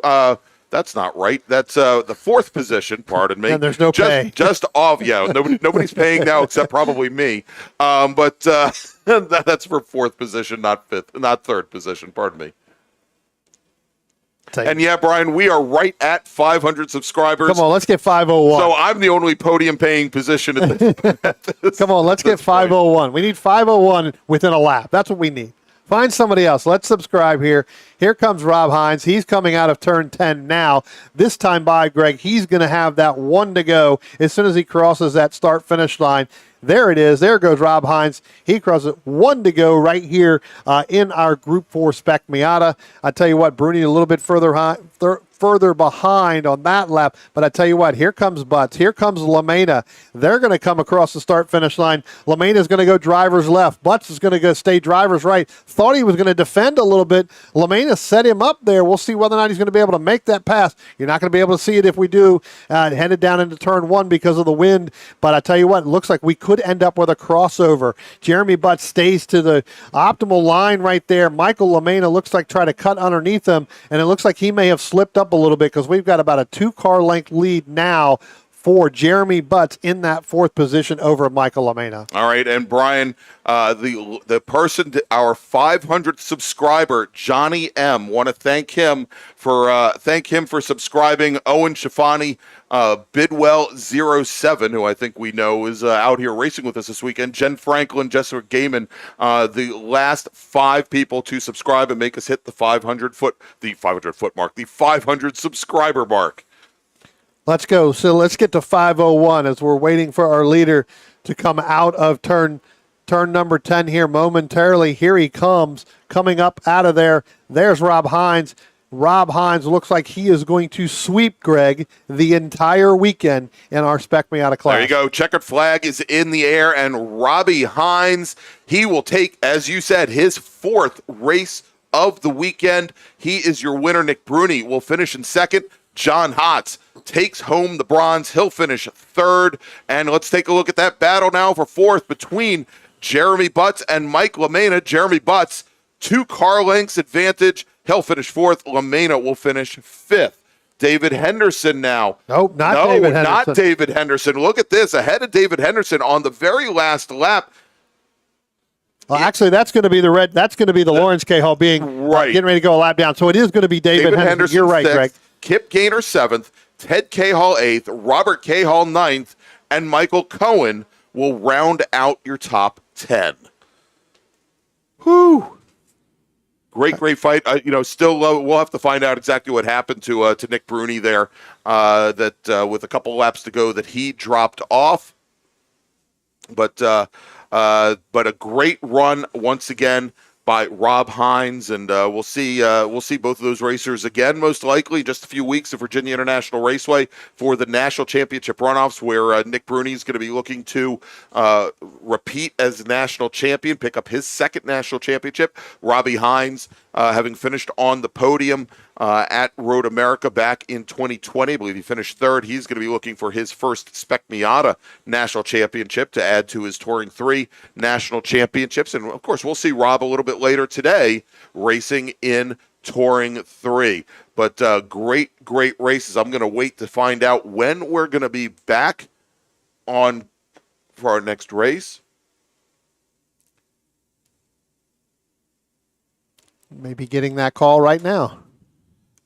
Speaker 1: That's not right. That's the 4th position. Pardon me.
Speaker 2: And there's no pay.
Speaker 1: Just off. Yeah, nobody's paying now except probably me. But that's for 4th position, not 3rd position. Pardon me. And yeah, Brian, we are right at 500 subscribers.
Speaker 2: Come on, let's get 501.
Speaker 1: So I'm the only podium paying position at this.
Speaker 2: Come on, let's get 501. We need 501 within a lap. That's what we need. Find somebody else. Let's subscribe here. Here comes Rob Hines. He's coming out of turn 10 now. This time by, Greg, he's going to have that 1 to go as soon as he crosses that start-finish line. There it is. There goes Rob Hines. He crosses 1 to go right here in our Group 4 Spec Miata. I tell you what, Bruni a little bit further behind on that lap. But I tell you what, here comes Butts. Here comes LaMena. They're going to come across the start-finish line. LaMena is going to go driver's left. Butts is going to stay driver's right. Thought he was going to defend a little bit. LaMena set him up there. We'll see whether or not he's going to be able to make that pass. You're not going to be able to see it if we do. Headed down into turn 1 because of the wind. But I tell you what, it looks like we could end up with a crossover. Jeremy Butts stays to the optimal line right there. Michael LaMena looks like trying to cut underneath him, and it looks like he may have slipped up a little bit because we've got about a 2-car length lead now for Jeremy Butts in that 4th position over Michael LaMena.
Speaker 1: All right, and Brian, the person, our 500th subscriber, Johnny M. Want to thank him for subscribing. Owen Shafani, Bidwell07, who I think we know is out here racing with us this weekend. Jen Franklin, Jessica Gaiman, the last 5 people to subscribe and make us hit the 500 subscriber mark.
Speaker 2: Let's go. So let's get to 501 as we're waiting for our leader to come out of turn number 10 here momentarily. Here he comes, coming up out of there. There's Rob Hines. Rob Hines looks like he is going to sweep, Greg, the entire weekend in our Spec Miata class.
Speaker 1: There you go. Checkered flag is in the air, and Robbie Hines, he will take, as you said, his 4th race of the weekend. He is your winner. Nick Bruni will finish in 2nd. John Hotz takes home the bronze. He'll finish 3rd. And let's take a look at that battle now for 4th between Jeremy Butts and Mike LaMena. Jeremy Butts, 2 car lengths advantage. He'll finish 4th. LaMena will finish 5th. David Henderson now.
Speaker 2: Nope, David Henderson.
Speaker 1: Not David Henderson. Look at this. Ahead of David Henderson on the very last lap.
Speaker 2: Well, actually, that's going to be the Lawrence Cahall being
Speaker 1: right.
Speaker 2: Getting ready to go a lap down. So it is going to be David Henderson. You're right,
Speaker 1: 6th,
Speaker 2: Greg.
Speaker 1: Kip Gaynor 7th, Ted Cahall 8th, Robert Cahall 9th, and Michael Cohen will round out your top 10. Whew. Great fight. Still we'll have to find out exactly what happened to Nick Bruni there. That with a couple laps to go, that he dropped off. But a great run once again by Rob Hines, and we'll see both of those racers again, most likely, just a few weeks at Virginia International Raceway for the national championship runoffs, where Nick Bruni is going to be looking to repeat as national champion, pick up his 2nd national championship. Robbie Hines, having finished on the podium at Road America back in 2020, I believe he finished 3rd. He's going to be looking for his first Spec Miata national championship to add to his Touring 3 national championships. And, of course, we'll see Rob a little bit later today racing in Touring 3. But great races. I'm going to wait to find out when we're going to be back on for our next race.
Speaker 2: Maybe getting that call right now.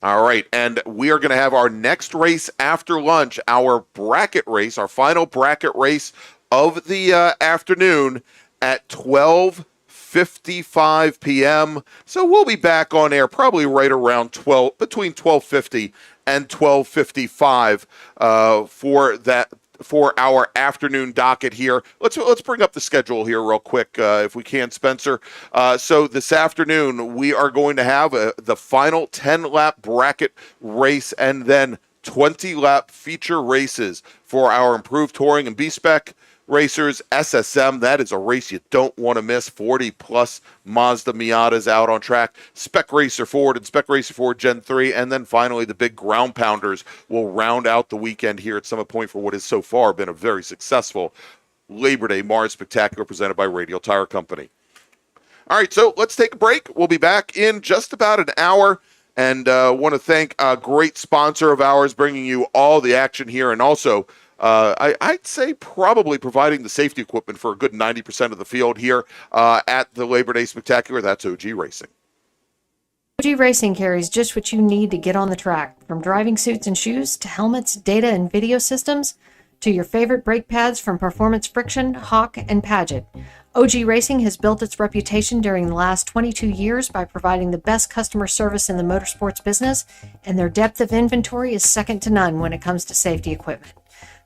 Speaker 1: All right, and we are going to have our next race after lunch, our bracket race, our final bracket race of the afternoon at 12:50. 12:55 p.m. So we'll be back on air probably right around between 12:50 and 12:55 for our afternoon docket here. Let's bring up the schedule here real quick if we can, Spencer. So this afternoon we are going to have the final 10-lap bracket race and then 20-lap feature races for our improved touring and B-Spec racers. SSM, that is a race you don't want to miss. 40-plus Mazda Miatas out on track. Spec Racer Ford and Spec Racer Ford Gen 3. And then finally, the big ground pounders will round out the weekend here at Summit Point for what has so far been a very successful Labor Day MARRS Spectacular presented by Radial Tire Company. All right, so let's take a break. We'll be back in just about an hour. And want to thank a great sponsor of ours bringing you all the action here, and also I'd say probably providing the safety equipment for a good 90% of the field here at the Labor Day Spectacular. That's OG Racing.
Speaker 3: OG Racing carries just what you need to get on the track, from driving suits and shoes to helmets, data and video systems, to your favorite brake pads from Performance Friction, Hawk, and Paget. OG Racing has built its reputation during the last 22 years by providing the best customer service in the motorsports business, and their depth of inventory is second to none when it comes to safety equipment.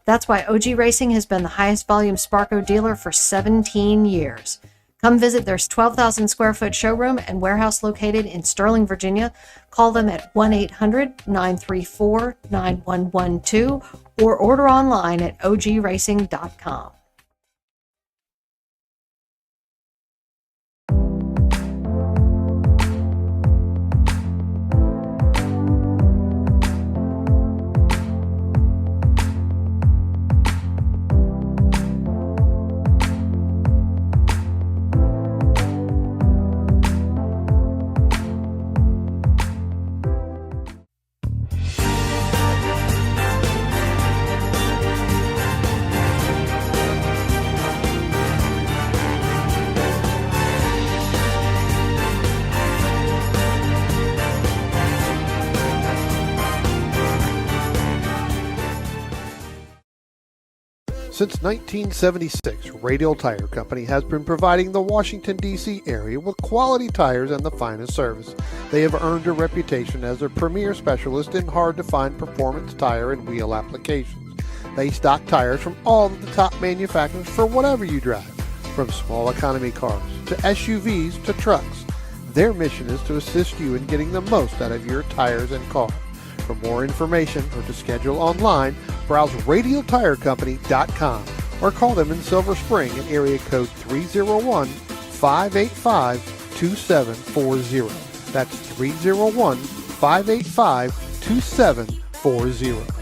Speaker 3: That's why OG Racing has been the highest volume Sparco dealer for 17 years. Come visit their 12,000 square foot showroom and warehouse located in Sterling, Virginia. Call them at 1-800-934-9112 or order online at ogracing.com.
Speaker 2: Since 1976, Radial Tire Company has been providing the Washington, D.C. area with quality tires and the finest service. They have earned a reputation as a premier specialist in hard-to-find performance tire and wheel applications. They stock tires from all of the top manufacturers for whatever you drive, from small economy cars to SUVs to trucks. Their mission is to assist you in getting the most out of your tires and car. For more information or to schedule online, browse radialtirecompany.com or call them in Silver Spring at area code 301-585-2740. That's 301-585-2740.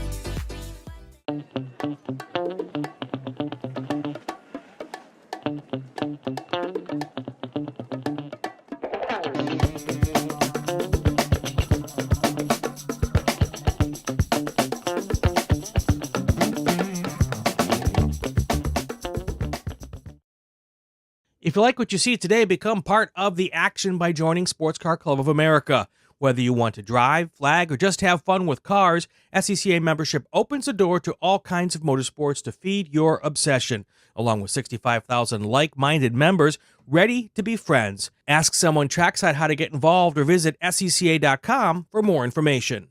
Speaker 4: If you like what you see today, become part of the action by joining Sports Car Club of America. Whether you want to drive, flag, or just have fun with cars, SCCA membership opens the door to all kinds of motorsports to feed your obsession, along with 65,000 like-minded members ready to be friends. Ask someone trackside how to get involved or visit scca.com for more information.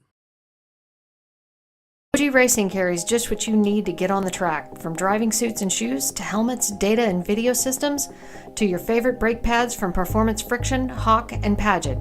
Speaker 3: OG Racing carries just what you need to get on the track, from driving suits and shoes to helmets, data and video systems, to your favorite brake pads from Performance Friction, Hawk, and Paget.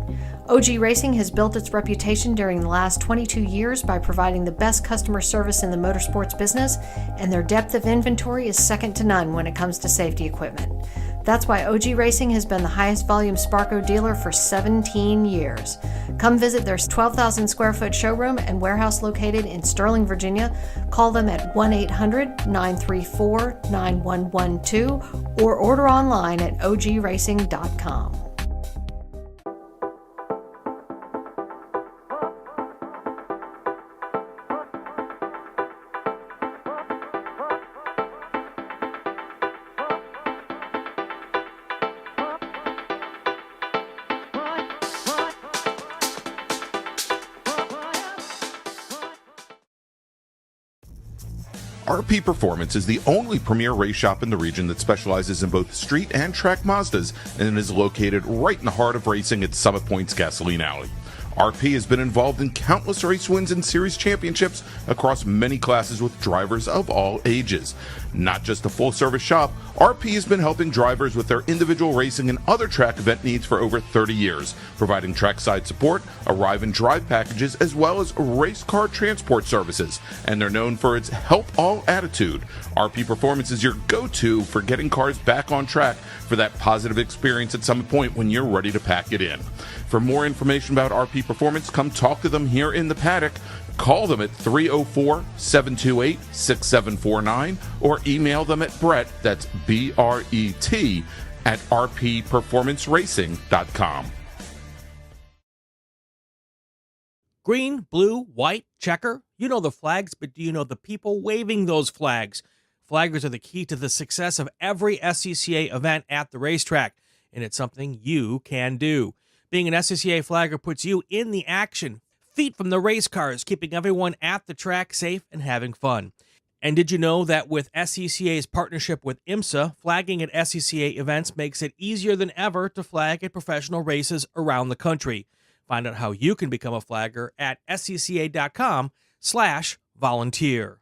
Speaker 3: OG Racing has built its reputation during the last 22 years by providing the best customer service in the motorsports business, and their depth of inventory is second to none when it comes to safety equipment. That's why OG Racing has been the highest volume Sparco dealer for 17 years. Come visit their 12,000 square foot showroom and warehouse located in Sterling, Virginia. Call them at 1-800-934-9112 or order online at ogracing.com.
Speaker 6: RP Performance is the only premier race shop in the region that specializes in both street and track Mazdas and is located right in the heart of racing at Summit Point's Gasoline Alley. RP has been involved in countless race wins and series championships across many classes with drivers of all ages. Not just a full-service shop, RP has been helping drivers with their individual racing and other track event needs for over 30 years, providing trackside support, arrive and drive packages, as well as race car transport services. And they're known for its help all attitude. RP Performance is your go-to for getting cars back on track for that positive experience at Summit Point when you're ready to pack it in. For more information about RP Performance, come talk to them here in the paddock. Call them at 304-728-6749 or email them at Brett, that's B-R-E-T, at rpperformanceracing.com.
Speaker 4: Green, blue, white, checker. You know the flags, but do you know the people waving those flags? Flaggers are the key to the success of every SCCA event at the racetrack, and it's something you can do. Being an SCCA flagger puts you in the action, feet from the race cars, keeping everyone at the track safe and having fun. And did you know that with SCCA's partnership with IMSA, flagging at SCCA events makes it easier than ever to flag at professional races around the country? Find out how you can become a flagger at scca.com/volunteer.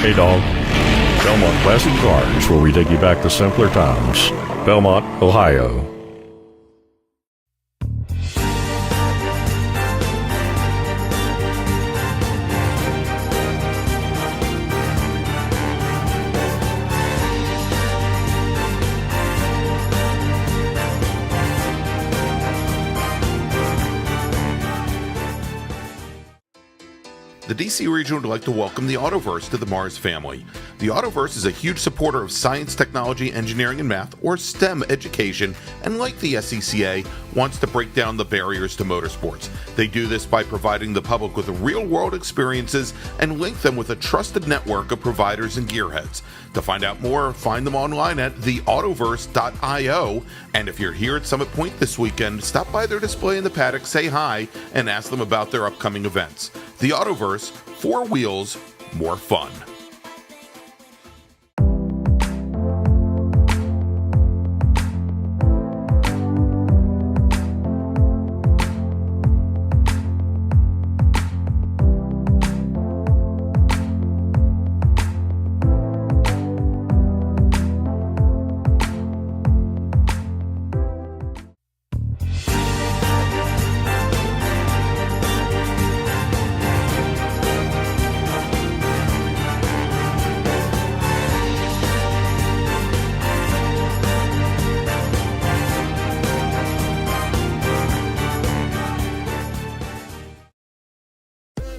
Speaker 5: Hey dog, Belmont Classic Cars, where we take you back to simpler times. Belmont, Ohio.
Speaker 6: The DC region would like to welcome the Autoverse to the MARRS family. The Autoverse is a huge supporter of science, technology, engineering, and math, or STEM education, and like the SCCA, wants to break down the barriers to motorsports. They do this by providing the public with real-world experiences and link them with a trusted network of providers and gearheads. To find out more, find them online at theautoverse.io, and if you're here at Summit Point this weekend, stop by their display in the paddock, say hi, and ask them about their upcoming events. The Autoverse, 4 wheels, more fun.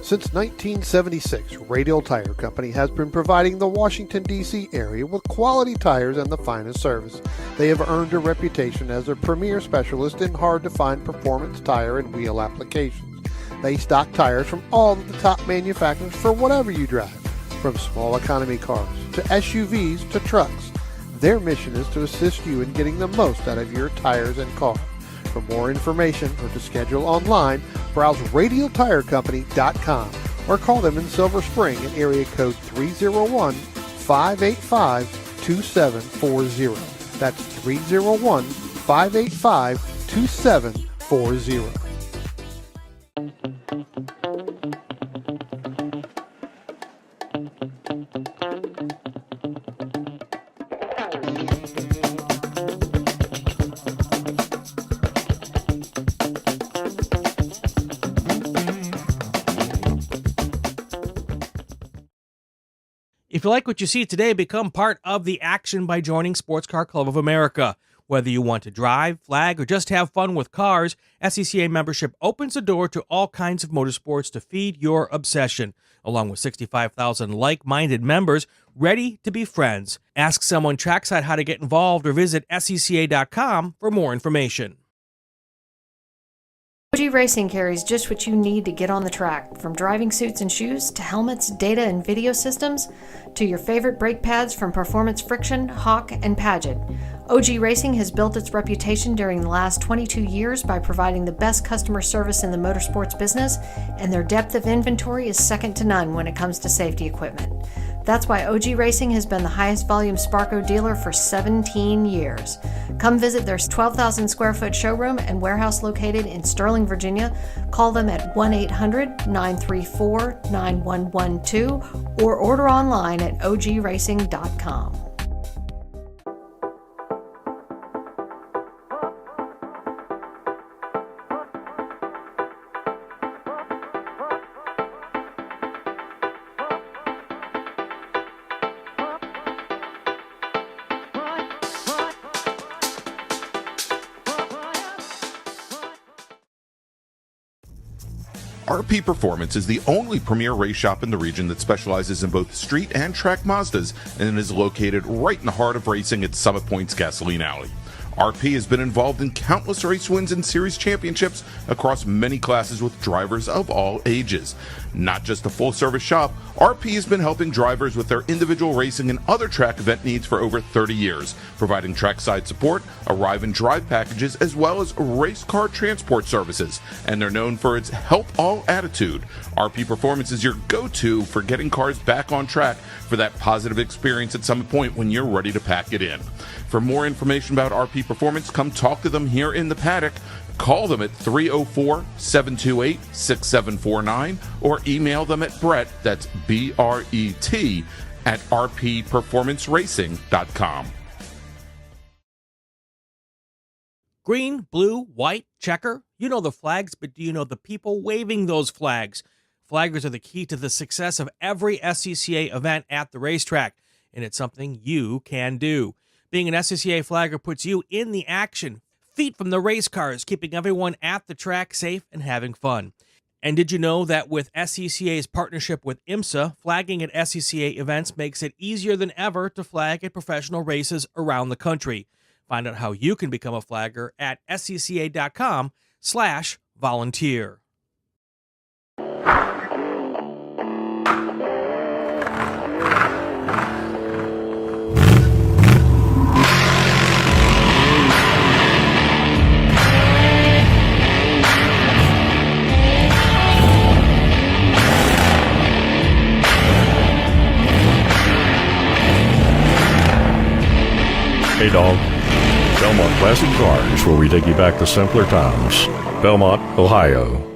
Speaker 2: Since 1976, Radial Tire Company has been providing the Washington, D.C. area with quality tires and the finest service. They have earned a reputation as a premier specialist in hard-to-find performance tire and wheel applications. They stock tires from all of the top manufacturers for whatever you drive, from small economy cars to SUVs to trucks. Their mission is to assist you in getting the most out of your tires and car. For more information or to schedule online, browse radialtirecompany.com or call them in Silver Spring at area code 301-585-2740. That's 301-585-2740.
Speaker 4: If you like what you see today, become part of the action by joining Sports Car Club of America. Whether you want to drive, flag, or just have fun with cars, SCCA membership opens the door to all kinds of motorsports to feed your obsession, along with 65,000 like-minded members ready to be friends. Ask someone trackside how to get involved or visit scca.com for more information.
Speaker 3: OG Racing carries just what you need to get on the track, from driving suits and shoes to helmets, data and video systems, to your favorite brake pads from Performance Friction, Hawk, and Paget. OG Racing has built its reputation during the last 22 years by providing the best customer service in the motorsports business, and their depth of inventory is second to none when it comes to safety equipment. That's why OG Racing has been the highest volume Sparco dealer for 17 years. Come visit their 12,000 square foot showroom and warehouse located in Sterling, Virginia. Call them at 1-800-934-9112 or order online at ogracing.com.
Speaker 6: RP Performance is the only premier race shop in the region that specializes in both street and track Mazdas and is located right in the heart of racing at Summit Point's Gasoline Alley. RP has been involved in countless race wins and series championships across many classes with drivers of all ages. Not just a full-service shop, RP has been helping drivers with their individual racing and other track event needs for over 30 years, providing trackside support, arrive and drive packages, as well as race car transport services. And they're known for its help all attitude. RP Performance is your go-to for getting cars back on track for that positive experience at Summit Point when you're ready to pack it in. For more information about RP Performance, come talk to them here in the paddock. Call them at 304-728-6749 or email them at Brett, that's B-R-E-T, at rpperformanceracing.com.
Speaker 4: Green, blue, white, checker. You know the flags, but do you know the people waving those flags? Flaggers are the key to the success of every SCCA event at the racetrack, and it's something you can do. Being an SCCA flagger puts you in the action, feet from the race cars, keeping everyone at the track safe and having fun. And did you know that with SCCA's partnership with IMSA, flagging at SCCA events makes it easier than ever to flag at professional races around the country? Find out how you can become a flagger at scca.com/volunteer.
Speaker 5: Hey dog, Belmont Classic Cars, where we take you back to simpler times. Belmont, Ohio.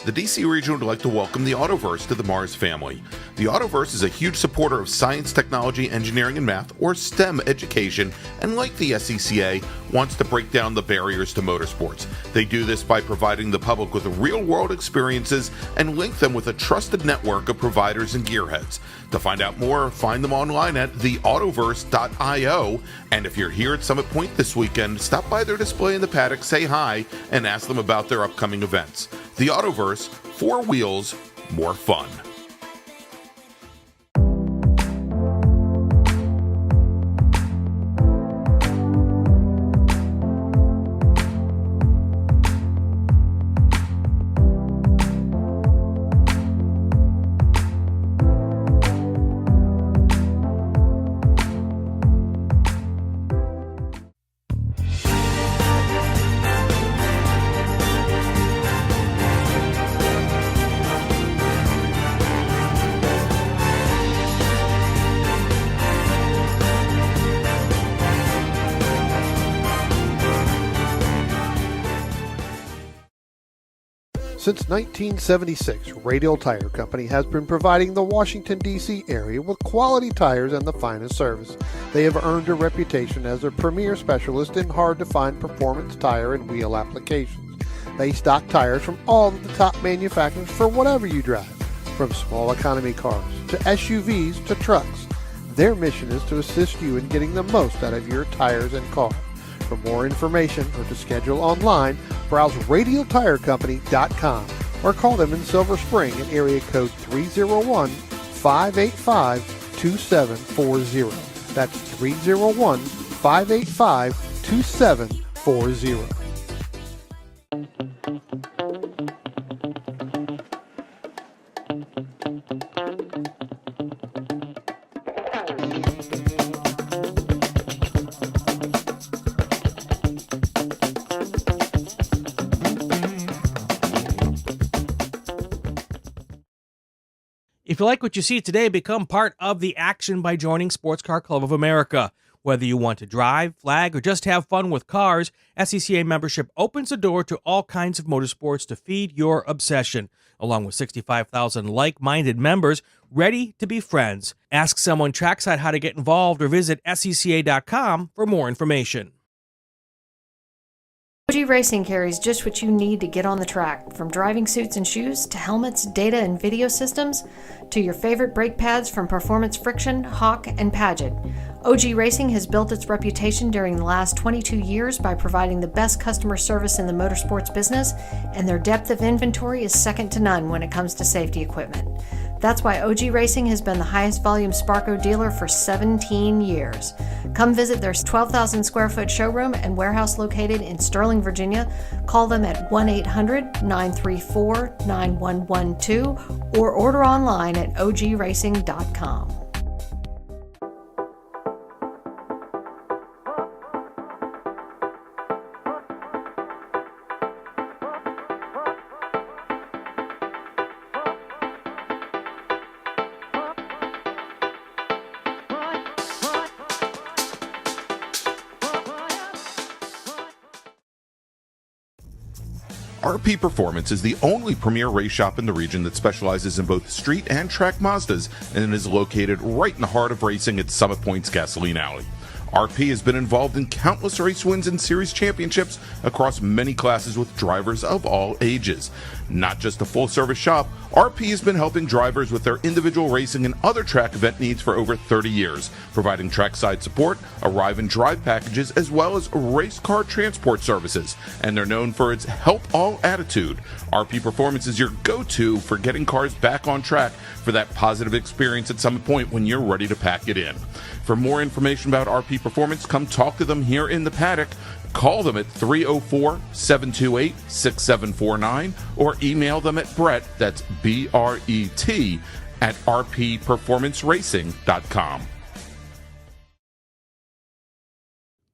Speaker 6: The DC region would like to welcome the Autoverse to the MARRS family. The Autoverse is a huge supporter of science, technology, engineering, and math, or STEM education, and like the SCCA, wants to break down the barriers to motorsports. They do this by providing the public with real-world experiences and link them with a trusted network of providers and gearheads. To find out more, find them online at theautoverse.io, and if you're here at Summit Point this weekend, stop by their display in the paddock, say hi, and ask them about their upcoming events. The Autoverse, 4 wheels, more fun.
Speaker 2: Since 1976, Radial Tire Company has been providing the Washington, D.C. area with quality tires and the finest service. They have earned a reputation as a premier specialist in hard-to-find performance tire and wheel applications. They stock tires from all of the top manufacturers for whatever you drive, from small economy cars to SUVs to trucks. Their mission is to assist you in getting the most out of your tires and car. For more information or to schedule online, browse radialtirecompany.com or call them in Silver Spring at area code 301-585-2740. That's 301-585-2740.
Speaker 4: If you like what you see today, become part of the action by joining Sports Car Club of America. Whether you want to drive, flag, or just have fun with cars, SCCA membership opens the door to all kinds of motorsports to feed your obsession, along with 65,000 like-minded members ready to be friends. Ask someone trackside how to get involved or visit SCCA.com for more information.
Speaker 3: OG Racing carries just what you need to get on the track, from driving suits and shoes to helmets, data and video systems, to your favorite brake pads from Performance Friction, Hawk, and Paget. OG Racing has built its reputation during the last 22 years by providing the best customer service in the motorsports business, and their depth of inventory is second to none when it comes to safety equipment. That's why OG Racing has been the highest volume Sparco dealer for 17 years. Come visit their 12,000 square foot showroom and warehouse located in Sterling, Virginia. Call them at 1-800-934-9112 or order online at ogracing.com.
Speaker 6: RP Performance is the only premier race shop in the region that specializes in both street and track Mazdas and is located right in the heart of racing at Summit Point's Gasoline Alley. RP has been involved in countless race wins and series championships across many classes with drivers of all ages. Not just a full-service shop, RP has been helping drivers with their individual racing and other track event needs for over 30 years, providing trackside support, arrive and drive packages, as well as race car transport services. And they're known for its help all attitude. RP Performance is your go-to for getting cars back on track for that positive experience at Summit Point when you're ready to pack it in. For more information about RP Performance, come talk to them here in the paddock. Call them at 304-728-6749 or email them at Brett, that's B-R-E-T, at rpperformanceracing.com.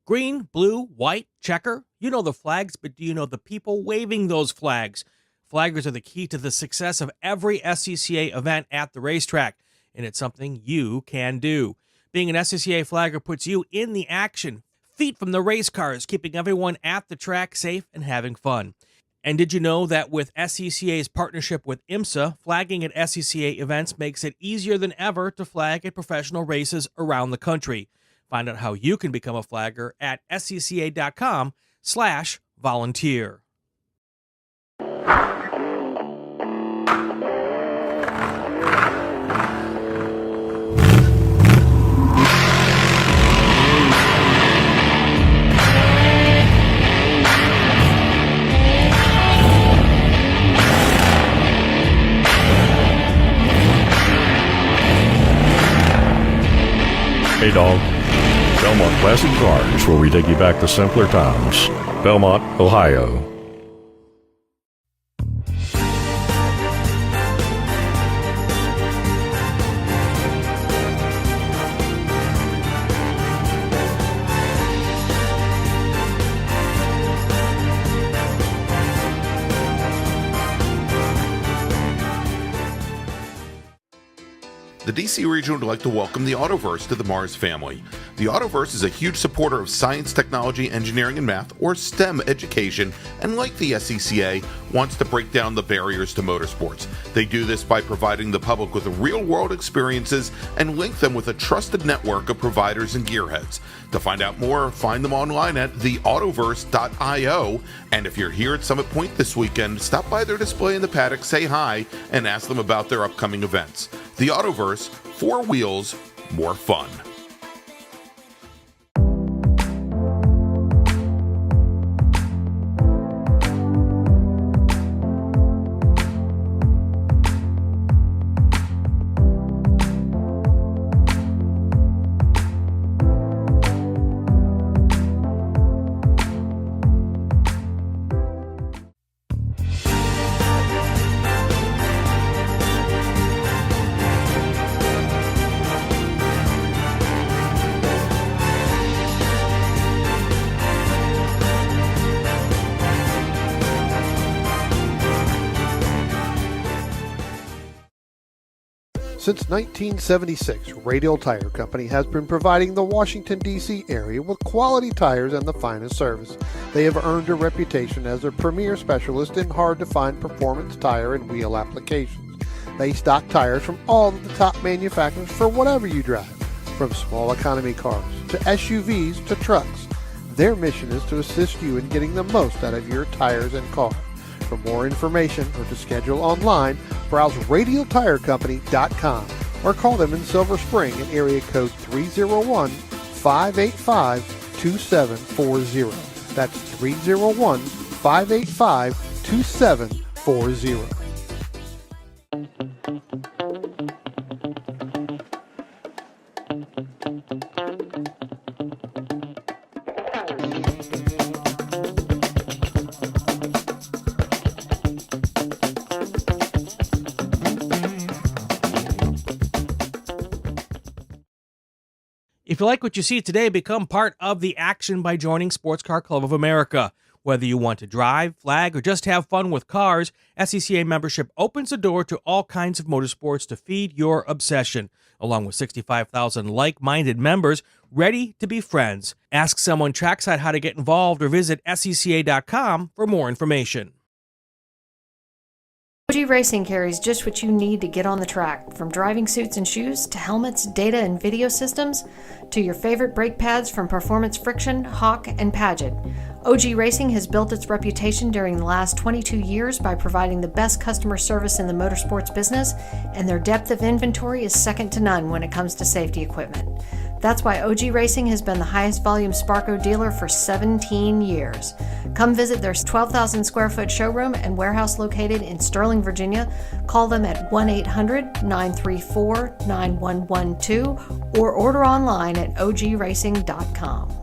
Speaker 4: Green, blue, white, checker. You know the flags, but do you know the people waving those flags? Flaggers are the key to the success of every SCCA event at the racetrack, and it's something you can do. Being an SCCA flagger puts you in the action, feet from the race cars, keeping everyone at the track safe and having fun. And did you know that with SCCA's partnership with IMSA, flagging at SCCA events makes it easier than ever to flag at professional races around the country? Find out how you can become a flagger at scca.com/volunteer.
Speaker 5: Hey dog, Belmont Classic Cars, where we take you back to simpler times. Belmont, Ohio.
Speaker 6: The DC region would like to welcome the Autoverse to the MARRS family. The Autoverse is a huge supporter of science, technology, engineering, and math, or STEM education, and like the SCCA, wants to break down the barriers to motorsports. They do this by providing the public with real-world experiences and link them with a trusted network of providers and gearheads. To find out more, find them online at theautoverse.io, and if you're here at Summit Point this weekend, stop by their display in the paddock, say hi, and ask them about their upcoming events. The Autoverse, 4 wheels, more fun.
Speaker 2: Since 1976, Radial Tire Company has been providing the Washington, D.C. area with quality tires and the finest service. They have earned a reputation as a premier specialist in hard-to-find performance tire and wheel applications. They stock tires from all of the top manufacturers for whatever you drive, from small economy cars to SUVs to trucks. Their mission is to assist you in getting the most out of your tires and car. For more information or to schedule online, browse radialtirecompany.com or call them in Silver Spring at area code 301-585-2740. That's 301-585-2740.
Speaker 4: If you like what you see today, become part of the action by joining Sports Car Club of America. Whether you want to drive, flag, or just have fun with cars, SCCA membership opens the door to all kinds of motorsports to feed your obsession, along with 65,000 like-minded members ready to be friends. Ask someone trackside how to get involved or visit scca.com for more information.
Speaker 3: OG Racing carries just what you need to get on the track, from driving suits and shoes to helmets, data and video systems, to your favorite brake pads from Performance Friction, Hawk, and Paget. OG Racing has built its reputation during the last 22 years by providing the best customer service in the motorsports business, and their depth of inventory is second to none when it comes to safety equipment. That's why OG Racing has been the highest volume Sparco dealer for 17 years. Come visit their 12,000 square foot showroom and warehouse located in Sterling, Virginia. Call them at 1-800-934-9112 or order online at ogracing.com.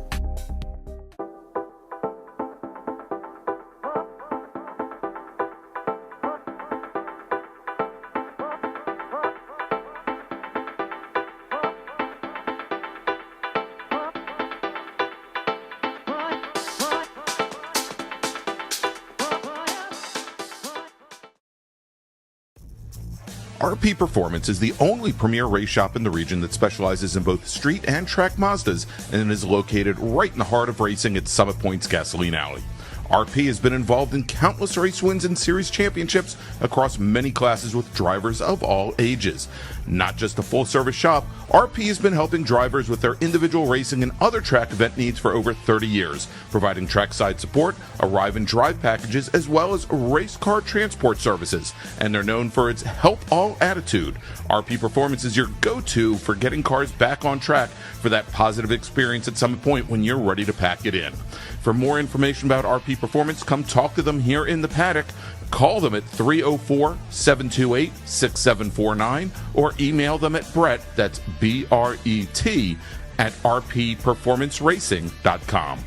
Speaker 6: RP Performance is the only premier race shop in the region that specializes in both street and track Mazdas and is located right in the heart of racing at Summit Point's Gasoline Alley. RP has been involved in countless race wins and series championships across many classes with drivers of all ages. Not just a full-service shop, RP has been helping drivers with their individual racing and other track event needs for over 30 years, providing trackside support, arrive and drive packages, as well as race car transport services. And they're known for its help all attitude. RP Performance is your go-to for getting cars back on track for that positive experience at Summit Point when you're ready to pack it in. For more information about RP Performance, come talk to them here in the paddock. Call them at 304-728-6749 or email them at Brett, that's B-R-E-T, at rpperformanceracing.com.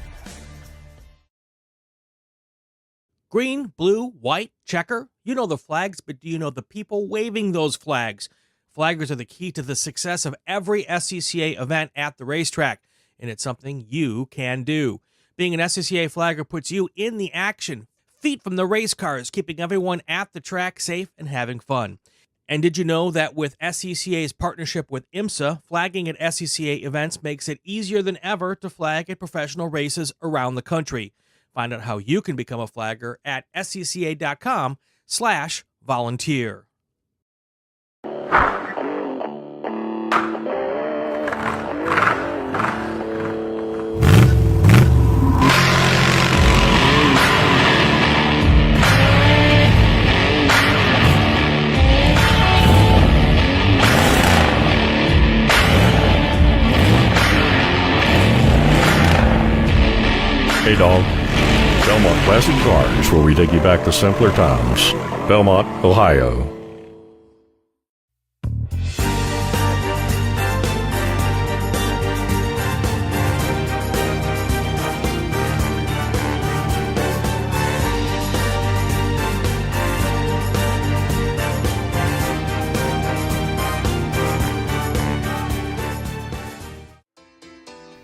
Speaker 4: Green, blue, white, checker. You know the flags, but do you know the people waving those flags? Flaggers are the key to the success of every SCCA event at the racetrack, and it's something you can do. Being an SCCA flagger puts you in the action, feet from the race cars, keeping everyone at the track safe and having fun. And did you know that with SCCA's partnership with IMSA, flagging at SCCA events makes it easier than ever to flag at professional races around the country? Find out how you can become a flagger at scca.com/volunteer.
Speaker 5: Dog. Belmont Classic Cars, where we take you back to simpler times. Belmont, Ohio.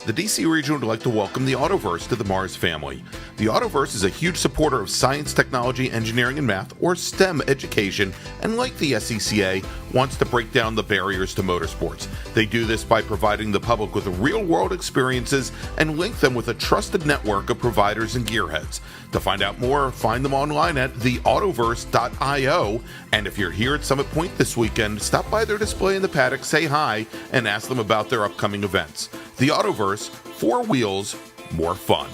Speaker 6: The DC region would like to welcome the Autoverse to the MARRS family. The Autoverse is a huge supporter of science, technology, engineering, and math, or STEM education, and like the SCCA, wants to break down the barriers to motorsports. They do this by providing the public with real-world experiences and link them with a trusted network of providers and gearheads. To find out more, find them online at theautoverse.io, and if you're here at Summit Point this weekend, stop by their display in the paddock, say hi, and ask them about their upcoming events. The Autoverse, 4 wheels, more fun.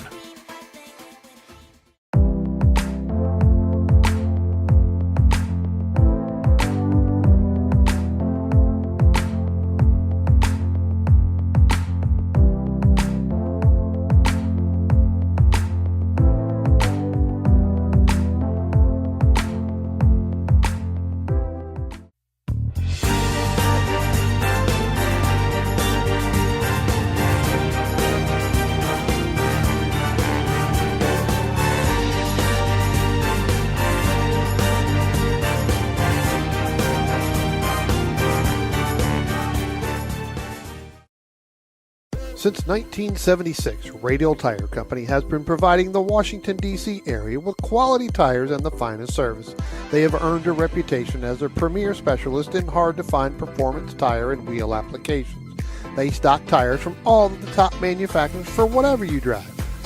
Speaker 2: Since 1976, Radial Tire Company has been providing the Washington, D.C. area with quality tires and the finest service. They have earned a reputation as a premier specialist in hard-to-find performance tire and wheel applications. They stock tires from all of the top manufacturers for whatever you drive,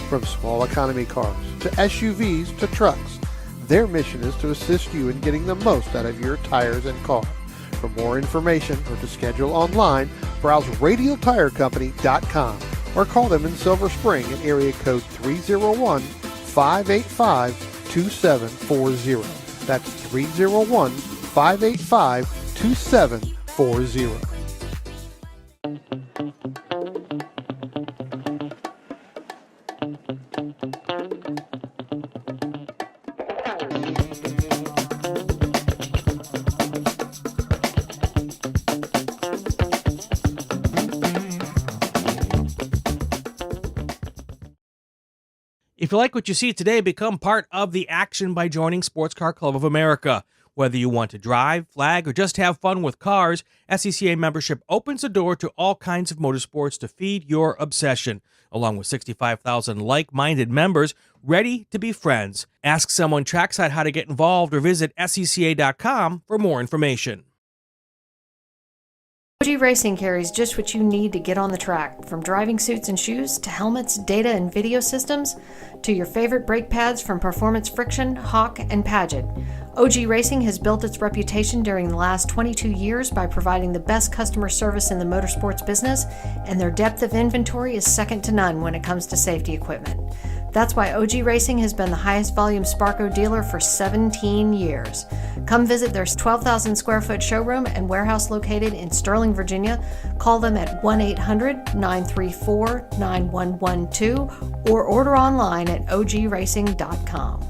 Speaker 2: from small economy cars to SUVs to trucks. Their mission is to assist you in getting the most out of your tires and car. For more information or to schedule online, browse radialtirecompany.com or call them in Silver Spring at area code 301-585-2740. That's 301-585-2740.
Speaker 4: If you like what you see today, become part of the action by joining Sports Car Club of America. Whether you want to drive, flag, or just have fun with cars, SCCA membership opens the door to all kinds of motorsports to feed your obsession, along with 65,000 like-minded members ready to be friends. Ask someone trackside how to get involved or visit scca.com for more information.
Speaker 3: OG Racing carries just what you need to get on the track, from driving suits and shoes to helmets, data and video systems, to your favorite brake pads from Performance Friction, Hawk, and Paget. OG Racing has built its reputation during the last 22 years by providing the best customer service in the motorsports business, and their depth of inventory is second to none when it comes to safety equipment. That's why OG Racing has been the highest volume Sparco dealer for 17 years. Come visit their 12,000 square foot showroom and warehouse located in Sterling, Virginia. Call them at 1-800-934-9112 or order online at ogracing.com.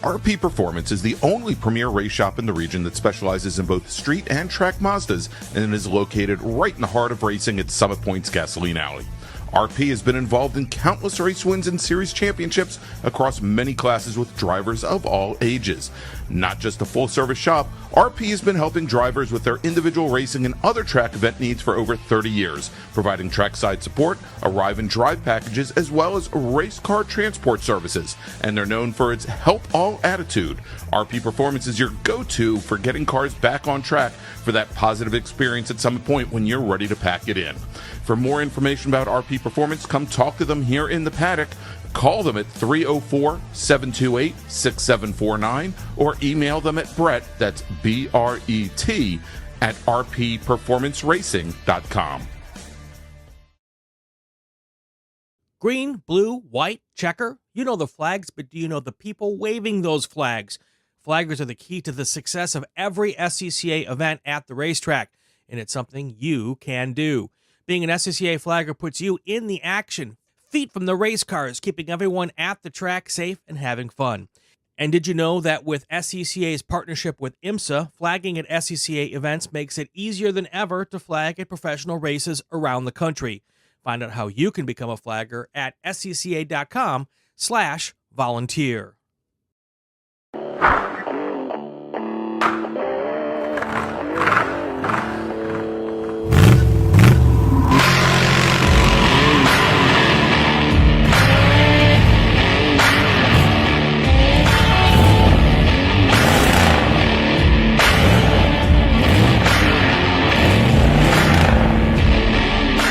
Speaker 6: RP Performance is the only premier race shop in the region that specializes in both street and track Mazdas and is located right in the heart of racing at Summit Point's Gasoline Alley. RP has been involved in countless race wins and series championships across many classes with drivers of all ages. Not just a full-service shop, RP has been helping drivers with their individual racing and other track event needs for over 30 years, providing trackside support, arrive and drive packages, as well as race car transport services. And they're known for its help all attitude. RP Performance is your go-to for getting cars back on track for that positive experience at Summit Point when you're ready to pack it in. For more information about RP Performance, come talk to them here in the paddock. Call them at 304-728-6749 or email them at Brett, that's B-R-E-T, at rpperformanceracing.com.
Speaker 4: Green, blue, white, checker. You know the flags, but do you know the people waving those flags? Flaggers are the key to the success of every SCCA event at the racetrack, and it's something you can do. Being an SCCA flagger puts you in the action, feet from the race cars, keeping everyone at the track safe and having fun. And did you know that with SCCA's partnership with IMSA, flagging at SCCA events makes it easier than ever to flag at professional races around the country? Find out how you can become a flagger at scca.com/volunteer.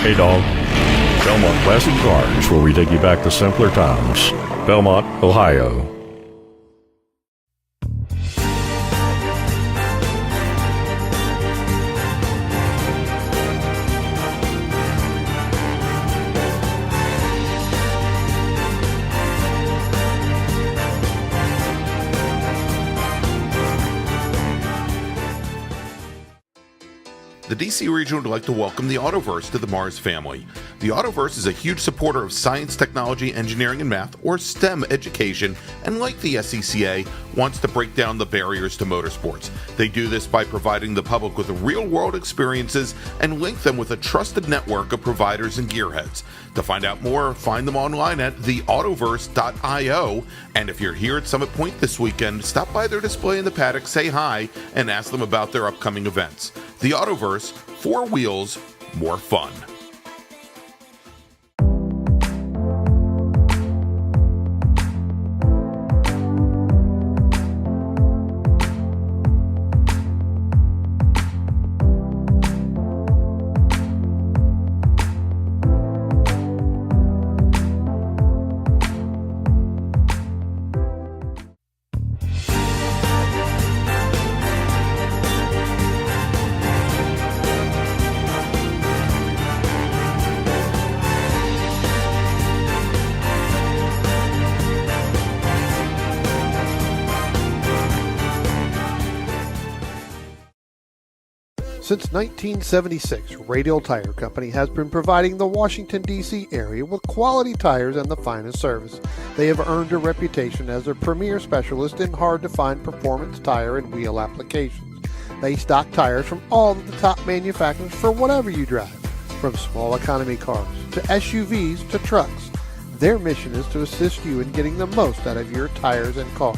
Speaker 5: Hey, dog. Belmont Classic Cars, where we take you back to simpler times. Belmont, Ohio.
Speaker 6: The DC region would like to welcome the Autoverse to the MARRS family. The Autoverse is a huge supporter of science, technology, engineering, and math, or STEM education, and like the SCCA, wants to break down the barriers to motorsports. They do this by providing the public with real-world experiences and link them with a trusted network of providers and gearheads. To find out more, find them online at theautoverse.io, and if you're here at Summit Point this weekend, stop by their display in the paddock, say hi, and ask them about their upcoming events. The Autoverse, 4 wheels, more fun.
Speaker 2: Since 1976, Radial Tire Company has been providing the Washington, D.C. area with quality tires and the finest service. They have earned a reputation as a premier specialist in hard-to-find performance tire and wheel applications. They stock tires from all of the top manufacturers for whatever you drive, from small economy cars to SUVs to trucks. Their mission is to assist you in getting the most out of your tires and car.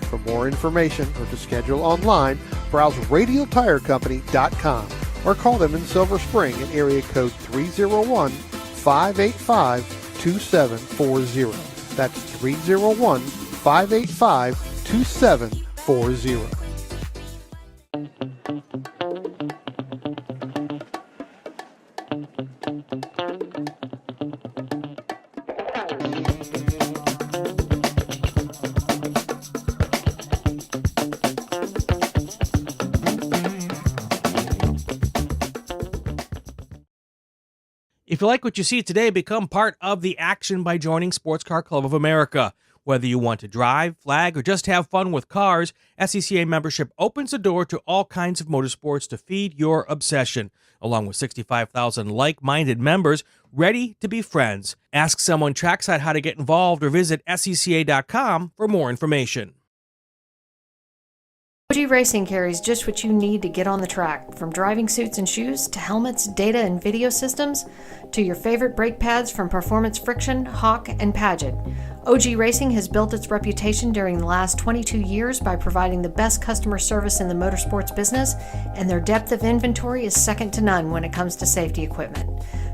Speaker 2: For more information or to schedule online, browse radialtirecompany.com or call them in Silver Spring at area code 301-585-2740. That's 301-585-2740.
Speaker 4: If you like what you see today, become part of the action by joining Sports Car Club of America. Whether you want to drive, flag, or just have fun with cars, SCCA membership opens the door to all kinds of motorsports to feed your obsession, along with 65,000 like-minded members ready to be friends. Ask someone trackside how to get involved or visit scca.com for more information.
Speaker 3: OG Racing carries just what you need to get on the track, from driving suits and shoes to helmets, data and video systems, to your favorite brake pads from Performance Friction, Hawk, and Paget. OG Racing has built its reputation during the last 22 years by providing the best customer service in the motorsports business, and their depth of inventory is second to none when it comes to safety equipment.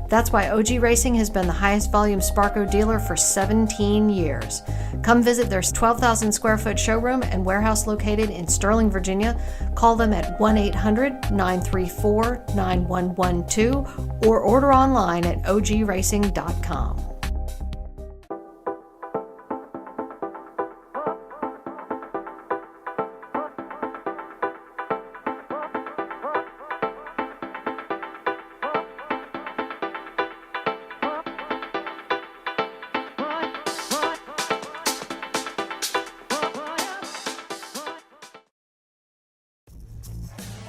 Speaker 3: That's why OG Racing has been the highest volume Sparco dealer for 17 years. Come visit their 12,000 square foot showroom and warehouse located in Sterling, Virginia. Call them at 1-800-934-9112 or order online at ogracing.com.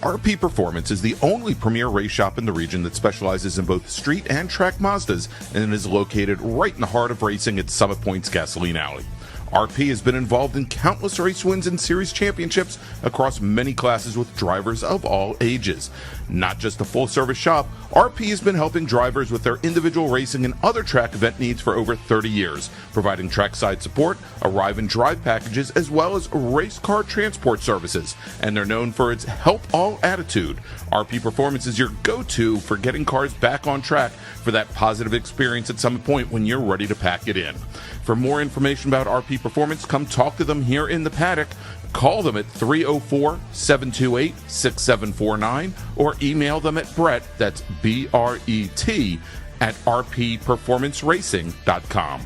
Speaker 6: RP Performance is the only premier race shop in the region that specializes in both street and track Mazdas and is located right in the heart of racing at Summit Point's Gasoline Alley. RP has been involved in countless race wins and series championships across many classes with drivers of all ages. Not just a full-service shop, RP has been helping drivers with their individual racing and other track event needs for over 30 years, providing trackside support, arrive and drive packages, as well as race car transport services. And they're known for its help all attitude. RP Performance is your go-to for getting cars back on track for that positive experience at Summit Point when you're ready to pack it in. For more information about RP Performance, come talk to them here in the paddock. Call them at 304-728-6749 or email them at Brett, that's B-R-E-T, at rpperformanceracing.com.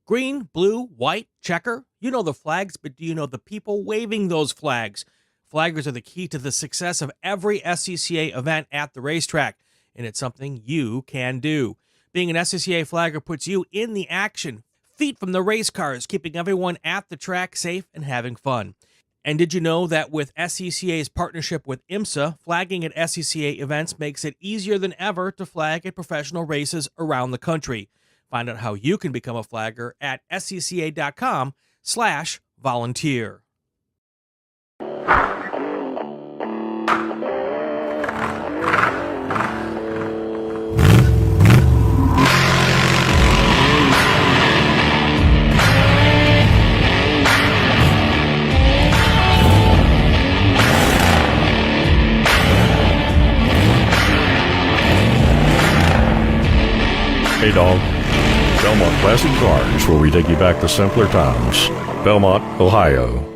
Speaker 4: Green, blue, white, checker. You know the flags, but do you know the people waving those flags? Flaggers are the key to the success of every SCCA event at the racetrack, and it's something you can do. Being an SCCA flagger puts you in the action, feet from the race cars, keeping everyone at the track safe and having fun. And did you know that with SCCA's partnership with IMSA, flagging at SCCA events makes it easier than ever to flag at professional races around the country? Find out how you can become a flagger at scca.com/volunteer.
Speaker 5: Hey dog. Belmont Classic Cars, where we take you back to simpler times. Belmont, Ohio.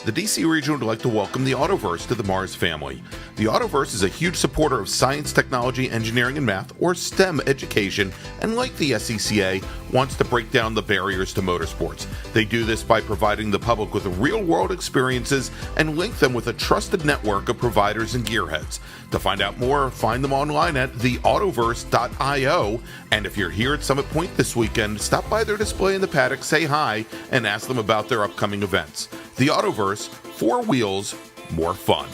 Speaker 6: The DC region would like to welcome the Autoverse to the MARRS family. The Autoverse is a huge supporter of science, technology, engineering, and math, or STEM education, and like the SCCA, wants to break down the barriers to motorsports. They do this by providing the public with real-world experiences and link them with a trusted network of providers and gearheads. To find out more, find them online at theautoverse.io, and if you're here at Summit Point this weekend, stop by their display in the paddock, say hi, and ask them about their upcoming events. The Autoverse, 4 wheels, more fun.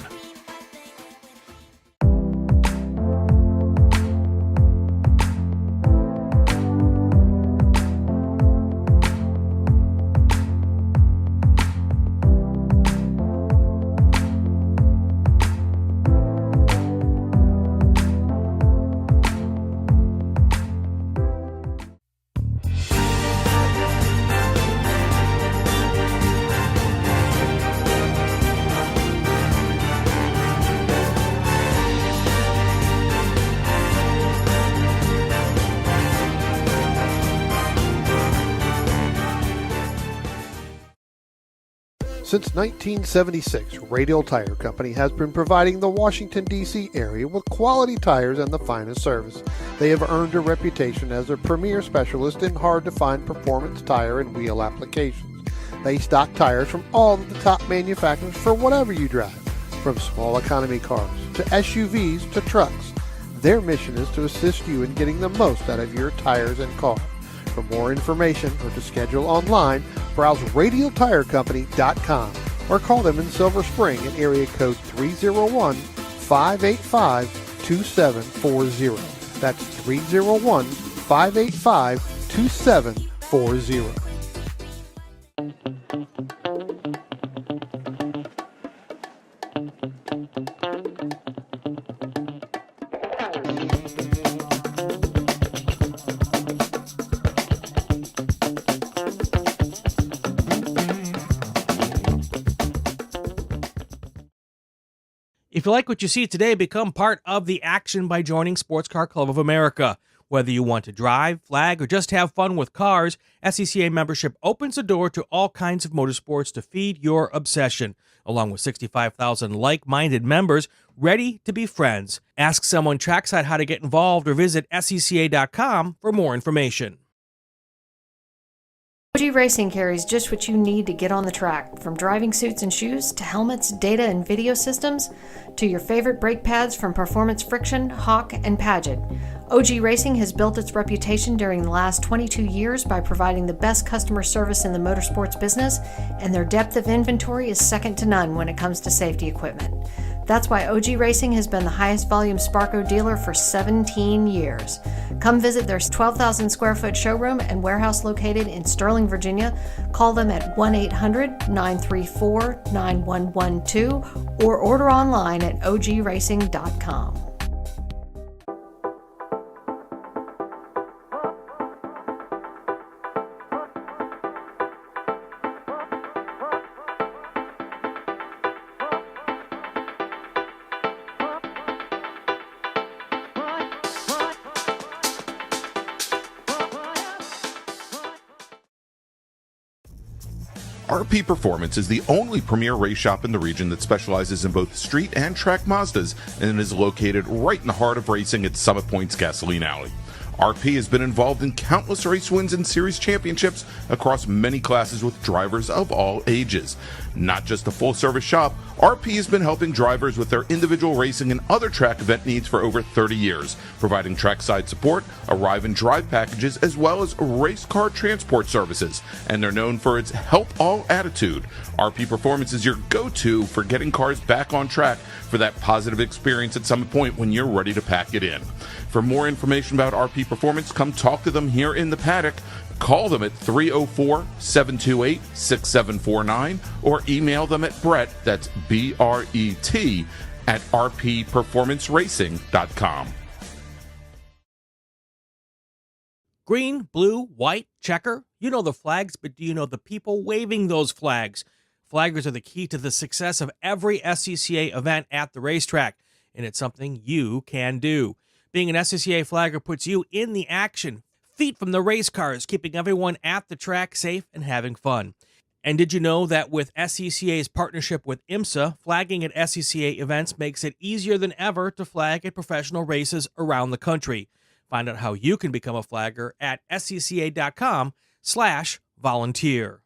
Speaker 2: Since 1976, Radial Tire Company has been providing the Washington, D.C. area with quality tires and the finest service. They have earned a reputation as a premier specialist in hard-to-find performance tire and wheel applications. They stock tires from all of the top manufacturers for whatever you drive, from small economy cars to SUVs to trucks. Their mission is to assist you in getting the most out of your tires and car. For more information or to schedule online, browse radialtirecompany.com or call them in Silver Spring at area code 301-585-2740. That's 301-585-2740.
Speaker 4: If you like what you see today, become part of the action by joining Sports Car Club of America. Whether you want to drive, flag, or just have fun with cars, SCCA membership opens the door to all kinds of motorsports to feed your obsession, along with 65,000 like-minded members ready to be friends. Ask someone trackside how to get involved or visit scca.com for more information.
Speaker 3: OG Racing carries just what you need to get on the track, from driving suits and shoes to helmets, data and video systems, to your favorite brake pads from Performance Friction, Hawk, and Paget. OG Racing has built its reputation during the last 22 years by providing the best customer service in the motorsports business, and their depth of inventory is second to none when it comes to safety equipment. That's why OG Racing has been the highest volume Sparco dealer for 17 years. Come visit their 12,000 square foot showroom and warehouse located in Sterling, Virginia. Call them at 1-800-934-9112 or order online at ogracing.com.
Speaker 6: RP Performance is the only premier race shop in the region that specializes in both street and track Mazdas and is located right in the heart of racing at Summit Point's Gasoline Alley. RP has been involved in countless race wins and series championships across many classes with drivers of all ages. Not just a full-service shop, RP has been helping drivers with their individual racing and other track event needs for over 30 years, providing trackside support, arrive and drive packages, as well as race car transport services. And they're known for its help all attitude. RP Performance is your go-to for getting cars back on track for that positive experience at Summit Point when you're ready to pack it in. For more information about RP Performance, come talk to them here in the paddock. Call them at 304-728-6749 or email them at Brett, that's B-R-E-T, at rpperformanceracing.com.
Speaker 4: Green, blue, white, checker. You know the flags, but do you know the people waving those flags? Flaggers are the key to the success of every SCCA event at the racetrack, and it's something you can do. Being an SCCA flagger puts you in the action, feet from the race cars, keeping everyone at the track safe and having fun. And did you know that with SCCA's partnership with IMSA, flagging at SCCA events makes it easier than ever to flag at professional races around the country? Find out how you can become a flagger at scca.com/volunteer.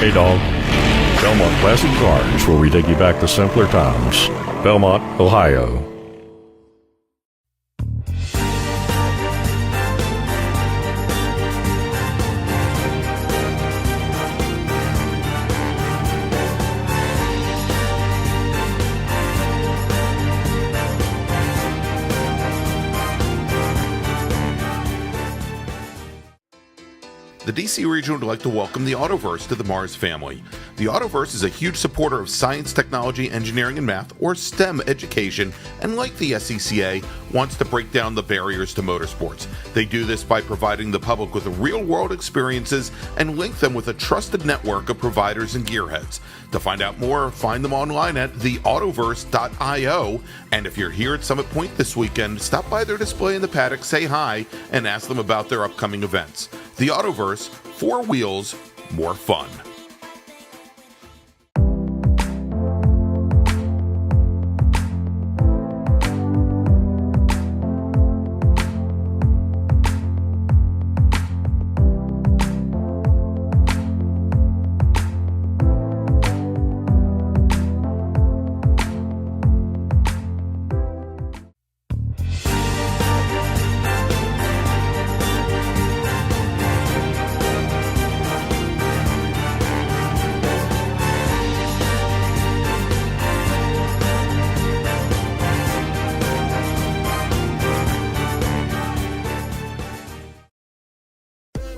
Speaker 5: Hey dog, Belmont Classic Cars, where we take you back to simpler times. Belmont, Ohio.
Speaker 6: The DC region would like to welcome the Autoverse to the MARRS family. The Autoverse is a huge supporter of science, technology, engineering, and math, or STEM education, and like the SCCA, wants to break down the barriers to motorsports. They do this by providing the public with real-world experiences and link them with a trusted network of providers and gearheads. To find out more, find them online at theautoverse.io, and if you're here at Summit Point this weekend, stop by their display in the paddock, say hi, and ask them about their upcoming events. The Autoverse, 4 wheels, more fun.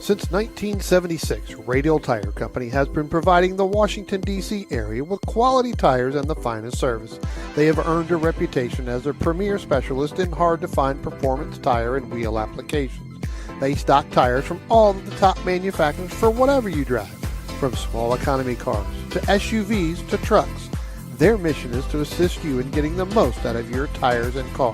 Speaker 2: Since 1976, Radial Tire Company has been providing the Washington, D.C. area with quality tires and the finest service. They have earned a reputation as a premier specialist in hard-to-find performance tire and wheel applications. They stock tires from all of the top manufacturers for whatever you drive, from small economy cars to SUVs to trucks. Their mission is to assist you in getting the most out of your tires and car.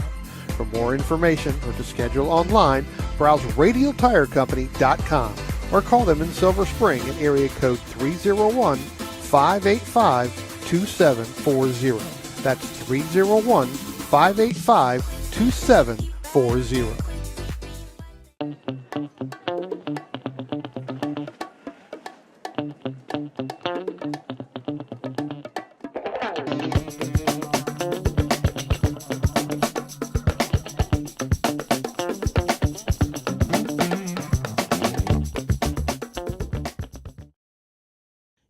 Speaker 2: For more information or to schedule online, browse radialtirecompany.com or call them in Silver Spring at area code 301-585-2740. That's 301-585-2740.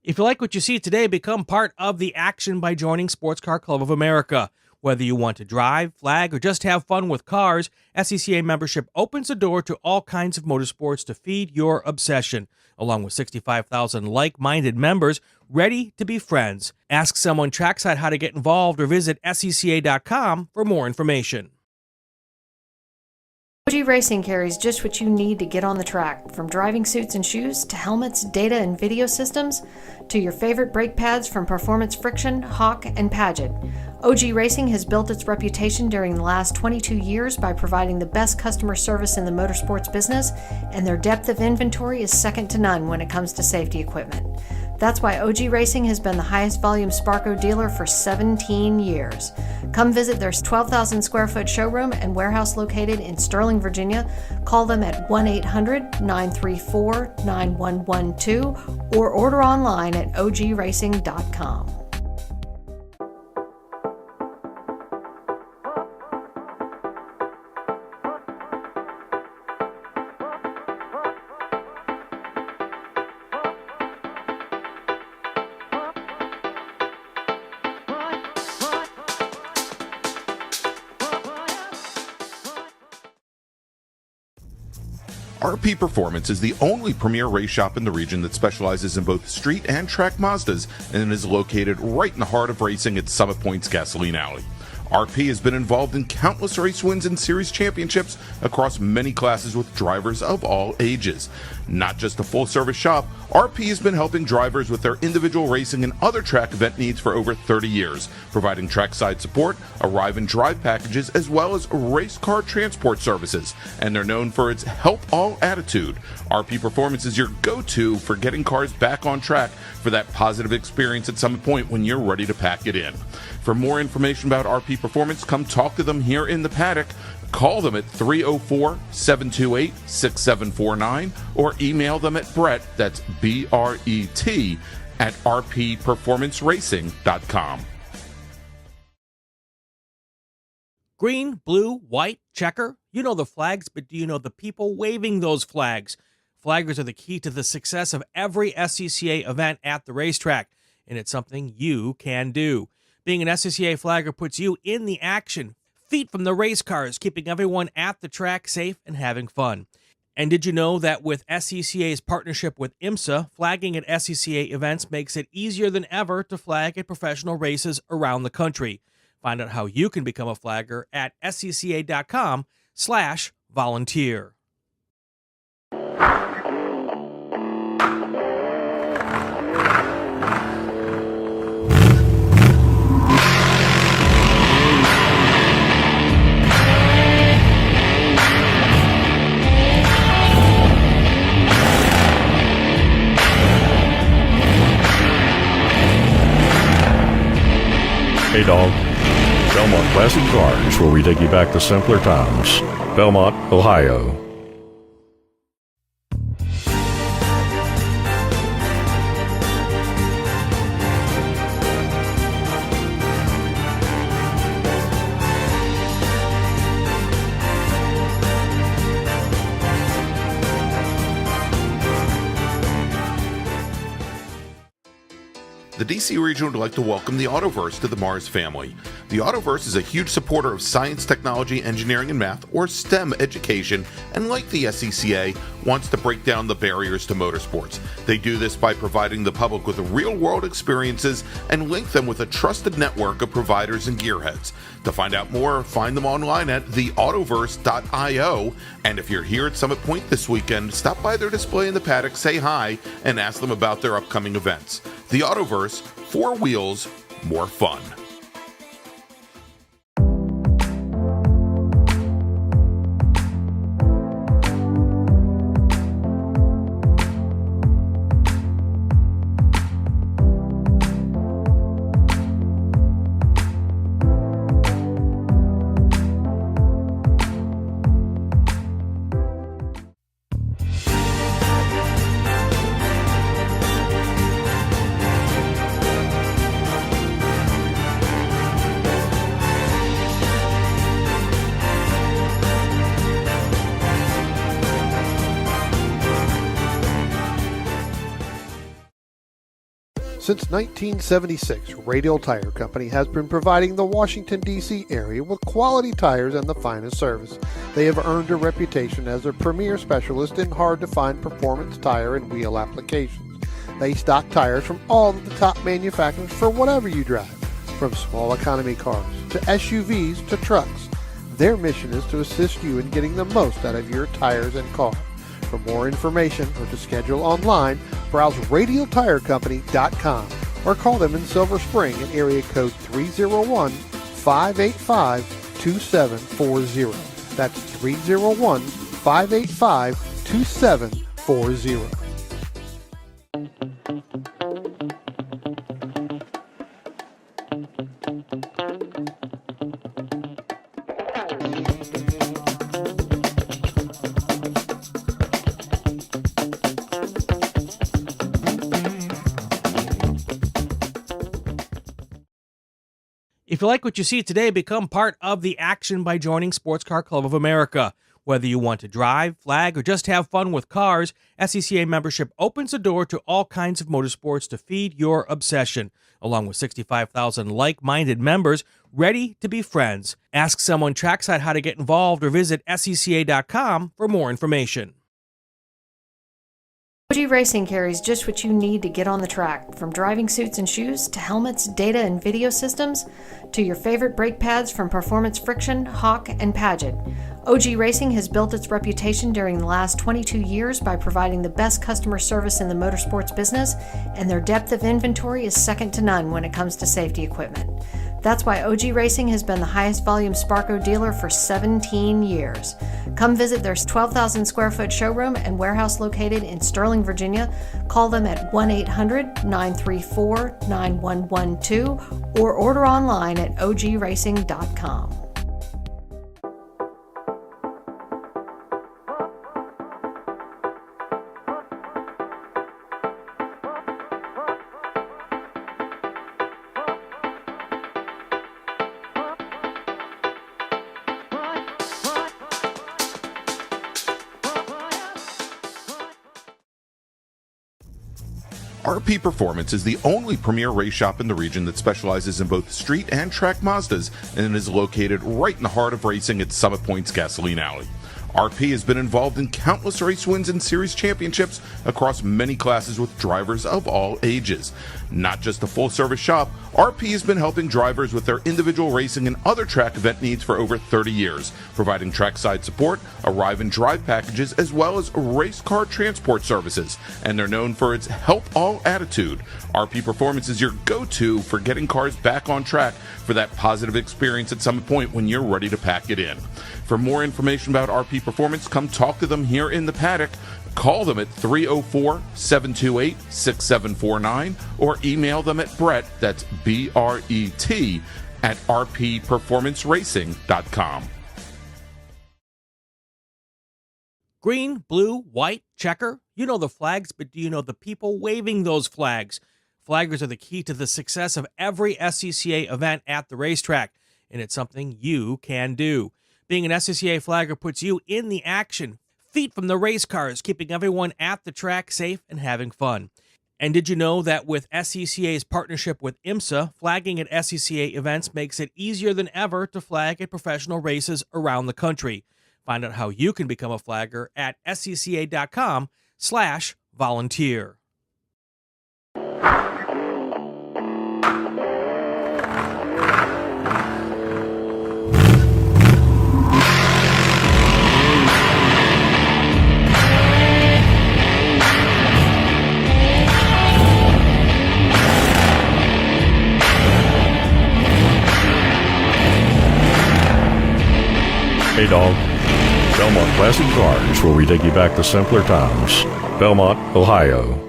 Speaker 4: If you like what you see today, become part of the action by joining Sports Car Club of America. Whether you want to drive, flag, or just have fun with cars, SCCA membership opens the door to all kinds of motorsports to feed your obsession, along with 65,000 like-minded members ready to be friends. Ask someone trackside how to get involved or visit scca.com for more information.
Speaker 3: OG Racing carries just what you need to get on the track, from driving suits and shoes to helmets, data and video systems, to your favorite brake pads from Performance Friction, Hawk, and Paget. OG Racing has built its reputation during the last 22 years by providing the best customer service in the motorsports business, and their depth of inventory is second to none when it comes to safety equipment. That's why OG Racing has been the highest volume Sparco dealer for 17 years. Come visit their 12,000 square foot showroom and warehouse located in Sterling, Virginia. Call them at 1-800-934-9112 or order online at ogracing.com.
Speaker 6: RP Performance is the only premier race shop in the region that specializes in both street and track Mazdas and is located right in the heart of racing at Summit Point's Gasoline Alley. RP has been involved in countless race wins and series championships across many classes with drivers of all ages. Not just a full-service shop, RP has been helping drivers with their individual racing and other track event needs for over 30 years, providing trackside support, arrive and drive packages, as well as race car transport services. And they're known for its help all attitude. RP Performance is your go-to for getting cars back on track for that positive experience at Summit Point when you're ready to pack it in. For more information about RP Performance, come talk to them here in the paddock. Call them at 304-728-6749 or email them at Brett, that's B-R-E-T, at rpperformanceracing.com.
Speaker 4: Green, blue, white, checker. You know the flags, but do you know the people waving those flags? Flaggers are the key to the success of every SCCA event at the racetrack, and it's something you can do. Being an SCCA flagger puts you in the action, feet from the race cars, keeping everyone at the track safe and having fun. And did you know that with SCCA's partnership with IMSA, flagging at SCCA events makes it easier than ever to flag at professional races around the country? Find out how you can become a flagger at scca.com/volunteer.
Speaker 5: Hey dog, Belmont Classic Cars, where we take you back to simpler times. Belmont, Ohio.
Speaker 6: The DC region would like to welcome the Autoverse to the MARRS family. The Autoverse is a huge supporter of science, technology, engineering, and math, or STEM education, and like the SCCA, wants to break down the barriers to motorsports. They do this by providing the public with real-world experiences and link them with a trusted network of providers and gearheads. To find out more, find them online at theautoverse.io, and if you're here at Summit Point this weekend, stop by their display in the paddock, say hi, and ask them about their upcoming events. The Autoverse, 4 wheels, more fun.
Speaker 2: Since 1976, Radial Tire Company has been providing the Washington, D.C. area with quality tires and the finest service. They have earned a reputation as a premier specialist in hard-to-find performance tire and wheel applications. They stock tires from all of the top manufacturers for whatever you drive, from small economy cars to SUVs to trucks. Their mission is to assist you in getting the most out of your tires and car. For more information or to schedule online, browse radialtirecompany.com or call them in Silver Spring at area code 301-585-2740. That's 301-585-2740.
Speaker 4: If you like what you see today, become part of the action by joining Sports Car Club of America. Whether you want to drive, flag, or just have fun with cars, SCCA membership opens the door to all kinds of motorsports to feed your obsession, along with 65,000 like-minded members ready to be friends. Ask someone trackside how to get involved or visit SCCA.com for more information.
Speaker 3: OG Racing carries just what you need to get on the track, from driving suits and shoes to helmets, data and video systems, to your favorite brake pads from Performance Friction, Hawk, and Paget. OG Racing has built its reputation during the last 22 years by providing the best customer service in the motorsports business, and their depth of inventory is second to none when it comes to safety equipment. That's why OG Racing has been the highest volume Sparco dealer for 17 years. Come visit their 12,000 square foot showroom and warehouse located in Sterling, Virginia. Call them at 1-800-934-9112 or order online at ogracing.com.
Speaker 6: RP Performance is the only premier race shop in the region that specializes in both street and track Mazdas, and is located right in the heart of racing at Summit Point's Gasoline Alley. RP has been involved in countless race wins and series championships across many classes with drivers of all ages. Not just a full-service shop, RP has been helping drivers with their individual racing and other track event needs for over 30 years, providing trackside support, arrive and drive packages, as well as race car transport services. And they're known for its help all attitude. RP Performance is your go-to for getting cars back on track for that positive experience at Summit Point when you're ready to pack it in. For more information about RP Performance, come talk to them here in the paddock. Call them at 304-728-6749 or email them at Brett, that's B-R-E-T, at rpperformanceracing.com.
Speaker 4: Green, blue, white, checker. You know the flags, but do you know the people waving those flags? Flaggers are the key to the success of every SCCA event at the racetrack, and it's something you can do. Being an SCCA flagger puts you in the action, feet from the race cars, keeping everyone at the track safe and having fun. And did you know that with SCCA's partnership with IMSA, flagging at SCCA events makes it easier than ever to flag at professional races around the country? Find out how you can become a flagger at scca.com/volunteer.
Speaker 5: Hey dog. Belmont Classic Cars, where we take you back to simpler times. Belmont, Ohio.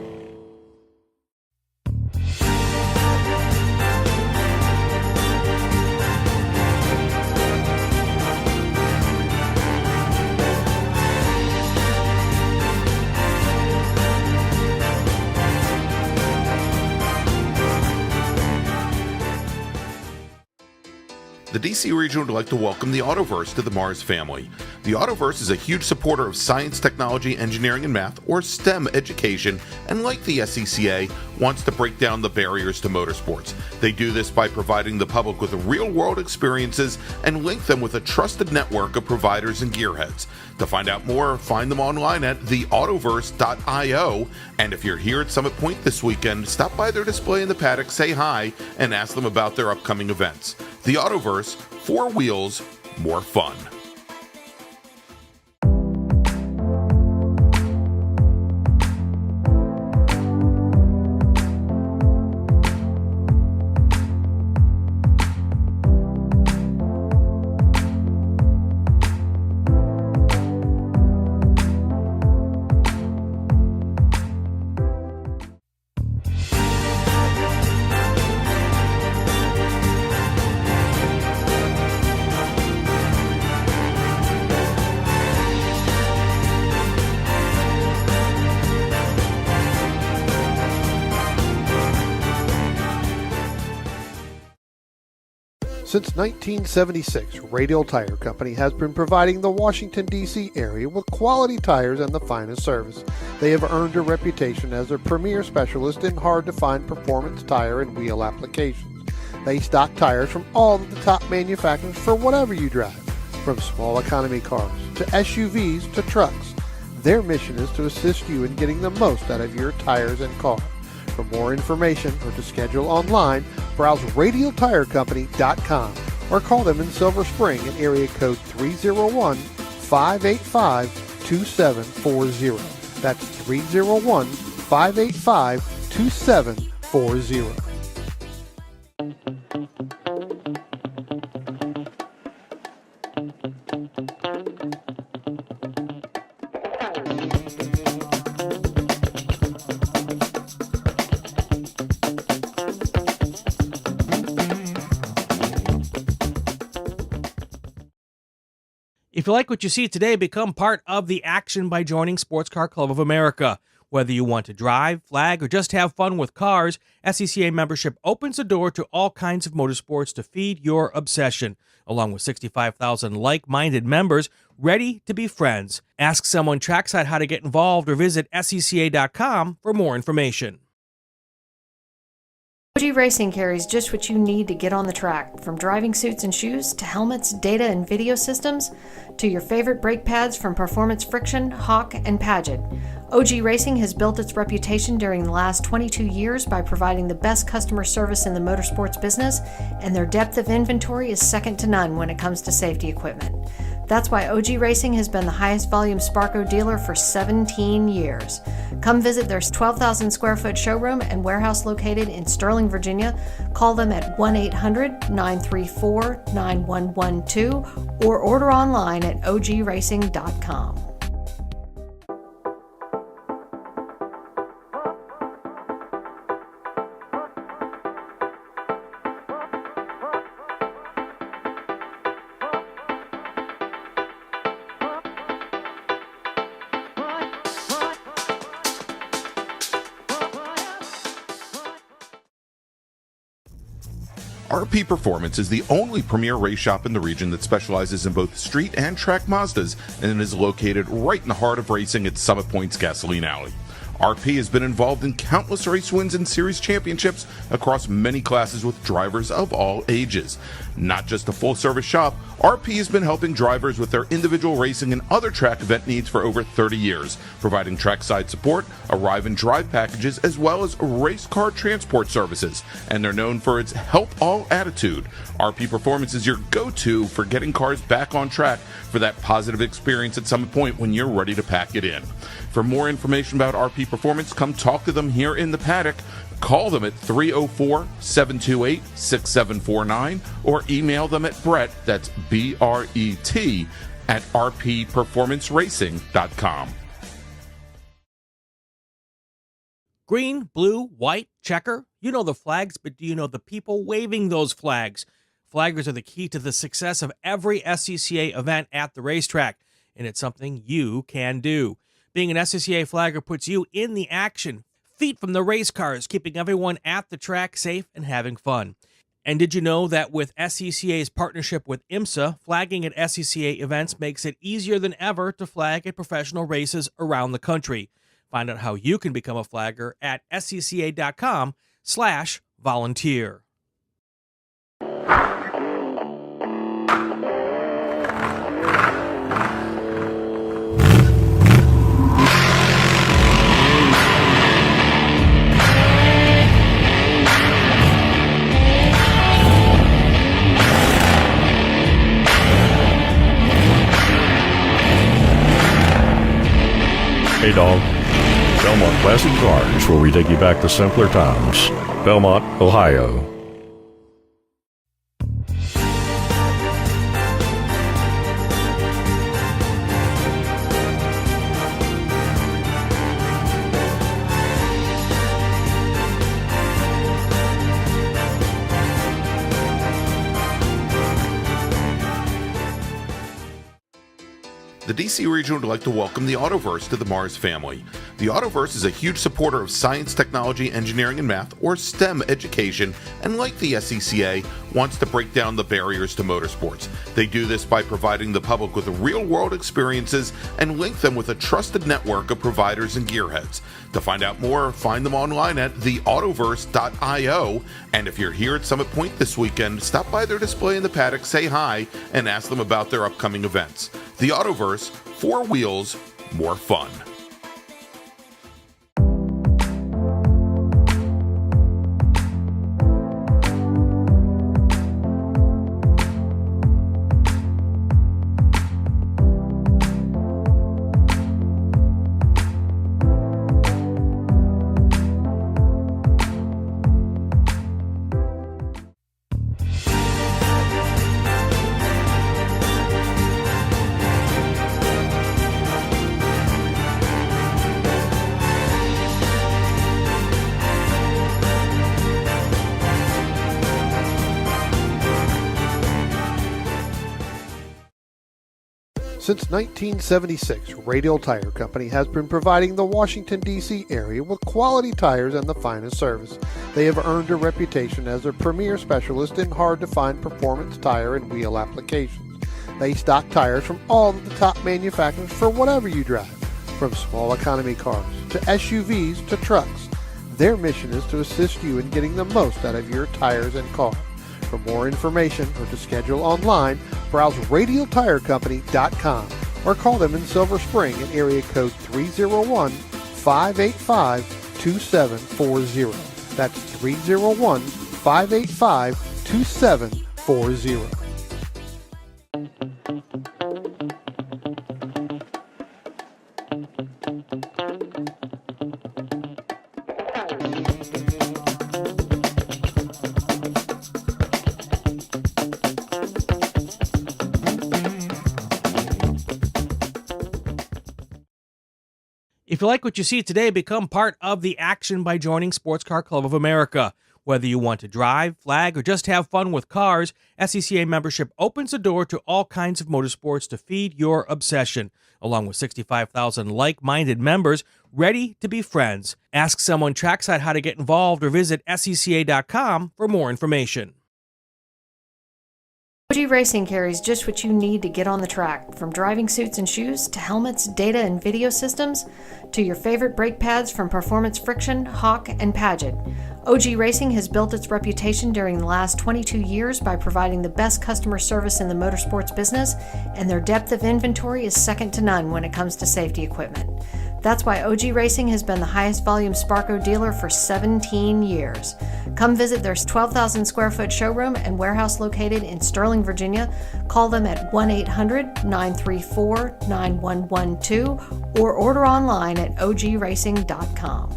Speaker 6: The DC region would like to welcome the Autoverse to the MARRS family. The Autoverse is a huge supporter of science, technology, engineering, and math, or STEM education, and like the SCCA, wants to break down the barriers to motorsports. They do this by providing the public with real-world experiences and link them with a trusted network of providers and gearheads. To find out more, find them online at theautoverse.io, and if you're here at Summit Point this weekend, stop by their display in the paddock, say hi, and ask them about their upcoming events. The Autoverse, 4 wheels, more fun.
Speaker 2: Since 1976, Radial Tire Company has been providing the Washington, D.C. area with quality tires and the finest service. They have earned a reputation as a premier specialist in hard-to-find performance tire and wheel applications. They stock tires from all of the top manufacturers for whatever you drive, from small economy cars to SUVs to trucks. Their mission is to assist you in getting the most out of your tires and car. For more information or to schedule online, browse radialtirecompany.com or call them in Silver Spring at area code 301-585-2740. That's 301-585-2740.
Speaker 4: If you like what you see today, become part of the action by joining Sports Car Club of America. Whether you want to drive, flag, or just have fun with cars, SCCA membership opens the door to all kinds of motorsports to feed your obsession, along with 65,000 like-minded members ready to be friends. Ask someone trackside how to get involved or visit scca.com for more information.
Speaker 3: OG Racing carries just what you need to get on the track, from driving suits and shoes to helmets, data and video systems, to your favorite brake pads from Performance Friction, Hawk, and Paget. OG Racing has built its reputation during the last 22 years by providing the best customer service in the motorsports business, and their depth of inventory is second to none when it comes to safety equipment. That's why OG Racing has been the highest volume Sparco dealer for 17 years. Come visit their 12,000 square foot showroom and warehouse located in Sterling, Virginia. Call them at 1-800-934-9112 or order online at ogracing.com.
Speaker 6: RP Performance is the only premier race shop in the region that specializes in both street and track Mazdas and is located right in the heart of racing at Summit Point's Gasoline Alley. RP has been involved in countless race wins and series championships across many classes with drivers of all ages. Not just a full-service shop, RP has been helping drivers with their individual racing and other track event needs for over 30 years, providing trackside support, arrive and drive packages, as well as race car transport services. And they're known for its help all attitude. RP Performance is your go-to for getting cars back on track for that positive experience at Summit Point when you're ready to pack it in. For more information about RP Performance, come talk to them here in the paddock. Call them at 304-728-6749 or email them at Brett, that's B-R-E-T, at rpperformanceracing.com.
Speaker 4: Green, blue, white, checker. You know the flags, but do you know the people waving those flags? Flaggers are the key to the success of every SCCA event at the racetrack, and it's something you can do. Being an SCCA flagger puts you in the action, feet from the race cars, keeping everyone at the track safe and having fun. And did you know that with SCCA's partnership with IMSA, flagging at SCCA events makes it easier than ever to flag at professional races around the country? Find out how you can become a flagger at scca.com/volunteer.
Speaker 5: Hey, dog. Belmont Classic Cars, where we take you back to simpler times. Belmont, Ohio.
Speaker 6: The DC region would like to welcome the Autoverse to the MARRS family. The Autoverse is a huge supporter of science, technology, engineering, and math, or STEM education, and like the SCCA, wants to break down the barriers to motorsports. They do this by providing the public with real-world experiences and link them with a trusted network of providers and gearheads. To find out more, find them online at theautoverse.io, and if you're here at Summit Point this weekend, stop by their display in the paddock, say hi, and ask them about their upcoming events. The Autoverse, 4 wheels, more fun.
Speaker 2: Since 1976, Radial Tire Company has been providing the Washington, D.C. area with quality tires and the finest service. They have earned a reputation as a premier specialist in hard-to-find performance tire and wheel applications. They stock tires from all of the top manufacturers for whatever you drive, from small economy cars to SUVs to trucks. Their mission is to assist you in getting the most out of your tires and car. For more information or to schedule online, browse radialtirecompany.com or call them in Silver Spring at area code 301-585-2740. That's 301-585-2740.
Speaker 4: If you like what you see today, become part of the action by joining Sports Car Club of America. Whether you want to drive, flag, or just have fun with cars, SCCA membership opens the door to all kinds of motorsports to feed your obsession, along with 65,000 like-minded members ready to be friends. Ask someone trackside how to get involved or visit scca.com for more information.
Speaker 3: OG Racing carries just what you need to get on the track, from driving suits and shoes to helmets, data and video systems, to your favorite brake pads from Performance Friction, Hawk, and Paget. OG Racing has built its reputation during the last 22 years by providing the best customer service in the motorsports business, and their depth of inventory is second to none when it comes to safety equipment. That's why OG Racing has been the highest volume Sparco dealer for 17 years. Come visit their 12,000 square foot showroom and warehouse located in Sterling, Virginia. Call them at 1-800-934-9112 or order online at ogracing.com.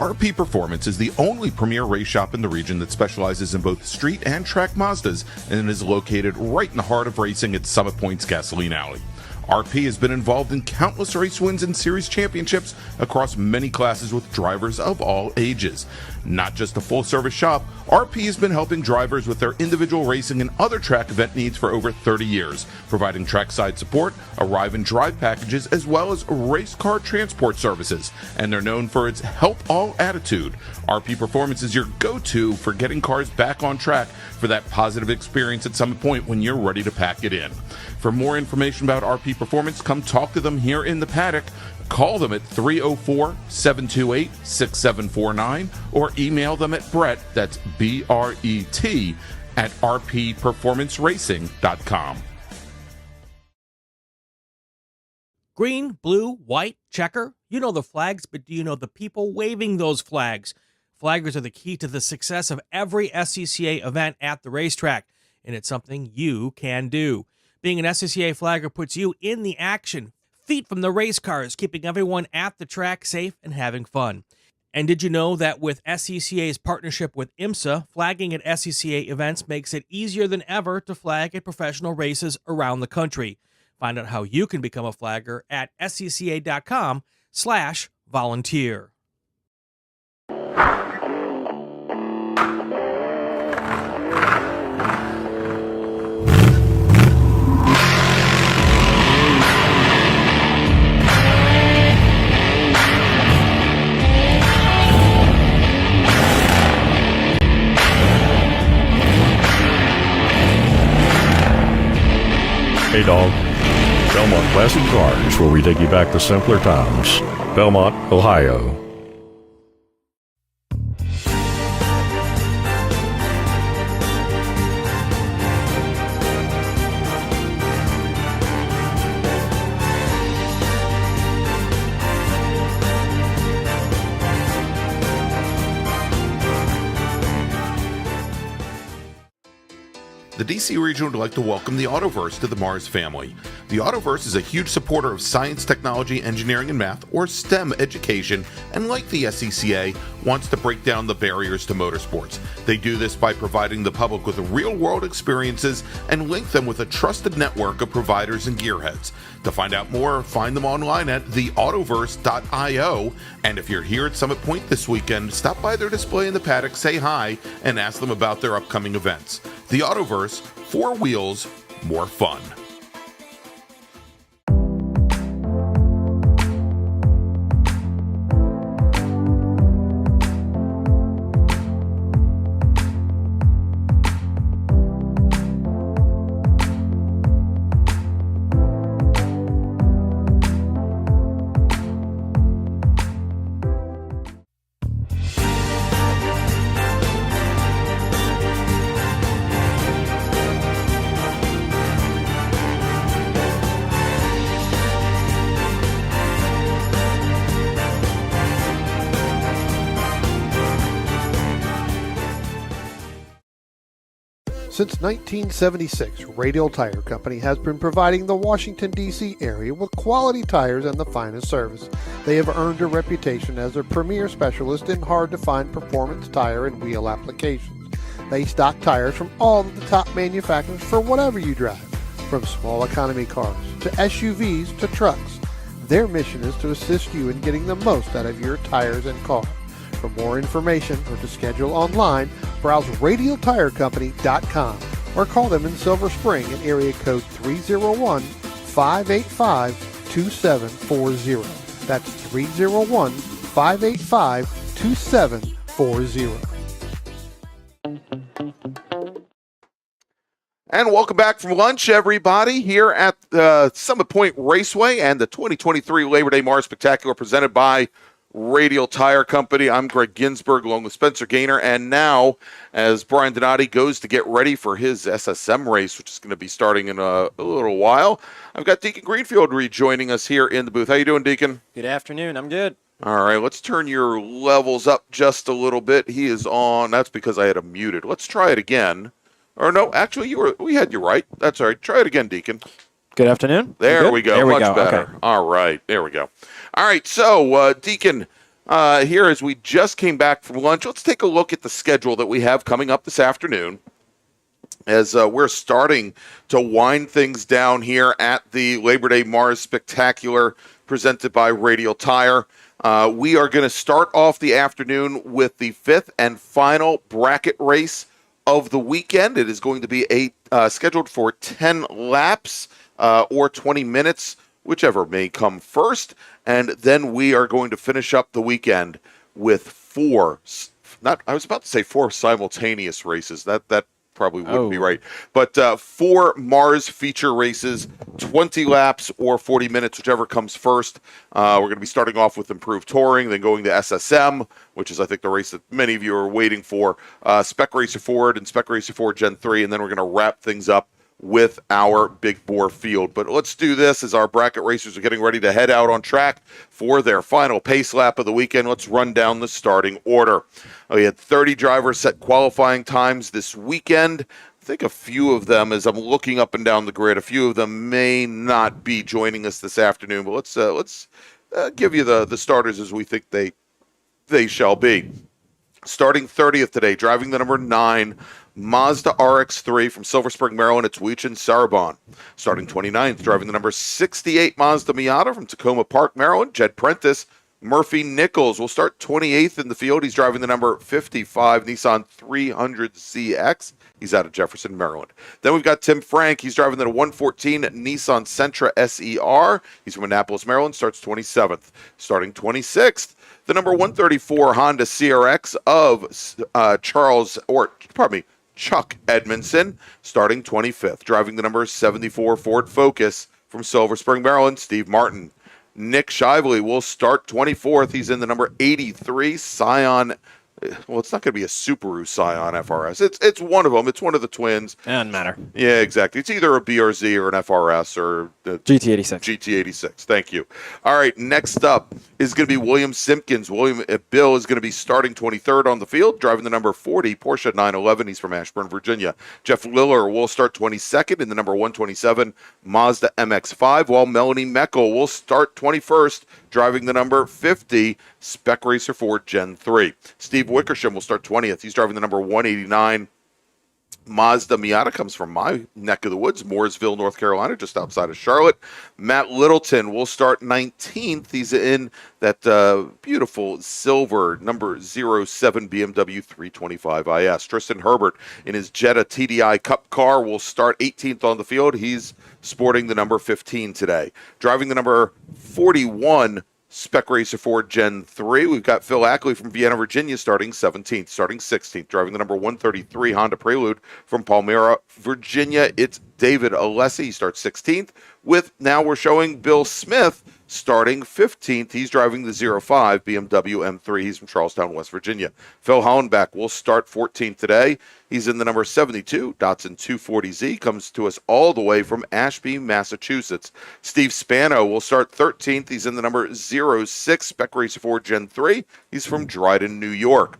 Speaker 6: RP Performance is the only premier race shop in the region that specializes in both street and track Mazdas and is located right in the heart of racing at Summit Point's Gasoline Alley. RP has been involved in countless race wins and series championships across many classes with drivers of all ages. Not just a full-service shop, RP has been helping drivers with their individual racing and other track event needs for over 30 years, providing trackside support, arrive and drive packages, as well as race car transport services. And they're known for its help all attitude. RP Performance is your go-to for getting cars back on track for that positive experience at Summit Point when you're ready to pack it in. For more information about RP Performance, come talk to them here in the paddock. Call them at 304-728-6749 or email them at Brett, that's B-R-E-T, at rpperformanceracing.com.
Speaker 4: Green, blue, white, checker. You know the flags, but do you know the people waving those flags? Flaggers are the key to the success of every SCCA event at the racetrack, and it's something you can do. Being an SCCA flagger puts you in the action, feet from the race cars, keeping everyone at the track safe and having fun. And did you know that with SCCA's partnership with IMSA, flagging at SCCA events makes it easier than ever to flag at professional races around the country? Find out how you can become a flagger at scca.com/volunteer.
Speaker 5: Hey, dog. Belmont Classic Cars, where we take you back to simpler times. Belmont, Ohio.
Speaker 6: The DC region would like to welcome the Autoverse to the MARRS family. The Autoverse is a huge supporter of science, technology, engineering, and math, or STEM education, and like the SCCA, wants to break down the barriers to motorsports. They do this by providing the public with real-world experiences and link them with a trusted network of providers and gearheads. To find out more, find them online at theautoverse.io, and if you're here at Summit Point this weekend, stop by their display in the paddock, say hi, and ask them about their upcoming events. The Autoverse, 4 wheels, more fun.
Speaker 2: Since 1976, Radial Tire Company has been providing the Washington, D.C. area with quality tires and the finest service. They have earned a reputation as a premier specialist in hard-to-find performance tire and wheel applications. They stock tires from all of the top manufacturers for whatever you drive, from small economy cars to SUVs to trucks. Their mission is to assist you in getting the most out of your tires and car. For more information or to schedule online, browse radialtirecompany.com or call them in Silver Spring at area code 301-585-2740. That's 301-585-2740.
Speaker 1: And welcome back from lunch, everybody, here at Summit Point Raceway and the 2023 Labor Day Mars Spectacular presented by Radial Tire Company. I'm Greg Ginsberg along with Spencer Gaynor. And now, as Brian Donati goes to get ready for his SSM race, which is going to be starting in a little while, I've got Deacon Greenfield rejoining us here in the booth. How you doing, Deacon?
Speaker 7: Good afternoon. I'm good.
Speaker 1: All right, let's turn your levels up just a little bit. He is on. That's because I had him muted. Let's try it again. Or no, actually, we had you right. That's all right. Try it again, Deacon.
Speaker 7: Good afternoon.
Speaker 1: There we go.
Speaker 7: There we
Speaker 1: Much
Speaker 7: go.
Speaker 1: better.
Speaker 7: Okay.
Speaker 1: All right. There we go. All right. So, Deacon, here as we just came back from lunch. Let's take a look at the schedule that we have coming up this afternoon as we're starting to wind things down here at the Labor Day MARRS Spectacular presented by Radial Tire. We are going to start off the afternoon with the fifth and final bracket race of the weekend. It is going to be scheduled for 10 laps or 20 minutes, whichever may come first. And then we are going to finish up the weekend with four simultaneous races. That probably wouldn't be right. But 4 MARRS feature races, 20 laps or 40 minutes, whichever comes first. We're going to be starting off with Improved Touring, then going to SSM, which is, I think, the race that many of you are waiting for, Spec Racer Ford and Spec Racer Ford Gen 3, and then we're going to wrap things up with our big bore field. But let's do this as our bracket racers are getting ready to head out on track for their final pace lap of the weekend. Let's run down the starting order. We had 30 drivers set qualifying times this weekend. I think a few of them, as I'm looking up and down the grid, a few of them may not be joining us this afternoon, but let's give you the starters as we think they shall be. Starting 30th today, driving the number 9 Mazda RX-3 from Silver Spring, Maryland, it's Weechin Sarabon. Starting 29th, driving the number 68 Mazda Miata from Tacoma Park, Maryland, Jed Prentice. Murphy Nichols will start 28th in the field. He's driving the number 55 Nissan 300ZX. He's out of Jefferson, Maryland. Then we've got Tim Frank. He's driving the 114 Nissan Sentra SER. He's from Annapolis, Maryland, starts 27th. Starting 26th, the number 134 Honda CRX of Chuck Edmondson, starting 25th. Driving the number 74 Ford Focus from Silver Spring, Maryland, Steve Martin. Nick Shively will start 24th. He's in the number 83 Scion. Well, it's not going to be a Subaru Scion FRS. It's one of them. It's one of the twins.
Speaker 7: It doesn't matter.
Speaker 1: Yeah, exactly. It's either a BRZ or an FRS or
Speaker 7: GT86.
Speaker 1: GT86. Thank you. All right, next up is going to be William Simpkins. Bill is going to be starting 23rd on the field, driving the number 40 Porsche 911. He's from Ashburn, Virginia. Jeff Liller will start 22nd in the number 127 Mazda MX-5, while Melanie Meckel will start 21st, driving the number 50 Spec Racer Ford Gen 3. Steve Wickersham will start 20th. He's driving the number 189 Mazda Miata, comes from my neck of the woods, Mooresville, North Carolina, just outside of Charlotte. Matt Littleton will start 19th. He's in that beautiful silver number 07 BMW 325 IS. Tristan Herbert in his Jetta TDI Cup car will start 18th on the field. He's sporting the number 15 today. Driving the number 41 Spec Racer Ford Gen 3. We've got Phil Ackley from Vienna, Virginia, starting 17th. Starting 16th, driving the number 133 Honda Prelude from Palmyra, Virginia, it's David Alessi. He starts 16th. Now we're showing Bill Smith starting 15th. He's driving the 05 BMW M3. He's from Charlestown, West Virginia. Phil Hollenbach will start 14th today. He's in the number 72 Datsun 240Z. Comes to us all the way from Ashby, Massachusetts. Steve Spano will start 13th. He's in the number 06 Spec Racer Ford Gen 3. He's from Dryden, New York.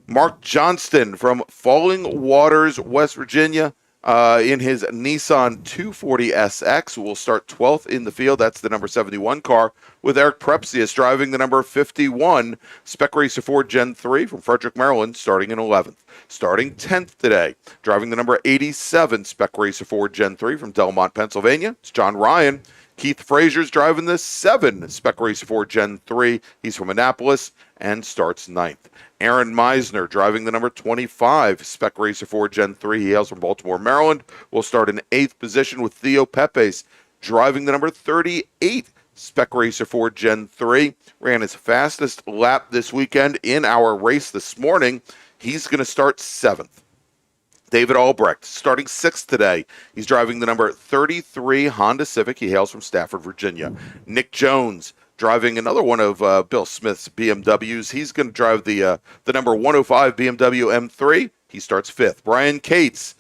Speaker 1: Mark Johnston from Falling Waters, West Virginia, in his Nissan 240SX, will start 12th in the field. That's the number 71 car, with Eric Prepsius driving the number 51 Spec Racer Ford Gen 3 from Frederick, Maryland, starting in 11th. Starting 10th today, driving the number 87 Spec Racer Ford Gen 3 from Delmont, Pennsylvania, it's John Ryan. Keith Frazier's driving the 7 Spec Racer Ford Gen 3. He's from Annapolis and starts 9th. Aaron Meisner driving the number 25 Spec Racer Ford Gen 3. He hails from Baltimore, Maryland. Will start in 8th position, with Theo Pepes driving the number 38 Spec Racer Ford Gen 3. Ran his fastest lap this weekend in our race this morning. He's going to start 7th. David Albrecht starting 6th today. He's driving the number 33 Honda Civic. He hails from Stafford, Virginia. Nick Jones driving another one of Bill Smith's BMWs. He's going to drive the number 105 BMW M3. He starts 5th. Brian Cates.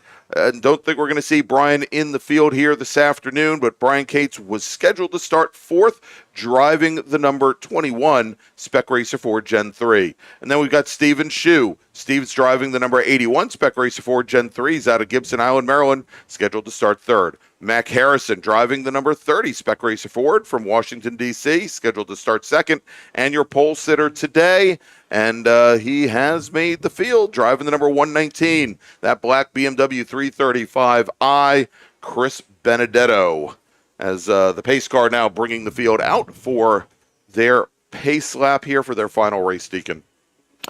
Speaker 1: Don't think we're going to see Brian in the field here this afternoon, but Brian Cates was scheduled to start 4th, driving the number 21 Spec Racer Ford Gen 3. And then we've got Stephen Shue Steve's driving the number 81 Spec Racer Ford Gen 3s out of Gibson Island, Maryland, scheduled to start third. Mac Harrison driving the number 30 Spec Racer Ford from Washington, D.C., scheduled to start second. And your pole sitter today, and he has made the field, driving the number 119, that black BMW 335i, Chris Benedetto, as the pace car now bringing the field out for their pace lap here for their final race, Deacon.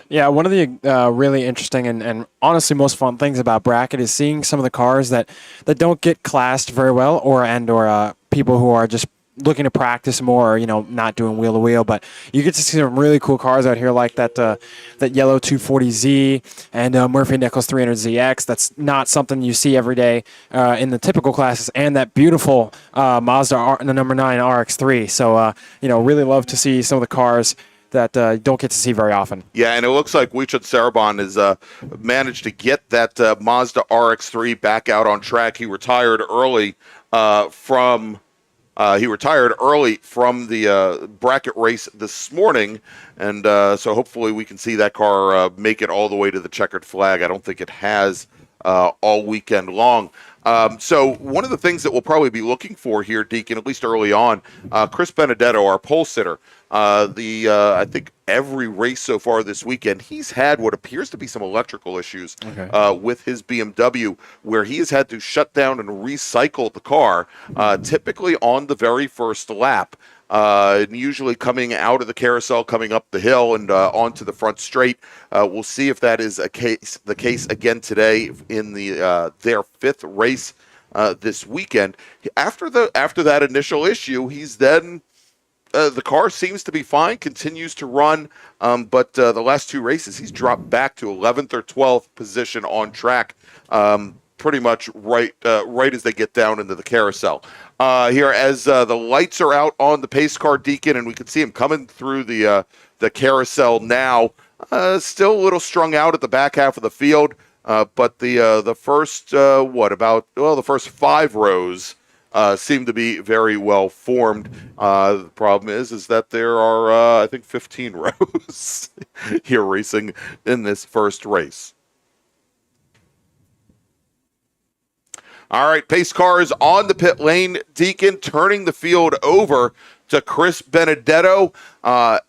Speaker 7: Yeah, one of the really interesting and honestly most fun things about bracket is seeing some of the cars that don't get classed very well, or people who are just looking to practice more, not doing wheel to wheel. But you get to see some really cool cars out here, like that yellow 240Z and Murphy Nichols 300ZX. That's not something you see every day in the typical classes, and that beautiful Mazda the number 9 RX-3. So really love to see some of the cars that don't get to see very often.
Speaker 1: Yeah, and it looks like Wichut Sarabon has managed to get that Mazda RX-3 back out on track. He retired early from the bracket race this morning, and so hopefully we can see that car make it all the way to the checkered flag. I don't think it has all weekend long. So one of the things that we'll probably be looking for here, Deacon, at least early on, Chris Benedetto, our pole sitter, I think every race so far this weekend, he's had what appears to be some electrical issues with his BMW, where he has had to shut down and recycle the car, typically on the very first lap. And usually coming out of the carousel, coming up the hill and onto the front straight. We'll see if that is the case again today in their fifth race this weekend. After that initial issue, he's then the car seems to be fine, continues to run, but the last two races he's dropped back to 11th or 12th position on track. Pretty much right as they get down into the carousel. Here, as the lights are out on the pace car, Deacon, and we can see him coming through the carousel now. Still a little strung out at the back half of the field, but the first the first 5 rows seem to be very well formed. The problem is that there are I think 15 rows here racing in this first race. All right, pace cars on the pit lane. Deacon turning the field over to Chris Benedetto. Evan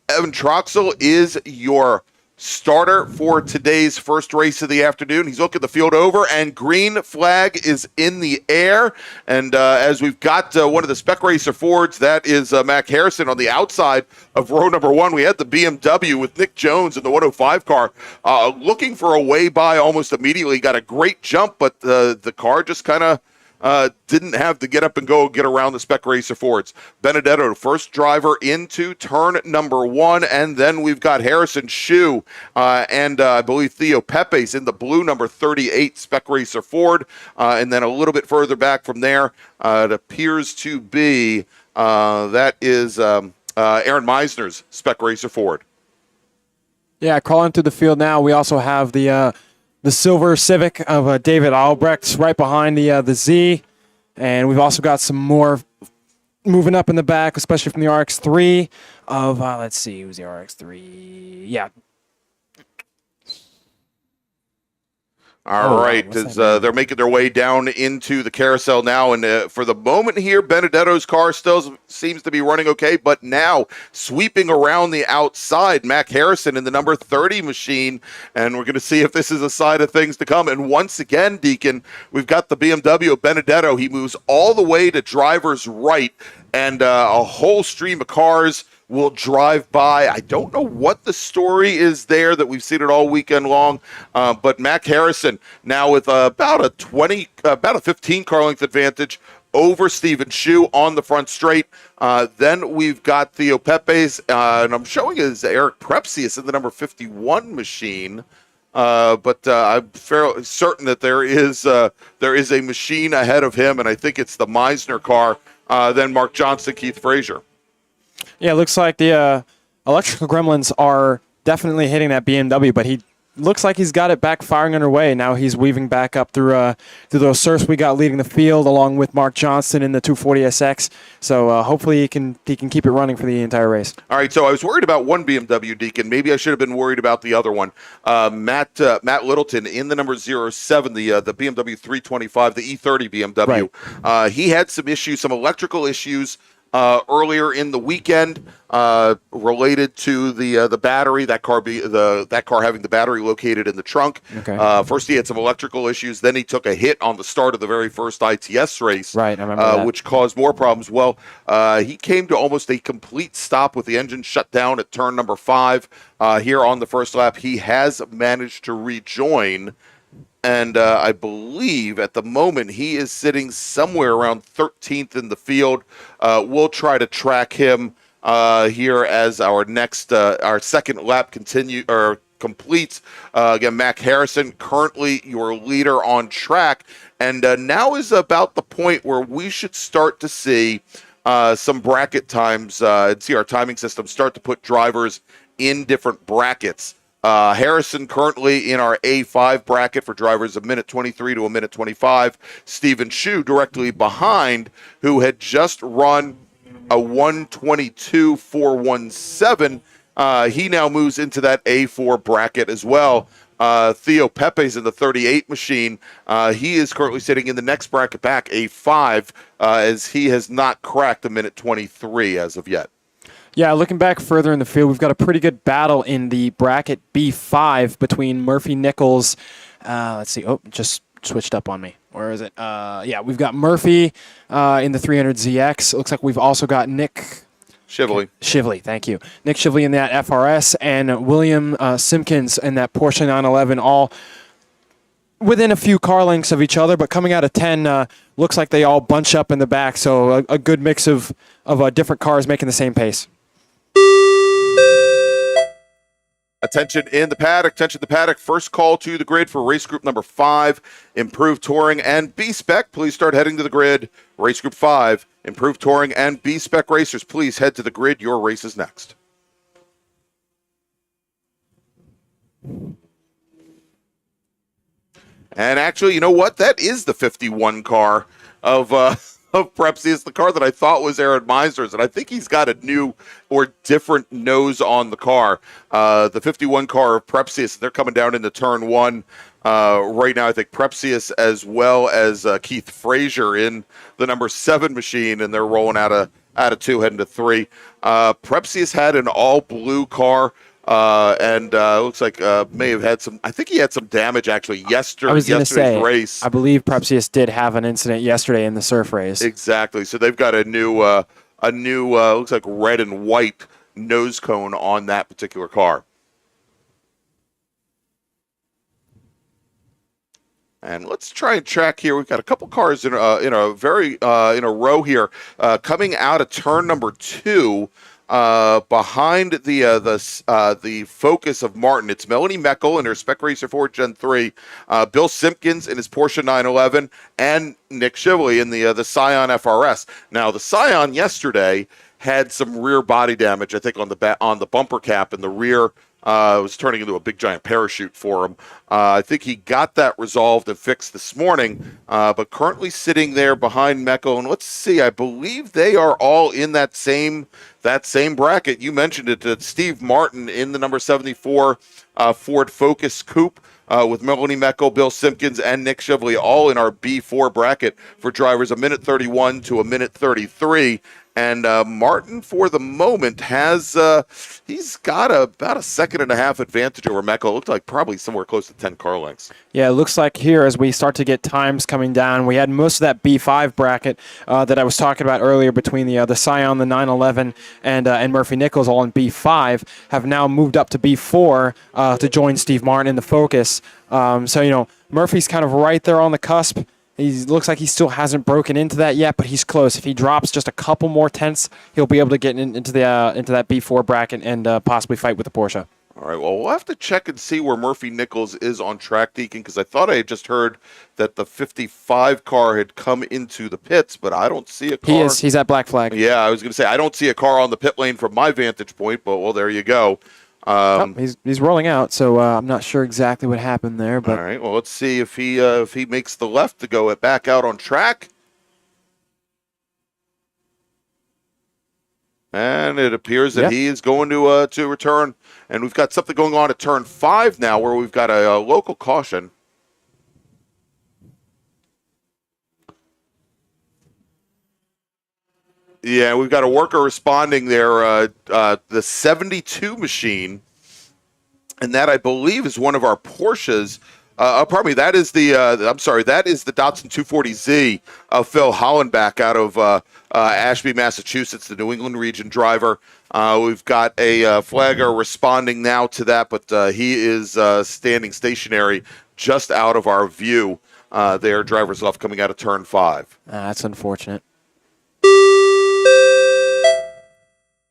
Speaker 1: Troxel is your starter for today's first race of the afternoon. He's looking the field over, and green flag is in the air. And as we've got one of the Spec Racer Fords, that is Mac Harrison on the outside of row number 1. We had the BMW with Nick Jones in the 105 car looking for a way by almost immediately. Got a great jump, but the car just kind of didn't have to get up and go get around the Spec Racer Fords. Benedetto, first driver into turn number 1, and then we've got Harrison Shue and I believe Theo Pepe's in the blue number 38 Spec Racer Ford, and then a little bit further back from there, it appears to be that is Aaron Meisner's Spec Racer Ford.
Speaker 7: Yeah, crawling through the field now. We also have the silver Civic of David Albrecht right behind the Z. And we've also got some more moving up in the back, especially from the RX-3 of, let's see, who's the RX-3? Yeah.
Speaker 1: All right, as they're making their way down into the carousel now, and for the moment here, Benedetto's car still seems to be running okay, but now sweeping around the outside, Mac Harrison in the number 30 machine, and we're going to see if this is a side of things to come. And once again, Deacon, we've got the BMW of Benedetto. He moves all the way to driver's right, and a whole stream of cars will drive by. I don't know what the story is there that we've seen it all weekend long, but Mac Harrison now with about a 15 car length advantage over Stephen Shue on the front straight. Then we've got Theo Pepe's, and I'm showing is Eric Prepsius in the number 51 machine. But I'm fairly certain that there is a machine ahead of him, and I think it's the Meisner car. Then Mark Johnston, Keith Frazier.
Speaker 7: Yeah, it looks like the electrical gremlins are definitely hitting that BMW, but he looks like he's got it back firing underway. Now he's weaving back up through those surfs we got leading the field, along with Mark Johnston in the 240SX. So hopefully he can keep it running for the entire race.
Speaker 1: All right, so I was worried about one BMW, Deacon. Maybe I should have been worried about the other one. Matt Littleton in the number 07, the BMW 325, the E30 BMW.
Speaker 7: Right.
Speaker 1: He had some issues, some electrical issues earlier in the weekend related to the battery. That car having the battery located in the trunk.
Speaker 7: Okay.
Speaker 1: First, he had some electrical issues. Then he took a hit on the start of the very first ITS race,
Speaker 7: Right, I remember that.
Speaker 1: which caused more problems. Well, he came to almost a complete stop with the engine shut down at turn number 5 here on the first lap. He has managed to rejoin. And I believe at the moment he is sitting somewhere around 13th in the field. We'll try to track him here as our second lap completes. Again, Mac Harrison, currently your leader on track. And now is about the point where we should start to see some bracket times and see our timing system start to put drivers in different brackets. Harrison currently in our A5 bracket for drivers a minute 23 to a minute 25. Stephen Shu directly behind, who had just run a 122.417. He now moves into that A4 bracket as well. Theo Pepe's in the 38 machine. He is currently sitting in the next bracket back, A5, as he has not cracked a minute 23 as of yet.
Speaker 7: Yeah, looking back further in the field, we've got a pretty good battle in the bracket B5 between Murphy Nichols. Let's see. Oh, just switched up on me. Where is it? Yeah, we've got Murphy in the 300ZX. It looks like we've also got Nick Shively, thank you. Nick Shively in that FRS and William Simpkins in that Porsche 911, all within a few car lengths of each other, but coming out of 10, looks like they all bunch up in the back. So a good mix of different cars making the same pace.
Speaker 1: Attention in the paddock. Attention the paddock. First call to the grid for race group number 5, Improved Touring and B-Spec. Please start heading to the grid. Race group 5, Improved Touring and B-Spec racers, please head to the grid. Your race is next. And actually, you know what? That is the 51 car of Prepsy. It's the car that I thought was Aaron Meiser's, and I think he's got a new or different nose on the car. The 51 car of Prepsius, they're coming down into turn 1 right now. I think Prepsius as well as Keith Frazier in the number 7 machine, and they're rolling out of 2 heading to 3. Prepsius had an all blue car. And looks like may have had some. I think he had some damage actually yesterday's race.
Speaker 7: I believe Prepsius did have an incident yesterday in the surf race.
Speaker 1: Exactly. So they've got a new looks like red and white nose cone on that particular car. And let's try and track here. We've got a couple cars in a row here coming out of turn number 2. Behind the Focus of Martin, it's Melanie Meckel in her Spec Racer 4 Gen 3, Bill Simpkins in his Porsche 911, and Nick Shively in the Scion FRS. Now, the Scion yesterday had some rear body damage, I think, on the bumper cap in the rear. It was turning into a big giant parachute for him. I think he got that resolved and fixed this morning, but currently sitting there behind Meckel. And let's see, I believe they are all in that same bracket. You mentioned it, Steve Martin in the number 74 Ford Focus Coupe with Melanie Meckel, Bill Simpkins, and Nick Shively all in our B4 bracket for drivers a minute 31 to a minute 33. And Martin, for the moment, has he's got about a second and a half advantage over Meckel. It looked like probably somewhere close to 10 car lengths.
Speaker 7: Yeah, it looks like here as we start to get times coming down, we had most of that B5 bracket that I was talking about earlier between the Scion, the 911, and Murphy Nichols all in B5 have now moved up to B4 to join Steve Martin in the Focus. So, Murphy's kind of right there on the cusp. He looks like he still hasn't broken into that yet, but he's close. If he drops just a couple more tenths, he'll be able to get into that B4 bracket and possibly fight with the Porsche.
Speaker 1: All right, well, we'll have to check and see where Murphy Nichols is on track, Deacon, because I thought I had just heard that the 55 car had come into the pits, but I don't see a car.
Speaker 7: He's at Black Flag.
Speaker 1: Yeah, I was going to say, I don't see a car on the pit lane from my vantage point, but, well, there you go.
Speaker 7: He's rolling out, so I'm not sure exactly what happened there. But
Speaker 1: All right. Well, let's see if he makes the left to go back out on track. And it appears that he is going to return. And we've got something going on at turn 5 now, where we've got a local caution. Yeah, we've got a worker responding there, the 72 machine, and that I believe is one of our Porsches. Pardon me, that is that is the Datsun 240Z of Phil Hollenbach out of Ashby, Massachusetts, the New England region driver. We've got a flagger responding now to that, but he is standing stationary just out of our view there, driver's left coming out of turn 5.
Speaker 7: that's unfortunate.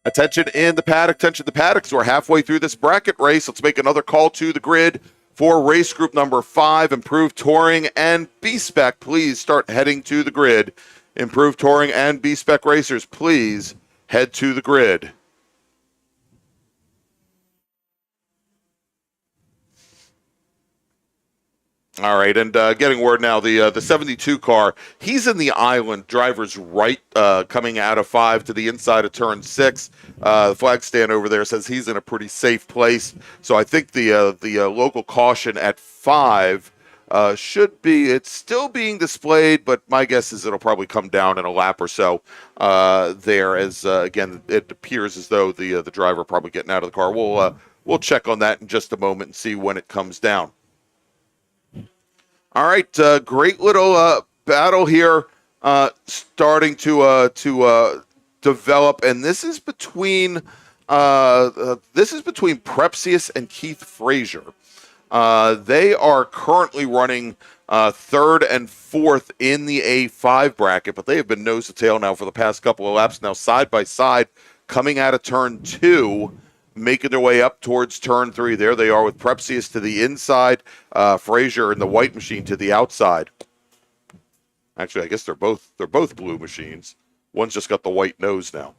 Speaker 1: Attention in the paddock, attention the paddocks. We're halfway through this bracket race. Let's make another call to the grid for race group number 5, Improved Touring and B-Spec. Please start heading to the grid. Improved Touring and B-Spec racers, please head to the grid. All right, and getting word now, the 72 car, he's in the island, driver's right, coming out of 5 to the inside of turn 6. The flag stand over there says he's in a pretty safe place. So I think the local caution at 5 should be, it's still being displayed, but my guess is it'll probably come down in a lap or so there, as again, it appears as though the driver probably getting out of the car. We'll check on that in just a moment and see when it comes down. All right, great little battle here, starting to develop, and this is between Prepsius and Keith Frazier. They are currently running 3rd and 4th in the A5 bracket, but they have been nose to tail now for the past couple of laps. Now side by side, coming out of turn 2. Making their way up towards turn 3. There they are with Prepsius to the inside, Frazier and the white machine to the outside. Actually, I guess they're both blue machines. One's just got the white nose now.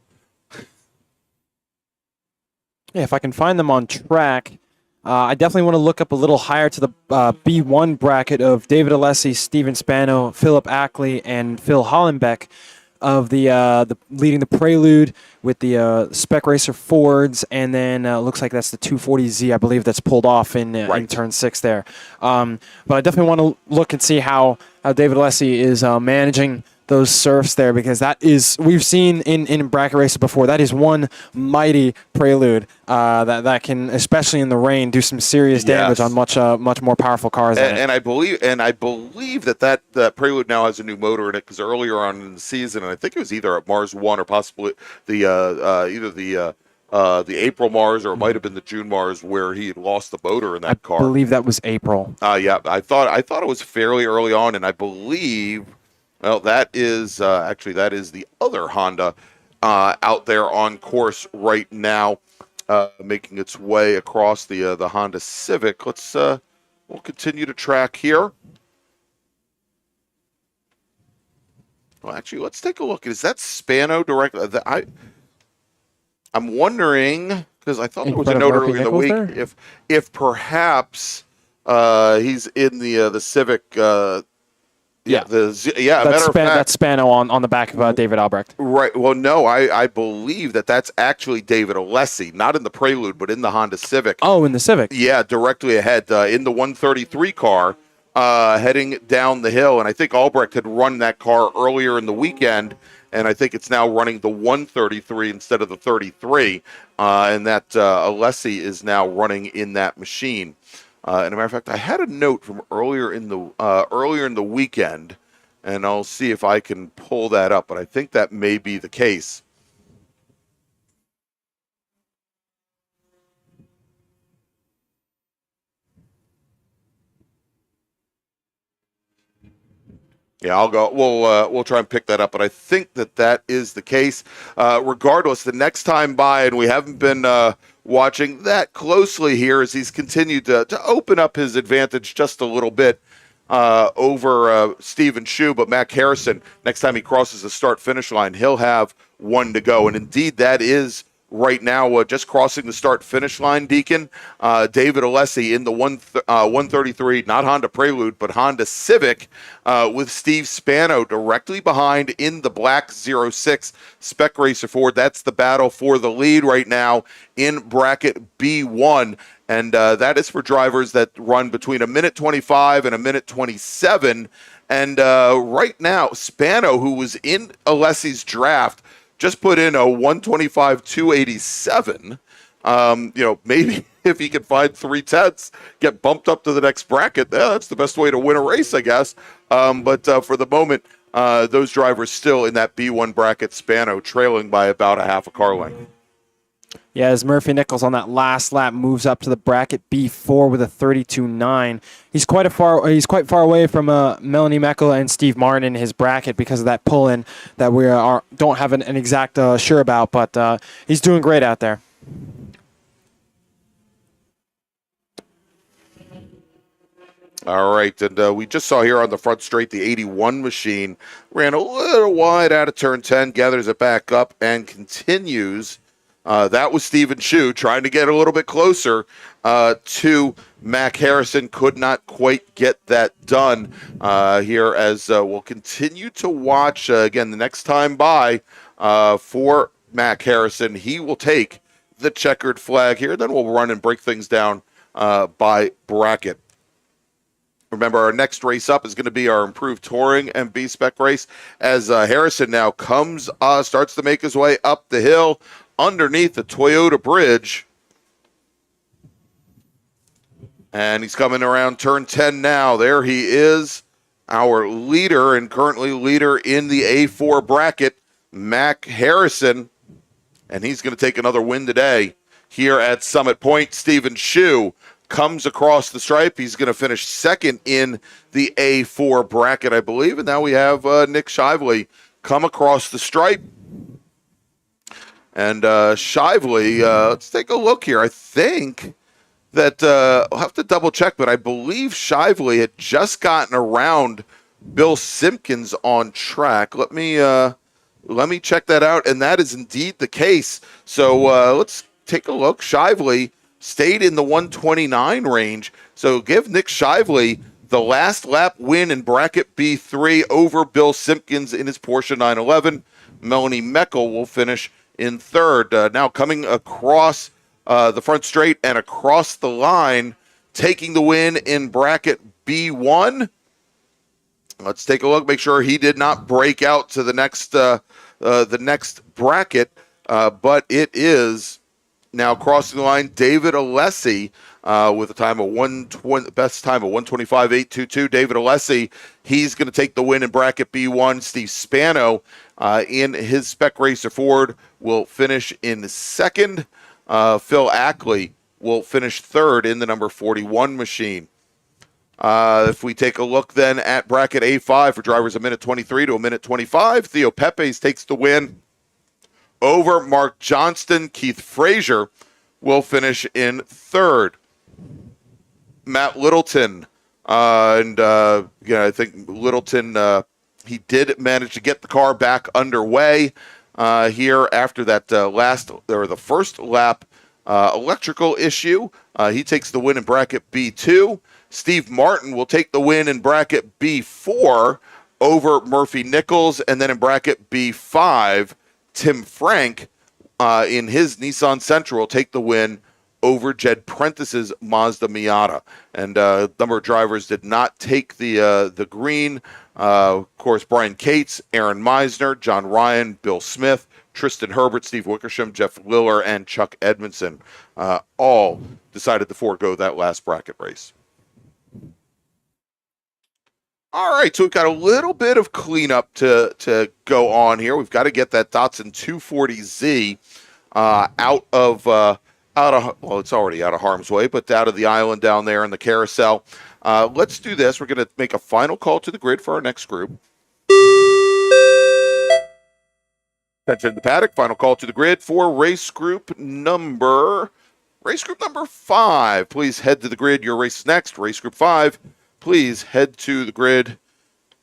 Speaker 7: Yeah, if I can find them on track, I definitely want to look up a little higher to the B1 bracket of David Alessi, Steven Spano, Philip Ackley, and Phil Hollenbeck of the leading the Prelude with the Spec Racer Fords, and then looks like that's the 240Z, I believe, that's pulled off in turn 6 there. But I definitely want to look and see how David Alessi is managing those surfs there, because that is, we've seen in bracket races before, that is one mighty Prelude that can, especially in the rain, do some serious damage on much more powerful cars.
Speaker 1: And I believe that Prelude now has a new motor in it, because earlier on in the season, and I think it was either at MARRS 1 or possibly either the April MARRS, or it might have been the June MARRS, where he had lost the motor in that car.
Speaker 7: I believe that was April.
Speaker 1: Yeah, I thought it was fairly early on, and I believe. Well, that is the other Honda out there on course right now, making its way across the Honda Civic. We'll continue to track here. Well, actually, let's take a look. Is that Spano directly? I'm wondering, because I thought there was a note earlier in the week, if perhaps he's in the Civic. That's
Speaker 7: Spano on the back of David Albrecht.
Speaker 1: Right. Well, no, I believe that's actually David Alessi, not in the Prelude, but in the Honda Civic.
Speaker 7: Oh, in the Civic.
Speaker 1: Yeah, directly ahead in the 133 car, heading down the hill. And I think Albrecht had run that car earlier in the weekend, and I think it's now running the 133 instead of the 33, and that Alessi is now running in that machine. And as a matter of fact, I had a note from earlier in the weekend, and I'll see if I can pull that up. But I think that may be the case. Yeah, I'll go. We'll try and pick that up, but I think that is the case. Regardless, the next time by, and we haven't been watching that closely here, as he's continued to open up his advantage just a little bit over Stephen Shu, but Mac Harrison, next time he crosses the start-finish line, he'll have one to go. And indeed, that is right now, just crossing the start-finish line, Deacon. David Alessi in the 133, not Honda Prelude, but Honda Civic, with Steve Spano directly behind in the black 06 Spec Racer Ford. That's the battle for the lead right now in bracket B1. And that is for drivers that run between a minute 25 and a minute 27. And right now, Spano, who was in Alessi's draft, just put in a 125.287. Maybe if he can find 3/10, get bumped up to the next bracket, that's the best way to win a race, I guess. But for the moment, those drivers still in that B1 bracket, Spano trailing by about a half a car length.
Speaker 7: Yeah, as Murphy Nichols on that last lap moves up to the bracket B4 with a 32.9. He's quite far away from Melanie Meckel and Steve Martin in his bracket because of that pull-in that we don't have an exact sure about, but he's doing great out there.
Speaker 1: All right, and we just saw here on the front straight the 81 machine ran a little wide out of turn 10, gathers it back up, and continues. That was Stephen Chu trying to get a little bit closer to Mac Harrison. Could not quite get that done here, as we'll continue to watch again the next time by for Mac Harrison. He will take the checkered flag here. Then we'll run and break things down by bracket. Remember, our next race up is going to be our improved touring and B-Spec race, as Harrison now starts to make his way up the hill underneath the Toyota bridge. And he's coming around turn 10 now. There he is, our leader and currently leader in the A4 bracket, Mac Harrison. And he's going to take another win today here at Summit Point. Stephen Chu comes across the stripe. He's going to finish second in the A4 bracket, I believe. And now we have Nick Shively come across the stripe. And Shively, let's take a look here. I think that I'll have to double check, but I believe Shively had just gotten around Bill Simpkins on track. Let me check that out, and that is indeed the case. So let's take a look. Shively stayed in the 129 range. So give Nick Shively the last lap win in bracket B3 over Bill Simpkins in his Porsche 911. Melanie Meckel will finish in third. Now coming across the front straight and across the line, taking the win in bracket B1. Let's take a look, make sure he did not break out to the next bracket, but it is now crossing the line, David Alessi with a time of best time of 125.822. David Alessi, he's going to take the win in bracket B1. Steve Spano in his Spec Racer Ford will finish in second. Phil Ackley will finish third in the number 41 machine. If we take a look then at bracket A5 for drivers a minute 23 to a minute 25, Theo Pepes takes the win over Mark Johnston. Keith Frazier will finish in third. Matt Littleton, I think Littleton, he did manage to get the car back underway here after that the first lap electrical issue. He takes the win in bracket B2. Steve Martin will take the win in bracket B4 over Murphy Nichols, and then in bracket B5, Tim Frank in his Nissan Sentra will take the win over Jed Prentice's Mazda Miata. And a number of drivers did not take the green. Of course, Brian Cates, Aaron Meisner, John Ryan, Bill Smith, Tristan Herbert, Steve Wickersham, Jeff Liller, and Chuck Edmondson all decided to forego that last bracket race. All right, so we've got a little bit of cleanup to go on here. We've got to get that Datsun 240Z out of it's already out of harm's way, but out of the island down there in the carousel. Let's do this. We're going to make a final call to the grid for our next group. Attention to the paddock. Final call to the grid for race group number 5. Please head to the grid. Your race is next. Race group 5. Please head to the grid.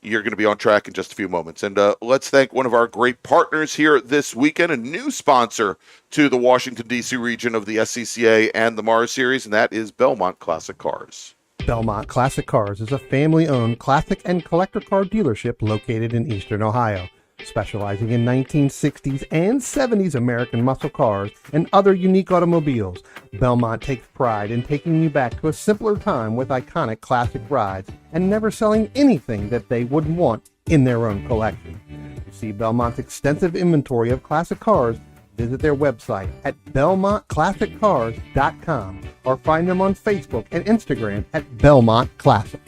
Speaker 1: you're going to be on track in just a few moments. And let's thank one of our great partners here this weekend, a new sponsor to the Washington, D.C. region of the SCCA and the MARRS series, and that is Belmont Classic Cars.
Speaker 2: Belmont Classic Cars is a family-owned classic and collector car dealership located in Eastern Ohio, specializing in 1960s and 70s American muscle cars and other unique automobiles. Belmont takes pride in taking you back to a simpler time with iconic classic rides and never selling anything that they wouldn't want in their own collection. To see Belmont's extensive inventory of classic cars, visit their website at belmontclassiccars.com or find them on Facebook and Instagram at Belmont Classic.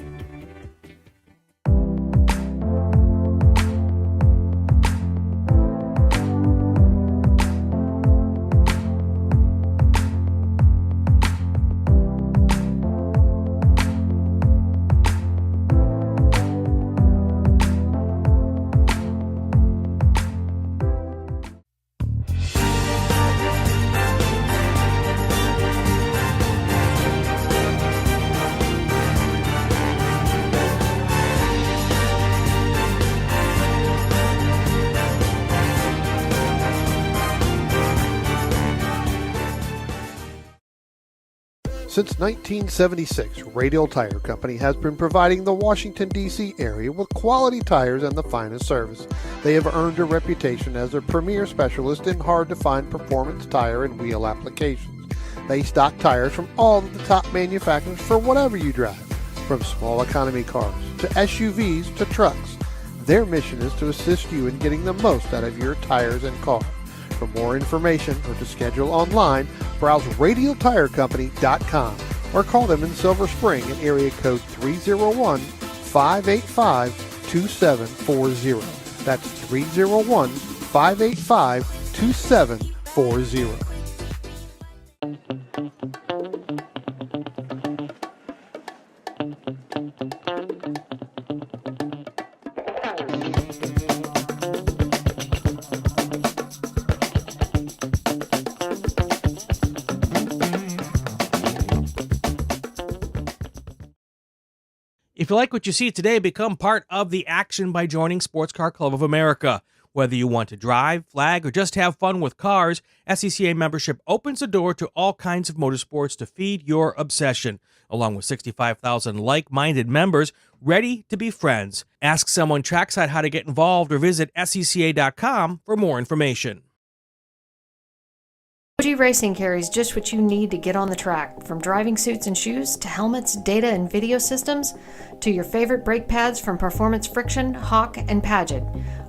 Speaker 2: Since 1976, Radial Tire Company has been providing the Washington, D.C. area with quality tires and the finest service. They have earned a reputation as a premier specialist in hard-to-find performance tire and wheel applications. They stock tires from all of the top manufacturers for whatever you drive, from small economy cars to SUVs to trucks. Their mission is to assist you in getting the most out of your tires and car. For more information or to schedule online, browse radialtirecompany.com or call them in Silver Spring at area code 301-585-2740. That's 301-585-2740.
Speaker 4: If you like what you see today, become part of the action by joining Sports Car Club of America. Whether you want to drive, flag, or just have fun with cars, SCCA membership opens the door to all kinds of motorsports to feed your obsession, along with 65,000 like-minded members ready to be friends. Ask someone trackside how to get involved or visit scca.com for more information.
Speaker 3: OG Racing carries just what you need to get on the track, from driving suits and shoes to helmets, data and video systems, to your favorite brake pads from Performance Friction, Hawk, and Paget.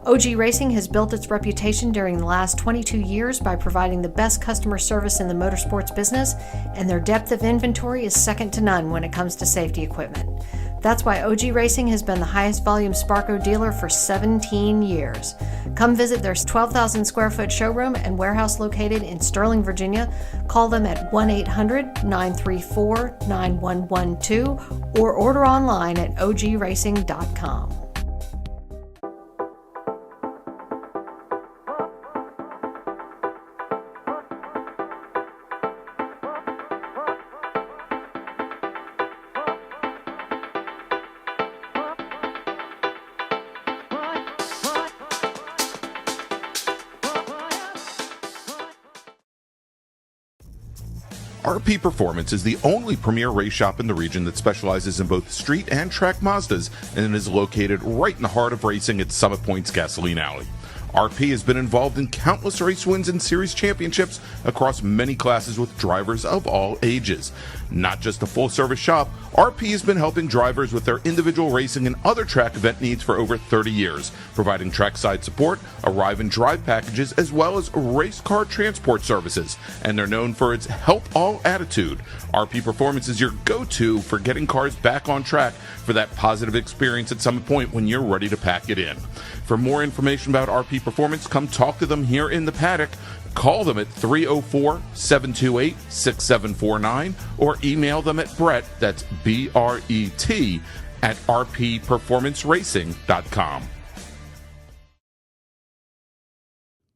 Speaker 3: OG Racing has built its reputation during the last 22 years by providing the best customer service in the motorsports business, and their depth of inventory is second to none when it comes to safety equipment. That's why OG Racing has been the highest volume Sparco dealer for 17 years. Come visit their 12,000 square foot showroom and warehouse located in Sterling, Virginia. Call them at 1-800-934-9112 or order online at ogracing.com.
Speaker 6: RP Performance is the only premier race shop in the region that specializes in both street and track Mazdas and is located right in the heart of racing at Summit Point's Gasoline Alley. RP has been involved in countless race wins and series championships across many classes with drivers of all ages. Not just a full-service shop, RP has been helping drivers with their individual racing and other track event needs for over 30 years, providing trackside support, arrive and drive packages, as well as race car transport services. And they're known for its help all attitude. RP Performance is your go-to for getting cars back on track for that positive experience at Summit Point when you're ready to pack it in. For more information about RP Performance, come talk to them here in the paddock. Call them at 304-728-6749 or email them at Brett, that's B-R-E-T, at rpperformanceracing.com.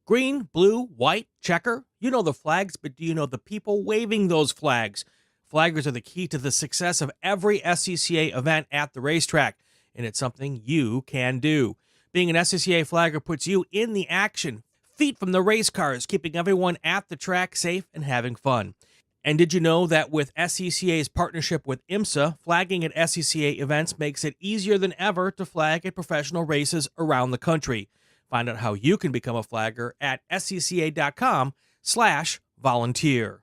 Speaker 4: Green, blue, white, checker. You know the flags, but do you know the people waving those flags? Flaggers are the key to the success of every SCCA event at the racetrack. and it's something you can do. Being an SCCA flagger puts you in the action, feet from the race cars, keeping everyone at the track safe and having fun. And did you know that with SCCA's partnership with IMSA, flagging at SCCA events makes it easier than ever to flag at professional races around the country? Find out how you can become a flagger at scca.com/volunteer.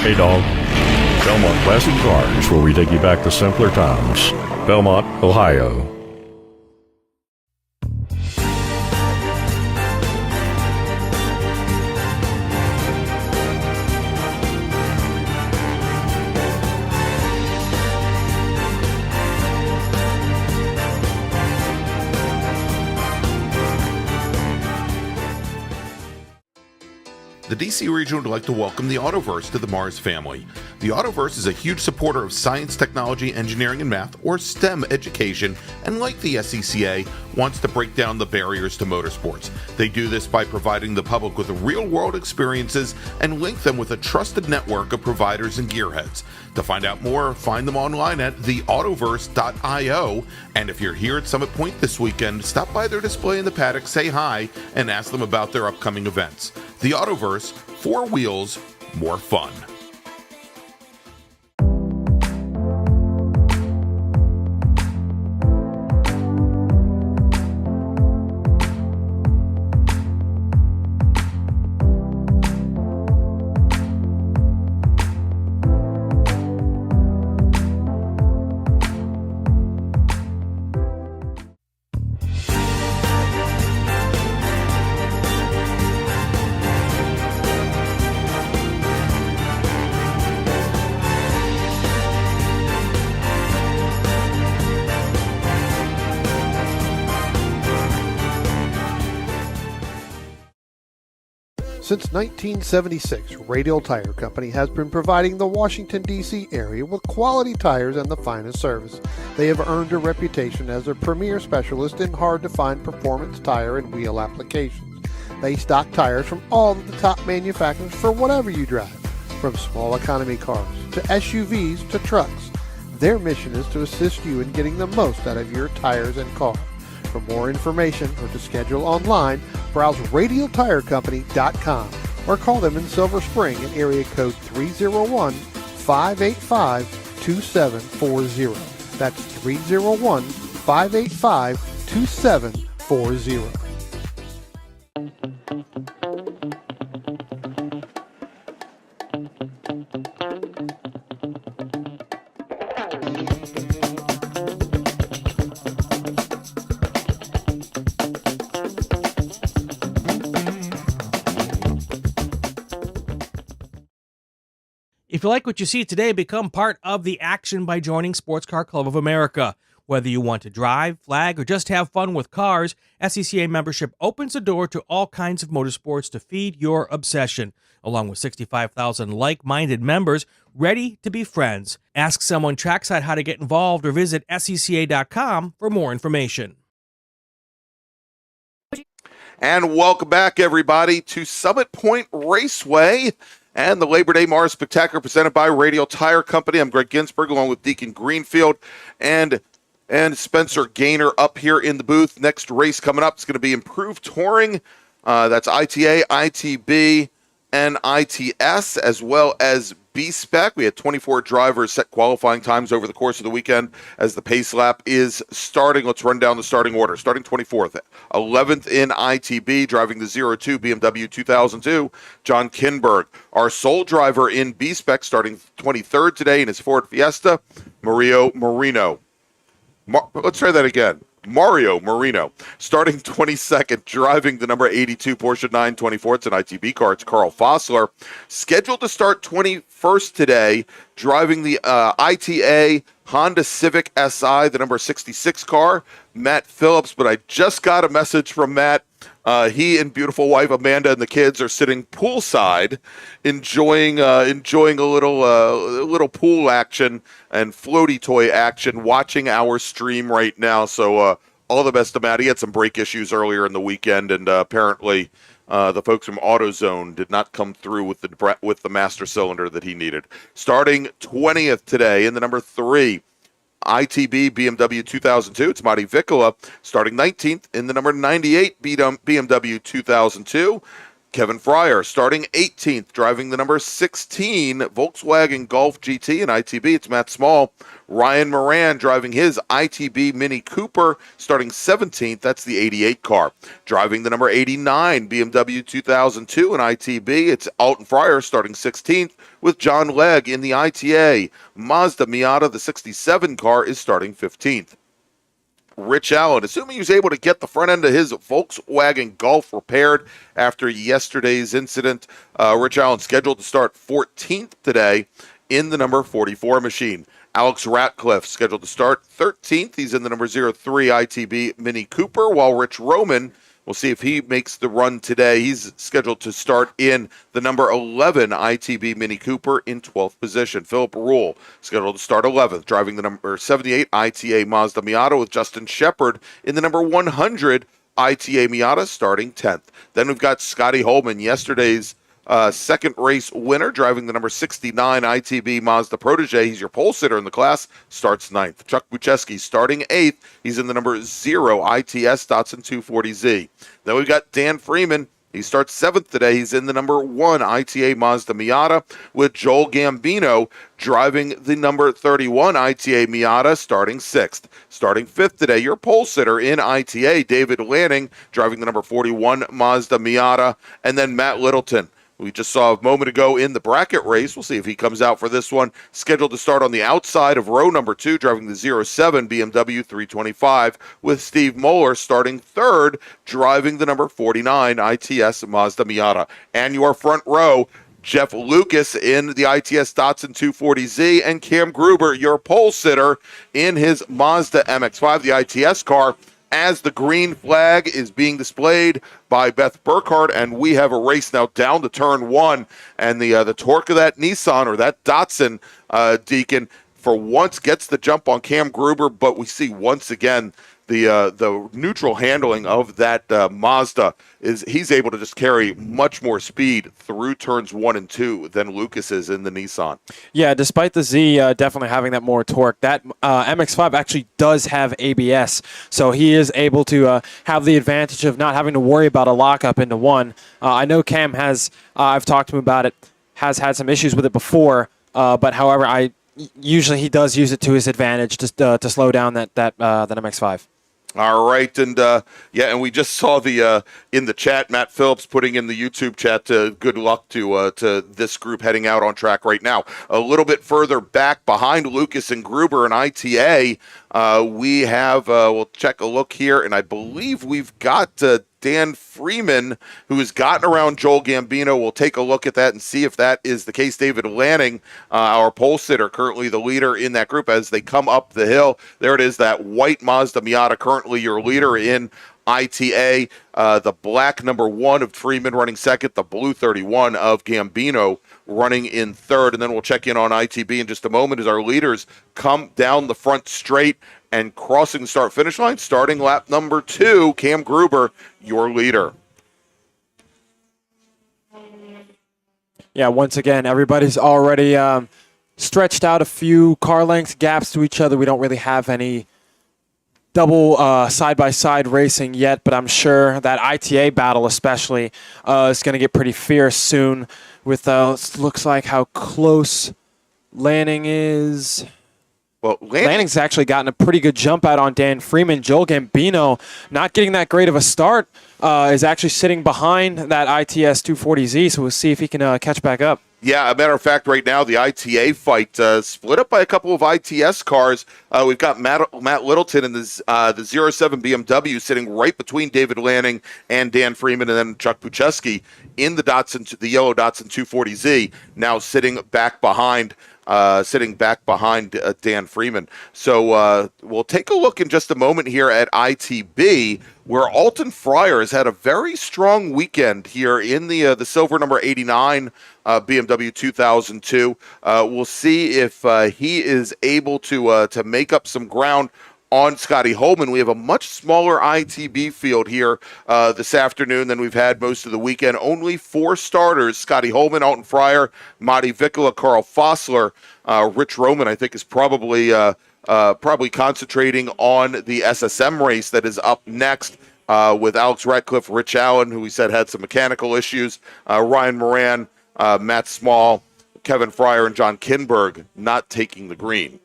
Speaker 5: Hey dog, Belmont Classic Cars, where we take you back to simpler times. Belmont, Ohio.
Speaker 6: The DC region would like to welcome the Autoverse to the MARRS family. The Autoverse is a huge supporter of science, technology, engineering, and math, or STEM education, and like the SCCA, wants to break down the barriers to motorsports. They do this by providing the public with real-world experiences and link them with a trusted network of providers and gearheads. To find out more, find them online at theautoverse.io, and if you're here at Summit Point this weekend, stop by their display in the paddock, say hi, and ask them about their upcoming events. The Autoverse, 4 wheels, more fun.
Speaker 2: Since 1976, Radial Tire Company has been providing the Washington, D.C. area with quality tires and the finest service. They have earned a reputation as a premier specialist in hard-to-find performance tire and wheel applications. They stock tires from all of the top manufacturers for whatever you drive, from small economy cars to SUVs to trucks. Their mission is to assist you in getting the most out of your tires and car. For more information or to schedule online, browse radialtirecompany.com or call them in Silver Spring at area code 301-585-2740. That's 301-585-2740.
Speaker 4: If you like what you see today, become part of the action by joining Sports Car Club of America. Whether you want to drive, flag, or just have fun with cars, SCCA membership opens the door to all kinds of motorsports to feed your obsession, along with 65,000 like-minded members ready to be friends. Ask someone trackside how to get involved or visit scca.com for more information.
Speaker 1: And welcome back, everybody, to Summit Point Raceway and the Labor Day MARRS Spectacular presented by Radial Tire Company. I'm Greg Ginsberg along with Deacon Greenfield and Spencer Gaynor up here in the booth. Next race coming up is going to be Improved Touring. That's ITA, ITB, and ITS, as well as B-Spec. We had 24 drivers set qualifying times over the course of the weekend as the pace lap is starting. Let's run down the starting order. Starting 24th, 11th in ITB, driving the 02 BMW 2002, John Kinberg. Our sole driver in B-Spec, starting 23rd today in his Ford Fiesta, Mario Marino. Let's try that again. Mario Marino, starting 22nd, driving the number 82 Porsche 924. It's an ITB car. It's Carl Fossler. Scheduled to start 21st today, driving the ITA Honda Civic SI, the number 66 car, Matt Phillips. But I just got a message from Matt. He and beautiful wife Amanda and the kids are sitting poolside, enjoying a little pool action and floaty toy action, watching our stream right now. So all the best to Matt. He had some brake issues earlier in the weekend, and apparently the folks from AutoZone did not come through with the master cylinder that he needed. Starting 20th today in the number 3. ITB BMW 2002, it's Matti Vikkula. Starting 19th in the number 98 BMW 2002, Kevin Fryer. Starting 18th, driving the number 16 Volkswagen Golf GT and ITB, it's Matt Small. Ryan Moran driving his ITB Mini Cooper, starting 17th, that's the 88 car. Driving the number 89 BMW 2002 and ITB, it's Alton Fryer, starting 16th, with John Legg in the ITA. Mazda Miata, the 67 car, is starting 15th. Rich Allen, assuming he was able to get the front end of his Volkswagen Golf repaired after yesterday's incident, Rich Allen scheduled to start 14th today in the number 44 machine. Alex Ratcliffe scheduled to start 13th. He's in the number 03 ITB Mini Cooper, while Rich Roman, we'll see if he makes the run today. He's scheduled to start in the number 11 ITB Mini Cooper in 12th position. Philip Rule scheduled to start 11th, driving the number 78 ITA Mazda Miata, with Justin Shepard in the number 100 ITA Miata starting 10th. Then we've got Scotty Holman, yesterday's second race winner, driving the number 69 ITB Mazda Protege. He's your pole sitter in the class, starts 9th. Chuck Bucheski starting 8th. He's in the number 0 ITS Datsun 240Z. Then we've got Dan Freeman. He starts 7th today. He's in the number 1 ITA Mazda Miata, with Joel Gambino driving the number 31 ITA Miata, starting 6th. Starting 5th today, your pole sitter in ITA, David Lanning, driving the number 41 Mazda Miata. And then Matt Littleton, we just saw a moment ago in the bracket race. We'll see if he comes out for this one. Scheduled to start on the outside of row number 2, driving the 07 BMW 325, with Steve Moeller starting 3rd, driving the number 49 ITS Mazda Miata. And your front row, Jeff Lucas in the ITS Datsun 240Z, and Cam Gruber, your pole sitter in his Mazda MX-5, the ITS car, as the green flag is being displayed by Beth Burkhardt, and we have a race now down to turn 1, and the torque of that Nissan, or that Datsun, Deacon, for once gets the jump on Cam Gruber, but we see once again the neutral handling of that Mazda is he's able to just carry much more speed through turns 1 and 2 than Lucas is in the Nissan.
Speaker 7: Yeah, despite the Z definitely having that more torque, that MX-5 actually does have ABS, so he is able to have the advantage of not having to worry about a lockup into one. I know Cam has, I've talked to him about it, has had some issues with it before, but however, usually he does use it to his advantage to slow down that MX-5.
Speaker 1: All right, and and we just saw the in the chat, Matt Phillips putting in the YouTube chat, good luck to this group heading out on track right now. A little bit further back behind Lucas and Gruber and ITA, we have, we'll check a look here, and I believe we've got Dan Freeman, who has gotten around Joel Gambino. We'll take a look at that and see if that is the case. David Lanning, our pole sitter, currently the leader in that group as they come up the hill. There it is, that white Mazda Miata, currently your leader in ITA. The black number 1 of Freeman running second, the blue 31 of Gambino running in third. And then we'll check in on ITB in just a moment as our leaders come down the front straight and crossing the start-finish line. Starting lap number 2, Cam Gruber, your leader.
Speaker 7: Yeah, once again, everybody's already stretched out a few car lengths, gaps to each other. We don't really have any double side-by-side racing yet, but I'm sure that ITA battle especially is going to get pretty fierce soon with, looks like how close Lanning is.
Speaker 1: Well,
Speaker 7: Lanning's actually gotten a pretty good jump out on Dan Freeman. Joel Gambino, not getting that great of a start, is actually sitting behind that ITS 240Z, so we'll see if he can catch back up.
Speaker 1: Yeah, a matter of fact, right now, the ITA fight split up by a couple of ITS cars. We've got Matt Littleton in the 07 BMW sitting right between David Lanning and Dan Freeman, and then Chuck Bucheski in the yellow Datsun 240Z, now sitting back behind sitting back behind Dan Freeman. So we'll take a look in just a moment here at ITB, where Alton Fryer has had a very strong weekend here in the silver number 89 BMW 2002. We'll see if he is able to make up some ground on Scotty Holman. We have a much smaller ITB field here this afternoon than we've had most of the weekend. Only 4 starters: Scotty Holman, Alton Fryer, Matti Vikkula, Carl Fossler. Rich Roman, I think, is probably concentrating on the SSM race that is up next with Alex Ratcliffe, Rich Allen, who we said had some mechanical issues, Ryan Moran, Matt Small, Kevin Fryer, and John Kinberg not taking the green.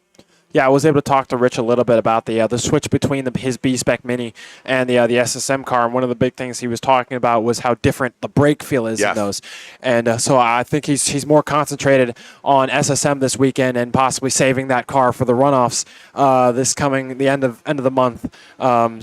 Speaker 7: Yeah, I was able to talk to Rich a little bit about the switch between his B-Spec Mini and the SSM car. And one of the big things he was talking about was how different the brake feel is in those. And so I think he's more concentrated on SSM this weekend and possibly saving that car for the runoffs the end of the month.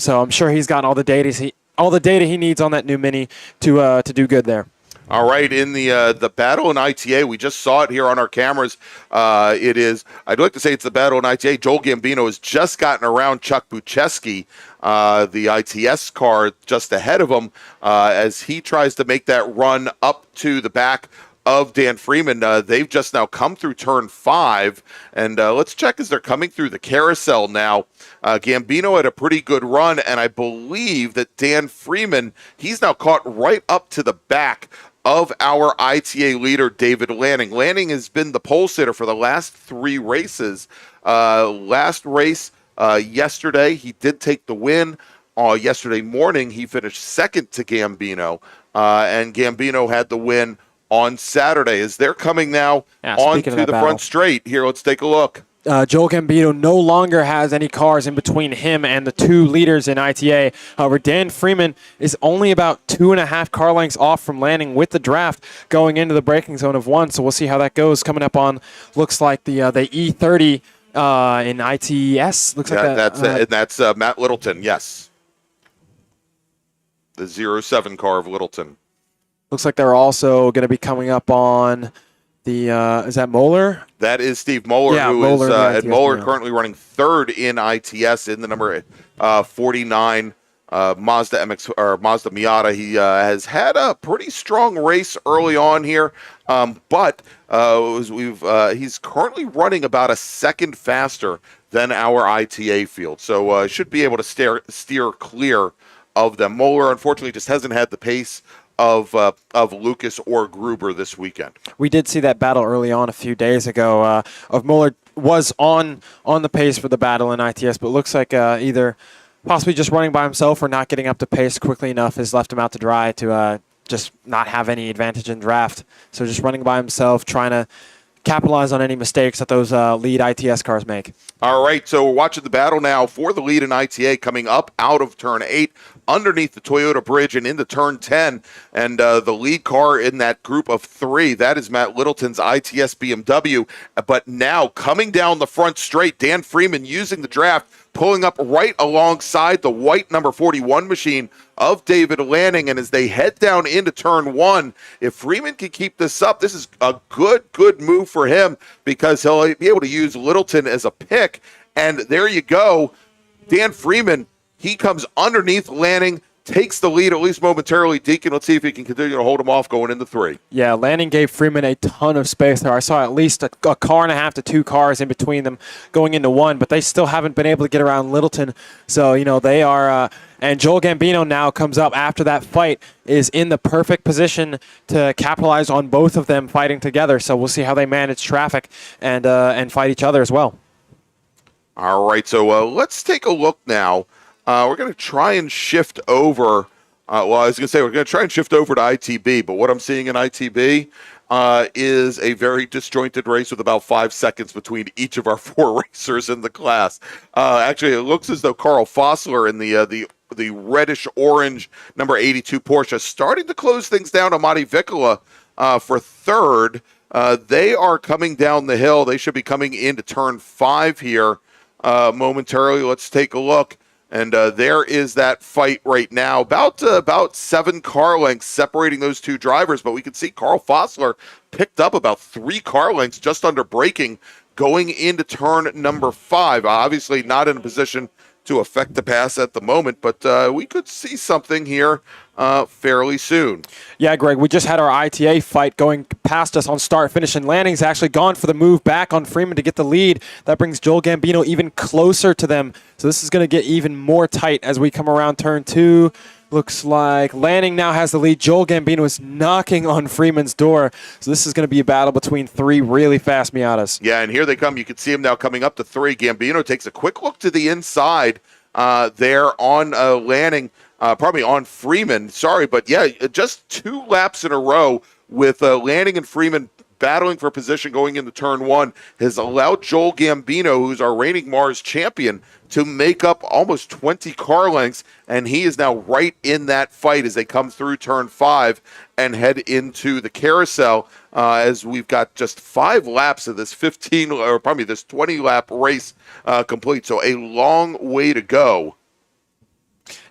Speaker 7: So I'm sure he's gotten all the data he needs on that new Mini to do good there.
Speaker 1: All right, in the battle in ITA, we just saw it here on our cameras. I'd like to say it's the battle in ITA. Joel Gambino has just gotten around Chuck Bucheski, the ITS car just ahead of him, as he tries to make that run up to the back of Dan Freeman. They've just now come through turn 5, and let's check as they're coming through the carousel now. Gambino had a pretty good run, and I believe that Dan Freeman, he's now caught right up to the back of our ITA leader, David Lanning. Lanning has been the pole sitter for the last 3 races. Last race yesterday, he did take the win. Yesterday morning, he finished second to Gambino, and Gambino had the win on Saturday. As they're coming now onto the front straight. Here, let's take a look.
Speaker 7: Joel Gambino no longer has any cars in between him and the 2 leaders in ITA. However, Dan Freeman is only about 2.5 car lengths off from Lanning with the draft going into the braking zone of 1. So we'll see how that goes. Coming up on, looks like the E30 in ITS. Looks like
Speaker 1: that's Matt Littleton. Yes, the 07 car of Littleton.
Speaker 7: Looks like they're also going to be coming up on the is that Moeller?
Speaker 1: That is Steve Moeller, Moeller currently running 3rd in ITS in the number 49 Mazda Miata. He has had a pretty strong race early on here, but he's currently running about a second faster than our ITA field, so should be able to steer clear of them. Moeller, unfortunately, just hasn't had the pace of Lucas or Gruber this weekend.
Speaker 7: We did see that battle early on a few days ago. Of Muller was on the pace for the battle in ITS, but looks like either possibly just running by himself or not getting up to pace quickly enough has left him out to dry to just not have any advantage in draft. So just running by himself, trying to capitalize on any mistakes that those lead ITS cars make.
Speaker 1: All right, so we're watching the battle now for the lead in ITA coming up out of turn 8, underneath the Toyota bridge and into turn 10. And the lead car in that group of 3, that is Matt Littleton's ITS BMW. But now coming down the front straight, Dan Freeman using the draft, pulling up right alongside the white number 41 machine of David Lanning. And as they head down into turn 1, if Freeman can keep this up, this is a good move for him, because he'll be able to use Littleton as a pick. And there you go. Dan Freeman, he comes underneath Lanning, takes the lead, at least momentarily. Deacon, let's see if he can continue to hold him off going into 3.
Speaker 7: Yeah, Lanning gave Freeman a ton of space there. I saw at least a car and a half to 2 cars in between them going into 1, but they still haven't been able to get around Littleton. So, they are... and Joel Gambino now comes up after that fight, is in the perfect position to capitalize on both of them fighting together. So we'll see how they manage traffic and fight each other as well.
Speaker 1: All right, so let's take a look now. We're going to try and shift over. I was going to say we're going to try and shift over to ITB, but what I'm seeing in ITB is a very disjointed race with about 5 seconds between each of our 4 racers in the class. Actually, it looks as though Carl Fossler in the reddish orange number 82 Porsche starting to close things down on Matti Vikkula for 3rd. They are coming down the hill. They should be coming into turn 5 here momentarily. Let's take a look And there is that fight right now, about 7 car lengths separating those two drivers. But we can see Carl Fossler picked up about 3 car lengths just under braking going into turn number 5. Obviously not in a position to affect the pass at the moment, but we could see something here fairly soon.
Speaker 7: Yeah, Greg, we just had our ITA fight going past us on start, finish, and Lanning's actually gone for the move back on Freeman to get the lead. That brings Joel Gambino even closer to them. So this is going to get even more tight as we come around turn 2. Looks like Lanning now has the lead. Joel Gambino is knocking on Freeman's door. So this is going to be a battle between 3 really fast Miatas.
Speaker 1: Yeah, and here they come. You can see him now coming up to 3. Gambino takes a quick look to the inside there on Lanning, probably on Freeman. Sorry, but yeah, just 2 laps in a row with Lanning and Freeman battling for position going into turn 1 has allowed Joel Gambino, who's our reigning MARRS champion, to make up almost 20 car lengths, and he is now right in that fight as they come through turn 5 and head into the carousel, as we've got just 5 laps of this 20 lap race complete. So a long way to go.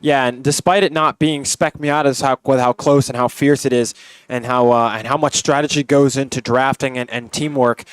Speaker 7: Yeah, and despite it not being spec Miatas, with how close and how fierce it is, and how much strategy goes into drafting and teamwork,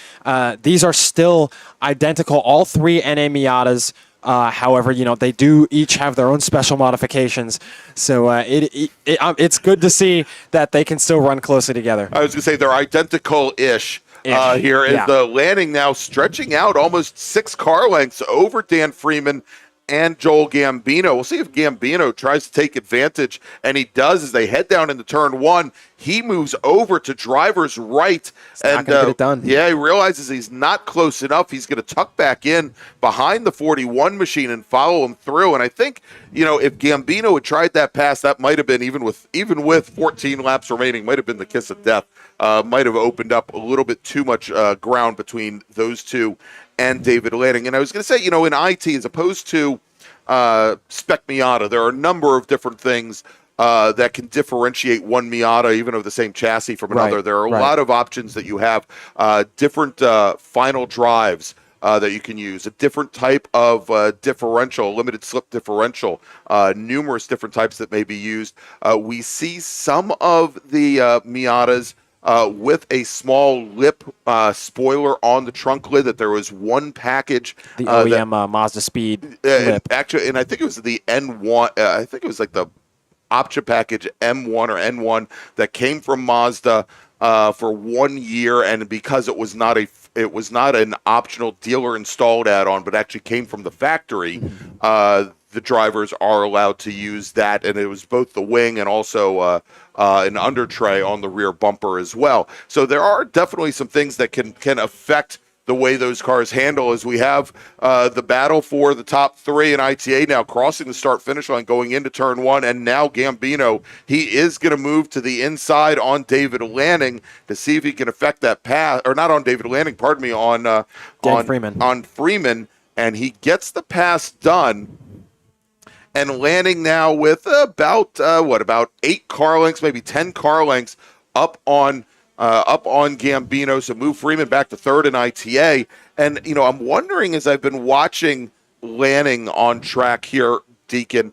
Speaker 7: these are still identical. All 3 NA Miatas. However, they do each have their own special modifications, so it's good to see that they can still run closely together.
Speaker 1: I was going to say they're identical-ish. Here is the Lanning now stretching out almost 6 car lengths over Dan Freeman and Joel Gambino. We'll see if Gambino tries to take advantage, and he does as they head down into turn 1. He moves over to driver's right,
Speaker 7: and get it done.
Speaker 1: Yeah, he realizes he's not close enough. He's going to tuck back in behind the 41 machine and follow him through. And I think, if Gambino had tried that pass, that might have been even with 14 laps remaining, might have been the kiss of death. Might have opened up a little bit too much ground between those two and David Lanning. And I was going to say, in IT, as opposed to spec Miata, there are a number of different things that can differentiate one Miata, even of the same chassis, from another.
Speaker 7: Right,
Speaker 1: there are a lot of options that you have, different final drives that you can use, a different type of differential, limited slip differential, numerous different types that may be used. We see some of the Miatas with a small lip spoiler on the trunk lid, that there was one package.
Speaker 7: The OEM Mazda Speed lip.
Speaker 1: Actually, and I think it was the N1, I think it was like the Option package M1 or N1 that came from Mazda for 1 year, and because it was not an optional dealer installed add-on, but actually came from the factory, the drivers are allowed to use that, and it was both the wing and also an under tray on the rear bumper as well. So there are definitely some things that can affect the way those cars handle, as we have the battle for the top 3 in ITA now crossing the start-finish line going into turn 1, and now Gambino, he is going to move to the inside on David Lanning to see if he can affect that pass, or not on David Lanning, pardon me, on Freeman, and he gets the pass done. And Lanning now with about 8 car lengths, maybe 10 car lengths up on Gambino, so move Freeman back to 3rd in ITA. And, I'm wondering, as I've been watching Lanning on track here, Deacon,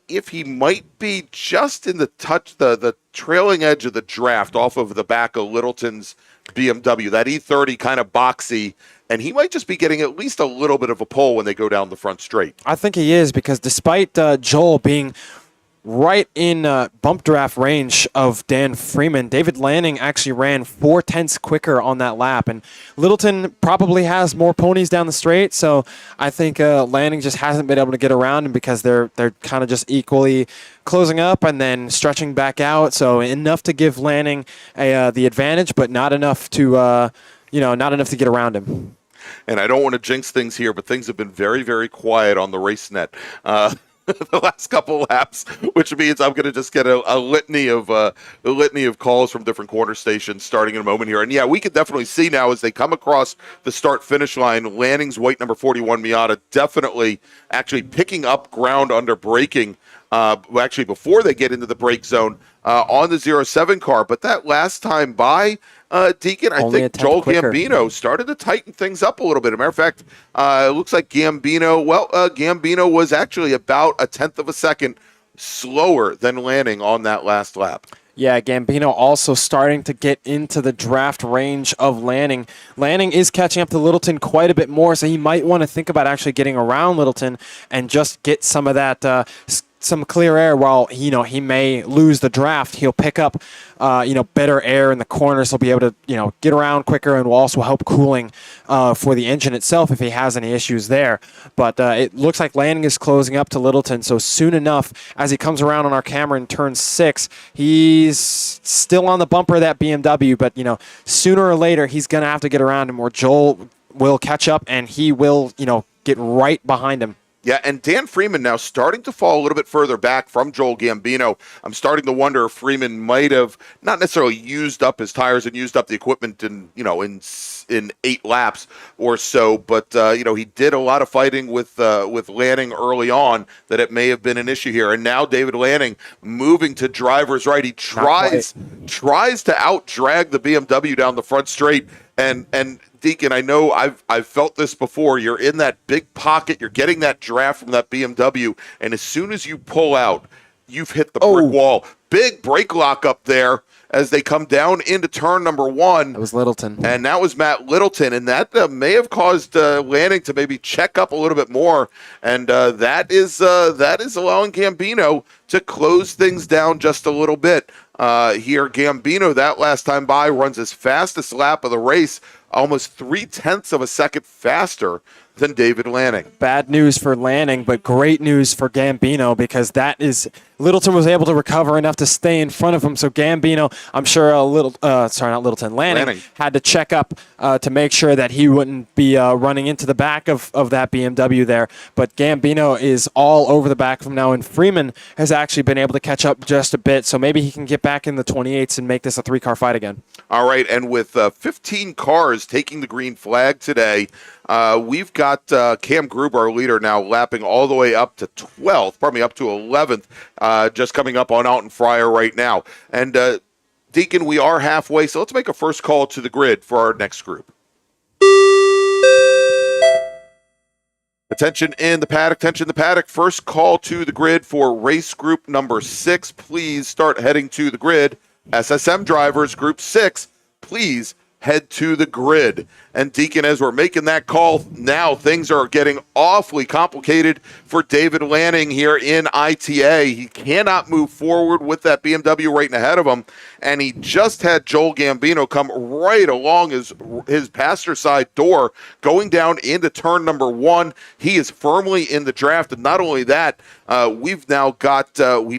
Speaker 1: if he might be just in the trailing edge of the draft off of the back of Littleton's BMW, that E30 kind of boxy, and he might just be getting at least a little bit of a pull when they go down the front straight.
Speaker 7: I think he is, because despite Joel being right in bump draft range of Dan Freeman, David Lanning actually ran 0.4 quicker on that lap, and Littleton probably has more ponies down the straight, so I think Lanning just hasn't been able to get around him, because they're kind of just equally closing up and then stretching back out, so enough to give Lanning the advantage, but not enough to get around him.
Speaker 1: And I don't want to jinx things here, but things have been very, very quiet on the race net the last couple laps, which means I'm going to just get a litany of calls from different corner stations starting in a moment here. And yeah, we can definitely see now as they come across the start-finish line, Lanning's white number 41 Miata definitely actually picking up ground under braking actually before they get into the brake zone on the 07 car. But that last time by, Deacon, I
Speaker 7: Only a
Speaker 1: think
Speaker 7: tenth
Speaker 1: Joel
Speaker 7: quicker.
Speaker 1: Gambino started to tighten things up a little bit. As a matter of fact, it looks like Gambino was actually about a tenth of a second slower than Lanning on that last lap.
Speaker 7: Yeah, Gambino also starting to get into the draft range of Lanning. Lanning is catching up to Littleton quite a bit more, so he might want to think about actually getting around Littleton and just get some of that some clear air. While he may lose the draft, he'll pick up better air in the corners. He'll be able to get around quicker, and will also help cooling for the engine itself if he has any issues there. But it looks like Lanning is closing up to Littleton, so soon enough, as he comes around on our camera in turn 6, he's still on the bumper of that BMW, but sooner or later he's going to have to get around him, or Joel will catch up and he will get right behind him.
Speaker 1: Yeah, and Dan Freeman now starting to fall a little bit further back from Joel Gambino. I'm starting to wonder if Freeman might have not necessarily used up his tires and used up the equipment in 8 laps or so, but he did a lot of fighting with Lanning early on that it may have been an issue here. And now David Lanning moving to driver's right. He tries to out drag the BMW down the front straight, and Deacon, I know I've felt this before. You're in that big pocket. You're getting that draft from that BMW, and as soon as you pull out, you've hit the brick wall. Big brake lock up there as they come down into turn number 1.
Speaker 7: That was Littleton.
Speaker 1: And that was Matt Littleton, and that may have caused Lanning to maybe check up a little bit more, and that is allowing Gambino to close things down just a little bit. Here, Gambino, that last time by, runs his fastest lap of the race, almost 0.3 of a second faster than David Lanning.
Speaker 7: Bad news for Lanning, but great news for Gambino, because Littleton was able to recover enough to stay in front of him. So Gambino, I'm sure Lanning had to check up to make sure that he wouldn't be running into the back of that BMW there. But Gambino is all over the back of him now, and Freeman has actually been able to catch up just a bit. So maybe he can get back in the 28s and make this a 3-car fight again.
Speaker 1: All right, and with 15 cars taking the green flag today, we've got Cam Gruber, our leader, now lapping all the way up to 11th, just coming up on Alton Fryer right now. And Deacon, we are halfway, so let's make a first call to the grid for our next group. Attention in the paddock. First call to the grid for race group number 6. Please start heading to the grid. SSM drivers, group 6, please head to the grid. And Deacon, as we're making that call now, things are getting awfully complicated for David Lanning here in ITA. He cannot move forward with that BMW right ahead of him, and he just had Joel Gambino come right along his passenger side door, going down into turn number 1. He is firmly in the draft, and not only that, we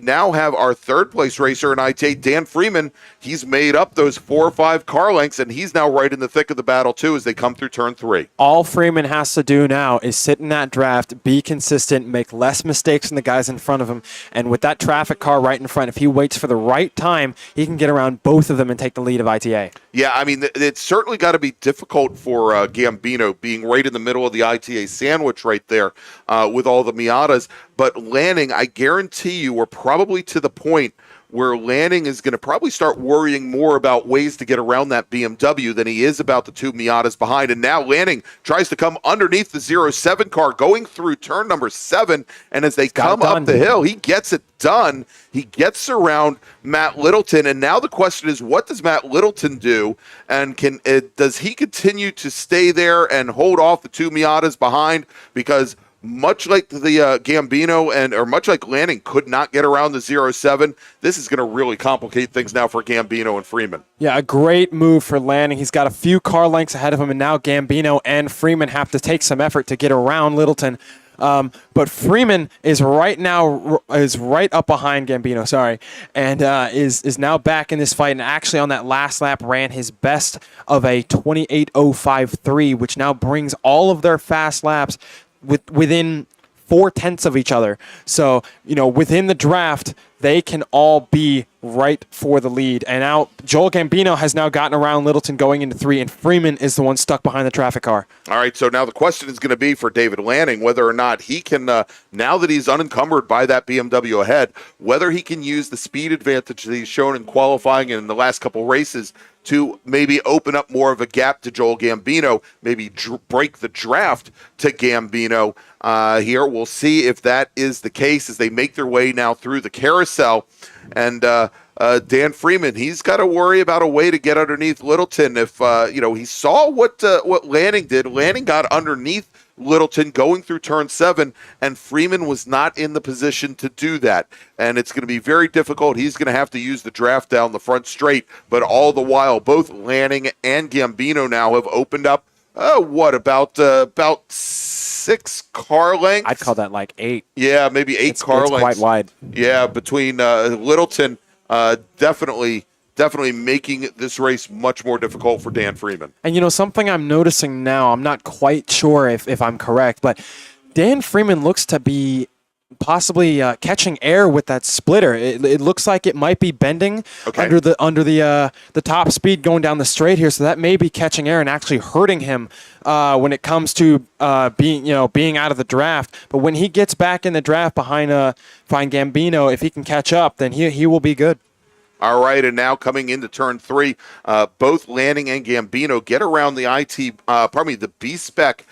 Speaker 1: now have our third place racer in ITA, Dan Freeman. He's made up those 4 or 5 car lengths, and he's now right in the thick of the battle too as they come through turn 3.
Speaker 7: All Freeman has to do now is sit in that draft, be consistent, make less mistakes than the guys in front of him, and with that traffic car right in front, if he waits for the right time, he can get around both of them and take the lead of ITA.
Speaker 1: Yeah, I mean, it's certainly got to be difficult for Gambino being right in the middle of the ITA sandwich right there with all the Miatas. But Lanning, I guarantee you, we're probably to the point where Lanning is going to probably start worrying more about ways to get around that BMW than he is about the 2 Miatas behind. And now Lanning tries to come underneath the 07 car, going through turn number 7, and as they come up the hill, he gets it done. He gets around Matt Littleton, and now the question is, what does Matt Littleton do? And does he continue to stay there and hold off the 2 Miatas behind? Because much like the Gambino or much like Lanning could not get around the 07, this is going to really complicate things now for Gambino and Freeman.
Speaker 7: Yeah, a great move for Lanning. He's got a few car lengths ahead of him, and now Gambino and Freeman have to take some effort to get around Littleton. But Freeman is right up behind Gambino, and is now back in this fight, and actually on that last lap ran his best of a 28.053, which now brings all of their fast laps within 0.4 of each other. So, within the draft, they can all be right for the lead. And now Joel Gambino has now gotten around Littleton going into 3, and Freeman is the one stuck behind the traffic car.
Speaker 1: All right, so now the question is going to be for David Lanning whether or not he can, now that he's unencumbered by that BMW ahead, whether he can use the speed advantage that he's shown in qualifying and in the last couple races to maybe open up more of a gap to Joel Gambino, maybe break the draft to Gambino here. We'll see if that is the case as they make their way now through the carousel. And Dan Freeman, he's got to worry about a way to get underneath Littleton. If he saw what Lanning did. Lanning got underneath Littleton going through turn 7, and Freeman was not in the position to do that. And it's going to be very difficult. He's going to have to use the draft down the front straight. But all the while, both Lanning and Gambino now have opened up. About 6 car lengths?
Speaker 7: I'd call that like 8.
Speaker 1: Yeah, maybe 8 car lengths.
Speaker 7: It's quite wide.
Speaker 1: Yeah, between Littleton, definitely making this race much more difficult for Dan Freeman.
Speaker 7: And something I'm noticing now, I'm not quite sure if I'm correct, but Dan Freeman looks to be possibly catching air with that splitter. It looks like it might be bending under the top speed going down the straight here, so that may be catching air and actually hurting him when it comes to being out of the draft. But when he gets back in the draft behind Gambino, if he can catch up, then he will be good.
Speaker 1: All right, and now coming into turn 3, both Lanning and Gambino get around the B-Spec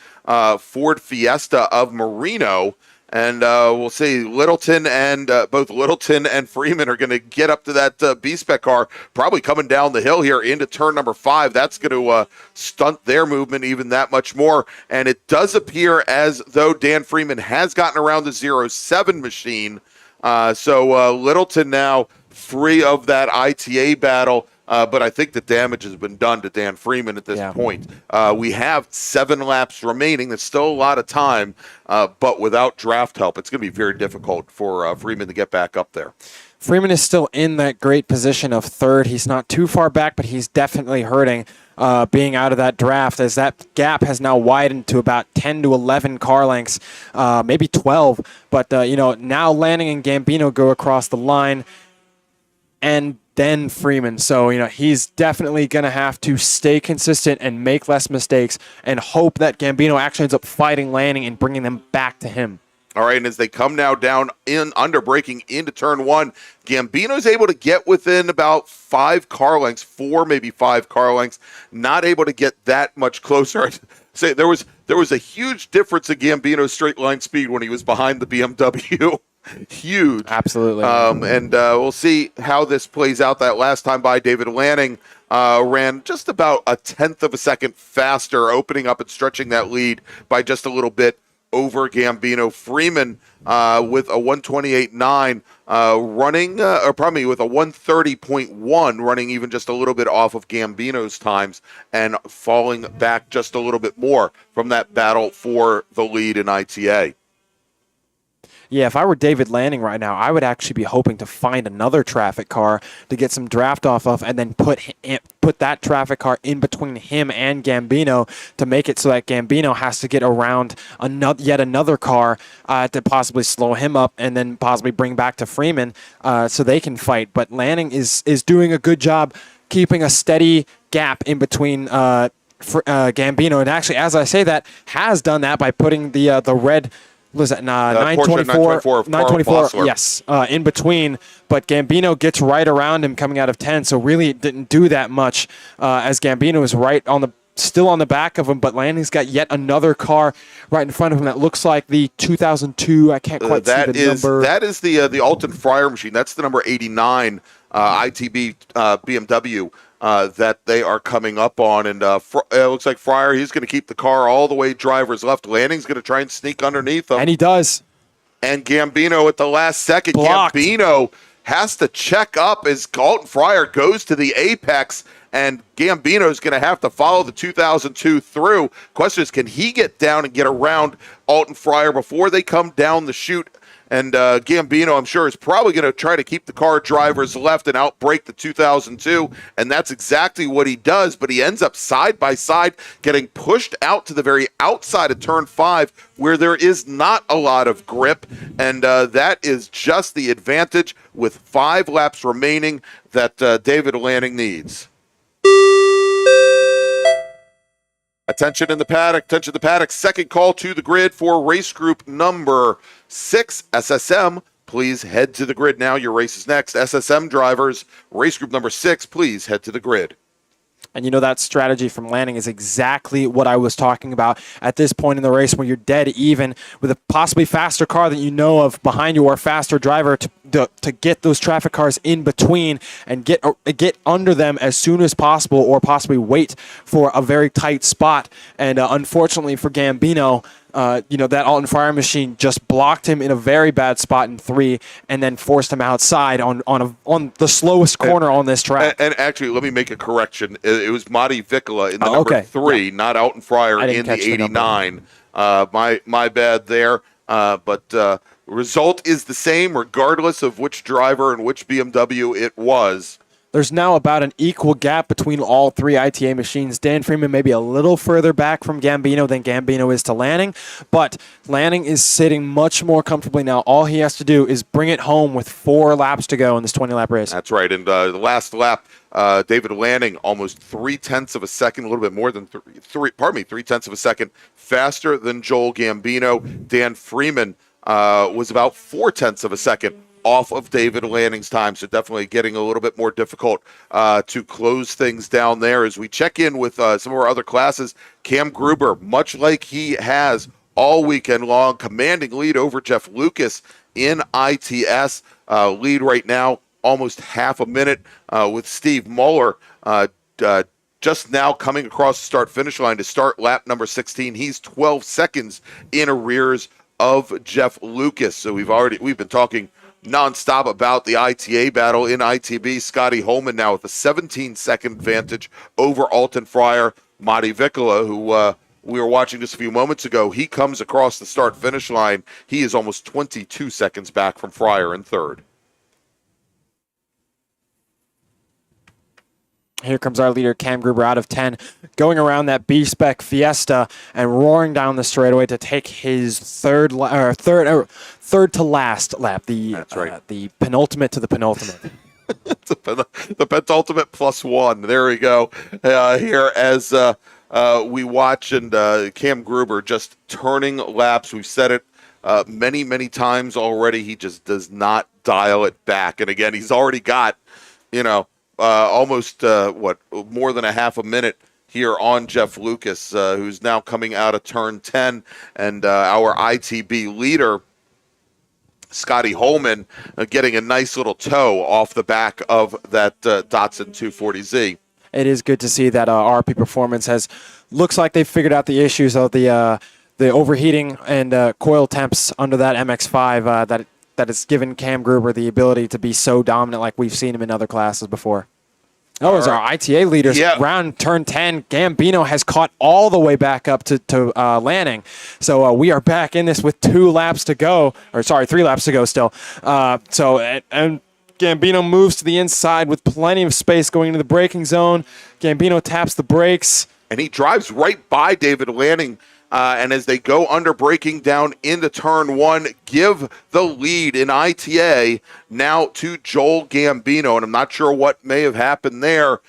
Speaker 1: Ford Fiesta of Marino. And we'll see Littleton and both Littleton and Freeman are going to get up to that B-Spec car, probably coming down the hill here into turn number 5. That's going to stunt their movement even that much more. And it does appear as though Dan Freeman has gotten around the 07 machine. So Littleton now free of that ITA battle. But I think the damage has been done to Dan Freeman at this point. We have 7 laps remaining. There's still a lot of time, but without draft help, it's going to be very difficult for Freeman to get back up there.
Speaker 7: Freeman is still in that great position of 3rd. He's not too far back, but he's definitely hurting being out of that draft, as that gap has now widened to about 10 to 11 car lengths, maybe 12. But, now Lanning and Gambino go across the line, and then Freeman. So, he's definitely going to have to stay consistent and make less mistakes and hope that Gambino actually ends up fighting Lanning and bringing them back to him.
Speaker 1: All right, and as they come now down under braking into turn 1, Gambino's able to get within about 5 car lengths, 4, maybe 5 car lengths, not able to get that much closer. I'd say there was a huge difference in Gambino's straight line speed when he was behind the BMW. Huge.
Speaker 7: Absolutely.
Speaker 1: And we'll see how this plays out. That last time by, David Lanning ran just about a 1/10 of a second faster, opening up and stretching that lead by just a little bit over Gambino. Freeman with a 128.9 running, or probably with a 130.1 running even just a little bit off of Gambino's times and falling back just a little bit more from that battle for the lead in ITA.
Speaker 7: Yeah, if I were David Lanning right now, I would actually be hoping to find another traffic car to get some draft off of, and then put that traffic car in between him and Gambino to make it so that Gambino has to get around yet another car to possibly slow him up and then possibly bring back to Freeman so they can fight. But Lanning is doing a good job keeping a steady gap in between Gambino. And actually, as I say that, has done that by putting the red... What is that? 924. Yes, in between. But Gambino gets right around him coming out of 10, so really it didn't do that much as Gambino is still on the back of him, but Lanning's got yet another car right in front of him that looks like the 2002. I can't quite see the number.
Speaker 1: That is the Alton Fryer machine. That's the number 89 ITB BMW. That they are coming up on, and it looks like Fryer, he's going to keep the car all the way driver's left. Lanning's going to try and sneak underneath him.
Speaker 7: And he does.
Speaker 1: And Gambino at the last second.
Speaker 7: Blocked.
Speaker 1: Gambino has to check up as Alton Fryer goes to the apex, and Gambino's going to have to follow the 2002 through. Question is, can he get down and get around Alton Fryer before they come down the chute And Gambino, I'm sure, is probably going to try to keep the car drivers left and outbrake the 2002, and that's exactly what he does, but he ends up side by side getting pushed out to the very outside of turn 5 where there is not a lot of grip, and that is just the advantage with 5 laps remaining that David Lanning needs. Attention in the paddock, attention the paddock. Second call to the grid for race group number 6, SSM. Please head to the grid now. Your race is next. SSM drivers, race group number 6, please head to the grid.
Speaker 7: And you know that strategy from Lanning is exactly what I was talking about at this point in the race when you're dead even with a possibly faster car that you know of behind you or a faster driver to get those traffic cars in between and get under them as soon as possible or possibly wait for a very tight spot. And unfortunately for Gambino, that Alton Fire machine just blocked him in a very bad spot in 3 and then forced him outside on the slowest corner on this track.
Speaker 1: And actually, let me make a correction. It was Matti Vicola in the number 3, not Alton Fryer in the 89. My bad there. But result is the same regardless of which driver and which BMW it was.
Speaker 7: There's now about an equal gap between all 3 ITA machines. Dan Freeman may be a little further back from Gambino than Gambino is to Lanning, but Lanning is sitting much more comfortably now. All he has to do is bring it home with 4 laps to go in this 20-lap race.
Speaker 1: That's right. And the last lap, David Lanning, almost 0.3 of a second, a little bit more than 0.3 of a second faster than Joel Gambino. Dan Freeman was about 0.4 of a second off of David Lanning's time, so definitely getting a little bit more difficult to close things down there. As we check in with some of our other classes, Cam Gruber, much like he has all weekend long, commanding lead over Jeff Lucas in ITS. Lead right now, almost half a minute with Steve Muller just now coming across the start-finish line to start lap number 16. He's 12 seconds in arrears of Jeff Lucas. So we've been talking nonstop about the ITA battle in ITB. Scotty Holman now with a 17-second advantage over Alton Fryer. Matti Vicola, who we were watching just a few moments ago, he comes across the start-finish line. He is almost 22 seconds back from Fryer in third.
Speaker 7: Here comes our leader, Cam Gruber, out of 10, going around that B-Spec Fiesta and roaring down the straightaway to take his third to last lap.
Speaker 1: That's right.
Speaker 7: The penultimate to the penultimate.
Speaker 1: the penultimate plus 1. There we go. Here as we watch and Cam Gruber just turning laps. We've said it many, many times already. He just does not dial it back. And again, he's already got, almost more than a half a minute here on Jeff Lucas, who's now coming out of turn 10, and our ITB leader, Scotty Holman, getting a nice little toe off the back of that Datsun 240Z.
Speaker 7: It is good to see that RP Performance looks like they've figured out the issues of the overheating and coil temps under that MX-5 that has given Cam Gruber the ability to be so dominant like we've seen him in other classes before. That was our ITA leaders.
Speaker 1: Yeah.
Speaker 7: Round turn 10, Gambino has caught all the way back up to Lanning. So we are back in this with 3 laps to go still. And Gambino moves to the inside with plenty of space going into the braking zone. Gambino taps the brakes.
Speaker 1: And he drives right by David Lanning. And as they go under braking down into turn 1, give the lead in ITA now to Joel Gambino. And I'm not sure what may have happened there.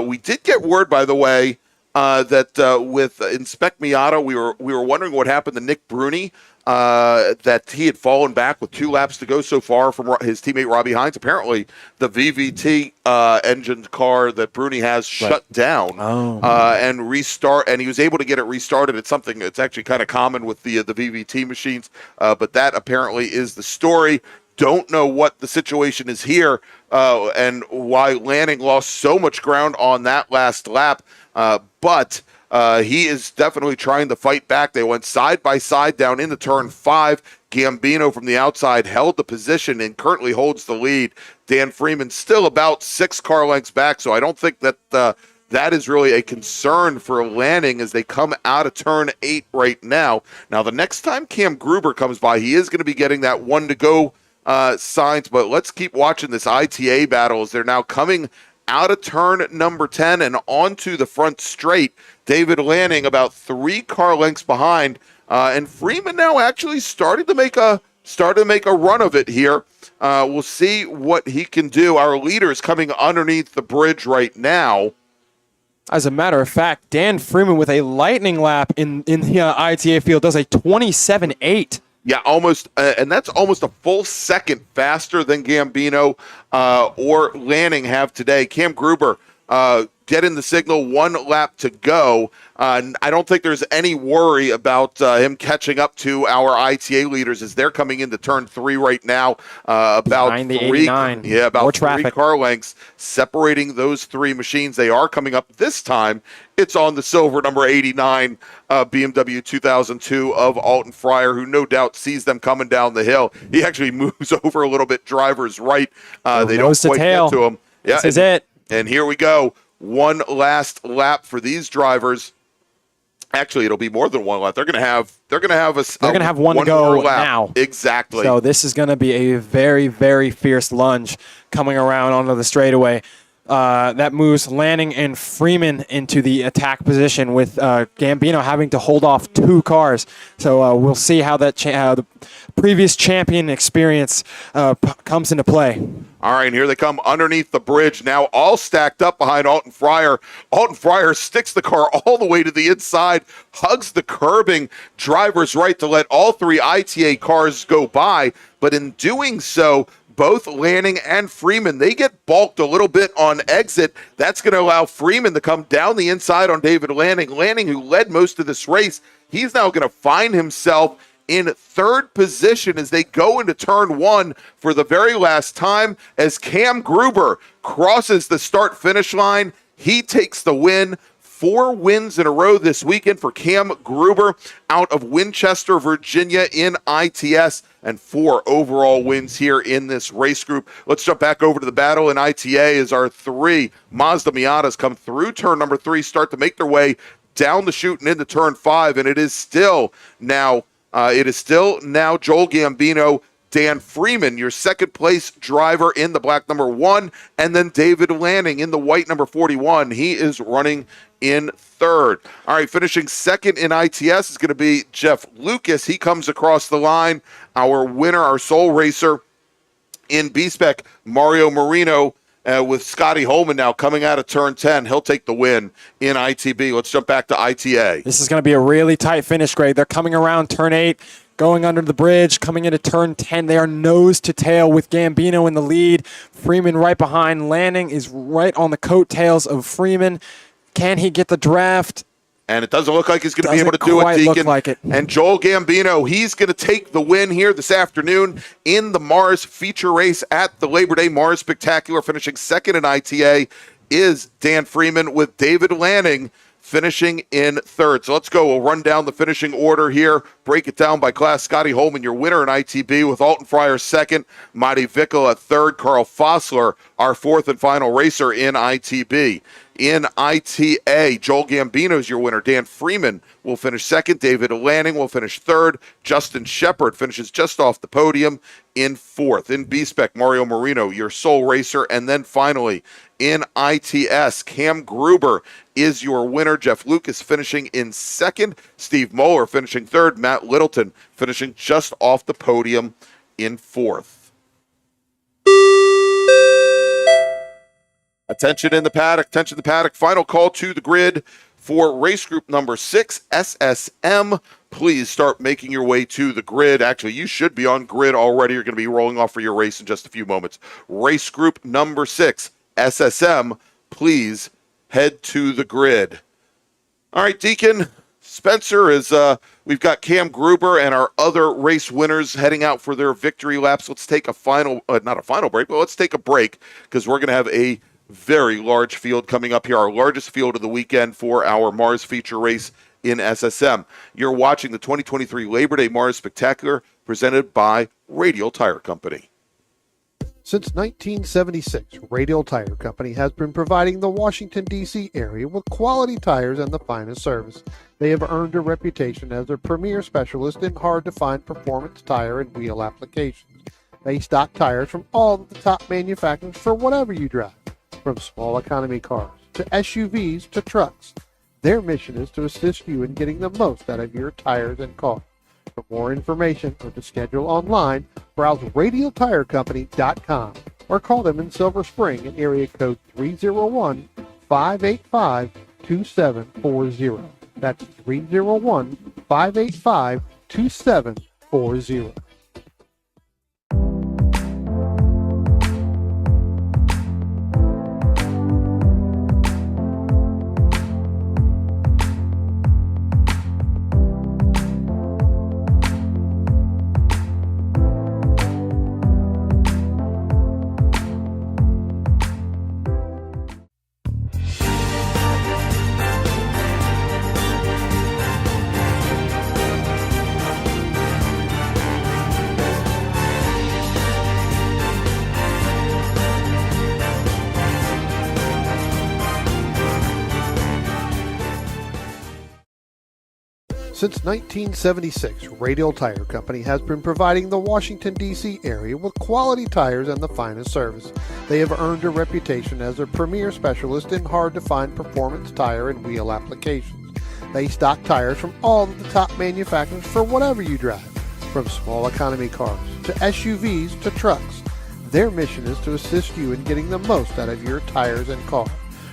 Speaker 1: We did get word, by the way, that with Inspect Miata, we were wondering what happened to Nick Bruni, that he had fallen back with 2 laps to go so far from his teammate Robbie Hines. Apparently, the VVT engine car that Bruni has shut down and restart, and he was able to get it restarted. It's something that's actually kind of common with the VVT machines, but that apparently is the story. Don't know what the situation is here and why Lanning lost so much ground on that last lap, but he is definitely trying to fight back. They went side by side down into turn 5. Gambino from the outside held the position and currently holds the lead. Dan Freeman still about 6 car lengths back, so I don't think that that is really a concern for Lanning as they come out of turn 8 right now. Now, the next time Cam Gruber comes by, he is going to be getting that 1 to go signs, but let's keep watching this ITA battle as they're now coming out of turn number 10 and onto the front straight. David Lanning about 3 car lengths behind, and Freeman now actually started to make a run of it here. We'll see what he can do. Our leader is coming underneath the bridge right now.
Speaker 7: As a matter of fact, Dan Freeman with a lightning lap in the ITA field does a 27.8.
Speaker 1: Yeah, almost, and that's almost a full second faster than Gambino or Lanning have today. Cam Gruber getting the signal, 1 lap to go. I don't think there's any worry about him catching up to our ITA leaders as they're coming into turn 3 right now. About
Speaker 7: Behind the 89.
Speaker 1: Yeah, about
Speaker 7: More
Speaker 1: 3
Speaker 7: traffic.
Speaker 1: car lengths separating those 3 machines. They are coming up this time. It's on the silver number 89 BMW 2002 of Alton Fryer, who no doubt sees them coming down the hill. He actually moves over a little bit, driver's right. They don't quite get to him. Yeah,
Speaker 7: This is it.
Speaker 1: And here we go. 1 last lap for these drivers. Actually, it'll be more than 1 lap. They're going to have
Speaker 7: one to go
Speaker 1: more lap.
Speaker 7: now.
Speaker 1: Exactly.
Speaker 7: So this is going to be a very, very fierce lunge coming around onto the straightaway. That moves Lanning and Freeman into the attack position with Gambino having to hold off 2 cars. So we'll see how that the previous champion experience comes into play.
Speaker 1: All right, here they come underneath the bridge now, all stacked up behind Alton Fryer. Alton Fryer sticks the car all the way to the inside, hugs the curbing, driver's right to let all 3 ITA cars go by. But in doing so, both Lanning and Freeman, they get balked a little bit on exit. That's going to allow Freeman to come down the inside on David Lanning. Lanning, who led most of this race, he's now going to find himself in 3rd position as they go into turn 1 for the very last time. As Cam Gruber crosses the start-finish line, he takes the win. 4 wins in a row this weekend for Cam Gruber out of Winchester, Virginia in ITS, and 4 overall wins here in this race group. Let's jump back over to the battle in ITA as our 3 Mazda Miatas come through turn number 3, start to make their way down the chute and into turn 5, and it is still now Joel Gambino, Dan Freeman, your 2nd place driver in the black number 1, and then David Lanning in the white number 41. He is running in 3rd. All right, finishing 2nd in ITS is going to be Jeff Lucas. He comes across the line. Our winner, our sole racer in B-Spec, Mario Marino, with Scotty Holman now coming out of turn 10. He'll take the win in ITB. Let's jump back to ITA.
Speaker 7: This is going to be a really tight finish, Greg. They're coming around turn 8, going under the bridge, coming into turn 10. They are nose to tail with Gambino in the lead. Freeman right behind. Lanning is right on the coattails of Freeman. Can he get the draft?
Speaker 1: And it doesn't look like he's going to be able to do it, Deacon.
Speaker 7: Look like it.
Speaker 1: And Joel Gambino, he's going to take the win here this afternoon in the MARRS feature race at the Labor Day MARRS Spectacular. Finishing 2nd in ITA is Dan Freeman, with David Lanning finishing in 3rd. So let's go. We'll run down the finishing order here, break it down by class. Scotty Holman, your winner in ITB, with Alton Fryer 2nd, Marty Vickel at 3rd, Carl Fossler, our 4th and final racer in ITB. In ITA, Joel Gambino's your winner. Dan Freeman will finish 2nd. David Lanning will finish 3rd. Justin Shepard finishes just off the podium in 4th. In B-Spec, Mario Marino, your sole racer. And then finally, in ITS, Cam Gruber is your winner. Jeff Lucas finishing in 2nd. Steve Moeller finishing 3rd. Matt Littleton finishing just off the podium in 4th. Attention in the paddock, attention the paddock. Final call to the grid for race group number 6, SSM. Please start making your way to the grid. Actually, you should be on grid already. You're going to be rolling off for your race in just a few moments. Race group number 6, SSM. Please head to the grid. All right, Deacon. Spencer is, we've got Cam Gruber and our other race winners heading out for their victory laps. Let's take a not a final break, but let's take a break because we're going to have a very large field coming up here, our largest field of the weekend for our MARRS feature race in SSM. You're watching the 2023 Labor Day MARRS Spectacular presented by Radial Tire Company.
Speaker 2: Since 1976, Radial Tire Company has been providing the Washington, D.C. area with quality tires and the finest service. They have earned a reputation as a premier specialist in hard-to-find performance tire and wheel applications. They stock tires from all of the top manufacturers for whatever you drive, from small economy cars to SUVs to trucks. Their mission is to assist you in getting the most out of your tires and cars. For more information or to schedule online, browse radialtirecompany.com or call them in Silver Spring at area code 301-585-2740. That's 301-585-2740. Since 1976, Radial Tire Company has been providing the Washington, D.C. area with quality tires and the finest service. They have earned a reputation as a premier specialist in hard-to-find performance tire and wheel applications. They stock tires from all of the top manufacturers for whatever you drive, from small economy cars to SUVs to trucks. Their mission is to assist you in getting the most out of your tires and cars.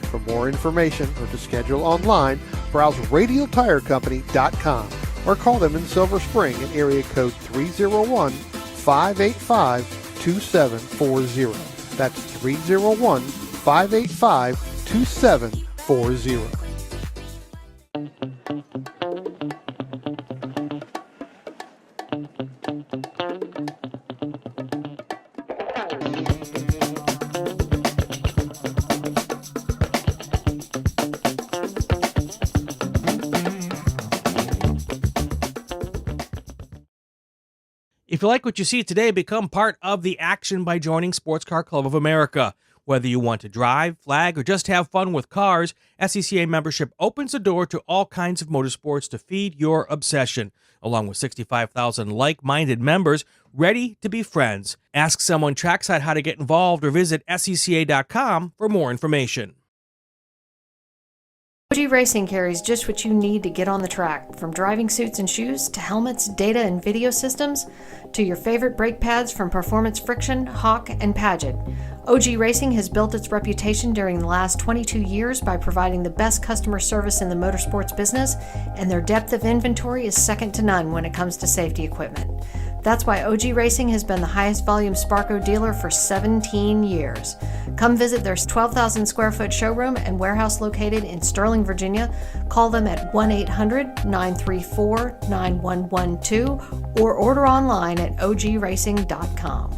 Speaker 2: For more information or to schedule online, browse radialtirecompany.com or call them in Silver Spring at area code 301-585-2740. That's 301-585-2740.
Speaker 4: If you like what you see today, become part of the action by joining Sports Car Club of America. Whether you want to drive, flag, or just have fun with cars, SCCA membership opens the door to all kinds of motorsports to feed your obsession, along with 65,000 like-minded members ready to be friends. Ask someone trackside how to get involved or visit scca.com for more information.
Speaker 3: OG Racing carries just what you need to get on the track, from driving suits and shoes to helmets, data and video systems, to your favorite brake pads from Performance Friction, Hawk, and Paget. OG Racing has built its reputation during the last 22 years by providing the best customer service in the motorsports business, and their depth of inventory is second to none when it comes to safety equipment. That's why OG Racing has been the highest volume Sparco dealer for 17 years. Come visit their 12,000 square foot showroom and warehouse located in Sterling, Virginia. Call them at 1-800-934-9112 or order online at ogracing.com.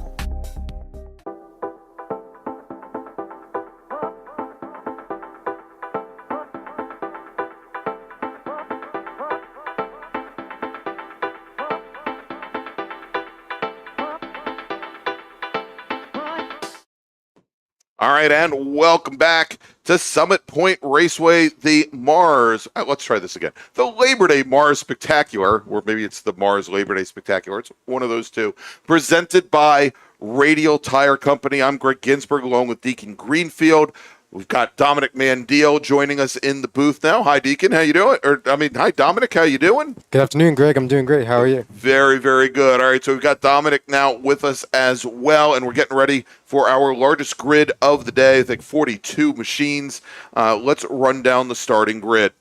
Speaker 1: All right, and welcome back to Summit Point Raceway, the MARRS. Let's try this again. The Labor Day MARRS Spectacular, or maybe it's the MARRS Labor Day Spectacular. It's one of those two. Presented by Radial Tire Company. I'm Greg Ginsburg, along with Deacon Greenfield. We've got Dominic Mandiel joining us in the booth now. Hi, Deacon. How you doing? Hi, Dominic. How you doing?
Speaker 8: Good afternoon, Greg. I'm doing great. How are you?
Speaker 1: Very, very good. All right, so we've got Dominic now with us as well, and we're getting ready for our largest grid of the day. I think 42 machines. Let's run down the starting grid.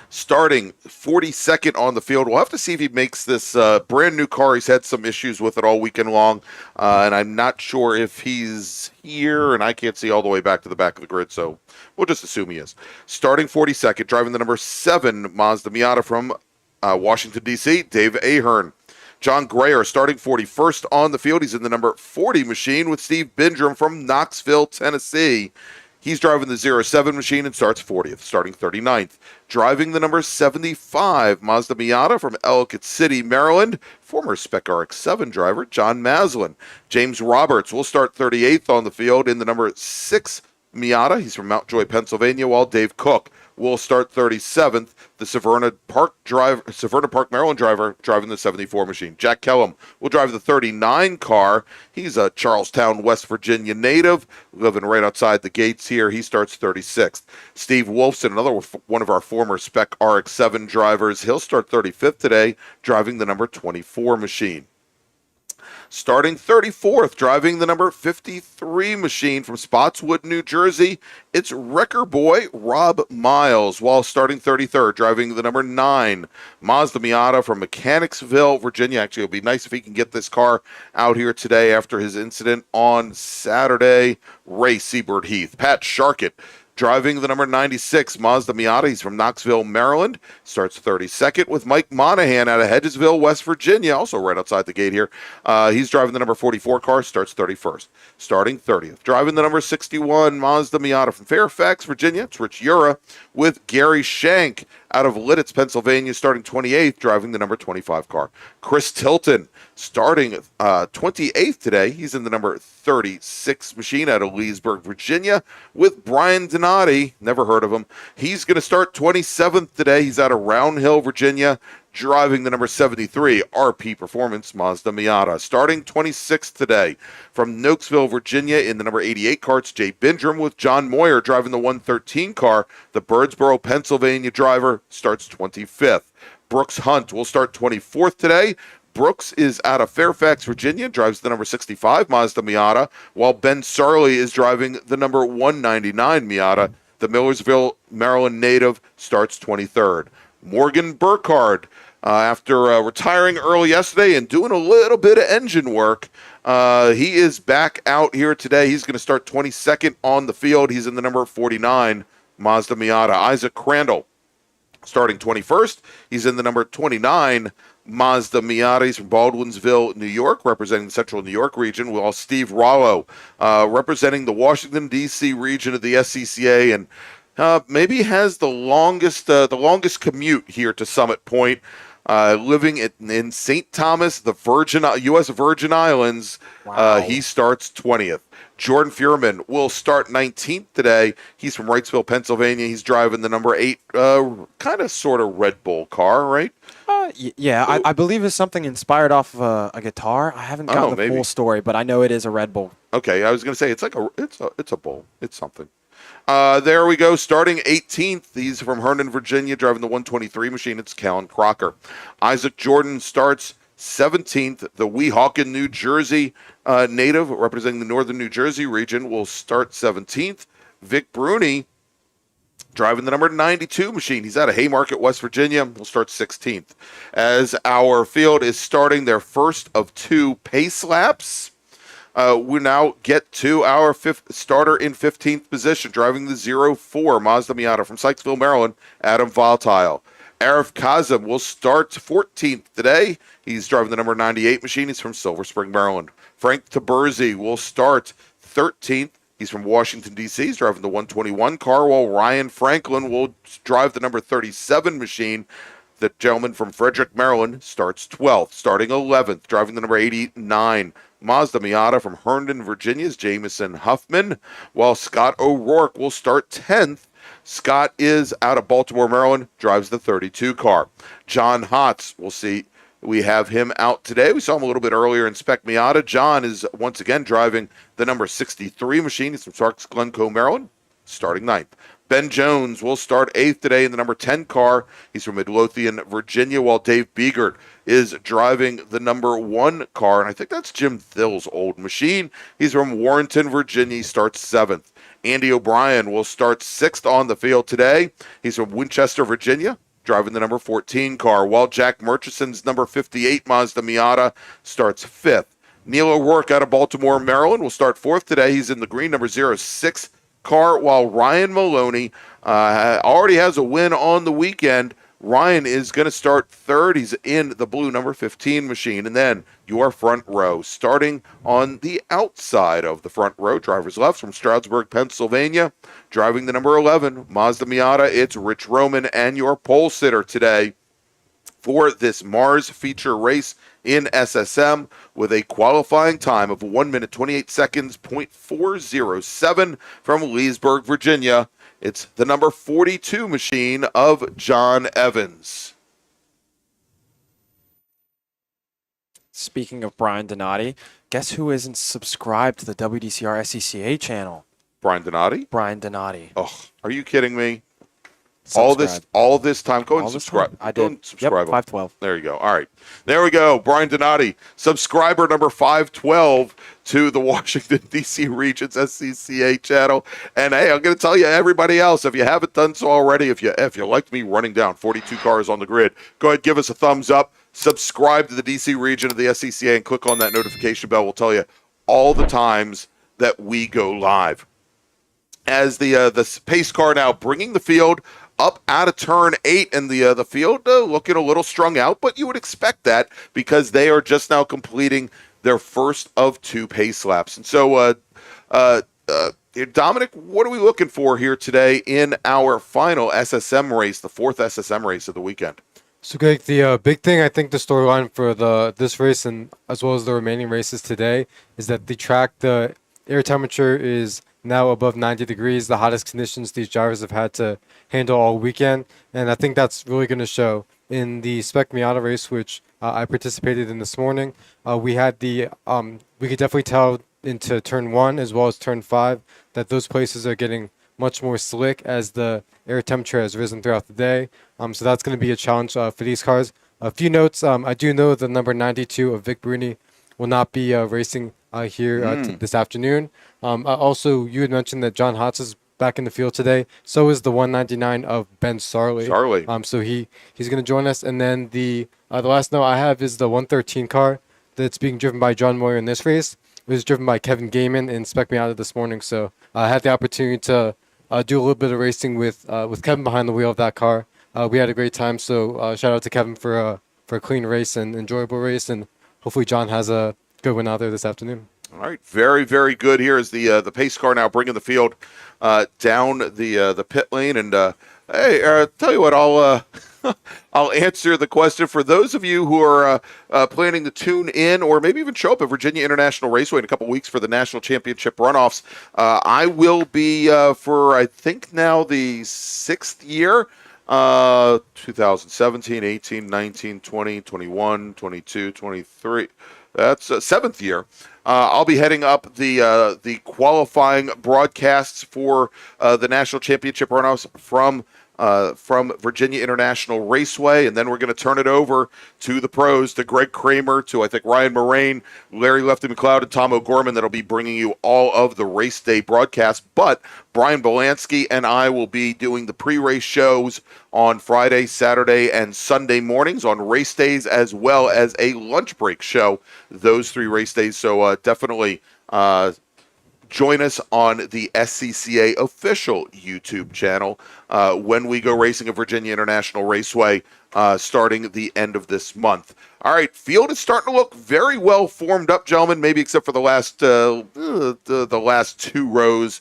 Speaker 1: Starting 42nd on the field. We'll have to see if he makes this brand new car. He's had some issues with it all weekend long, and I'm not sure if he's here, and I can't see all the way back to the back of the grid, so we'll just assume he is. Starting 42nd, driving the number 7 Mazda Miata from Washington, D.C., Dave Ahern. John Grayer starting 41st on the field. He's in the number 40 machine with Steve Bindrum from Knoxville, Tennessee. He's driving the 07 machine and starts 40th, starting 39th. Driving the number 75 Mazda Miata from Ellicott City, Maryland, former Spec RX-7 driver John Maslin. James Roberts will start 38th on the field in the number 6 Miata. He's from Mountjoy, Pennsylvania, while Dave Cook will start 37th. The Severna Park, Maryland driver driving the 74 machine. Jack Kellum will drive the 39 car. He's a Charlestown, West Virginia native, living right outside the gates here. He starts 36th. Steve Wolfson, another one of our former Spec RX-7 drivers, he'll start 35th today, driving the number 24 machine. Starting 34th, driving the number 53 machine from Spotswood, New Jersey, it's Wrecker Boy Rob Miles, while starting 33rd, driving the number 9 Mazda Miata from Mechanicsville, Virginia. Actually, it'll be nice if he can get this car out here today after his incident on Saturday. Ray Seabird Heath. Pat Sharkett, driving the number 96 Mazda Miata. He's from Knoxville, Maryland. Starts 32nd with Mike Monahan out of Hedgesville, West Virginia, also right outside the gate here. He's driving the number 44 car, starts 31st. Starting 30th. Driving the number 61 Mazda Miata from Fairfax, Virginia. It's Rich Ura with Gary Shank out of Lidditz, Pennsylvania, starting 28th, driving the number 25 car. Chris Tilton starting 28th today. He's in the number 36 machine out of Leesburg, Virginia, with Brian Donati. Never heard of him. He's going to start 27th today. He's out of Round Hill, Virginia, driving the number 73 RP Performance Mazda Miata. Starting 26th today from Nokesville, Virginia, in the number 88 car, it's Jay Bindrum with John Moyer driving the 113 car. The Birdsboro, Pennsylvania driver starts 25th. Brooks Hunt will start 24th today. Brooks is out of Fairfax, Virginia, drives the number 65 Mazda Miata, while Ben Sarley is driving the number 199 Miata. The Millersville, Maryland native starts 23rd. Morgan Burkhardt, after retiring early yesterday and doing a little bit of engine work, he is back out here today. He's going to start 22nd on the field. He's in the number 49 Mazda Miata. Isaac Crandall starting 21st. He's in the number 29 Mazda Miata. He's from Baldwinsville, New York, representing the Central New York region, while Steve Rollo representing the Washington, D.C. region of the SCCA, and maybe has the longest commute here to Summit Point, living in St. Thomas, the U.S. Virgin Islands.
Speaker 7: Wow.
Speaker 1: He starts 20th. Jordan Fuhrman will start 19th today. He's from Wrightsville, Pennsylvania. He's driving the number 8, kind of sort of Red Bull car, right?
Speaker 7: Yeah, I believe it's something inspired off of a guitar. I haven't gotten the full story, but I know it is a Red Bull.
Speaker 1: Okay, I was going to say it's a bull. It's something. There we go. Starting 18th, he's from Herndon, Virginia, driving the 123 machine. It's Callan Crocker. Isaac Jordan starts 17th. The Weehawken, New Jersey native, representing the northern New Jersey region, will start 17th. Vic Bruni, driving the number 92 machine. He's out of Haymarket, West Virginia. Will start 16th. As our field is starting their first of 2 pace laps, we now get to our fifth starter in 15th position, driving the 04 Mazda Miata from Sykesville, Maryland, Adam Volatile. Arif Kazem will start 14th today. He's driving the number 98 machine. He's from Silver Spring, Maryland. Frank Taberzi will start 13th. He's from Washington, D.C. He's driving the 121 car, while Ryan Franklin will drive the number 37 machine. The gentleman from Frederick, Maryland, starts 12th. Starting 11th, driving the number 89 Mazda Miata from Herndon, Virginia, is Jamison Huffman, while Scott O'Rourke will start 10th. Scott is out of Baltimore, Maryland, drives the 32 car. John Hotz, we'll see. We have him out today. We saw him a little bit earlier in Spec Miata. John is once again driving the number 63 machine. He's from Sarks Glencoe, Maryland, starting 9th. Ben Jones will start 8th today in the number 10 car. He's from Midlothian, Virginia, while Dave Biegert is driving the number 1 car, and I think that's Jim Thill's old machine. He's from Warrenton, Virginia. He starts 7th. Andy O'Brien will start 6th on the field today. He's from Winchester, Virginia, driving the number 14 car, while Jack Murchison's number 58 Mazda Miata starts 5th. Neil O'Rourke out of Baltimore, Maryland, will start 4th today. He's in the green number 06 car, while Ryan Maloney already has a win on the weekend, Ryan is going to start third. He's in the blue number 15 machine. And then your front row, starting on the outside of the front row, driver's left from Stroudsburg, Pennsylvania, driving the number 11 Mazda Miata. It's Rich Roman, and your pole sitter today for this MARRS feature race in SSM with a qualifying time of 1 minute 28 seconds, .407 from Leesburg, Virginia. It's the number 42 machine of John Evans.
Speaker 7: Speaking of Brian Donati, guess who isn't subscribed to the WDCR-SCCA channel?
Speaker 1: Brian Donati?
Speaker 7: Brian Donati.
Speaker 1: Oh, are you kidding me?
Speaker 7: Subscribe.
Speaker 1: All this time. Go
Speaker 7: All
Speaker 1: and
Speaker 7: this
Speaker 1: subscribe.
Speaker 7: time? I
Speaker 1: Go
Speaker 7: did.
Speaker 1: and subscribe.
Speaker 7: Yep, 512.
Speaker 1: There you go. All right. There we go. Brian Donati, subscriber number 512 to the Washington, D.C. Region's SCCA channel. And, hey, I'm going to tell you, everybody else, if you haven't done so already, if you liked me running down 42 cars on the grid, go ahead, give us a thumbs up, subscribe to the D.C. region of the SCCA, and click on that notification bell. We'll tell you all the times that we go live. As the pace car now bringing the field up out of turn 8, and the field looking a little strung out, but you would expect that because they are just now completing their first of 2 pace laps. And so, Dominic, what are we looking for here today in our final SSM race, the 4th SSM race of the weekend?
Speaker 8: So, Greg, the big thing, I think the storyline for this race and as well as the remaining races today is that the air temperature is now above 90 degrees, the hottest conditions these drivers have had to handle all weekend. And I think that's really going to show in the Spec Miata race, which I participated in this morning. We had we could definitely tell into turn 1 as well as turn 5 that those places are getting much more slick as the air temperature has risen throughout the day. So that's going to be a challenge for these cars. A few notes. I do know the number 92 of Vic Bruni will not be racing here this afternoon. Also, you had mentioned that John Hotz is back in the field today. So is the 199 of Ben Sarley. So he's going to join us. And then the last note I have is the 113 car that's being driven by John Moyer in this race. It was driven by Kevin Gaiman in Spec Miata this morning. So I had the opportunity to do a little bit of racing with Kevin behind the wheel of that car. We had a great time. So shout out to Kevin for a clean race and enjoyable race. And hopefully John has a good one out there this afternoon.
Speaker 1: All right, very, very good. Here is the pace car now bringing the field down the pit lane. And hey, tell you what, I'll answer the question for those of you who are planning to tune in or maybe even show up at Virginia International Raceway in a couple weeks for the national championship runoffs. I will be for I think now the 6th year. 2017, 18, 19, 20, 21, 22, 23. That's 7th year. I'll be heading up the qualifying broadcasts for the national championship runoffs from Virginia International Raceway, and then we're going to turn it over to the pros, to Greg Kramer, to I think Ryan Moraine, Larry Lefty McLeod, and Tom O'Gorman that'll be bringing you all of the race day broadcasts. But Brian Belansky and I will be doing the pre-race shows on Friday, Saturday, and Sunday mornings on race days, as well as a lunch break show those 3 race days. So definitely join us on the SCCA official YouTube channel when we go racing at Virginia International Raceway starting the end of this month. All right, field is starting to look very well formed up, gentlemen, maybe except for the last the last 2 rows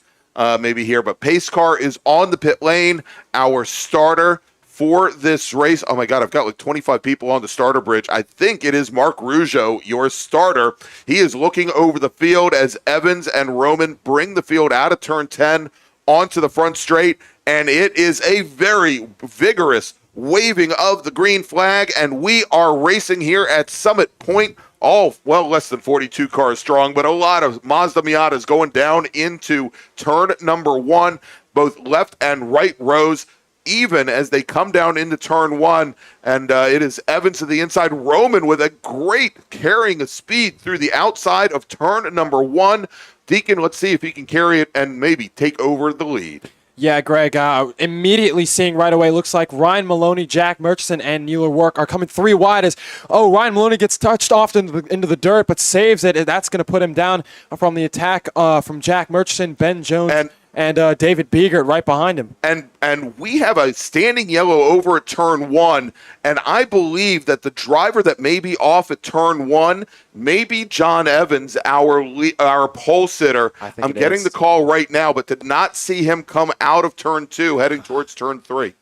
Speaker 1: maybe here. But pace car is on the pit lane. Our starter for this race. Oh my God, I've got like 25 people on the starter bridge. I think it is Mark Rougeau, your starter. He is looking over the field as Evans and Roman bring the field out of turn 10 onto the front straight. And it is a very vigorous waving of the green flag. And we are racing here at Summit Point. All well less than 42 cars strong, but a lot of Mazda Miatas going down into turn number 1, both left and right rows, even as they come down into turn 1, and it is Evans to the inside. Roman with a great carrying of speed through the outside of turn number 1. Deacon, let's see if he can carry it and maybe take over the lead.
Speaker 7: Yeah, Greg, immediately seeing right away, looks like Ryan Maloney, Jack Murchison, and Neeler Work are coming 3 wide as, Ryan Maloney gets touched off into the dirt, but saves it. And that's going to put him down from the attack from Jack Murchison, Ben Jones, and David Biegert right behind him.
Speaker 1: And we have a standing yellow over at turn 1, and I believe that the driver that may be off at turn 1 may be John Evans, our pole sitter. I'm getting the call right now, but did not see him come out of turn 2 heading towards turn 3.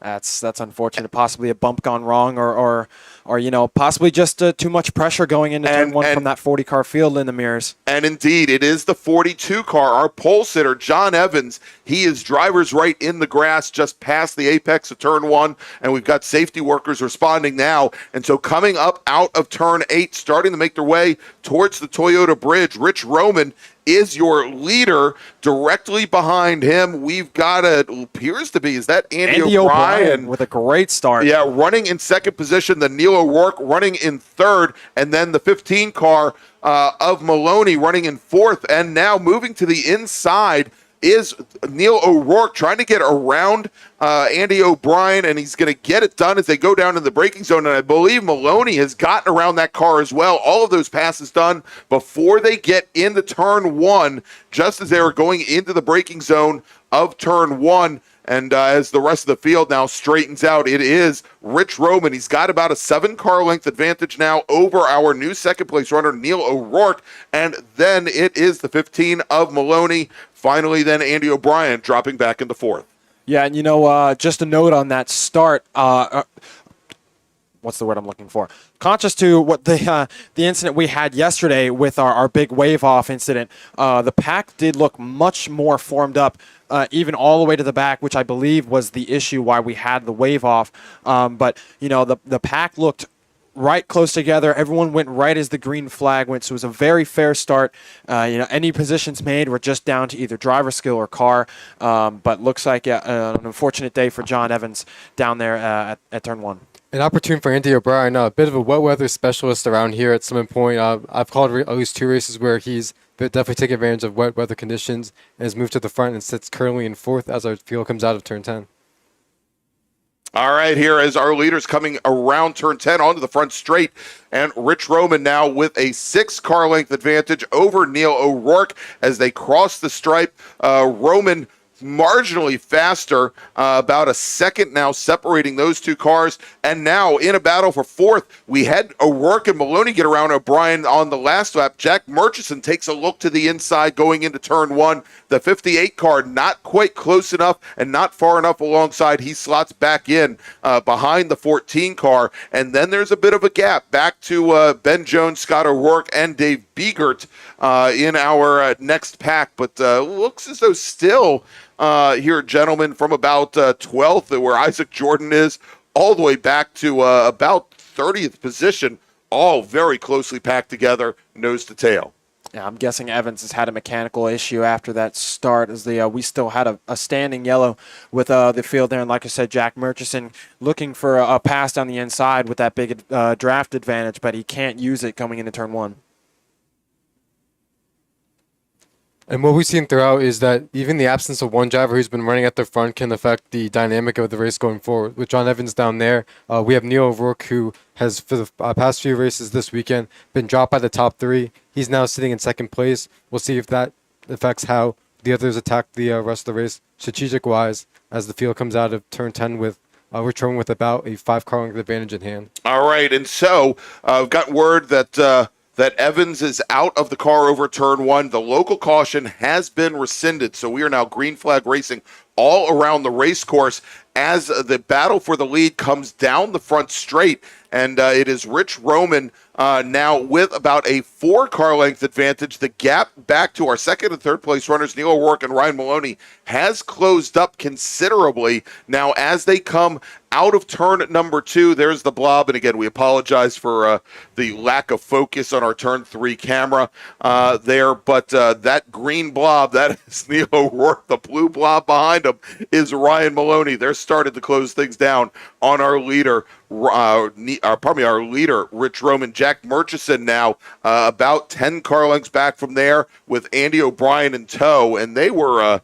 Speaker 7: That's unfortunate. Possibly a bump gone wrong, or possibly just too much pressure going into turn 1 from that 40 car field in the mirrors.
Speaker 1: And indeed, it is the 42 car. Our pole sitter, John Evans, he is driver's right in the grass just past the apex of turn 1, and we've got safety workers responding now. And so coming up out of turn 8, starting to make their way towards the Toyota Bridge, Rich Roman is your leader. Directly behind him, we've got appears to be, is that Andy O'Brien
Speaker 7: with a great start.
Speaker 1: Yeah, running in second position, the Neil O'Rourke running in third, and then the 15 car of Maloney running in fourth. And now moving to the inside is Neil O'Rourke trying to get around Andy O'Brien, and he's going to get it done as they go down in the braking zone. And I believe Maloney has gotten around that car as well. All of those passes done before they get into turn 1, just as they were going into the braking zone of turn 1. And as the rest of the field now straightens out, it is Rich Roman. He's got about a 7-car length advantage now over our new second-place runner, Neil O'Rourke. And then it is the 15 of Maloney. Finally, then Andy O'Brien dropping back into fourth.
Speaker 7: Yeah, and just a note on that start. What's the word I'm looking for? Conscious to what the incident we had yesterday with our big wave-off incident, the pack did look much more formed up, even all the way to the back, which I believe was the issue why we had the wave-off. But, the pack looked right close together. Everyone went right as the green flag went, so it was a very fair start. Any positions made were just down to either driver skill or car. But looks like an unfortunate day for John Evans down there at turn 1.
Speaker 8: An opportunity for Andy O'Brien, a bit of a wet weather specialist around here at some point. I've called at least 2 races where he's definitely taken advantage of wet weather conditions and has moved to the front and sits currently in fourth as our field comes out of turn 10.
Speaker 1: All right, here as our leaders coming around turn 10 onto the front straight, and Rich Roman now with a 6-car length advantage over Neil O'Rourke as they cross the stripe. Roman marginally faster, about a second now separating those 2 cars. And now in a battle for fourth, we had O'Rourke and Maloney get around O'Brien on the last lap. Jack Murchison takes a look to the inside going into turn 1. The 58 car not quite close enough and not far enough alongside. He slots back in behind the 14 car. And then there's a bit of a gap back to Ben Jones, Scott O'Rourke, and Dave Biegert in our next pack. But looks as though still here, gentlemen, from about 12th, where Isaac Jordan is, all the way back to about 30th position, all very closely packed together, nose to tail.
Speaker 7: Yeah, I'm guessing Evans has had a mechanical issue after that start, as we still had a standing yellow with the field there. And like I said, Jack Murchison looking for a pass down the inside with that big draft advantage, but he can't use it coming into turn 1.
Speaker 8: And what we've seen throughout is that even the absence of one driver who's been running at the front can affect the dynamic of the race going forward. With John Evans down there, we have Neil O'Rourke, who has, for the past few races this weekend, been dropped by the top 3. He's now sitting in second place. We'll see if that affects how the others attack the rest of the race, strategic-wise, as the field comes out of turn 10 with Rich Roman with about a 5-car length advantage in hand.
Speaker 1: All right, and so I've got word that Evans is out of the car over turn 1. The local caution has been rescinded, so we are now green flag racing all around the race course as the battle for the lead comes down the front straight. And it is Rich Roman now with about a 4-car length advantage. The gap back to our second and third place runners, Neil O'Rourke and Ryan Maloney, has closed up considerably. Now, as they come out of turn number 2, there's the blob. And again, we apologize for the lack of focus on our turn 3 camera there. But that green blob, that is Neil O'Rourke. The blue blob behind him is Ryan Maloney. They're starting to close things down on our leader, our leader, Rich Roman. Jack Murchison now about 10 car lengths back from there with Andy O'Brien in tow, and they were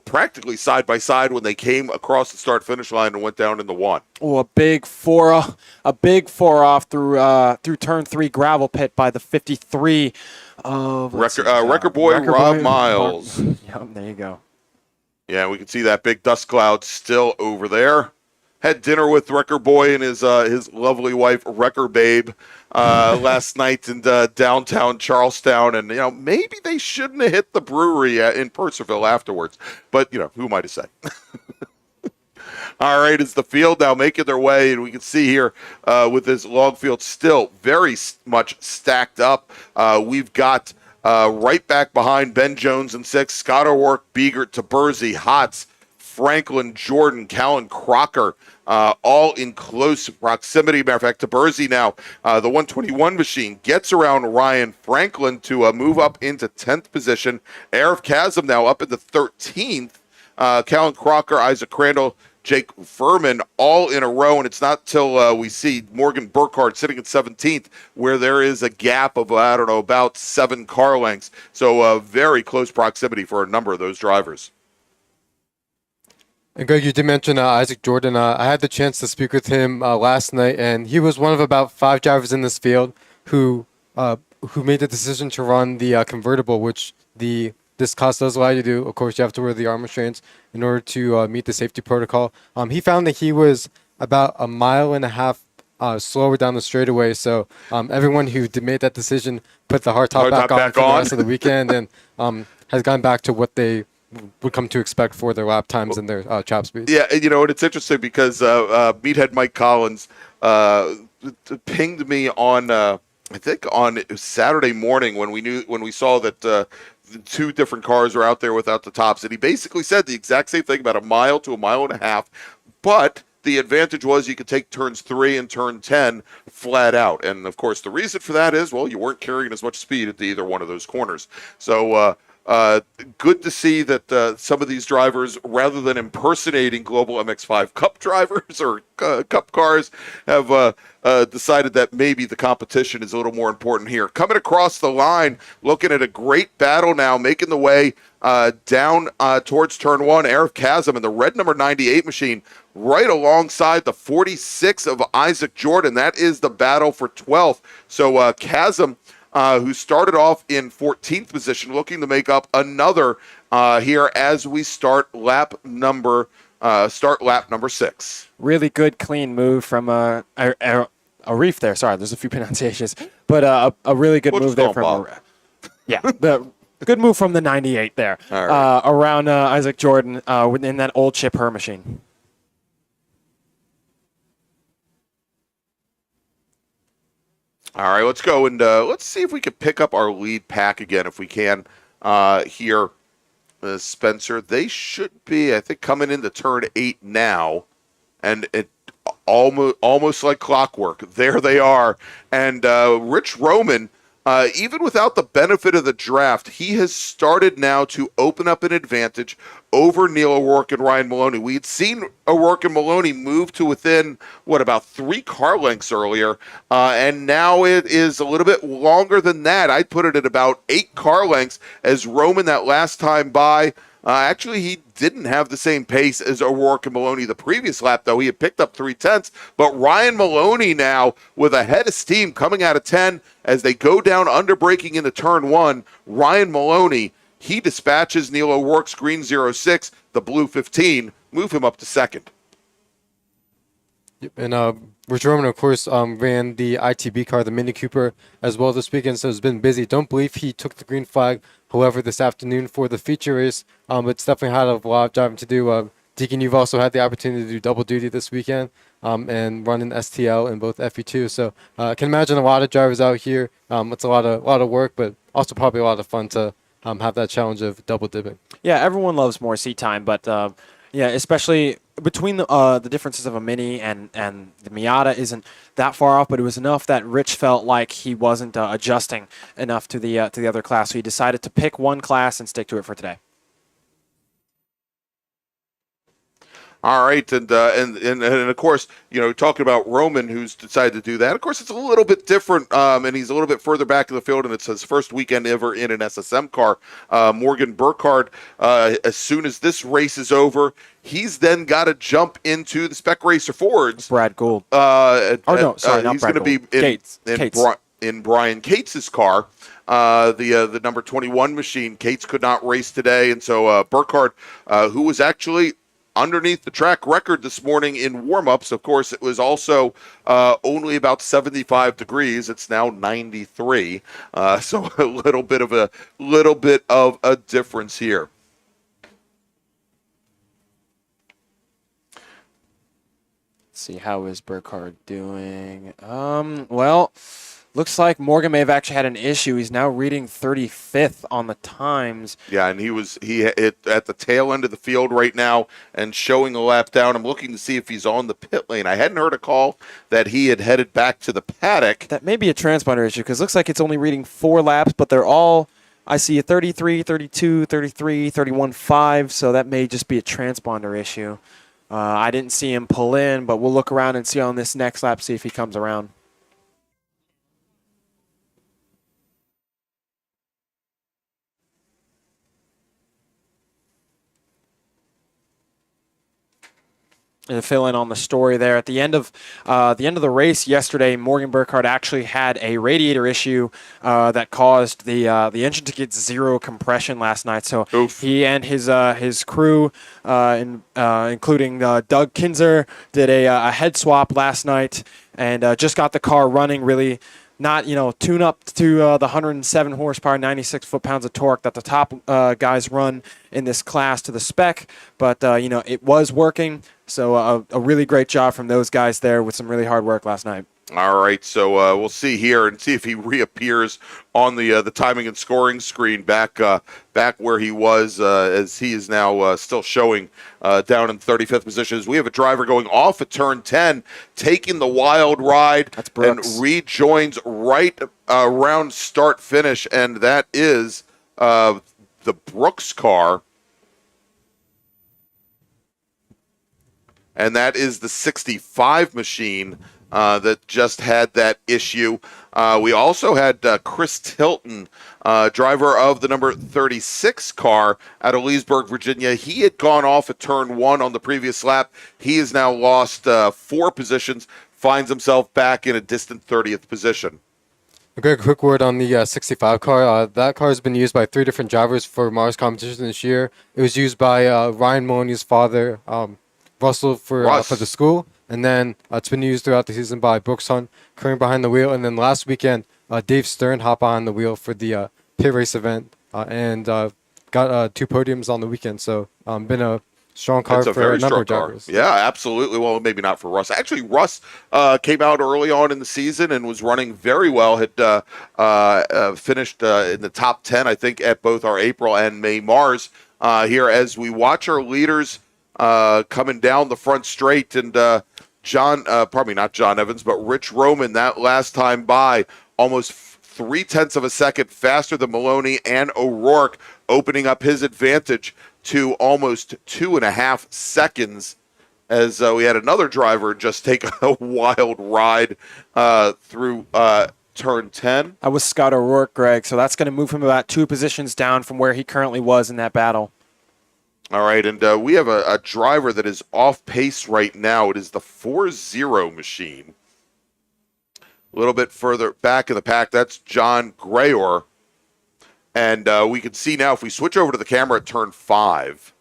Speaker 1: practically side by side when they came across the start finish line and went down in the 1.
Speaker 7: Oh, a big four off through turn 3 gravel pit by the 53 of
Speaker 1: record boy Rob Miles.
Speaker 7: Yep, there you go.
Speaker 1: Yeah, we can see that big dust cloud still over there. Had dinner with Wrecker Boy and his lovely wife Wrecker Babe last night in downtown Charlestown, and maybe they shouldn't have hit the brewery in Purcellville afterwards, but who am I to say? All right, it's the field now making their way, and we can see here with this long field still very much stacked up. We've got right back behind Ben Jones in 6, Scott O'Rourke, Biegert, Taberzi, Hotz, Franklin, Jordan, Callan, Crocker, all in close proximity. Matter of fact, Taberzi now, the 121 machine, gets around Ryan Franklin to move up into 10th position. Arif Chasm now up into 13th. Callan Crocker, Isaac Crandall, Jake Furman all in a row, and it's not till we see Morgan Burkhardt sitting at 17th where there is a gap of, about 7 car lengths. So very close proximity for a number of those drivers.
Speaker 8: And Greg, you did mention Isaac Jordan. I had the chance to speak with him last night, and he was one of about 5 drivers in this field who made the decision to run the convertible, which this class does allow you to do. Of course, you have to wear the arm restraints in order to meet the safety protocol. He found that he was about 1.5 miles slower down the straightaway. So everyone who made that decision put the hardtop back on for the rest of the weekend and has gone back to what they would come to expect for their lap times and their chop speeds.
Speaker 1: Yeah, and it's interesting because Meathead Mike Collins pinged me on I think on Saturday morning when we saw that the 2 different cars were out there without the tops, and he basically said the exact same thing about 1 mile to 1.5 miles, but the advantage was you could take turns 3 and turn 10 flat out. And of course, the reason for that is, well, you weren't carrying as much speed at either one of those corners. So good to see that some of these drivers, rather than impersonating Global MX5 Cup drivers or Cup cars, have decided that maybe the competition is a little more important here. Coming across the line, looking at a great battle now, making the way down towards turn 1, Arif Chasm in the red number 98 machine, right alongside the 46 of Isaac Jordan. That is the battle for 12th. So Chasm, who started off in 14th position, looking to make up another here as we start lap number 6.
Speaker 7: Really good, clean move from a reef there. Sorry, there's a few pronunciations, but a really good move there from the good move from the 98 there around Isaac Jordan in that old Chip Her machine.
Speaker 1: All right, let's go and let's see if we can pick up our lead pack again, if we can, here. Spencer, they should be, I think, coming into turn 8 now, and it almost like clockwork. There they are, and Rich Roman, even without the benefit of the draft, he has started now to open up an advantage over Neil O'Rourke and Ryan Maloney. We had seen O'Rourke and Maloney move to within, about 3 car lengths earlier, and now it is a little bit longer than that. I'd put it at about 8 car lengths, as Roman that last time by, actually he didn't have the same pace as O'Rourke and Maloney the previous lap, though. He had picked up 3/10, but Ryan Maloney now with a head of steam coming out of 10 as they go down under braking into turn 1. Ryan Maloney, he dispatches Neil O'Rourke's green 06, the blue 15, move him up to 2nd.
Speaker 8: Yep. And Rich Roman, of course, ran the ITB car, the Mini Cooper, as well this weekend, so it's been busy. Don't believe he took the green flag, however, this afternoon for the feature race, but it's definitely had a lot of driving to do. Deacon, you've also had the opportunity to do double duty this weekend and run an STL in both FE2, so I can imagine a lot of drivers out here. It's a lot of work, but also probably a lot of fun to have that challenge of double dipping.
Speaker 7: Yeah, everyone loves more seat time, but yeah, especially between the differences of a Mini and the Miata isn't that far off, but it was enough that Rich felt like he wasn't adjusting enough to the other class, so he decided to pick one class and stick to it for today.
Speaker 1: All right, and of course, talking about Roman, who's decided to do that. Of course, it's a little bit different, and he's a little bit further back in the field, and it's his first weekend ever in an SSM car. Morgan Burkhardt, as soon as this race is over, he's then got to jump into the Spec Racer Fords.
Speaker 7: Brad Gould.
Speaker 1: Not
Speaker 7: he's
Speaker 1: going to be
Speaker 7: Gates.
Speaker 1: in Brian Cates' car. The number 21 machine. Cates could not race today, and so Burkhardt, who was actually underneath the track record this morning in warm-ups. Of course, it was also only about 75 degrees. It's now 93, so a little bit of a difference here.
Speaker 7: Let's see, how is Burkhardt doing? Well, looks like Morgan may have actually had an issue. He's now reading 35th on the times.
Speaker 1: Yeah, and he at the tail end of the field right now and showing a lap down. I'm looking to see if he's on the pit lane. I hadn't heard a call that he had headed back to the paddock.
Speaker 7: That may be a transponder issue because it looks like it's only reading 4 laps, but they're all, I see a 33, 32, 33, 31.5, so that may just be a transponder issue. I didn't see him pull in, but we'll look around and see on this next lap, see if he comes around. And to fill in on the story there, at the end of the race yesterday, Morgan Burkhardt actually had a radiator issue that caused the engine to get 0 compression last night. So
Speaker 1: Oof.
Speaker 7: he and his crew, including Doug Kinzer, did a head swap last night and just got the car running really. Not, tune up to the 107 horsepower, 96 foot-pounds of torque that the top guys run in this class to the spec. But, it was working. So a really great job from those guys there with some really hard work last night.
Speaker 1: All right, so we'll see here and see if he reappears on the timing and scoring screen back where he was, as he is now still showing down in 35th position. As we have a driver going off at turn 10, taking the wild ride.
Speaker 7: That's Brooks.
Speaker 1: And rejoins right around start finish, and that is the Brooks car. And that is the 65 machine that just had that issue. We also had Chris Tilton, driver of the number 36 car out of Leesburg, Virginia. He had gone off at turn 1 on the previous lap. He has now lost 4 positions, finds himself back in a distant 30th position.
Speaker 8: Okay, a quick word on the 65 car. That car has been used by 3 different drivers for MARRS competition this year. It was used by Ryan Maloney's father, Russell, for the school. And then it's been used throughout the season by Brooks Hunt, currently behind the wheel. And then last weekend, Dave Stern hopped behind the wheel for the pit race event and got 2 podiums on the weekend. So been a strong car for a number of drivers.
Speaker 1: Yeah, absolutely. Well, maybe not for Russ. Actually, Russ came out early on in the season and was running very well. Had finished in the top 10, I think, at both our April and May MARRS here as we watch our leaders coming down the front straight. And probably not John Evans, but Rich Roman that last time by almost 0.3 of a second faster than Maloney and O'Rourke, opening up his advantage to almost 2.5 seconds as we had another driver just take a wild ride through turn 10.
Speaker 7: That was Scott O'Rourke, Greg, so that's going to move him about 2 positions down from where he currently was in that battle.
Speaker 1: All right, and we have a driver that is off pace right now. It is the 40 machine. A little bit further back in the pack, that's John Grayor. And we can see now, if we switch over to the camera at turn 5,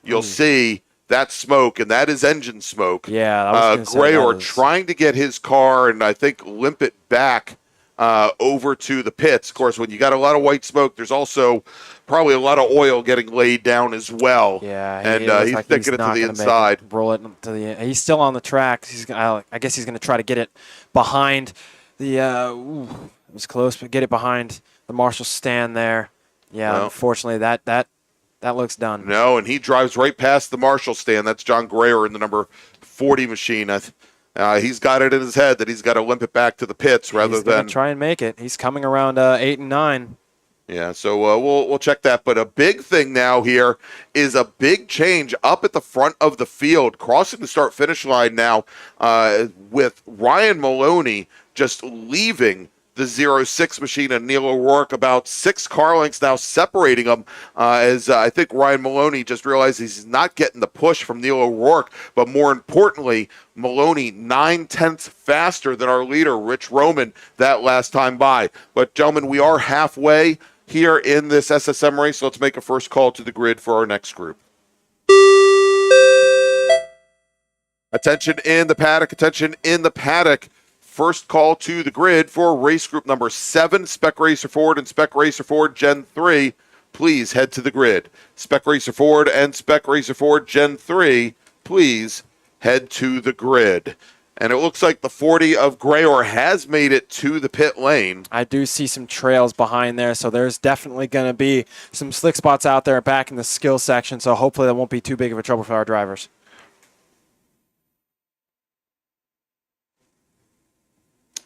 Speaker 1: you'll see that smoke, and that is engine smoke.
Speaker 7: Yeah,
Speaker 1: Grayor trying to get his car and I think limp it back over to the pits. Of course, when you got a lot of white smoke, there's also probably a lot of oil getting laid down as well.
Speaker 7: Yeah,
Speaker 1: and he's sticking it to the inside.
Speaker 7: Roll it to the. He's still on the track. I guess he's going to try to get it behind the. It was close, but get it behind the Marshall stand there. Yeah, well, unfortunately, that looks done.
Speaker 1: No, and he drives right past the Marshall stand. That's John Grayor in the number 40 machine. He's got it in his head that he's got to limp it back to the pits rather than
Speaker 7: try and make it. He's coming around 8 and 9.
Speaker 1: Yeah, so we'll check that. But a big thing now here is a big change up at the front of the field, crossing the start-finish line now with Ryan Maloney just leaving the 06 machine and Neil O'Rourke, about 6 car lengths now separating them, as I think Ryan Maloney just realized he's not getting the push from Neil O'Rourke, but more importantly, Maloney 9/10 faster than our leader, Rich Roman, that last time by. But gentlemen, we are halfway here in this SSM race. So let's make a first call to the grid for our next group. Attention in the paddock, attention in the paddock. First call to the grid for race group number 7, Spec Racer Ford and Spec Racer Ford Gen 3. Please head to the grid. Spec Racer Ford and Spec Racer Ford Gen 3, please head to the grid. And it looks like the 40 of Grayor has made it to the pit lane.
Speaker 7: I do see some trails behind there, so there's definitely going to be some slick spots out there back in the skill section, so hopefully that won't be too big of a trouble for our drivers.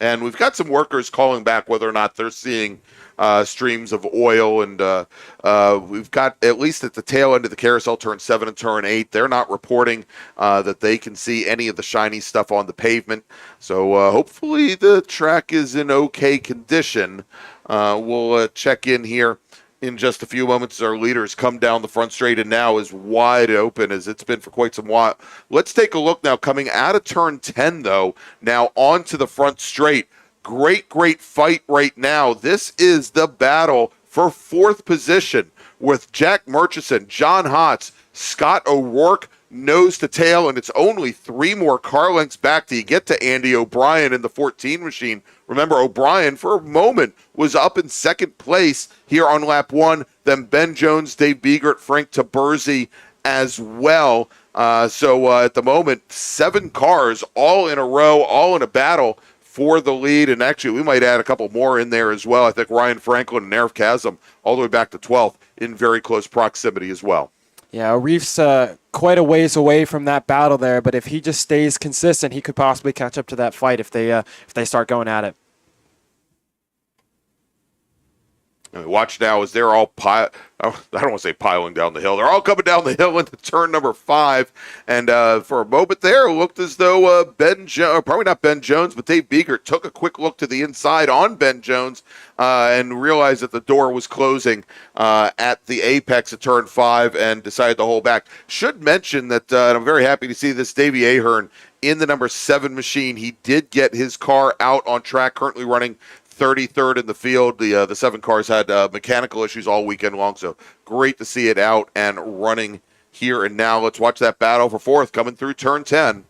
Speaker 1: And we've got some workers calling back whether or not they're seeing streams of oil. And we've got, at least at the tail end of the carousel, turn 7 and turn 8, they're not reporting that they can see any of the shiny stuff on the pavement. So hopefully the track is in okay condition. We'll check in here in just a few moments as our leaders come down the front straight, and now is wide open as it's been for quite some while. Let's take a look now coming out of turn 10, though, now onto the front straight. Great fight right now. This is the battle for 4th position with Jack Murchison, John Hotz, Scott O'Rourke, nose to tail, and it's only 3 more car lengths back to you get to Andy O'Brien in the 14 machine. Remember, O'Brien, for a moment, was up in 2nd place here on lap 1. Then Ben Jones, Dave Biegert, Frank Taberzi as well. So at the moment, 7 cars all in a row, all in a battle for the lead. And actually, we might add a couple more in there as well. I think Ryan Franklin and Nerf Chasm all the way back to 12th in very close proximity as well.
Speaker 7: Yeah, Reef's quite a ways away from that battle there, but if he just stays consistent, he could possibly catch up to that fight if they start going at it.
Speaker 1: And watch now as they're all I don't want to say piling down the hill. They're all coming down the hill into turn number 5. And for a moment there, it looked as though probably not Ben Jones, but Dave Biegert took a quick look to the inside on Ben Jones and realized that the door was closing at the apex of turn 5 and decided to hold back. Should mention that, and I'm very happy to see this, Davey Ahern in the number 7 machine. He did get his car out on track, currently running 33rd in the field. The 7 cars had mechanical issues all weekend long, so great to see it out and running here and now. Let's watch that battle for 4th coming through turn 10.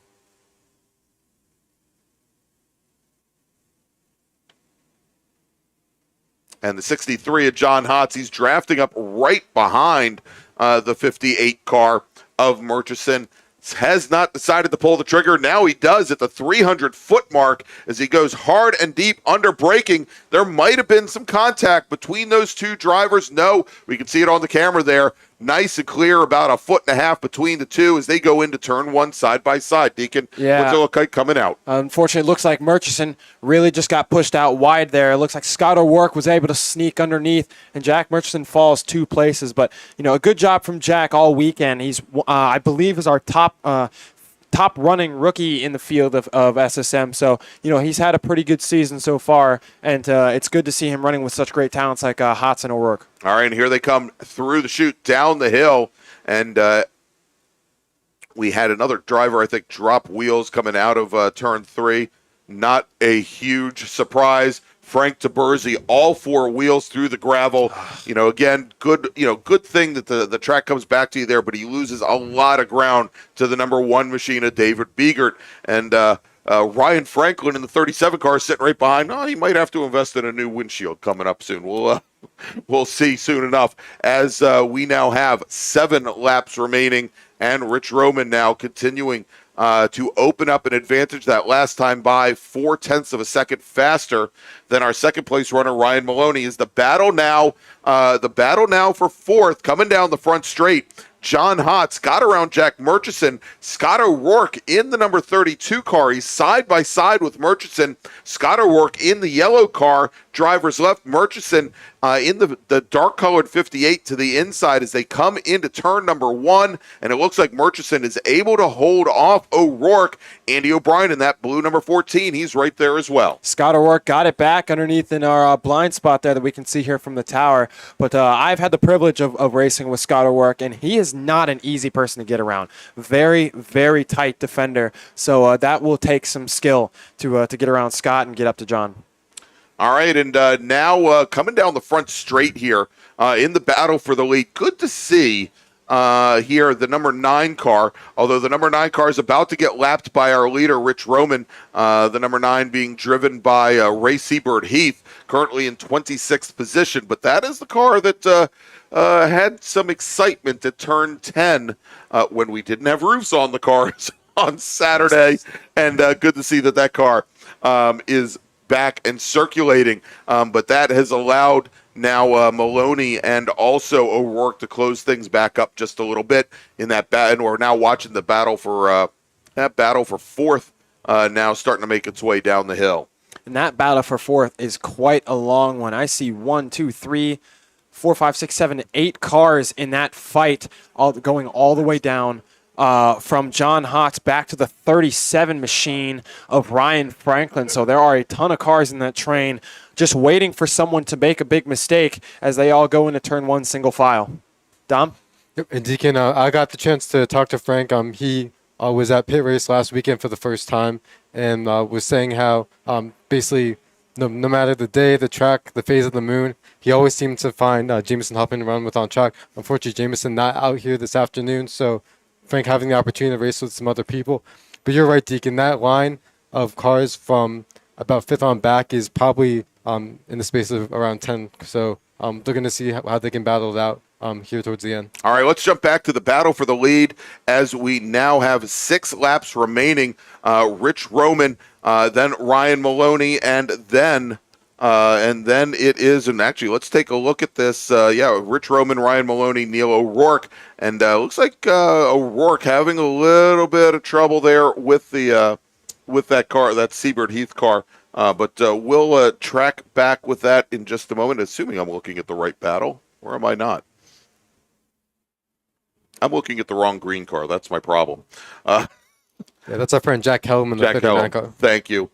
Speaker 1: And the 63 of John Hotz, he's drafting up right behind the 58 car of Murchison. Has not decided to pull the trigger. Now he does at the 300-foot mark as he goes hard and deep under braking. There might have been some contact between those 2 drivers. No, we can see it on the camera there. Nice and clear, about 1.5 feet between the 2 as they go into turn 1 side by side. Deacon, what's it look like coming out?
Speaker 7: Unfortunately, it looks like Murchison really just got pushed out wide there. It looks like Scott O'Rourke was able to sneak underneath, and Jack Murchison falls 2 places. But, a good job from Jack all weekend. He's, I believe, is our top running rookie in the field of SSM. So, he's had a pretty good season so far, and it's good to see him running with such great talents like Hotz and O'Rourke.
Speaker 1: All right, and here they come through the chute, down the hill, and we had another driver, I think, drop wheels coming out of turn 3. Not a huge surprise. Frank Taberzi, all 4 wheels through the gravel. Again, good thing that the track comes back to you there, but he loses a lot of ground to the number 1 machine of David Biegert. And Ryan Franklin in the 37 car sitting right behind. He might have to invest in a new windshield coming up soon. We'll see soon enough as we now have 7 laps remaining, and Rich Roman now continuing to open up an advantage that last time by 0.4 of a second faster than our second place runner Ryan Maloney. Is the battle now for 4th coming down the front straight. John Hotz got around Jack Murchison. Scott O'Rourke in the number 32 car. He's side by side with Murchison. Scott O'Rourke in the yellow car. drivers left. Murchison in the dark-colored 58 to the inside as they come into turn number 1, and it looks like Murchison is able to hold off O'Rourke. Andy O'Brien in that blue number 14, he's right there as well.
Speaker 7: Scott O'Rourke got it back underneath in our blind spot there that we can see here from the tower. But I've had the privilege of racing with Scott O'Rourke, and he is not an easy person to get around. Very, very tight defender. So that will take some skill to get around Scott and get up to John.
Speaker 1: All right, and now coming down the front straight here in the battle for the lead. Good to see here the number 9 car, although the number 9 car is about to get lapped by our leader, Rich Roman. The number 9 being driven by Ray Seabird Heath, currently in 26th position. But that is the car that had some excitement at turn 10 when we didn't have roofs on the cars on Saturday. And good to see that car is back and circulating, but that has allowed now Maloney and also O'Rourke to close things back up just a little bit in that battle. And we're now watching the battle for fourth now starting to make its way down the hill.
Speaker 7: And that battle for fourth is quite a long one. I see 1, 2, 3, 4, 5, 6, 7, 8 cars in that fight, going all the way down. From John Hotz back to the 37 machine of Ryan Franklin. So there are a ton of cars in that train just waiting for someone to make a big mistake as they all go into turn 1 single file. Dom?
Speaker 8: Yep. And Deacon, I got the chance to talk to Frank. He was at pit race last weekend for the first time and was saying how basically no matter the day, the track, the phase of the moon, he always seemed to find Jameson Huffman to run with on track. Unfortunately, Jameson not out here this afternoon, so Frank having the opportunity to race with some other people. But you're right, Deacon. That line of cars from about 5th on back is probably in the space of around 10. So they're going to see how they can battle it out here towards the end. All
Speaker 1: right, let's jump back to the battle for the lead as we now have 6 laps remaining. Rich Roman, then Ryan Maloney, and then it is, and actually, let's take a look at this. Rich Roman, Ryan Maloney, Neil O'Rourke, and looks like O'Rourke having a little bit of trouble there with that car, that Seabird Heath car. But we'll track back with that in just a moment, assuming I'm looking at the right battle, or am I not? I'm looking at the wrong green car. That's my problem.
Speaker 8: Yeah, that's our friend Jack Hellman.
Speaker 1: Jack Hellman. Thank you.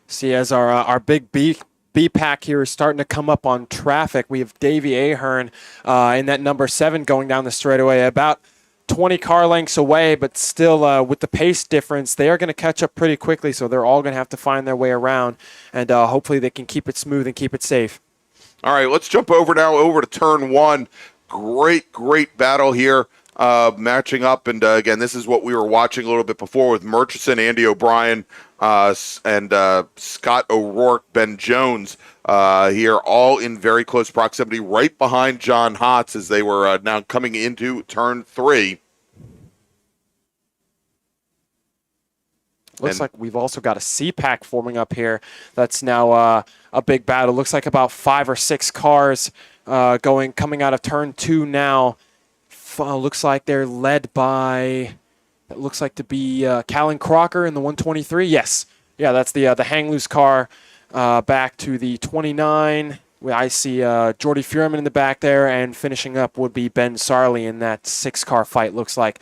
Speaker 7: See, as our big B-Pack here is starting to come up on traffic, we have Davey Ahern in that number 7 going down the straightaway, about 20 car lengths away, but still with the pace difference, they are going to catch up pretty quickly, so they're all going to have to find their way around, and hopefully they can keep it smooth and keep it safe.
Speaker 1: All right, let's jump over to turn 1. Great battle here. Matching up, and again, this is what we were watching a little bit before with Murchison, Andy O'Brien, and Scott O'Rourke, Ben Jones here, all in very close proximity, right behind John Hotz as they were now coming into turn 3.
Speaker 7: Looks like we've also got a C-Pack forming up here. That's now a big battle. Looks like about 5 or 6 cars coming out of turn 2 now. Looks like they're led by, it looks like to be Callan Crocker in the 123. Yes. Yeah, that's the hang loose car back to the 29. I see Jordy Fuhrman in the back there, and finishing up would be Ben Sarley in that 6-car fight, looks like.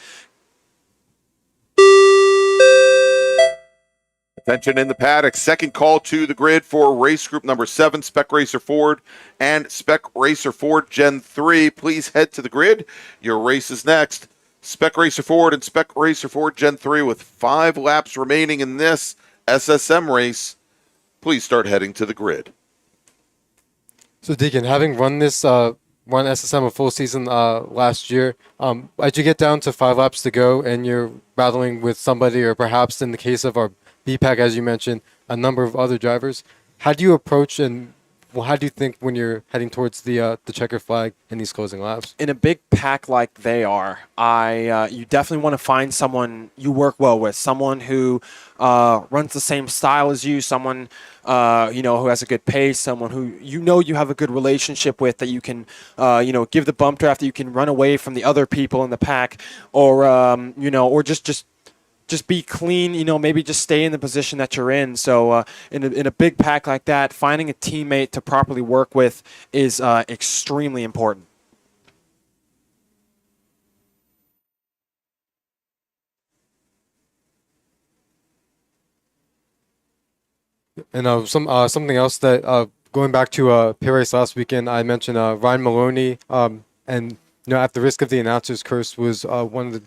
Speaker 1: Attention in the paddock. Second call to the grid for race group number 7, Spec Racer Ford and Spec Racer Ford Gen 3. Please head to the grid. Your race is next. Spec Racer Ford and Spec Racer Ford Gen 3 with 5 laps remaining in this SSM race. Please start heading to the grid.
Speaker 8: So, Deacon, having run this run SSM a full season last year, as you get down to 5 laps to go and you're battling with somebody, or perhaps in the case of our B-Pack, as you mentioned, a number of other drivers, how do you approach and how do you think when you're heading towards the checker flag in these closing laps?
Speaker 7: In a big pack like they are, you definitely want to find someone you work well with, someone who runs the same style as you, someone who has a good pace, someone who you have a good relationship with, that you can give the bump draft, that you can run away from the other people in the pack, or just just be clean, maybe just stay in the position that you're in. So in a big pack like that, finding a teammate to properly work with is extremely important.
Speaker 8: And something else that going back to pit race last weekend, I mentioned Ryan Maloney, and at the risk of the announcer's curse, was one of the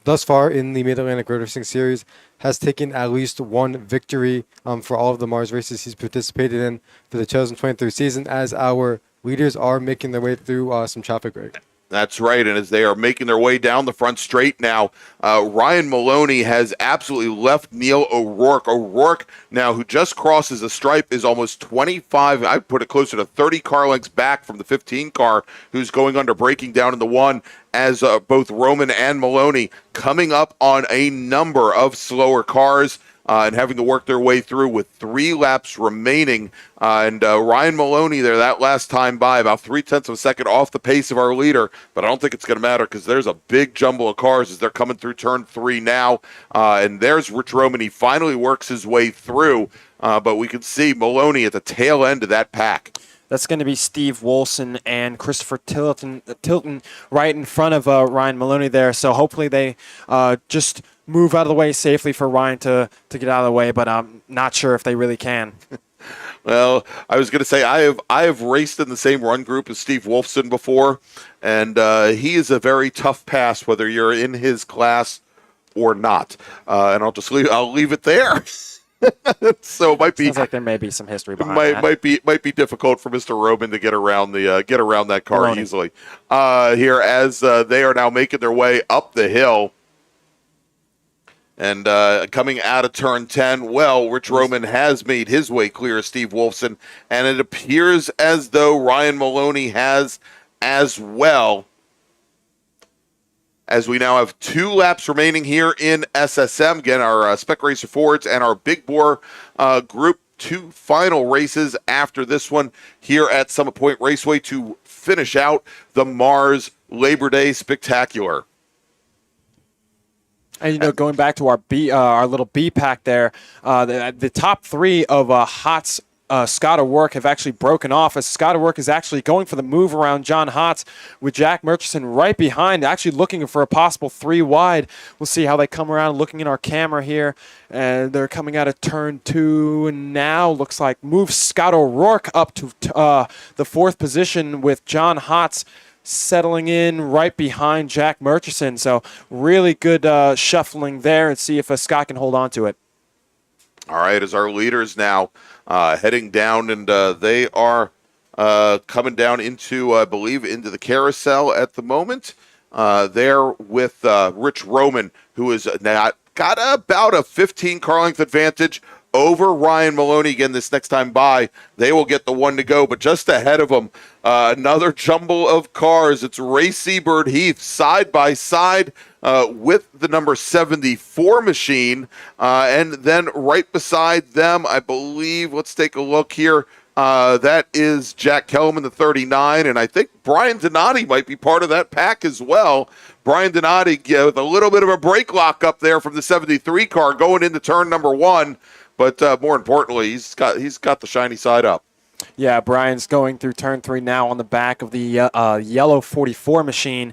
Speaker 8: thus far in the Mid Atlantic Road Racing Series has taken at least one victory for all of the MARRS races he's participated in for the 2023 season, as our leaders are making their way through some traffic break.
Speaker 1: That's right, and as they are making their way down the front straight now, Ryan Maloney has absolutely left Neil O'Rourke. O'Rourke now, who just crosses the stripe, is almost 25, I'd put it closer to 30 car lengths back from the 15 car, who's going under braking down in the one, as both Roman and Maloney coming up on a number of slower cars. And having to work their way through with 3 laps remaining. And Ryan Maloney there that last time by, about 0.3 of a second off the pace of our leader. But I don't think it's going to matter because there's a big jumble of cars as they're coming through turn 3 now. And there's Rich Roman. He finally works his way through. But we can see Maloney at the tail end of that pack.
Speaker 7: That's going to be Steve Wolfson and Christopher Tilton right in front of Ryan Maloney there. So hopefully they just move out of the way safely for Ryan to get out of the way, but I'm not sure if they really can.
Speaker 1: Well, I was going to say I have raced in the same run group as Steve Wolfson before, and he is a very tough pass whether you're in his class or not. And I'll leave it there. So it might be.
Speaker 7: Sounds like there may be some history behind that.
Speaker 1: Might be difficult for Mr. Roman to get around that car
Speaker 7: Maloney.
Speaker 1: easily. Here as they are now making their way up the hill. And coming out of turn 10, Rich Roman has made his way clear of Steve Wolfson, and it appears as though Ryan Maloney has as well, as we now have 2 laps remaining here in SSM. Again, our Spec Racer Fords and our Big Bore Group 2 final races after this one here at Summit Point Raceway to finish out the MARRS Labor Day Spectacular.
Speaker 7: And going back to our little B pack there, the top 3 of Hott's Scott O'Rourke have actually broken off, as Scott O'Rourke is actually going for the move around John Hotz with Jack Murchison right behind, actually looking for a possible 3 wide. We'll see how they come around. Looking at our camera here, and they're coming out of turn 2, and now looks like moves Scott O'Rourke up to the 4th position with John Hotz settling in right behind Jack Murchison. So really good shuffling there, and see if Scott can hold on to it.
Speaker 1: All right, as our leaders now heading down, and they are coming down into, I believe, into the carousel at the moment. There with Rich Roman, who is now got about a 15 car length advantage over Ryan Maloney. Again, this next time by, they will get the 1 to go, but just ahead of them, another jumble of cars. It's Ray Seabird Heath side by side with the number 74 machine, and then right beside them, I believe, let's take a look here, that is Jack Kellerman, the 39, and I think Brian Donati might be part of that pack as well. Brian Donati with a little bit of a brake lock up there from the 73 car going into turn number 1. But more importantly, he's got the shiny side up.
Speaker 7: Yeah, Brian's going through turn 3 now on the back of the yellow 44 machine.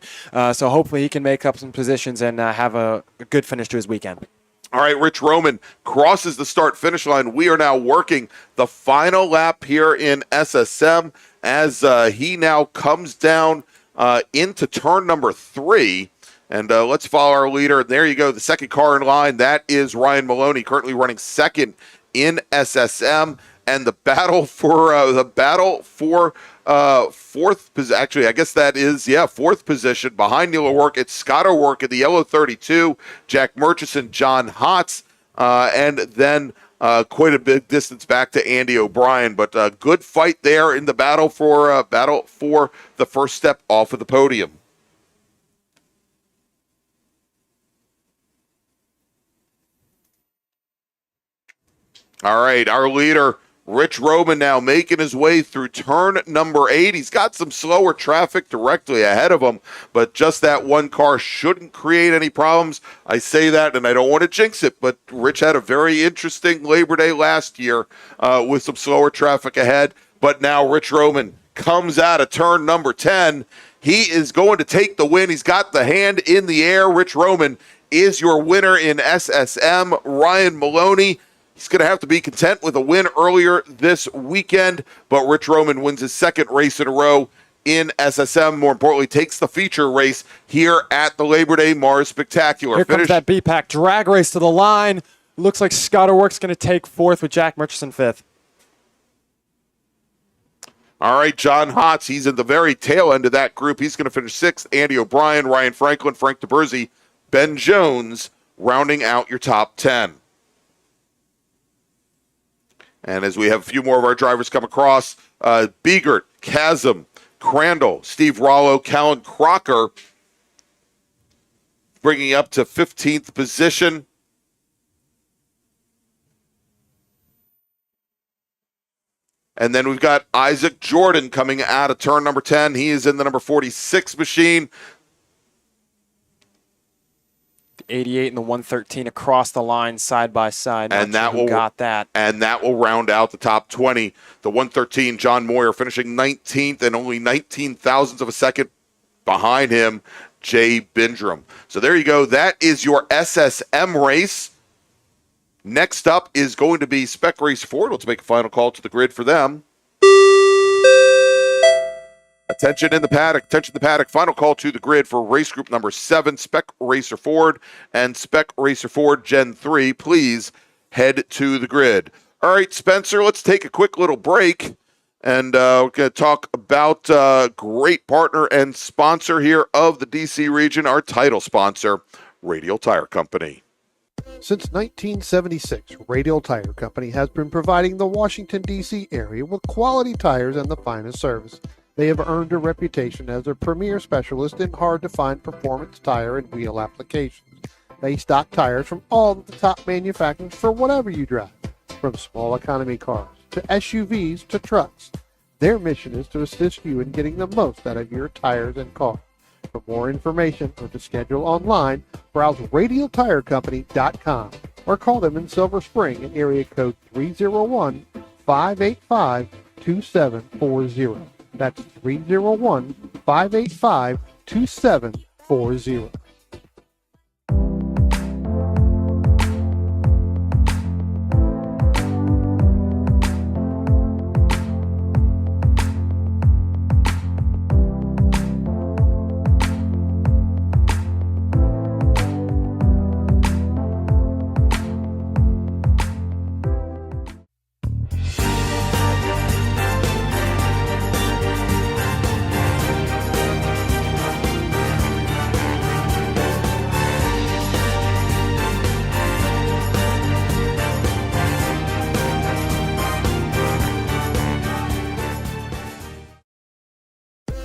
Speaker 7: So hopefully he can make up some positions and have a good finish to his weekend.
Speaker 1: All right, Rich Roman crosses the start-finish line. We are now working the final lap here in SSM as he now comes down into turn number 3. And let's follow our leader. There you go, the second car in line. That is Ryan Maloney, currently running 2nd in SSM. And the battle for 4th position. Actually, I guess that is 4th position behind Neil O'Rourke. It's Scott O'Rourke in the yellow 32, Jack Murchison, John Hotz, and then quite a big distance back to Andy O'Brien. But a good fight there in the battle for the first step off of the podium. All right, our leader, Rich Roman now making his way through turn number 8. He's got some slower traffic directly ahead of him, but just that one car shouldn't create any problems. I say that, and I don't want to jinx it, but Rich had a very interesting Labor Day last year with some slower traffic ahead. But now Rich Roman comes out of turn number 10. He is going to take the win. He's got the hand in the air. Rich Roman is your winner in SSM. Ryan Maloney, he's going to have to be content with a win earlier this weekend, but Rich Roman wins his second race in a row in SSM. More importantly, takes the feature race here at the Labor Day MARRS Spectacular.
Speaker 7: Here comes that B-Pack drag race to the line. Looks like Scott O'Rourke's going to take 4th with Jack Murchison 5th.
Speaker 1: All right, John Hotz, he's in the very tail end of that group. He's going to finish 6th. Andy O'Brien, Ryan Franklin, Frank DeBersey, Ben Jones, rounding out your top 10. And as we have a few more of our drivers come across, Biegert, Chasm, Crandall, Steve Rollo, Callan Crocker, bringing up to 15th position. And then we've got Isaac Jordan coming out of turn number 10. He is in the number 46 machine.
Speaker 7: 88 and the 113 across the line side by side.
Speaker 1: And that will
Speaker 7: got that.
Speaker 1: And that will round out the top 20. The 113, John Moyer, finishing 19th and only 19 thousandths of a second behind him, Jay Bindrum. So there you go. That is your SSM race. Next up is going to be Spec Race Ford. Let's make a final call to the grid for them. Attention in the paddock. Attention in the paddock. Final call to the grid for race group number 7, Spec Racer Ford and Spec Racer Ford Gen 3. Please head to the grid. All right, Spencer, let's take a quick little break. And we're going to talk about great partner and sponsor here of the DC region, our title sponsor, Radial Tire Company.
Speaker 2: Since 1976, Radial Tire Company has been providing the Washington, D.C. area with quality tires and the finest service. They have earned a reputation as a premier specialist in hard-to-find performance tire and wheel applications. They stock tires from all of the top manufacturers for whatever you drive, from small economy cars to SUVs to trucks. Their mission is to assist you in getting the most out of your tires and cars. For more information or to schedule online, browse radialtirecompany.com or call them in Silver Spring at area code 301-585-2740. That's 301-585-2740.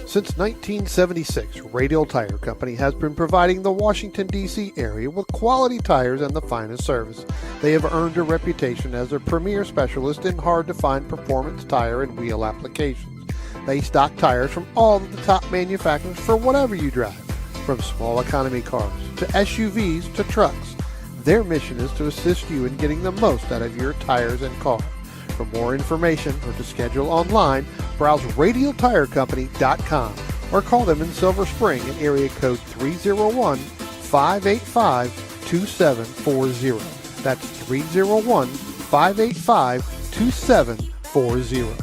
Speaker 2: Since 1976, Radial Tire Company has been providing the Washington, D.C. area with quality tires and the finest service. They have earned a reputation as a premier specialist in hard-to-find performance tire and wheel applications. They stock tires from all of the top manufacturers for whatever you drive, from small economy cars to SUVs to trucks. Their mission is to assist you in getting the most out of your tires and cars. For more information or to schedule online, browse radialtirecompany.com or call them in Silver Spring at area code 301-585-2740. That's 301-585-2740.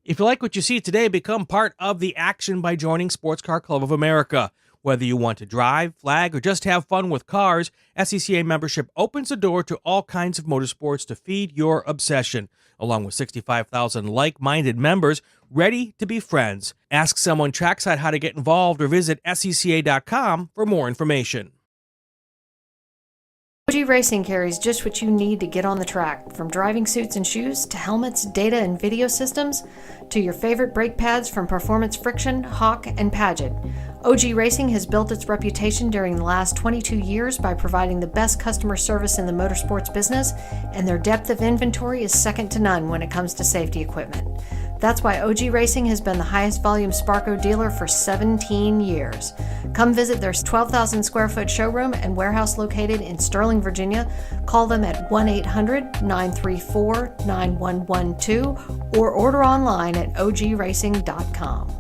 Speaker 4: If you like what you see today, become part of the action by joining Sports Car Club of America. Whether you want to drive, flag, or just have fun with cars, SCCA membership opens the door to all kinds of motorsports to feed your obsession, along with 65,000 like-minded members ready to be friends. Ask someone trackside how to get involved or visit scca.com for more information.
Speaker 3: OG Racing carries just what you need to get on the track, from driving suits and shoes to helmets, data and video systems, to your favorite brake pads from Performance Friction, Hawk, and Paget. OG Racing has built its reputation during the last 22 years by providing the best customer service in the motorsports business, and their depth of inventory is second to none when it comes to safety equipment. That's why OG Racing has been the highest volume Sparco dealer for 17 years. Come visit their 12,000 square foot showroom and warehouse located in Sterling, Virginia. Call them at 1-800-934-9112 or order online at ogracing.com.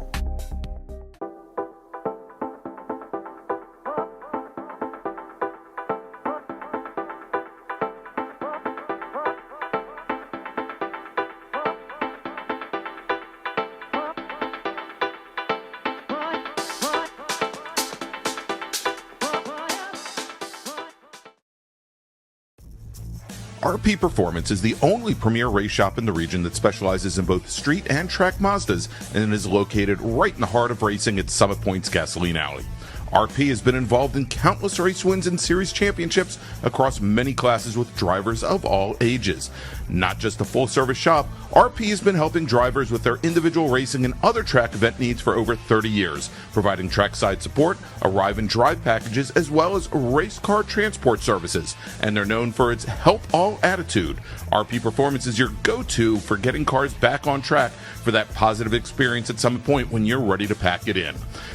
Speaker 6: RP Performance is the only premier race shop in the region that specializes in both street and track Mazdas and is located right in the heart of racing at Summit Point's Gasoline Alley. RP has been involved in countless race wins and series championships across many classes with drivers of all ages. Not just a full-service shop, RP has been helping drivers with their individual racing and other track event needs for over 30 years, providing trackside support, arrive and drive packages, as well as race car transport services. And they're known for its help all attitude. RP Performance is your go-to for getting cars back on track for that positive experience at Summit Point when you're ready to pack it in.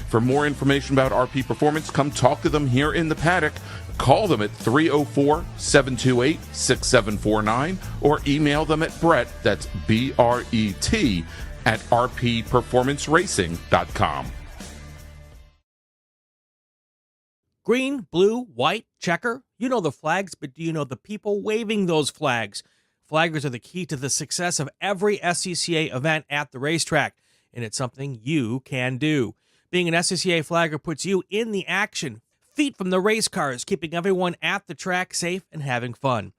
Speaker 6: For more information about RP Performance, come talk to them here in the paddock. Call them at 304-728-6749 or email them at Brett, that's B-R-E-T, at rpperformanceracing.com.
Speaker 4: Green, blue, white, checker. You know the flags, but do you know the people waving those flags? Flaggers are the key to the success of every SCCA event at the racetrack, and it's something you can do. Being an SCCA flagger puts you in the action, feet from the race cars, keeping everyone at the track safe and having fun.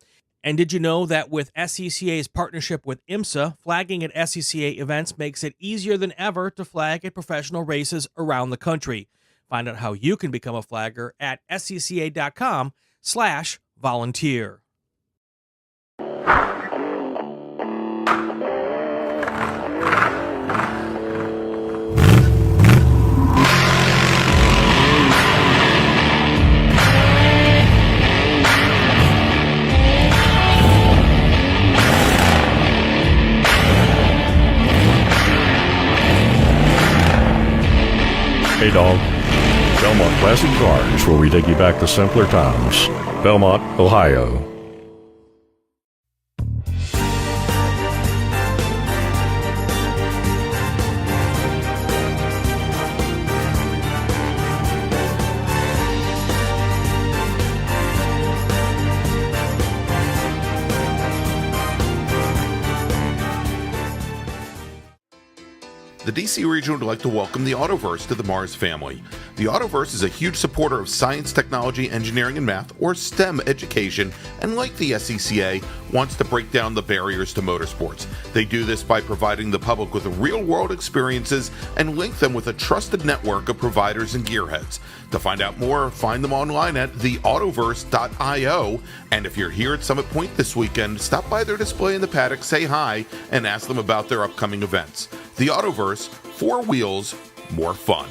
Speaker 4: And did you know that with SCCA's partnership with IMSA, flagging at SCCA events makes it easier than ever to flag at professional races around the country? Find out how you can become a flagger at scca.com/volunteer.
Speaker 5: Hey dog, Belmont Classic Cars, where we take you back to simpler times. Belmont, Ohio.
Speaker 6: The DC region would like to welcome the Autoverse to the MARRS family. The Autoverse is a huge supporter of science, technology, engineering, and math, or STEM education, and like the SCCA, wants to break down the barriers to motorsports. They do this by providing the public with real-world experiences and link them with a trusted network of providers and gearheads. To find out more, find them online at theautoverse.io, and if you're here at Summit Point this weekend, stop by their display in the paddock, say hi, and ask them about their upcoming events. The Autoverse, 4 wheels, more fun.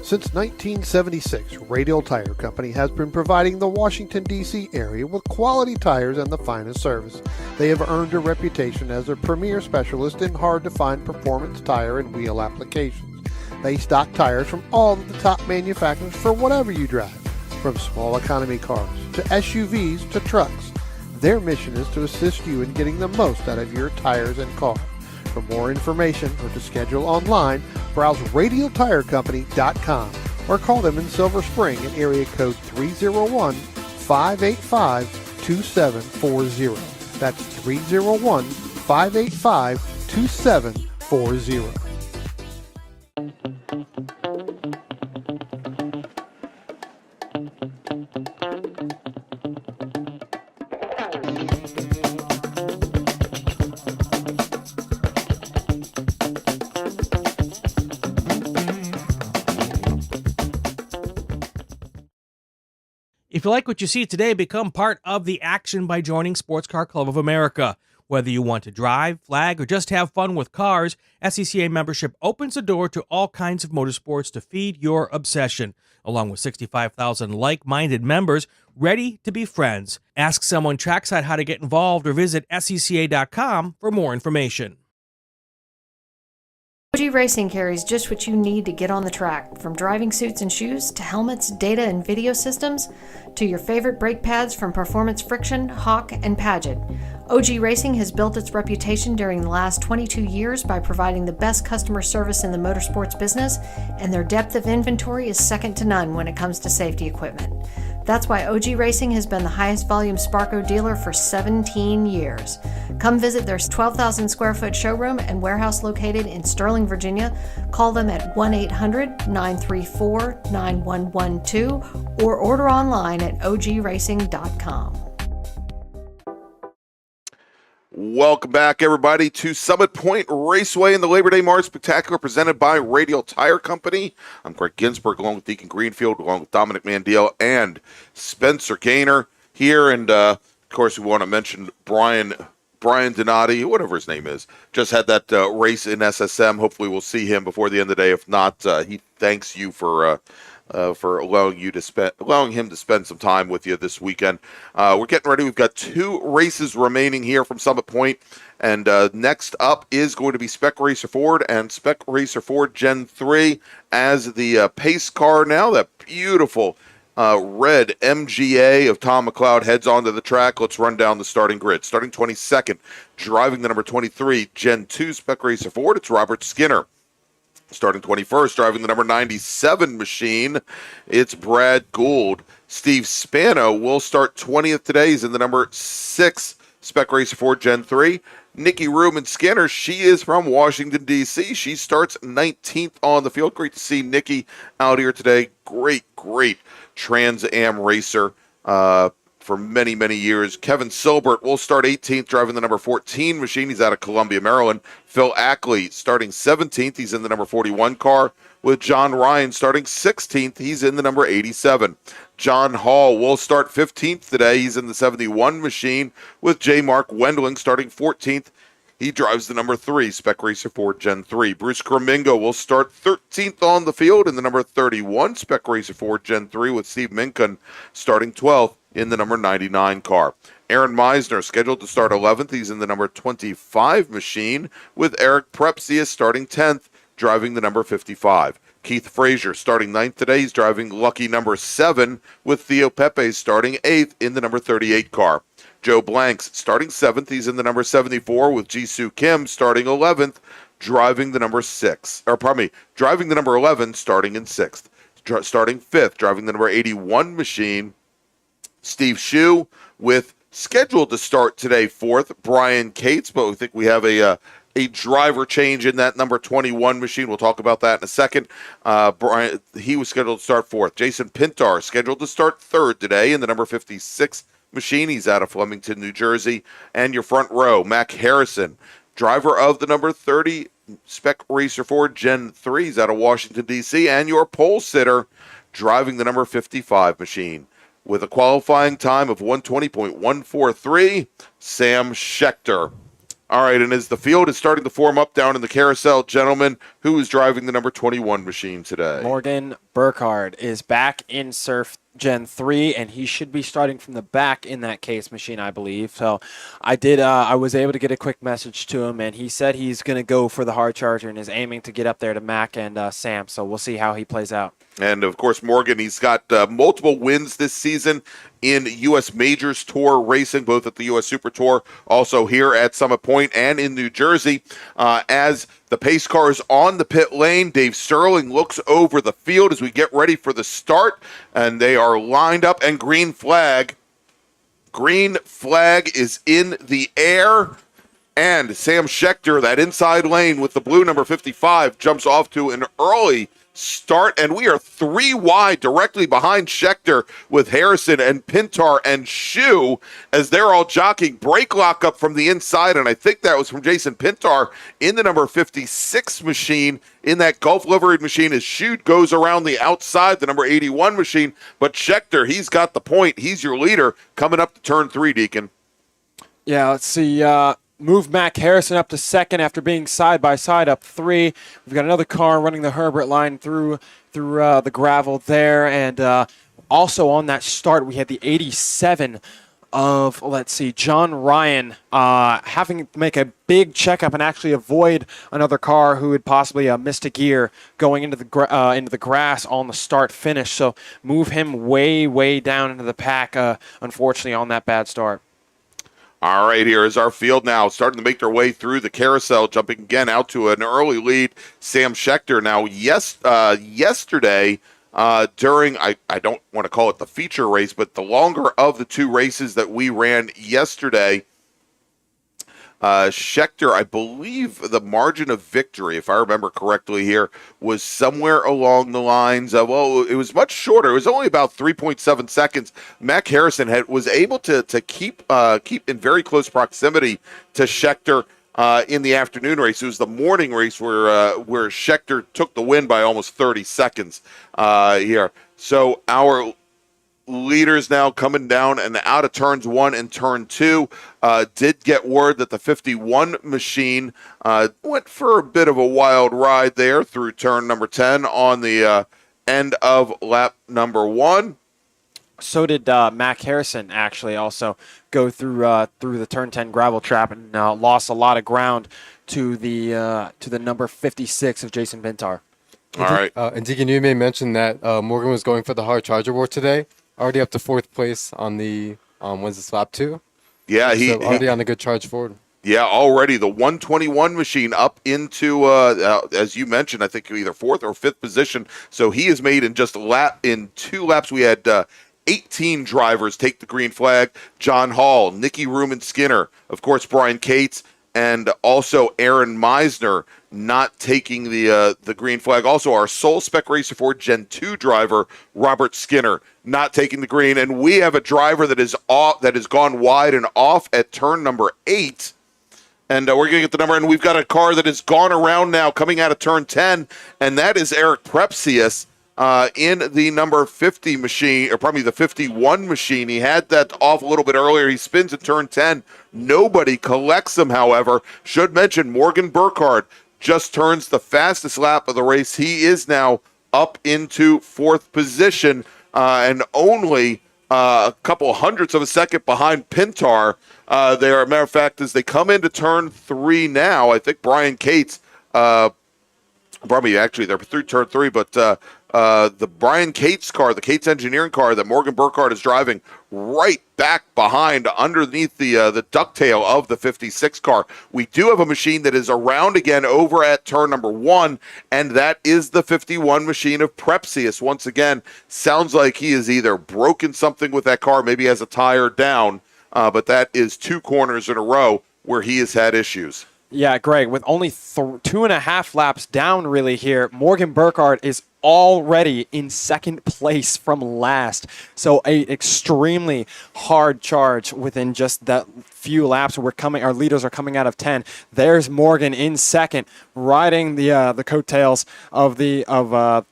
Speaker 2: Since 1976, Radial Tire Company has been providing the Washington, D.C. area with quality tires and the finest service. They have earned a reputation as a premier specialist in hard-to-find performance tire and wheel applications. They stock tires from all of the top manufacturers for whatever you drive, from small economy cars to SUVs to trucks. Their mission is to assist you in getting the most out of your tires and car. For more information or to schedule online, browse radialtirecompany.com or call them in Silver Spring at area code 301-585-2740. That's 301-585-2740.
Speaker 4: If you like what you see today, become part of the action by joining Sports Car Club of America. Whether you want to drive, flag, or just have fun with cars, SCCA membership opens the door to all kinds of motorsports to feed your obsession, along with 65,000 like-minded members ready to be friends. Ask someone trackside how to get involved or visit scca.com for more information.
Speaker 3: OG Racing carries just what you need to get on the track, from driving suits and shoes to helmets, data and video systems, to your favorite brake pads from Performance Friction, Hawk, and Paget. OG Racing has built its reputation during the last 22 years by providing the best customer service in the motorsports business, and their depth of inventory is second to none when it comes to safety equipment. That's why OG Racing has been the highest volume Sparco dealer for 17 years. Come visit their 12,000 square foot showroom and warehouse located in Sterling, Virginia. Call them at 1-800-934-9112 or order online at ogracing.com.
Speaker 1: Welcome back, everybody, to Summit Point Raceway in the Labor Day MARRS Spectacular presented by Radial Tire Company. I'm Greg Ginsburg, along with Deacon Greenfield, along with Dominic Mandiel and Spencer Gaynor here. And, of course, we want to mention Brian Donati, whatever his name is, just had that race in SSM. Hopefully we'll see him before the end of the day. If not, he thanks you for allowing him to spend some time with you this weekend. We're getting ready. We've got 2 races remaining here from Summit Point, and next up is going to be Spec Racer Ford and Spec Racer Ford Gen 3 as the pace car now. That beautiful red MGA of Tom McLeod heads onto the track. Let's run down the starting grid. Starting 22nd, driving the number 23 Gen 2 Spec Racer Ford, it's Robert Skinner. Starting 21st, driving the number 97 machine, it's Brad Gould. Steve Spano will start 20th today. He's in the number 6 Spec Racer Ford Gen 3. Nikki Ruben Skinner, she is from Washington, D.C. She starts 19th on the field. Great to see Nikki out here today. Great Trans Am racer for many, many years. Kevin Silbert will start 18th, driving the number 14 machine. He's out of Columbia, Maryland. Phil Ackley starting 17th. He's in the number 41 car. With John Ryan starting 16th. He's in the number 87. John Hall will start 15th today. He's in the 71 machine. With J. Mark Wendling starting 14th. He drives the number 3 Spec Racer Ford Gen 3. Bruce Cramingo will start 13th on the field in the number 31 Spec Racer Ford Gen 3, with Steve Minkin starting 12th in the number 99 car. Aaron Meisner scheduled to start 11th. He's in the number 25 machine, with Eric Prepsia starting 10th, driving the number 55. Keith Frazier starting 9th today. He's driving lucky number 7, with Theo Pepe starting 8th in the number 38 car. Joe Blanks starting 7th. He's in the number 74, with Jisoo Kim starting 11th, driving the number driving the number 11, starting in 6th. Starting 5th, driving the number 81 machine, Steve Shue, with scheduled to start today 4th, Brian Cates, but we think we have a driver change in that number 21 machine. We'll talk about that in a second. Brian, he was scheduled to start 4th. Jason Pintar scheduled to start 3rd today in the number 56 machine. He's out of Flemington, New Jersey. And your front row, Mac Harrison, driver of the number 30 Spec Racer Ford Gen 3. He's out of Washington, D.C. And your pole sitter, driving the number 55 machine, with a qualifying time of 1:20.143, Sam Schechter. All right, and as the field is starting to form up down in the carousel, gentlemen, who is driving the number 21 machine today?
Speaker 7: Morgan Burkhardt is back in Surf Gen 3, and he should be starting from the back in that case machine, I believe. So I was able to get a quick message to him, and he said he's going to go for the hard charger and is aiming to get up there to Mac and Sam. So we'll see how he plays out.
Speaker 1: And, of course, Morgan, he's got multiple wins this season in U.S. Majors Tour racing, both at the U.S. Super Tour, also here at Summit Point and in New Jersey. As the pace car is on the pit lane, Dave Sterling looks over the field as we get ready for the start, and they are lined up, and green flag. Green flag is in the air. And Sam Schechter, that inside lane with the blue number 55, jumps off to an early start, and we are 3 wide directly behind Schechter with Harrison and Pintar and Shu as they're all jockeying. Brake lockup from the inside, and I think that was from Jason Pintar in the number 56 machine in that Gulf liveried machine as Shu goes around the outside, the number 81 machine, but Schechter, he's got the point. He's your leader coming up to turn 3, Deacon.
Speaker 7: Yeah, let's see. Move Mac Harrison up to second after being side by side up 3. We've got another car running the Herbert line through the gravel there, and also on that start we had the 87 of, let's see, John Ryan having to make a big checkup and actually avoid another car who had possibly missed a gear going into the grass on the start finish. So move him way down into the pack, unfortunately, on that bad start.
Speaker 1: All right, here is our field now, starting to make their way through the carousel, jumping again out to an early lead. Sam Schechter now, yesterday, during, I don't want to call it the feature race, but the longer of the 2 races that we ran yesterday, Schechter, I believe the margin of victory, if I remember correctly here, was somewhere along the lines of, it was much shorter. It was only about 3.7 seconds. Mac Harrison was able to keep in very close proximity to Schechter in the afternoon race. It was the morning race where Schechter took the win by almost 30 seconds here. So our leaders now coming down and out of turns 1 and turn 2. Did get word that the 51 machine went for a bit of a wild ride there through turn number 10 on the end of lap number 1.
Speaker 7: So did Mac Harrison actually also go through the turn 10 gravel trap and lost a lot of ground to the number 56 of Jason Pintar.
Speaker 1: All right.
Speaker 8: And Deacon, you may mention that Morgan was going for the hard charger war today. Already up to 4th place on the was this lap 2?
Speaker 1: Yeah,
Speaker 8: so already on a good charge forward.
Speaker 1: Yeah, already the 121 machine up into as you mentioned, I think either 4th or 5th position. So he has made in 2 laps. We had 18 drivers take the green flag. John Hall, Nicky Ruman Skinner, of course Brian Cates, and also Aaron Meisner not taking the green flag. Also, our sole spec racer for Gen 2 driver, Robert Skinner, not taking the green. And we have a driver that is off, that has gone wide and off at turn number 8. And we're going to get the number. And we've got a car that has gone around now coming out of turn 10. And that is Eric Prepsius in the number 50 machine, or probably the 51 machine. He had that off a little bit earlier. He spins at turn 10. Nobody collects him, however. Should mention Morgan Burkhardt just turns the fastest lap of the race. He is now up into 4th position and only a couple hundredths of a second behind Pintar. There, a matter of fact, as they come into turn 3 now, I think Brian Cates, probably actually they're through turn 3, but the Brian Cates car, the Cates engineering car that Morgan Burkhardt is driving, right back behind underneath the ducktail of the 56 car. We do have a machine that is around again over at turn number 1, and that is the 51 machine of Prepsius. Once again, sounds like he has either broken something with that car, maybe has a tire down, but that is 2 corners in a row where he has had issues.
Speaker 7: Yeah, Greg, with only 2.5 laps down really here, Morgan Burkhardt is already in 2nd place from last. So a extremely hard charge within just that few laps. Our leaders are coming out of 10. There's Morgan in 2nd, riding the coattails of our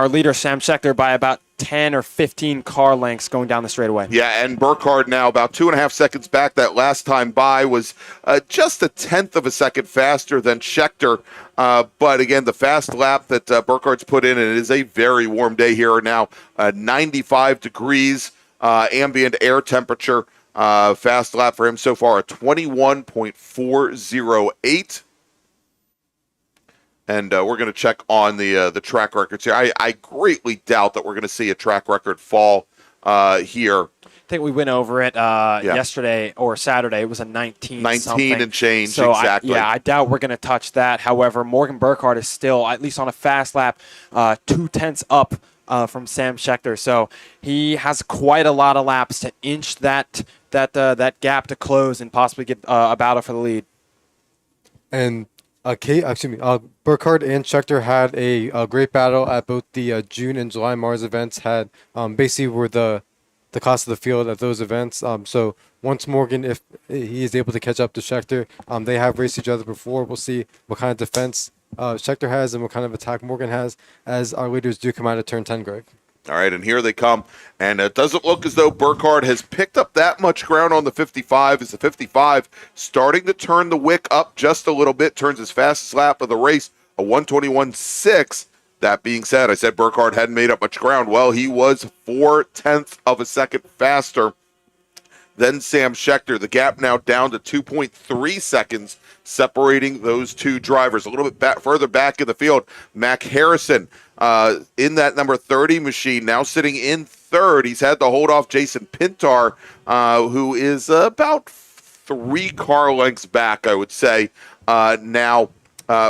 Speaker 7: leader Sam Schechter by about 10 or 15 car lengths going down the straightaway.
Speaker 1: Yeah, and Burkhardt now about 2.5 seconds back. That last time by was just a tenth of a second faster than Scheckter. But again, the fast lap that Burkhardt's put in, and it is a very warm day here now, 95 degrees ambient air temperature. Fast lap for him so far, a 21.408. And we're going to check on the track records here. I greatly doubt that we're going to see a track record fall here.
Speaker 7: I think we went over it yesterday or Saturday. It was a 19 something.
Speaker 1: And change,
Speaker 7: so
Speaker 1: exactly.
Speaker 7: I doubt we're going to touch that. However, Morgan Burkhardt is still, at least on a fast lap, 2/10 up from Sam Scheckter. So he has quite a lot of laps to inch that gap to close and possibly get a battle for the lead.
Speaker 8: And Burkhardt and Scheckter had a great battle at both the June and July MARRS events. Had basically were the class of the field at those events. So once Morgan, if he is able to catch up to Scheckter, they have raced each other before. We'll see what kind of defense Scheckter has and what kind of attack Morgan has as our leaders do come out of turn 10, Greg.
Speaker 1: All right, and here they come. And it doesn't look as though Burkhardt has picked up that much ground on the 55. As the 55 starting to turn the wick up just a little bit, turns his fastest lap of the race, a 121.6. That being said, I said Burkhardt hadn't made up much ground. Well, he was 4/10 of a second faster than Sam Scheckter. The gap now down to 2.3 seconds, separating those two drivers. A little bit further back in the field, Mac Harrison in that number 30 machine, now sitting in third. He's had to hold off Jason Pintar, who is about 3 car lengths back, I would say, now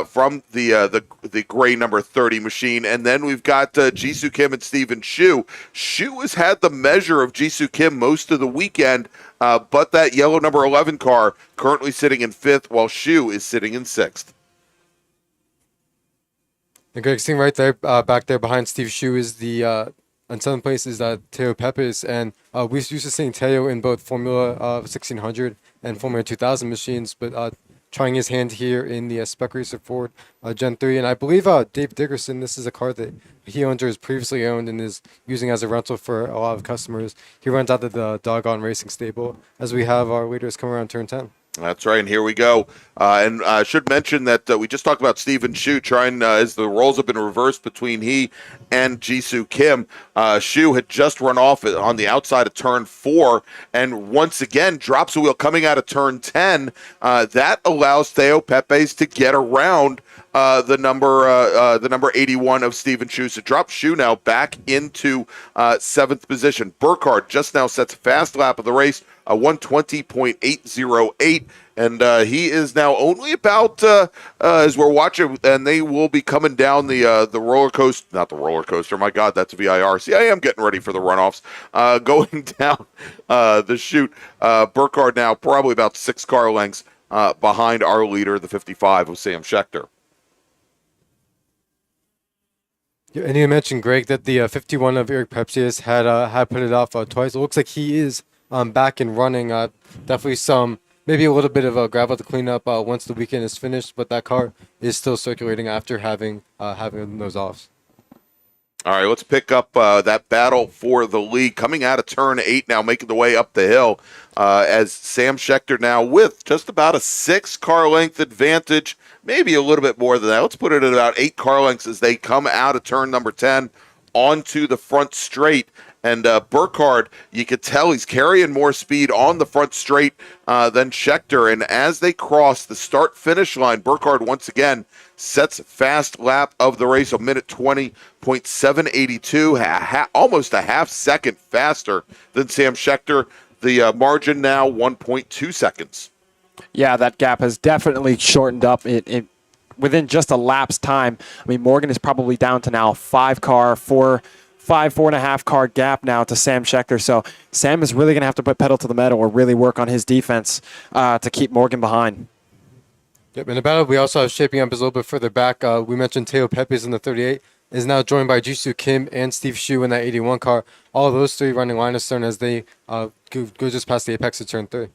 Speaker 1: from the gray number 30 machine. And then we've got Jisoo Kim and Steven Shu. Shu has had the measure of Jisoo Kim most of the weekend, but that yellow number 11 car currently sitting in 5th, while Shu is sitting in 6th.
Speaker 8: And Greg, seeing right there, back there behind Steve Shu is the in 7th place is Teo Pepes, and we used to seeing Teo in both Formula 1600 and Formula 2000 machines, but trying his hand here in the Spec Racer Ford Gen 3. And I believe Dave Dickerson, this is a car that he owns or has previously owned and is using as a rental for a lot of customers. He runs out of the Doggone Racing stable as we have our leaders come around turn 10.
Speaker 1: That's right, and here we go. And I should mention that we just talked about Steven Shu trying, as the roles have been reversed between he and Jisoo Kim. Shu had just run off on the outside of turn 4, and once again drops a wheel coming out of turn 10. That allows Theo Pepes to get around the number 81 of Steven Shu. So drop Shu now back into 7th position. Burkhardt just now sets fast lap of the race, a 120.808, and he is now only about as we're watching, and they will be coming down the roller coaster, not the roller coaster. My God, that's VIR. See, I am getting ready for the runoffs. Going down the chute. Burkhardt now probably about 6 car lengths behind our leader, the 55 of Sam Scheckter.
Speaker 8: Yeah, and you mentioned, Greg, that the 51 of Eric Pepsius had put it off twice. It looks like he is back and running. Definitely maybe a little bit of a gravel to clean up once the weekend is finished, but that car is still circulating after having those offs.
Speaker 1: All right, let's pick up that battle for the lead. Coming out of turn 8 now, making the way up the hill as Sam Scheckter now with just about a 6 car length advantage, maybe a little bit more than that. Let's put it at about 8 car lengths as they come out of turn number 10 onto the front straight. And Burkhardt, you could tell he's carrying more speed on the front straight than Scheckter. And as they cross the start-finish line, Burkhardt once again sets fast lap of the race, a minute 20.782, almost a half second faster than Sam Scheckter. The margin now 1.2 seconds.
Speaker 7: Yeah, that gap has definitely shortened up. It within just a lap's time. I mean, Morgan is probably down to now 4 and a half car gap now to Sam Scheckter. So Sam is really going to have to put pedal to the metal or really work on his defense to keep Morgan behind.
Speaker 8: Yep, in the battle, we also have shaping up a little bit further back. We mentioned Teo Pepes in the 38 is now joined by Jisoo Kim and Steve Shu in that 81 car. All of those three running line of stern as they go just past the apex of turn 3.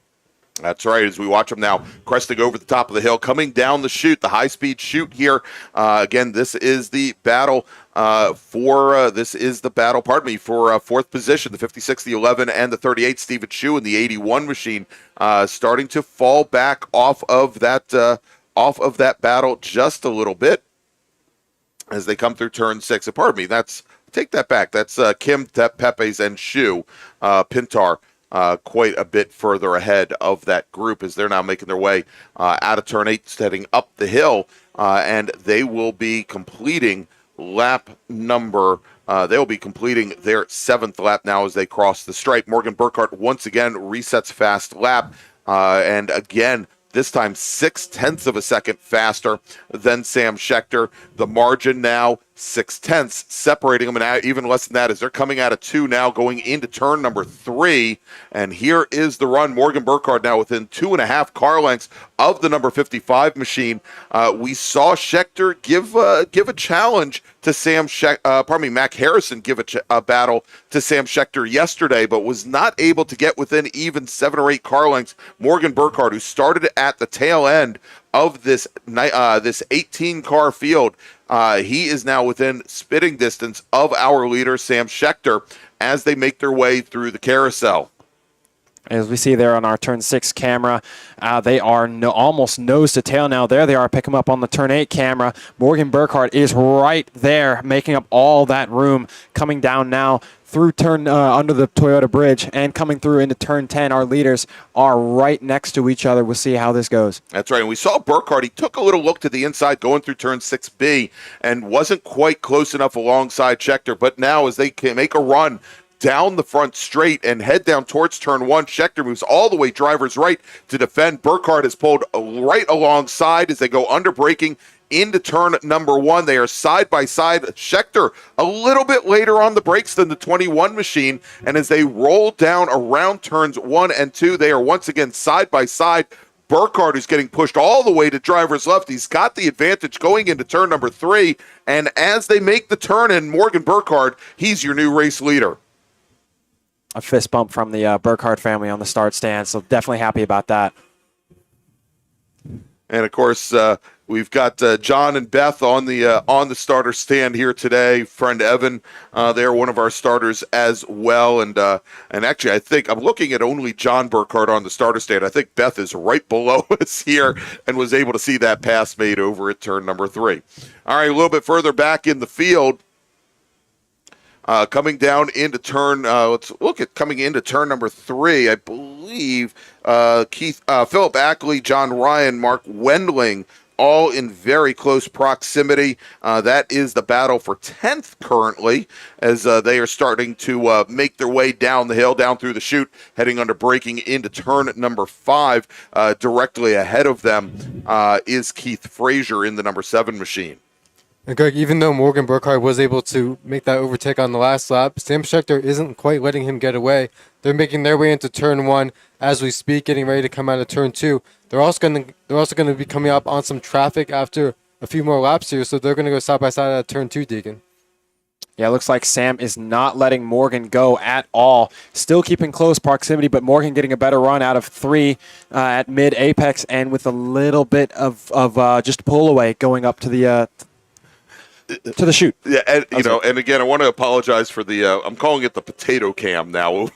Speaker 1: That's right. As we watch them now cresting over the top of the hill, coming down the chute, the high-speed chute here. Again, this is the battle for fourth position. The 56, the 11, and the 38. Steven Chu in the 81 machine, starting to fall back off of that battle just a little bit as they come through turn 6. And pardon me, take that back. That's Kim, Pepes, and Shu Pintar. Quite a bit further ahead of that group as they're now making their way out of turn 8, heading up the hill, and they will be completing lap number. They will be completing their 7th lap now as they cross the stripe. Morgan Burkhart once again resets fast lap, and again, this time 0.6 of a second faster than Sam Schechter. The margin now 0.6, separating them, and even less than that as they're coming out of 2 now, going into turn number 3. And here is the run. Morgan Burkhart now within 2.5 car lengths of the number 55 machine. We saw Schechter give a challenge to Mac Harrison give a battle to Sam Schechter yesterday, but was not able to get within even 7 or 8 car lengths. Morgan Burkhart, who started at the tail end of this 18-car field, he is now within spitting distance of our leader, Sam Schechter, as they make their way through the carousel.
Speaker 7: As we see there on our turn 6 camera, they are almost nose to tail now. There they are, pick them up on the turn 8 camera. Morgan Burkhart is right there, making up all that room, coming down now through turn under the Toyota bridge and coming through into turn 10. Our leaders are right next to each other. We'll see how this goes.
Speaker 1: That's right. And we saw Burkhart. He took a little look to the inside going through turn 6B and wasn't quite close enough alongside Schechter. But now as they can make a run down the front straight and head down towards turn 1, Schechter moves all the way driver's right to defend. Burkhart is pulled right alongside as they go under braking into turn number 1. They are side by side. Schechter a little bit later on the brakes than the 21 machine, and as they roll down around turns 1 and 2, they are once again side by side. Burkhart is getting pushed all the way to driver's left. He's got the advantage going into turn number 3, and as they make the turn in, Morgan Burkhart, he's your new race leader.
Speaker 7: A fist bump from the Burkhart family on the start stand, so definitely happy about that.
Speaker 1: And of course, we've got John and Beth on the starter stand here today. Friend Evan, they're one of our starters as well. And actually, I think I'm looking at only John Burkhart on the starter stand. I think Beth is right below us here and was able to see that pass made over at turn number 3. All right, a little bit further back in the field. Coming down into turn, let's look at coming into turn number 3. I believe Philip Ackley, John Ryan, Mark Wendling, all in very close proximity. That is the battle for 10th currently, as they are starting to make their way down the hill, down through the chute, heading under braking into turn number 5. Directly ahead of them is Keith Frazier in the number 7 machine.
Speaker 8: And Greg, even though Morgan Burkhart was able to make that overtake on the last lap, Sam Schechter isn't quite letting him get away. They're making their way into turn 1 as we speak, getting ready to come out of turn 2. They're also going to be coming up on some traffic after a few more laps here, so they're going to go side by side at turn 2, Deacon.
Speaker 7: Yeah, it looks like Sam is not letting Morgan go at all. Still keeping close proximity, but Morgan getting a better run out of 3 at mid-apex and with a little bit of just pull away going up to the chute.
Speaker 1: Yeah, and and again, I want to apologize for the I'm calling it the potato cam now.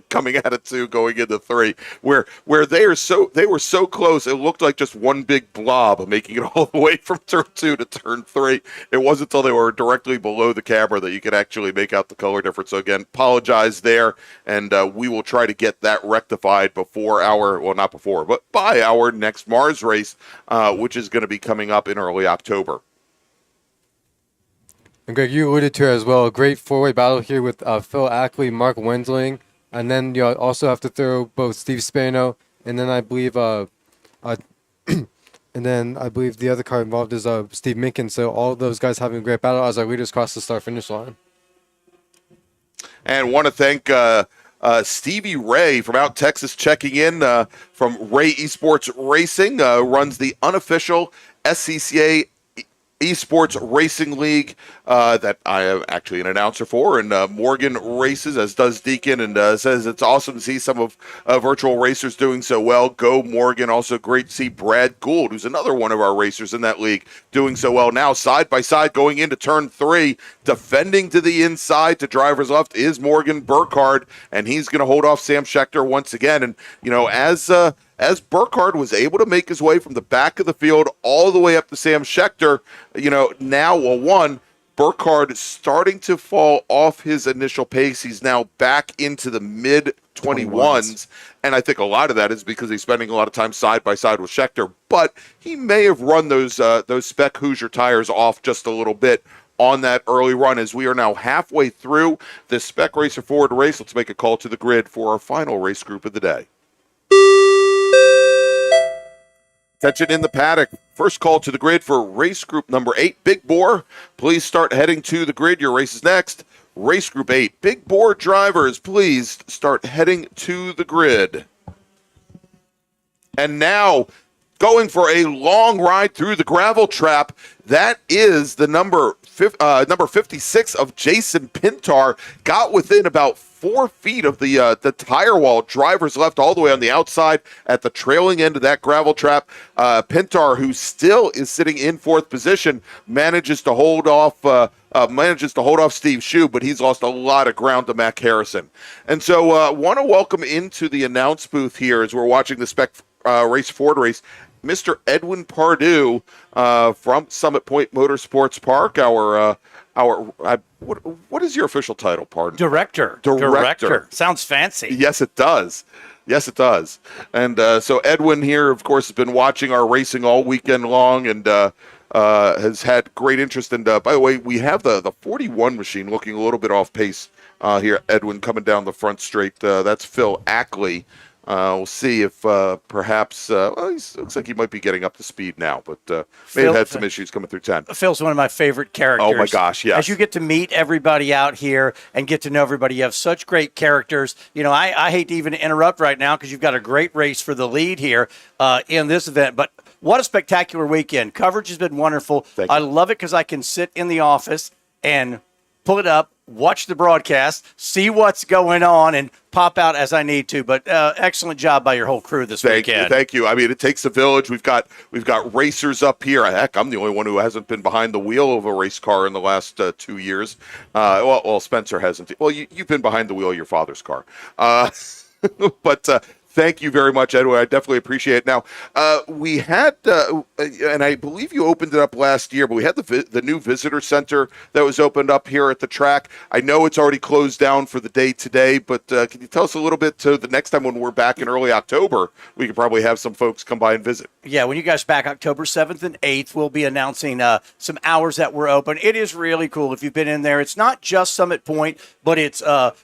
Speaker 1: Coming out of 2, going into 3, where they were so close, it looked like just one big blob, making it all the way from turn 2 to turn 3. It wasn't until they were directly below the camera that you could actually make out the color difference. So again, apologize there, and we will try to get that rectified before not before, but by our next MARRS race, which is going to be coming up in early October.
Speaker 8: And Greg, you alluded to it as well. A great 4-way battle here with Phil Ackley, Mark Wendling, and then you also have to throw both Steve Spano, and then I believe the other car involved is Steve Minkin. So all of those guys having a great battle as our leaders cross the start-finish line.
Speaker 1: And want to thank Stevie Ray from out Texas checking in from Ray Esports Racing, runs the unofficial SCCA Esports Racing League that I am actually an announcer for, and Morgan races, as does Deacon, and says it's awesome to see some of virtual racers doing so well. Go Morgan. Also great to see Brad Gould, who's another one of our racers in that league, doing so well. Now side by side going into turn 3, defending to the inside to driver's left is Morgan Burkhardt, and he's going to hold off Sam Schechter once again. And as Burkhardt was able to make his way from the back of the field all the way up to Sam Schechter, now Burkhardt is starting to fall off his initial pace. He's now back into the mid-21s, and I think a lot of that is because he's spending a lot of time side by side with Schechter, but he may have run those Spec Hoosier tires off just a little bit on that early run. As we are now halfway through the Spec Racer Forward race, let's make a call to the grid for our final race group of the day. Attention in the paddock. First call to the grid for race group number 8, Big Bore. Please start heading to the grid. Your race is next. Race group 8, Big Bore drivers, please start heading to the grid. And now, going for a long ride through the gravel trap, that is the number 56 of Jason Pintar. Got within about 4 feet of the tire wall. Drivers left all the way on the outside at the trailing end of that gravel trap. Pintar, who still is sitting in 4th position, manages to hold off Steve Shue, but he's lost a lot of ground to Mac Harrison. And so want to welcome into the announce booth here as we're watching the Spec Race Ford race, Mr. Edwin Pardue from Summit Point Motorsports Park. What is your official title, pardon?
Speaker 9: Director. Sounds fancy.
Speaker 1: Yes, it does. And so Edwin here, of course, has been watching our racing all weekend long and has had great interest. And by the way, we have the 41 machine looking a little bit off pace here. Edwin coming down the front straight. That's Phil Ackley. We'll see if perhaps he looks like he might be getting up to speed now, but may have had some issues coming through 10.
Speaker 9: Phil's one of my favorite characters.
Speaker 1: Oh my gosh, yes.
Speaker 9: As you get to meet everybody out here and get to know everybody, you have such great characters. I hate to even interrupt right now because you've got a great race for the lead here in this event, but what a spectacular weekend. Coverage has been wonderful. I love it because I can sit in the office and pull it up, watch the broadcast, see what's going on, and pop out as I need to. But excellent job by your whole crew this weekend.
Speaker 1: Thank you. I mean, it takes a village. We've got racers up here. Heck, I'm the only one who hasn't been behind the wheel of a race car in the last 2 years. Well, Spencer hasn't. Well, you've been behind the wheel of your father's car. But thank you very much, Edwin. I definitely appreciate it. Now, we had, and I believe you opened it up last year, but we had the new visitor center that was opened up here at the track. I know it's already closed down for the day today, but can you tell us a little bit to the next time when we're back in early October, we could probably have some folks come by and visit.
Speaker 9: Yeah, when you guys back October 7th and 8th, we'll be announcing some hours that we're open. It is really cool if you've been in there. It's not just Summit Point, but it's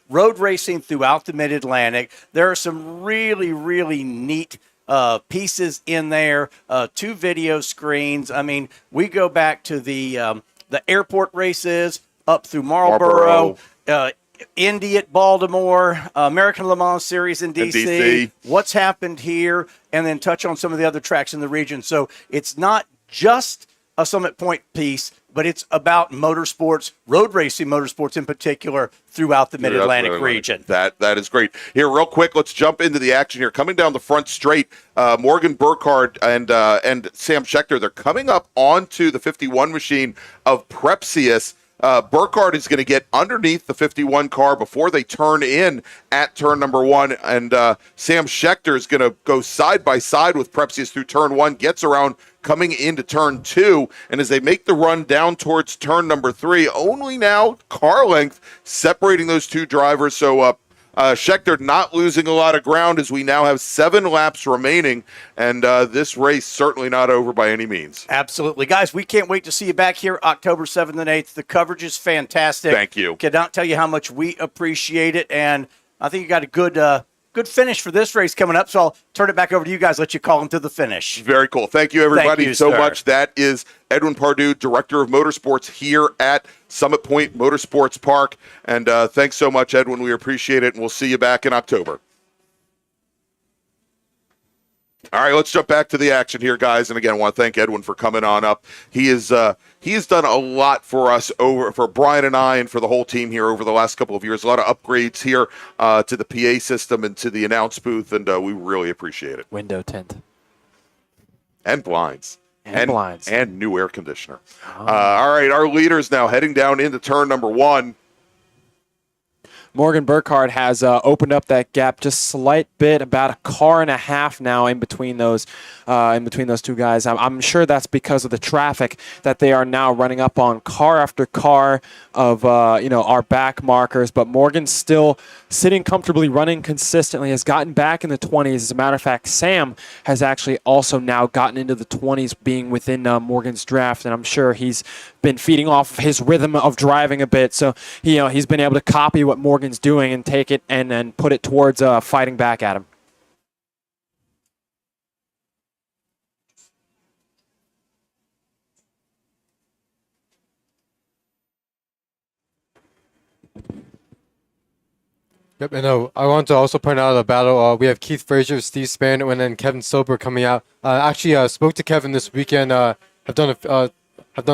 Speaker 9: road racing throughout the Mid-Atlantic. There are some really neat pieces in there, 2 video screens. I mean, we go back to the airport races up through Marlboro. Indy at Baltimore, American Le Mans Series in DC, what's happened here, and then touch on some of the other tracks in the region. So it's not just a Summit Point piece, but it's about motorsports, road racing motorsports in particular, throughout the Mid-Atlantic region.
Speaker 1: That is great. Here, real quick, let's jump into the action here. Coming down the front straight, Morgan Burkhardt and Sam Schechter, they're coming up onto the 51 machine of Prepsius. Burkhardt is going to get underneath the 51 car before they turn in at turn number 1, and Sam Schechter is going to go side by side with Prepsius through turn 1, gets around coming into turn 2, and as they make the run down towards turn number 3, only now car length separating those two drivers. So Schechter not losing a lot of ground as we now have 7 laps remaining, and this race certainly not over by any means.
Speaker 9: Absolutely. Guys, we can't wait to see you back here October 7th and 8th. The coverage is fantastic.
Speaker 1: Thank you.
Speaker 9: Cannot tell you how much we appreciate it, and I think you got a good finish for this race coming up, so I'll turn it back over to you guys, let you call them to the finish.
Speaker 1: Very cool. Thank you, everybody,
Speaker 9: Thank you,
Speaker 1: so
Speaker 9: sir.
Speaker 1: much. That is Edwin Pardue, Director of Motorsports here at Summit Point Motorsports Park. And thanks so much, Edwin. We appreciate it, and we'll see you back in October. All right, let's jump back to the action here, guys. And again, I want to thank Edwin for coming on up. He has done a lot for us, for Brian and I, and for the whole team here over the last couple of years. A lot of upgrades here to the PA system and to the announce booth, and we really appreciate it.
Speaker 7: Window tint.
Speaker 1: And blinds.
Speaker 7: And blinds.
Speaker 1: And new air conditioner. All right, our leaders now heading down into turn number 1.
Speaker 7: Morgan Burkhardt has opened up that gap just slight bit, about a car and a half now in between those two guys. I'm sure that's because of the traffic that they are now running up on car after car of our back markers. But Morgan's still sitting comfortably, running consistently, has gotten back in the 20s. As a matter of fact, Sam has actually also now gotten into the 20s, being within Morgan's draft, and I'm sure he's been feeding off of his rhythm of driving a bit. So he's been able to copy what Morgan's doing and take it and then put it towards fighting back at him.
Speaker 8: Yep, and I want to also point out a battle. We have Keith Frazier, Steve Spano, and then Kevin Silber coming out. Actually, spoke to Kevin this weekend. I've done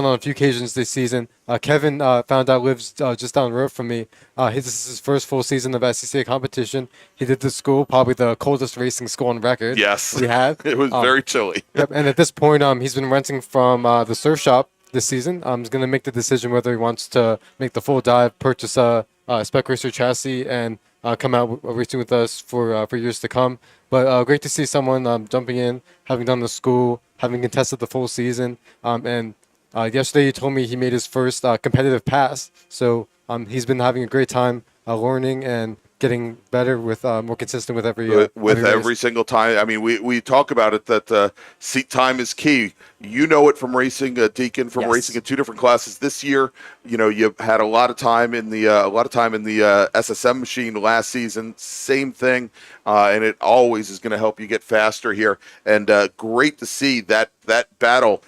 Speaker 8: on a few occasions this season. Kevin found out lives just down the road from me. This is his first full season of SCCA competition. He did the school, probably the coldest racing school on record.
Speaker 1: Yes,
Speaker 8: we have.
Speaker 1: It was very chilly.
Speaker 8: Yep, and at this point, he's been renting from the surf shop this season. He's going to make the decision whether he wants to make the full dive, purchase a Spec Racer chassis, and come out racing with us for years to come. But great to see someone jumping in, having done the school, having contested the full season, and yesterday he told me he made his first competitive pass. So he's been having a great time learning and getting better with more consistent with every
Speaker 1: single time. I mean, we talk about it that seat time is key. You know it from racing, Deacon, from racing in 2 different classes this year. You had a lot of time in the SSM machine last season. Same thing, and it always is going to help you get faster here. And great to see that battle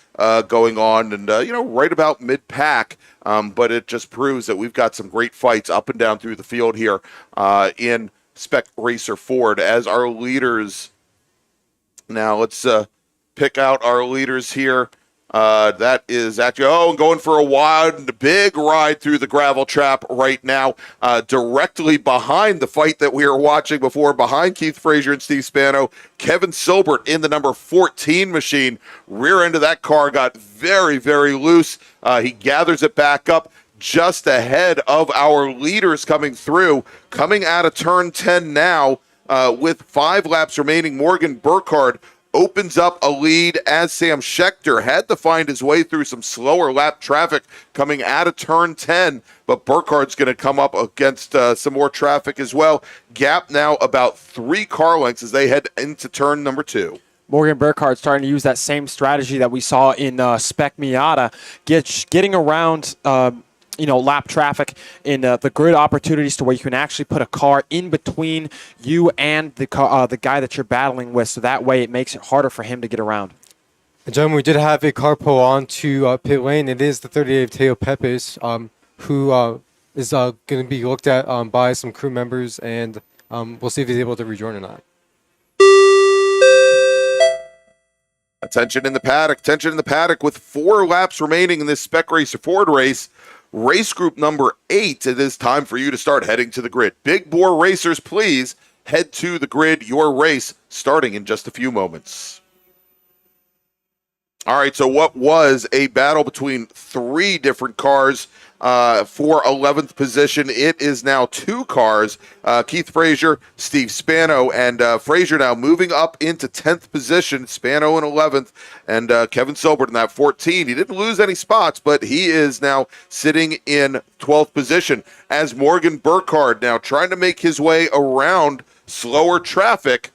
Speaker 1: going on, and right about mid pack. But it just proves that we've got some great fights up and down through the field here in Spec Racer Ford as our leaders. Now let's pick out our leaders here. That is actually, going for a wide, big ride through the gravel trap right now, directly behind the fight that we were watching before, behind Keith Frazier and Steve Spano. Kevin Silbert in the number 14 machine. Rear end of that car got very, very loose. He gathers it back up just ahead of our leaders coming through, coming out of turn 10 now with 5 laps remaining. Morgan Burkhardt opens up a lead as Sam Schechter had to find his way through some slower lap traffic coming out of turn 10, but Burkhardt's going to come up against some more traffic as well. Gap now about 3 car lengths as they head into turn number 2.
Speaker 7: Morgan Burkhardt starting to use that same strategy that we saw in Spec Miata, getting around lap traffic in the grid opportunities to where you can actually put a car in between you and the guy that you're battling with, so that way it makes it harder for him to get around.
Speaker 8: And gentlemen, we did have a car pull on to pit lane. It is the 38 of Teo Pepes, who is going to be looked at by some crew members, and we'll see if he's able to rejoin or not.
Speaker 1: Attention in the paddock with 4 laps remaining in this Spec Racer Ford race. Race group number 8, it is time for you to start heading to the grid. Big bore racers, please head to the grid. Your race starting in just a few moments. All right, so what was a battle between 3 different cars for 11th position? It is now 2 cars. Keith Frazier, Steve Spano, and Frazier now moving up into 10th position. Spano in 11th, and Kevin Silbert in that 14. He didn't lose any spots, but he is now sitting in 12th position as Morgan Burkhardt now trying to make his way around slower traffic.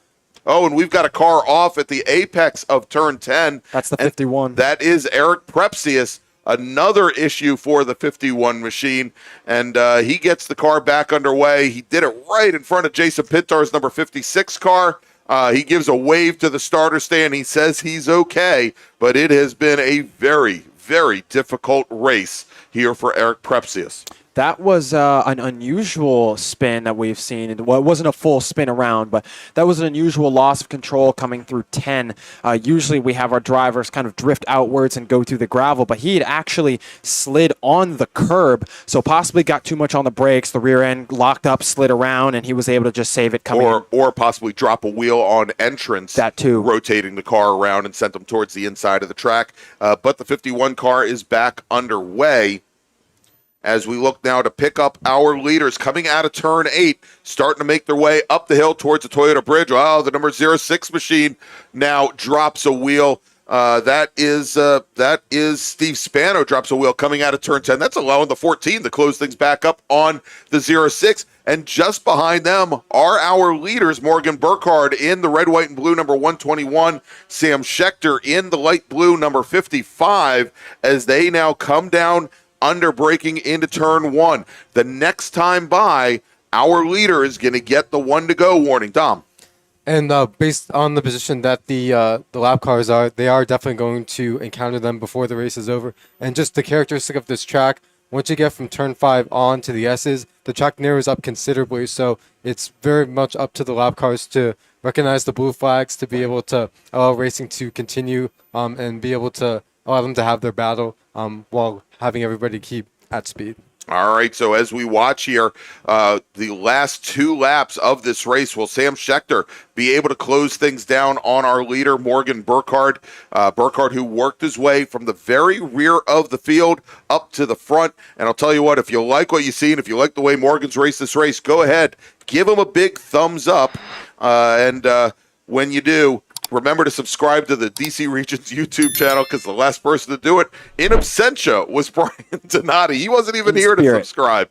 Speaker 1: Oh, and we've got a car off at the apex of turn 10.
Speaker 7: That's the 51.
Speaker 1: That is Eric Prepsius, another issue for the 51 machine. And he gets the car back underway. He did it right in front of Jason Pintar's number 56 car. He gives a wave to the starter stand. He says he's okay, but it has been a very, very difficult race here for Eric Prepsius.
Speaker 7: That was an unusual spin that we've seen. Well, it wasn't a full spin around, but that was an unusual loss of control coming through 10. Usually we have our drivers kind of drift outwards and go through the gravel, but he had actually slid on the curb, so possibly got too much on the brakes. The rear end locked up, slid around, and he was able to just save it coming in.
Speaker 1: Or possibly drop a wheel on entrance.
Speaker 7: That too.
Speaker 1: Rotating the car around and sent them towards the inside of the track. But the 51 car is back underway. As we look now to pick up our leaders coming out of turn 8, starting to make their way up the hill towards the Toyota Bridge. Oh, the number 06 machine now drops a wheel. That is Steve Spano drops a wheel coming out of turn 10. That's allowing the 14 to close things back up on the 06. And just behind them are our leaders, Morgan Burkhardt in the red, white, and blue number 121, Sam Schechter in the light blue number 55, as they now come down under braking into turn 1. The next time by, our leader is going to get the 1 to go warning. Dom.
Speaker 8: And based on the position that the lap cars are, they are definitely going to encounter them before the race is over. And just the characteristic of this track, once you get from turn 5 on to the S's, the track narrows up considerably. So it's very much up to the lap cars to recognize the blue flags, to be able to allow racing to continue and be able to allow them to have their battle while having everybody keep at speed.
Speaker 1: All right, so as we watch here, the last 2 laps of this race, will Sam Schechter be able to close things down on our leader, Morgan Burkhardt? Burkhardt, who worked his way from the very rear of the field up to the front. And I'll tell you what, if you like what you see and if you like the way Morgan's raced this race, go ahead, give him a big thumbs up. And when you do, remember to subscribe to the DC Region's YouTube channel, because the last person to do it in absentia was Brian Donati. He wasn't even here to subscribe.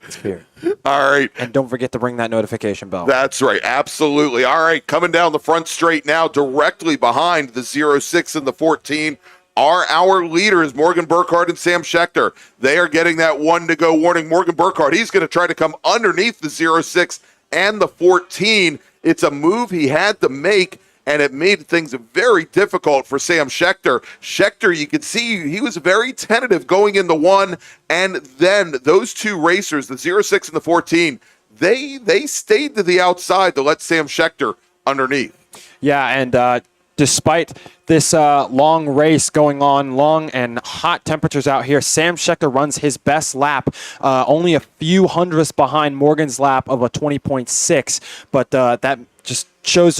Speaker 1: All right.
Speaker 7: And don't forget to ring that notification bell.
Speaker 1: That's right. Absolutely. All right. Coming down the front straight now, directly behind the 06 and the 14 are our leaders, Morgan Burkhardt and Sam Schechter. They are getting that 1 to go warning. Morgan Burkhardt, he's going to try to come underneath the 06 and the 14. It's a move he had to make, and it made things very difficult for Sam Schechter. Schechter, you could see he was very tentative going in the 1, and then those 2 racers, the 06 and the 14, they stayed to the outside to let Sam Schechter underneath.
Speaker 7: Yeah, and despite this long race going on, long and hot temperatures out here, Sam Schechter runs his best lap, only a few hundredths behind Morgan's lap of a 20.6, but that just chose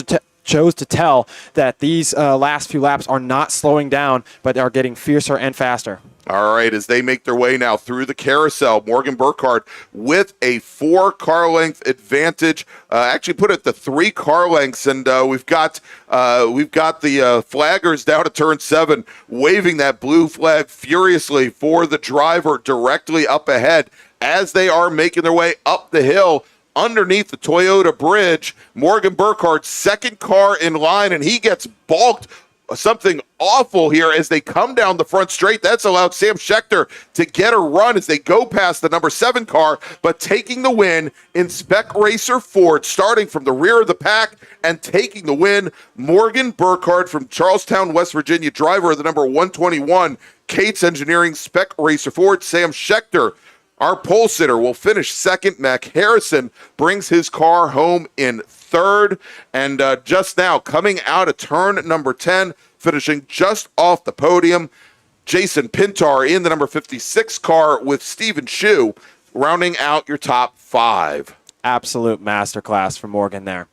Speaker 7: to tell that these last few laps are not slowing down, but are getting fiercer and faster.
Speaker 1: All right, as they make their way now through the carousel, Morgan Burkhardt with a 4 car length advantage. Actually put it to 3 car lengths, and we've got the flaggers down at turn 7 waving that blue flag furiously for the driver directly up ahead as they are making their way up the hill underneath the Toyota Bridge. Morgan Burkhardt's second car in line, and he gets balked something awful here as they come down the front straight. That's allowed Sam Schechter to get a run as they go past the number 7 car, but taking the win in Spec Racer Ford, starting from the rear of the pack and taking the win, Morgan Burkhardt from Charlestown, West Virginia, driver of the number 121 Cates Engineering Spec Racer Ford. Sam Schechter, our pole sitter, will finish second. Mac Harrison brings his car home in third. And just now, coming out of turn number 10, finishing just off the podium, Jason Pintar in the number 56 car with Stephen Shu, rounding out your top 5.
Speaker 7: Absolute masterclass from Morgan there.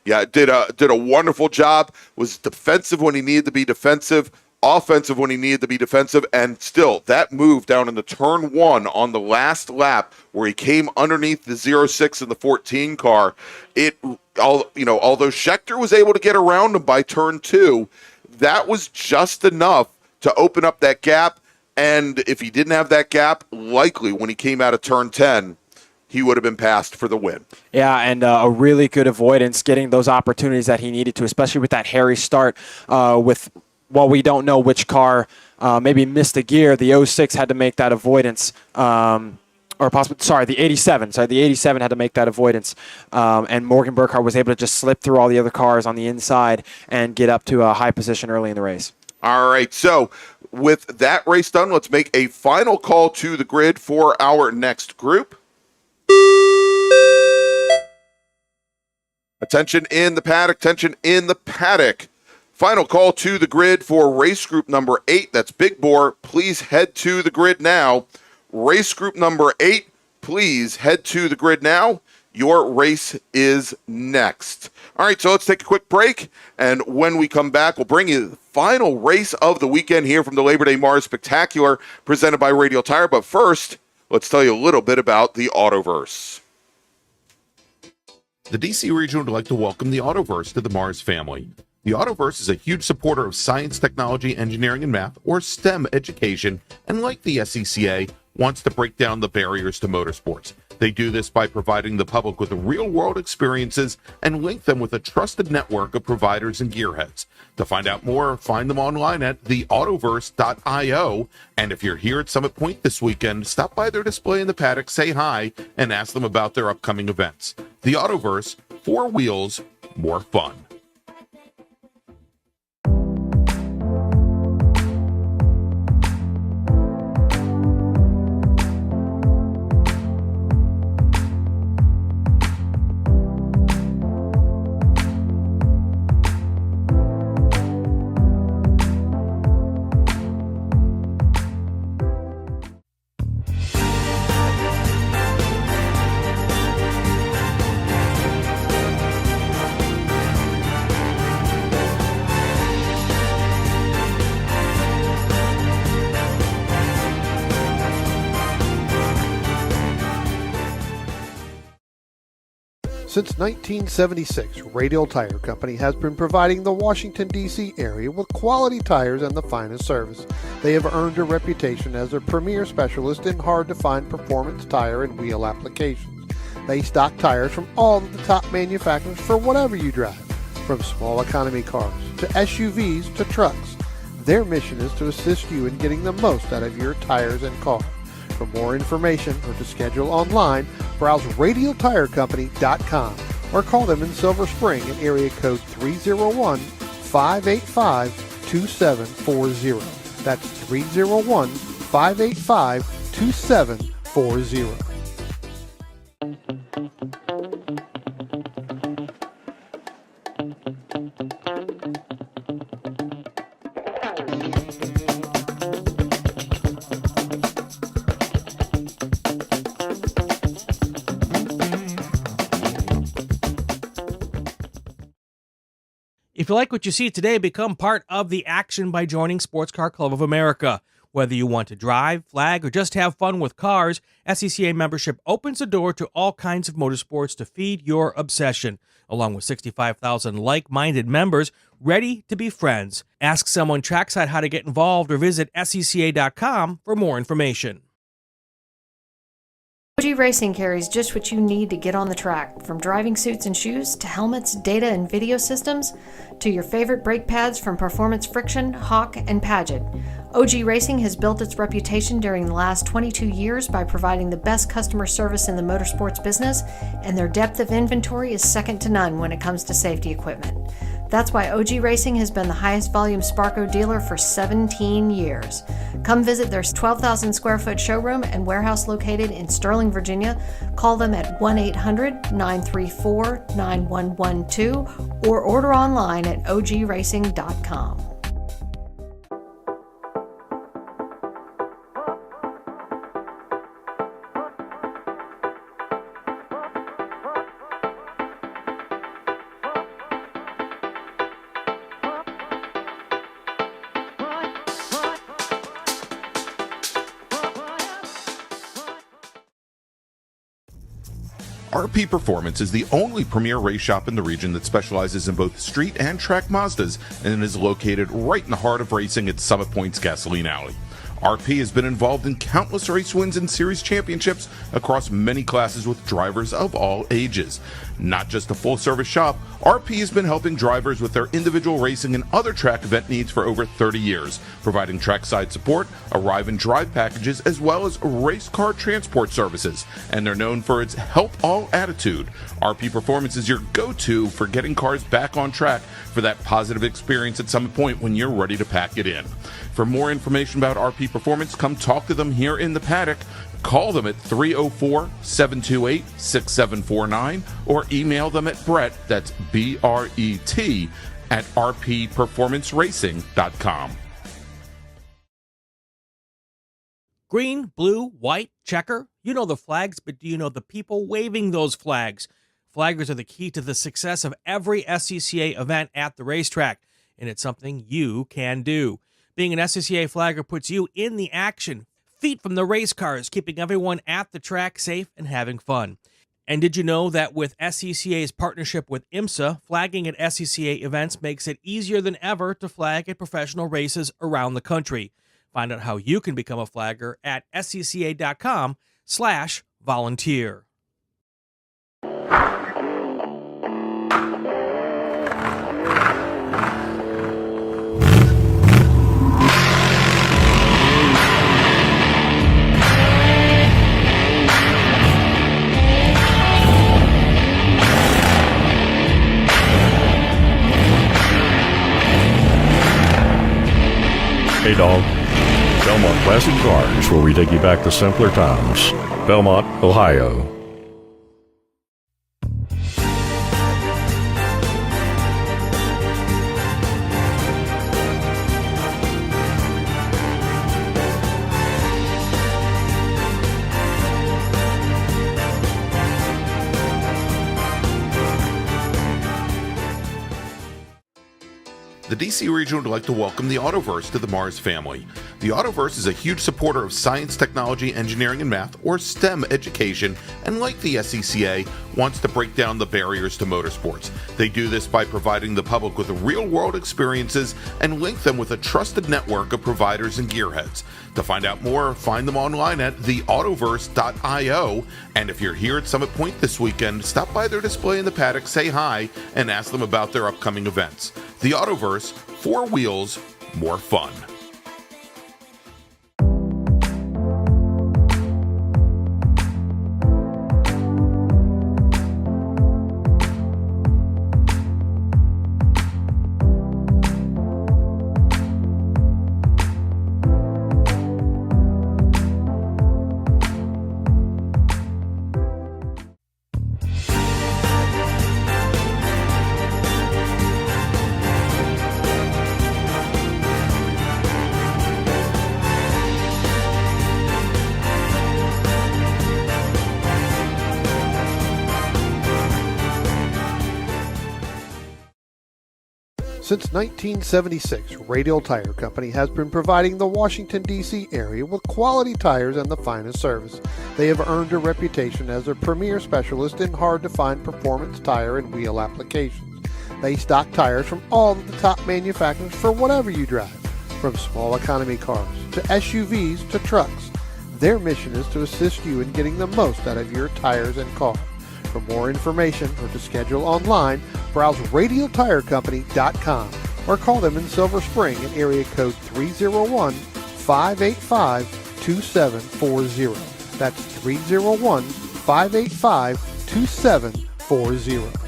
Speaker 1: Yeah, did a wonderful job. Was defensive when he needed to be defensive, offensive when he needed to be defensive, and still that move down in the turn 1 on the last lap where he came underneath the 06 and the 14 car. Although Schechter was able to get around him by turn 2, that was just enough to open up that gap. And if he didn't have that gap, likely when he came out of turn 10, he would have been passed for the win.
Speaker 7: Yeah, and a really good avoidance, getting those opportunities that he needed to, especially with that hairy start while we don't know which car maybe missed a gear, the 06 had to make that avoidance. The 87. Sorry, the 87 had to make that avoidance. And Morgan Burkhardt was able to just slip through all the other cars on the inside and get up to a high position early in the race.
Speaker 1: All right, so with that race done, let's make a final call to the grid for our next group. Attention in the paddock, attention in the paddock. Final call to the grid for race group number 8. That's Big Bore. Please head to the grid now. Race group number 8, please head to the grid now. Your race is next. All right, so let's take a quick break. And when we come back, we'll bring you the final race of the weekend here from the Labor Day MARRS Spectacular presented by Radial Tire. But first, let's tell you a little bit about the Autoverse.
Speaker 6: The DC region would like to welcome the Autoverse to the MARRS family. The Autoverse is a huge supporter of science, technology, engineering, and math, or STEM education, and like the SCCA, wants to break down the barriers to motorsports. They do this by providing the public with real-world experiences and link them with a trusted network of providers and gearheads. To find out more, find them online at theautoverse.io. And if you're here at Summit Point this weekend, stop by their display in the paddock, say hi, and ask them about their upcoming events. The Autoverse, 4 wheels, more fun.
Speaker 2: Since 1976, Radial Tire Company has been providing the Washington, D.C. area with quality tires and the finest service. They have earned a reputation as a premier specialist in hard-to-find performance tire and wheel applications. They stock tires from all of the top manufacturers for whatever you drive, from small economy cars to SUVs to trucks. Their mission is to assist you in getting the most out of your tires and car. For more information or to schedule online, browse radialtirecompany.com or call them in Silver Spring at area code 301-585-2740. That's 301-585-2740.
Speaker 4: If you like what you see today, become part of the action by joining Sports Car Club of America. Whether you want to drive, flag, or just have fun with cars, SCCA membership opens the door to all kinds of motorsports to feed your obsession, along with 65,000 like-minded members ready to be friends. Ask someone trackside how to get involved or visit scca.com for more information.
Speaker 3: OG Racing carries just what you need to get on the track, from driving suits and shoes to helmets, data and video systems, to your favorite brake pads from Performance Friction, Hawk, and Paget. OG Racing has built its reputation during the last 22 years by providing the best customer service in the motorsports business, and their depth of inventory is second to none when it comes to safety equipment. That's why OG Racing has been the highest volume Sparco dealer for 17 years. Come visit their 12,000 square foot showroom and warehouse located in Sterling, Virginia. Call them at 1-800-934-9112 or order online at ogracing.com.
Speaker 6: RP Performance is the only premier race shop in the region that specializes in both street and track Mazdas and is located right in the heart of racing at Summit Point's Gasoline Alley. RP has been involved in countless race wins and series championships across many classes with drivers of all ages. Not just a full-service shop, RP has been helping drivers with their individual racing and other track event needs for over 30 years, providing trackside support, arrive and drive packages, as well as race car transport services. And they're known for its help all attitude. RP Performance is your go-to for getting cars back on track for that positive experience at Summit Point when you're ready to pack it in. For more information about RP Performance, come talk to them here in the paddock. Call them at 304-728-6749 or email them at Brett, that's B-R-E-T, at rpperformanceracing.com.
Speaker 4: Green, blue, white, checker. You know the flags, but do you know the people waving those flags? Flaggers are the key to the success of every SCCA event at the racetrack, and it's something you can do. Being an SCCA flagger puts you in the action, feet from the race cars, keeping everyone at the track safe and having fun. And did you know that with SCCA's partnership with IMSA, flagging at SCCA events makes it easier than ever to flag at professional races around the country? Find out how you can become a flagger at scca.com/volunteer.
Speaker 5: Hey, dog. Belmont Classic Cars, where we take you back to simpler times. Belmont, Ohio.
Speaker 6: The DC region would like to welcome the Autoverse to the MARRS family. The Autoverse is a huge supporter of science, technology, engineering, and math, or STEM education, and like the SCCA, wants to break down the barriers to motorsports. They do this by providing the public with real-world experiences and link them with a trusted network of providers and gearheads. To find out more, find them online at theautoverse.io, and if you're here at Summit Point this weekend, stop by their display in the paddock, say hi, and ask them about their upcoming events. The Autoverse, 4 wheels, more fun.
Speaker 2: Since 1976, Radial Tire Company has been providing the Washington, D.C. area with quality tires and the finest service. They have earned a reputation as a premier specialist in hard-to-find performance tire and wheel applications. They stock tires from all of the top manufacturers for whatever you drive, from small economy cars to SUVs to trucks. Their mission is to assist you in getting the most out of your tires and car. For more information or to schedule online, browse radialtirecompany.com or call them in Silver Spring at area code 301-585-2740. That's 301-585-2740.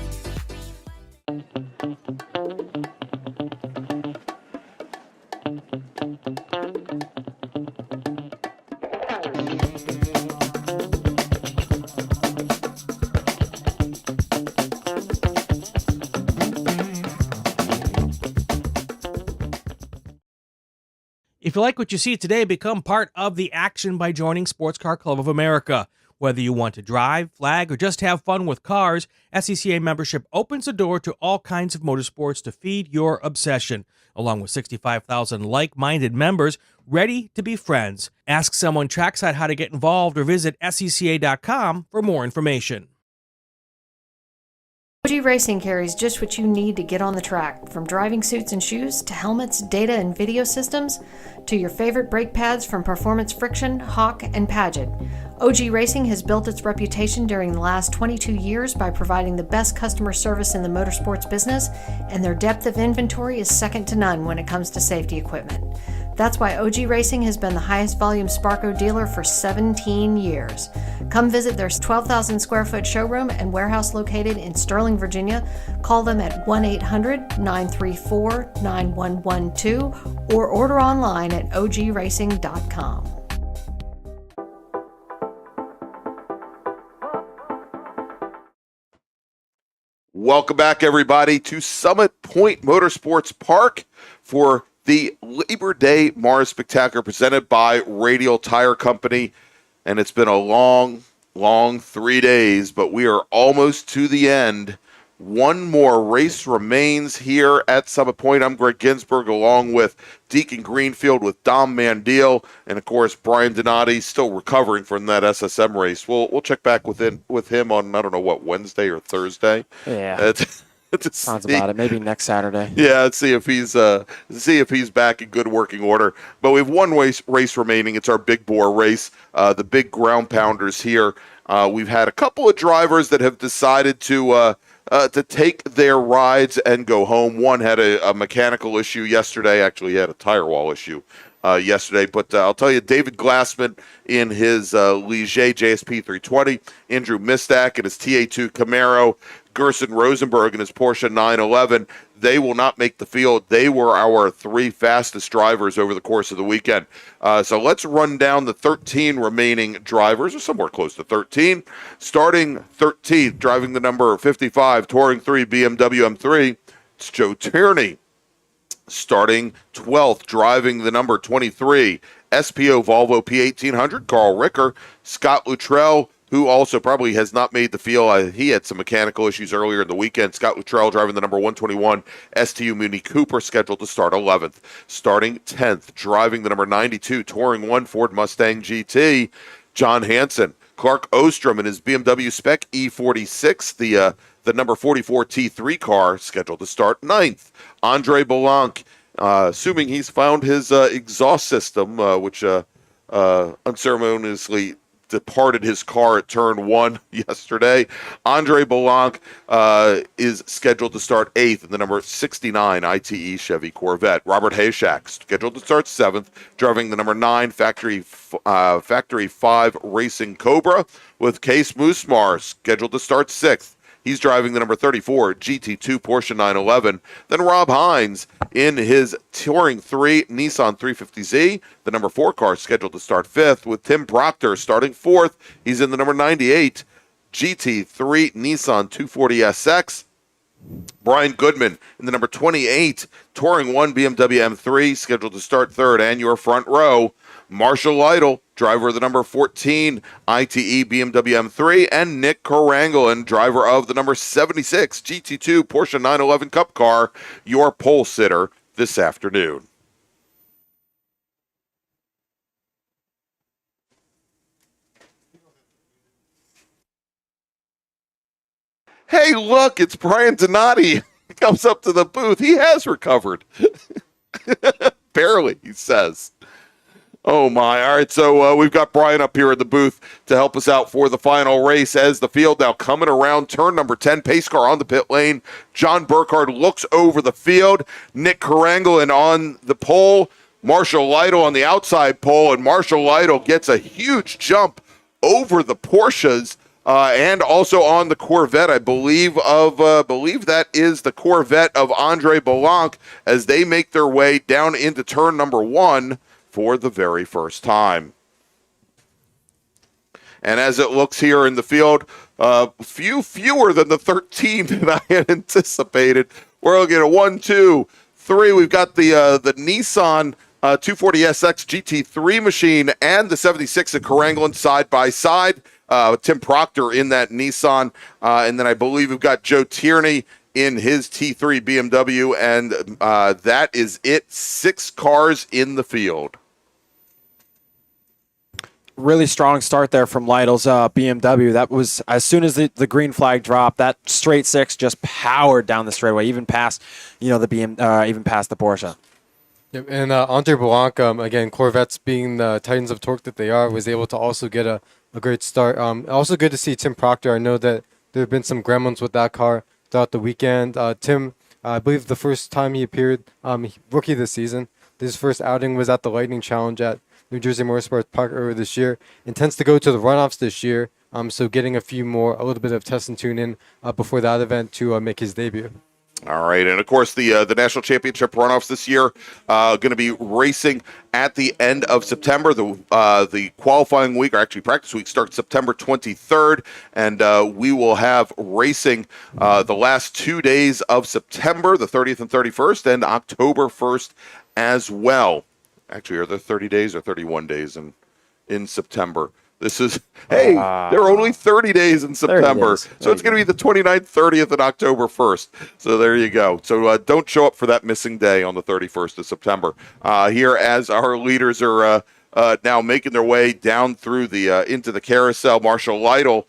Speaker 4: If you like what you see today, become part of the action by joining Sports Car Club of America. Whether you want to drive, flag, or just have fun with cars, SCCA membership opens the door to all kinds of motorsports to feed your obsession, along with 65,000 like-minded members ready to be friends. Ask someone trackside how to get involved or visit scca.com for more information.
Speaker 3: OG Racing carries just what you need to get on the track, from driving suits and shoes to helmets, data and video systems, to your favorite brake pads from Performance Friction, Hawk, and Paget. OG Racing has built its reputation during the last 22 years by providing the best customer service in the motorsports business, and their depth of inventory is second to none when it comes to safety equipment. That's why OG Racing has been the highest volume Sparco dealer for 17 years. Come visit their 12,000 square foot showroom and warehouse located in Sterling, Virginia. Call them at 1-800-934-9112 or order online at ogracing.com.
Speaker 1: Welcome back, everybody, to Summit Point Motorsports Park for the Labor Day MARRS Spectacular presented by Radial Tire Company. And it's been a long 3 days, but we are almost to the end. One more race remains here at Summit Point. I'm Greg Ginsburg, along with Deacon Greenfield, with Dom Mandil, and of course Brian Donati, still recovering from that SSM race. We'll check back with him on, I don't know what, Wednesday or Thursday.
Speaker 7: Yeah.
Speaker 1: Sounds
Speaker 7: about it. Maybe next Saturday.
Speaker 1: Yeah, let's see if he's back in good working order. But we have one race remaining. It's our big bore race, the big ground pounders here. We've had a couple of drivers that have decided to take their rides and go home. One had a mechanical issue yesterday. Actually, he had a tire wall issue yesterday. But I'll tell you, David Glassman in his Ligier JSP 320, Andrew Mistak in his TA2 Camaro, Gerson Rosenberg in his Porsche 911, they will not make the field. They were our 3 fastest drivers over the course of the weekend. So let's run down the 13 remaining drivers, or somewhere close to 13. Starting 13th, driving the number 55, Touring 3 BMW M3, it's Joe Tierney. Starting 12th, driving the number 23, SPO Volvo P1800, Carl Ricker. Scott Luttrell, who also probably has not made the field. He had some mechanical issues earlier in the weekend. Scott Luttrell driving the number 121 STU Mini Cooper, scheduled to start 11th. Starting 10th, driving the number 92 Touring 1 Ford Mustang GT, John Hansen. Clark Ostrom in his BMW Spec E46, the number 44 T3 car, scheduled to start 9th. Andre Belanc, assuming he's found his exhaust system, which unceremoniously departed his car at turn 1 yesterday. Andre Belanc is scheduled to start 8th in the number 69 ITE Chevy Corvette. Robert Hayshak scheduled to start 7th, driving the number 9 Factory 5 Racing Cobra, with Case Moosmar scheduled to start 6th. He's driving the number 34 GT2 Porsche 911. Then Rob Hines in his Touring 3 Nissan 350Z, the number 4 car, scheduled to start 5th, with Tim Proctor starting 4th. He's in the number 98 GT3 Nissan 240SX. Brian Goodman in the number 28 Touring 1 BMW M3, scheduled to start 3rd. And your front row, Marshall Lytle, driver of the number 14 ITE BMW M3, and Nick Karangelin, driver of the number 76 GT2 Porsche 911 Cup car, your pole sitter this afternoon. Hey, look, it's Brian Donati. He comes up to the booth. He has recovered. Barely, he says. Oh, my. All right, so we've got Brian up here in the booth to help us out for the final race as the field now coming around turn number 10. Pace car on the pit lane. John Burkhardt looks over the field. Nick Karangelin on the pole. Marshall Lytle on the outside pole, and Marshall Lytle gets a huge jump over the Porsches and also on the Corvette. I believe that is the Corvette of Andre Belanc as they make their way down into turn number 1 for the very first time. And as it looks here in the field, fewer than the 13 that I had anticipated. We're looking at 1, 2, 3. We've got the Nissan 240SX GT3 machine and the 76 at Karangelin side by side. Tim Proctor in that Nissan. And then I believe we've got Joe Tierney in his T3 BMW. And that is it. 6 cars in the field.
Speaker 7: Really strong start there from Lytle's BMW. That was, as soon as the green flag dropped, that straight 6 just powered down the straightaway, even past, even past the Porsche.
Speaker 8: Yep, and Andre Belanc, again, Corvettes being the titans of torque that they are, was able to also get a great start. Also good to see Tim Proctor. I know that there have been some gremlins with that car throughout the weekend. Tim, I believe the first time he appeared, rookie this season, his first outing was at the Lightning Challenge at New Jersey Motorsports Park earlier this year. Intends to go to the runoffs this year, so getting a little bit of test and tune in before that event to make his debut.
Speaker 1: All right, and of course the national championship runoffs this year going to be racing at the end of September. The qualifying week, or actually practice week, starts September 23rd, and we will have racing the last 2 days of September, the 30th and 31st, and October 1st as well. Actually, are there 30 days or 31 days in September? This is, there are only 30 days in September. So it's going to be the 29th, 30th, and October 1st. So there you go. So don't show up for that missing day on the 31st of September. Here, as our leaders are now making their way down through the into the carousel, Marshall Lytle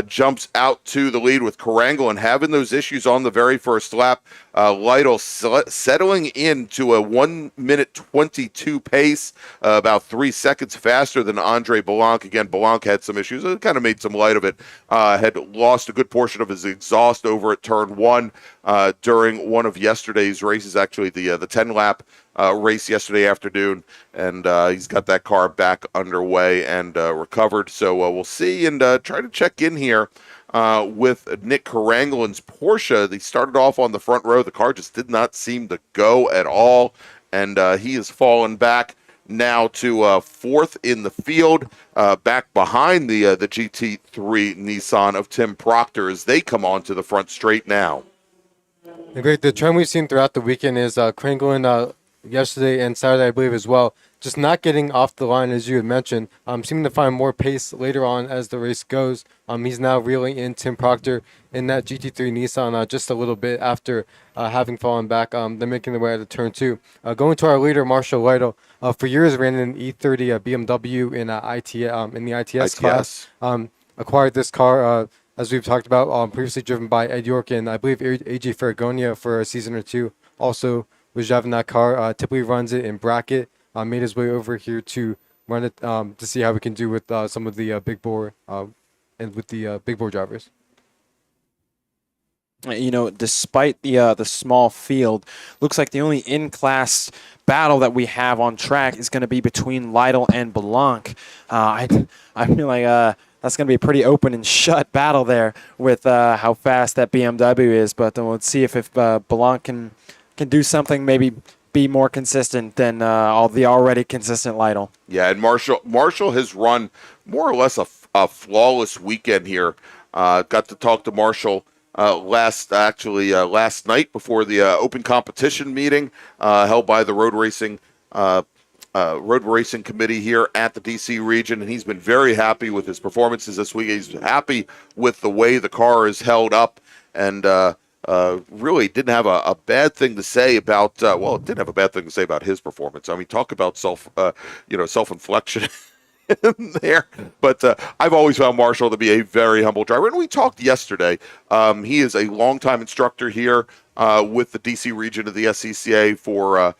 Speaker 1: jumps out to the lead with Carangle and having those issues on the very first lap. Lytle settling into a 1 minute 22 pace, about 3 seconds faster than Andre Blanc. Again, Blanc had some issues. It kind of made some light of it. Had lost a good portion of his exhaust over at turn 1 during one of yesterday's races, actually the 10-lap race yesterday afternoon, and he's got that car back underway and recovered. So we'll see and try to check in here with Nick Caranglin's Porsche. They started off on the front row. The car just did not seem to go at all, and he has fallen back now to fourth in the field, back behind the GT3 Nissan of Tim Proctor as they come onto the front straight now.
Speaker 8: Great. The trend we've seen throughout the weekend is Cranglin yesterday and Saturday, I believe, as well, just not getting off the line, as you had mentioned, seeming to find more pace later on as the race goes. He's now reeling in Tim Proctor in that GT3 Nissan just a little bit after having fallen back. They're making their way out of turn 2. Going to our leader, Marshall Lytle, for years ran an E30 BMW in the ITS class. Acquired this car, as we've talked about, previously driven by Ed York and I believe AJ Ferragonia for a season or two. Also was driving that car, typically runs it in bracket. Made his way over here to run it to see how we can do with some of the big bore and with the big bore drivers.
Speaker 7: You know, despite the small field, looks like the only in-class battle that we have on track is going to be between Lytle and Blanc. I feel like that's going to be a pretty open and shut battle there with how fast that BMW is. But let's see if Blanc can do something, maybe be more consistent than all the already consistent Lytle. Yeah,
Speaker 1: and Marshall has run more or less a flawless weekend here. Got to talk to Marshall last night before the open competition meeting held by the road racing committee here at the DC region, and he's been very happy with his performances this week. He's happy with the way the car is held up, and really didn't have a bad thing to say about. Didn't have a bad thing to say about his performance. I mean, talk about self-inflection in there. But I've always found Marshall to be a very humble driver, and we talked yesterday. He is a longtime instructor here with the DC region of the SCCA for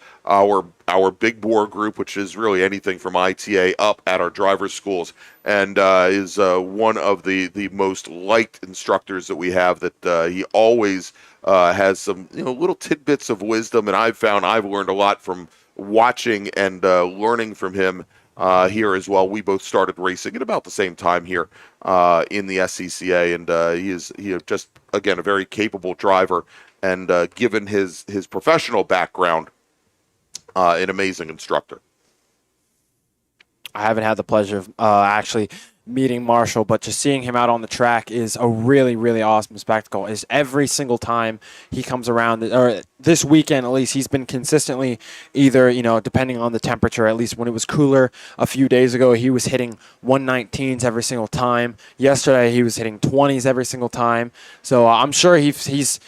Speaker 1: our big bore group, which is really anything from ITA up at our driver's schools, and is one of the most liked instructors that we have. That he always has some little tidbits of wisdom, and I've learned a lot from watching and learning from him here as well. We both started racing at about the same time here in the SCCA, and he is just again a very capable driver. And given his professional background, an amazing instructor.
Speaker 7: I haven't had the pleasure of actually meeting Marshall, but just seeing him out on the track is a really, really awesome spectacle. Is every single time he comes around, or this weekend at least, he's been consistently either, depending on the temperature, at least when it was cooler a few days ago, he was hitting 119s every single time. Yesterday, he was hitting 20s every single time. So I'm sure he's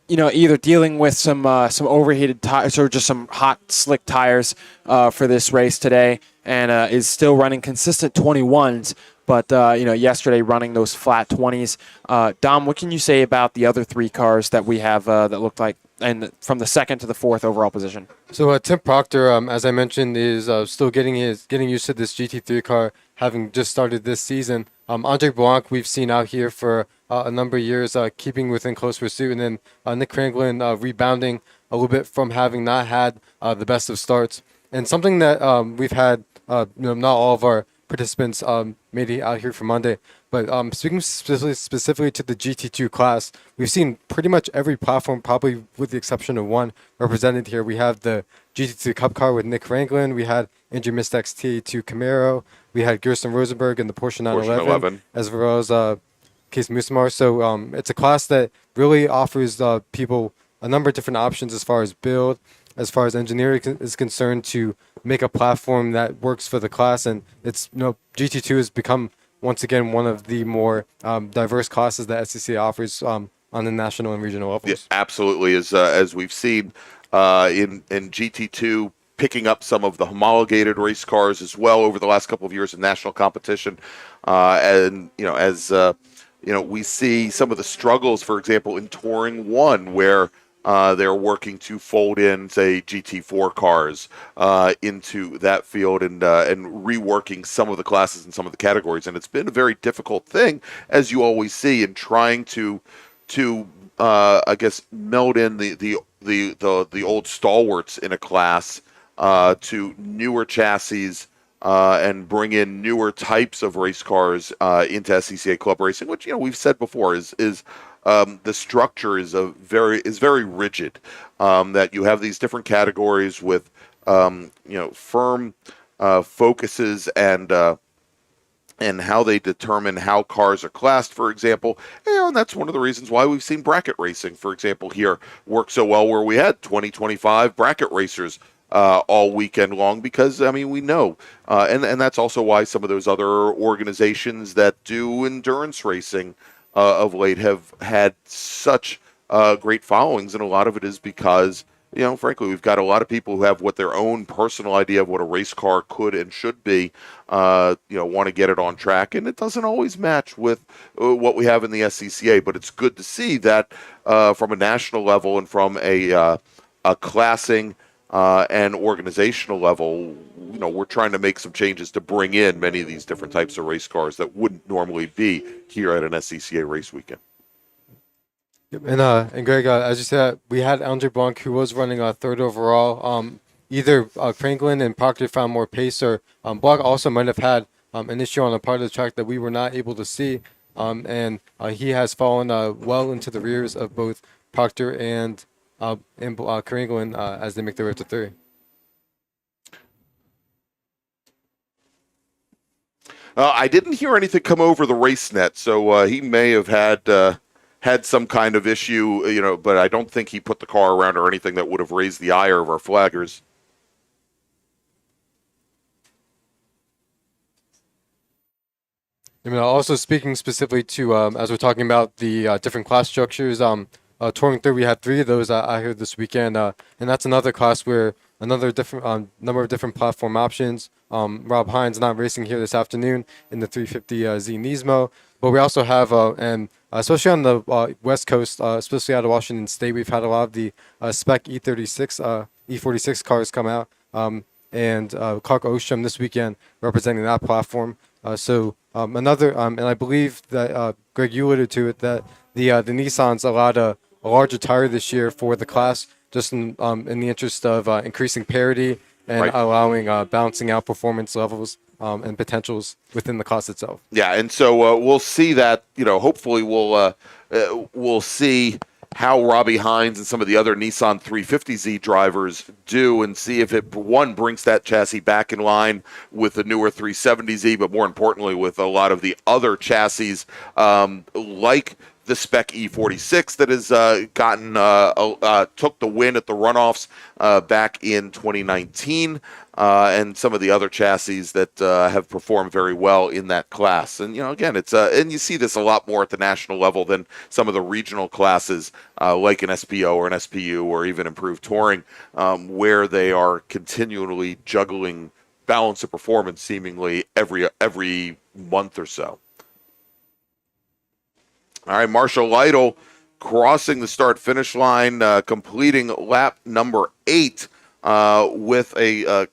Speaker 7: either dealing with some overheated tires or just some hot, slick tires for this race today, and is still running consistent 21s, but, yesterday running those flat 20s. Dom, what can you say about the other three cars that we have that looked like, and from the second to the fourth overall position?
Speaker 8: So Tim Proctor, as I mentioned, is still getting used to this GT3 car, having just started this season. Andre Blanc we've seen out here for a number of years, keeping within close pursuit, and then Nick Cranglin rebounding a little bit from having not had the best of starts. And something that we've had, not all of our participants made it out here for Monday. But speaking specifically to the GT2 class, we've seen pretty much every platform, probably with the exception of one, represented here. We have the GT2 Cup car with Nick Franklin. We had Andrew Mistek's TA2 Camaro. We had Gersten Rosenberg in the Porsche 911, as well as Case Musamar. So it's a class that really offers people a number of different options as far as build, as far as engineering is concerned, to make a platform that works for the class. And it's, GT2 has become, once again, one of the more diverse classes that SCCA offers on the national and regional levels.
Speaker 1: Yeah, absolutely, as we've seen in GT2, picking up some of the homologated race cars as well over the last couple of years in national competition, and we see some of the struggles, for example, in Touring 1, where they're working to fold in, say, GT4 cars into that field and reworking some of the classes and some of the categories. And it's been a very difficult thing, as you always see, in trying to I guess, meld in the old stalwarts in a class to newer chassis and bring in newer types of race cars into SCCA Club Racing, which we've said before is the structure is very rigid. That you have these different categories with firm focuses and how they determine how cars are classed, for example. And that's one of the reasons why we've seen bracket racing, for example, here work so well, where we had 2025 bracket racers all weekend long, because we know, and that's also why some of those other organizations that do endurance racing of late have had such great followings, and a lot of it is because frankly, we've got a lot of people who have their own personal idea of what a race car could and should be, want to get it on track, and it doesn't always match with what we have in the SCCA, but it's good to see that from a national level and from a classing and organizational level, we're trying to make some changes to bring in many of these different types of race cars that wouldn't normally be here at an SCCA race weekend.
Speaker 8: And Greg, as you said, we had Andre Blanc, who was running third overall. Either Franklin and Proctor found more pace, or Blanc also might have had an issue on a part of the track that we were not able to see. And he has fallen well into the rears of both Proctor and Franklin as they make their way to third.
Speaker 1: I didn't hear anything come over the race net, so he may have had some kind of issue, but I don't think he put the car around or anything that would have raised the ire of our flaggers.
Speaker 8: Also speaking specifically to, as we're talking about the different class structures, Touring 3, we had 3 of those out here this weekend, and that's another class where another different number of different platform options. Rob Hines not racing here this afternoon in the 350Z Nismo, but we also have, and especially on the West Coast, especially out of Washington State, we've had a lot of the spec E36, E46 cars come out, and Clark Ostrom this weekend representing that platform. Another, and I believe that Greg, you alluded to it, that the Nissans allowed a larger tire this year for the class, just in the interest of increasing parity and allowing balancing out performance levels and potentials within the class itself.
Speaker 1: Yeah, and so we'll see that. Hopefully we'll see how Robbie Hines and some of the other Nissan 350Z drivers do, and see if it brings that chassis back in line with the newer 370Z, but more importantly with a lot of the other chassis like the Spec E46 that has took the win at the runoffs back in 2019, and some of the other chassis that have performed very well in that class. And again, it's and you see this a lot more at the national level than some of the regional classes like an SPO or an SPU or even Improved Touring, where they are continually juggling balance of performance seemingly every month or so. All right, Marshall Lytle crossing the start-finish line, completing lap number 8 with a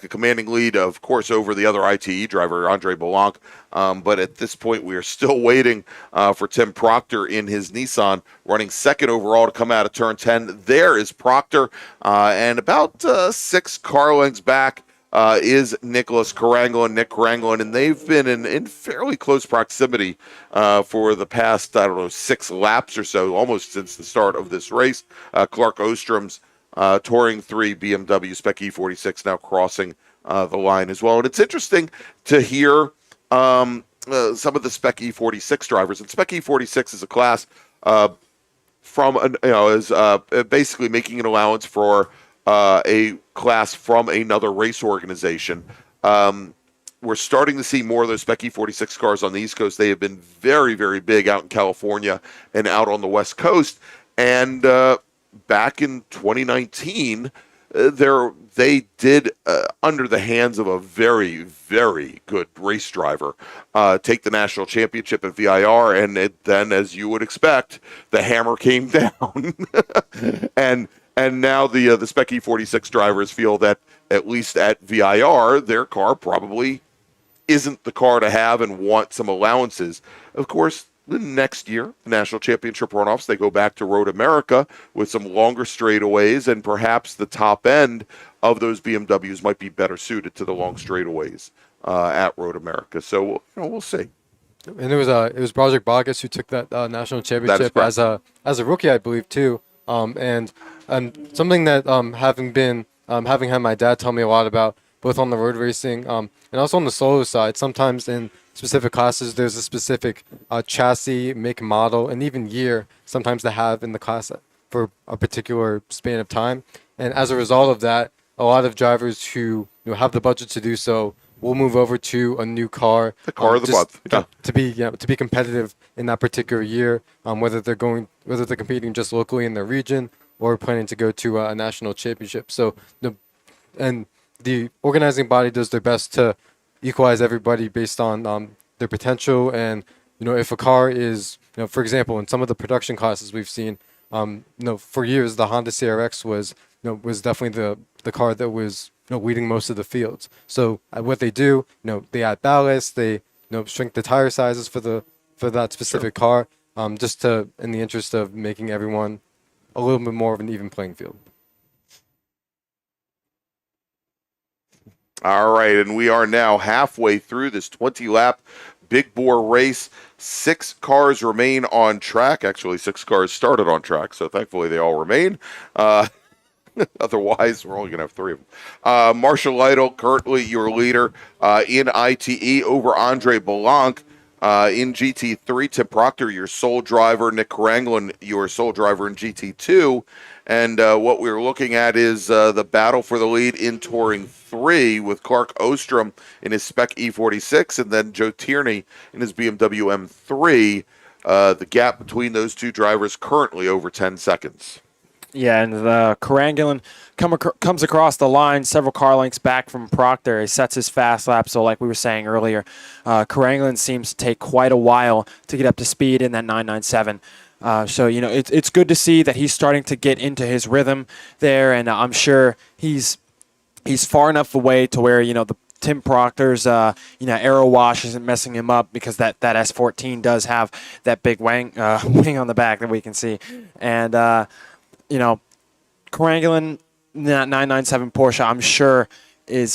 Speaker 1: commanding lead, of course, over the other ITE driver, Andre Blanc. But at this point, we are still waiting for Tim Proctor in his Nissan, running second overall to come out of turn 10. There is Proctor, and about 6 car lengths back is Nicholas Caranglin, Nick Caranglin, and they've been in fairly close proximity for the past, 6 laps or so, almost since the start of this race. Clark Ostrom's Touring 3 BMW Spec E46 now crossing the line as well. And it's interesting to hear some of the Spec E46 drivers. And Spec E46 is a class is basically making an allowance for a class from another race organization. We're starting to see more of those Spec E46 cars on the East Coast. They have been very, very big out in California and out on the West Coast. And back in 2019, they did, under the hands of a very, very good race driver, take the national championship at VIR. And then, as you would expect, the hammer came down. And now the Spec E46 drivers feel that, at least at VIR, their car probably isn't the car to have and want some allowances. Of course, the next year, the national championship runoffs, they go back to Road America with some longer straightaways, and perhaps the top end of those BMWs might be better suited to the long straightaways at Road America. So we'll see.
Speaker 8: And it was Project Bogus who took that national championship as a rookie, I believe, too. And something that having had my dad tell me a lot about, both on the road racing and also on the solo side, sometimes in specific classes there's a specific chassis, make, model, and even year sometimes they have in the class for a particular span of time. And as a result of that, a lot of drivers who have the budget to do so will move over to a new car,
Speaker 1: the car of the month,
Speaker 8: to be competitive in that particular year, whether they're competing just locally in their region or planning to go to a national championship. So the organizing body does their best to equalize everybody based on their potential. And if a car is, for example, in some of the production classes we've seen, for years the Honda CRX was definitely the car that was leading most of the fields. So what they do, they add ballast, they shrink the tire sizes for that specific car, just in the interest of making everyone a little bit more of an even playing field.
Speaker 1: All right, and we are now halfway through this 20-lap big bore race. 6 cars remain on track. Actually, 6 cars started on track, so thankfully they all remain. Otherwise, we're only going to have 3 of them. Marshall Lytle, currently your leader in ITE over Andre Blanc. In GT3, Tim Proctor, your sole driver. Nick Caranglin, your sole driver in GT2. And what we're looking at is the battle for the lead in Touring 3 with Clark Ostrom in his Spec E46 and then Joe Tierney in his BMW M3. The gap between those two drivers currently over 10 seconds.
Speaker 7: Yeah, and the Caranglin comes across the line several car lengths back from Proctor. He sets his fast lap, so like we were saying earlier, Caranglin seems to take quite a while to get up to speed in that 997. So, it's good to see that he's starting to get into his rhythm there, and I'm sure he's far enough away to where, the Tim Proctor's, aero wash isn't messing him up, because that S14 does have that big wing on the back that we can see. And, Caranglin, that 997 Porsche, I'm sure is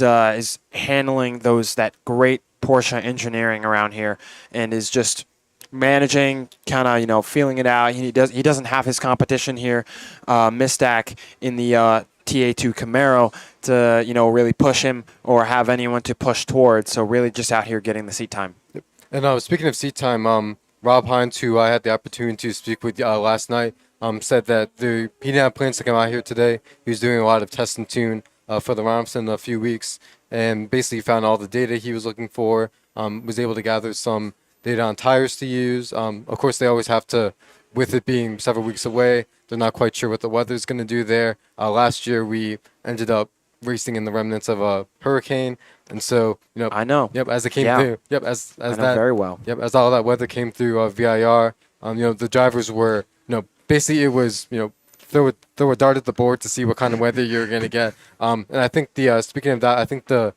Speaker 7: handling that great Porsche engineering around here, and is just managing, kind of, feeling it out. He doesn't have his competition here, Mistak in the TA2 Camaro to, really push him or have anyone to push towards. So really just out here getting the seat time.
Speaker 8: Yep. And speaking of seat time, Rob Hines, who I had the opportunity to speak with last night, said that he didn't have plans to come out here today. He was doing a lot of test and tune for the rounds in a few weeks, and basically found all the data he was looking for, was able to gather some data on tires to use. Of course, they always have to, with it being several weeks away, they're not quite sure what the weather's going to do there. Last year, we ended up racing in the remnants of a hurricane, and so
Speaker 7: I know.
Speaker 8: Yep, as it came through. Yep, as
Speaker 7: I know
Speaker 8: that
Speaker 7: very well.
Speaker 8: Yep, as all that weather came through VIR, the drivers were basically it was throw a dart at the board to see what kind of weather you're going to get. And I think speaking of that, I think I'd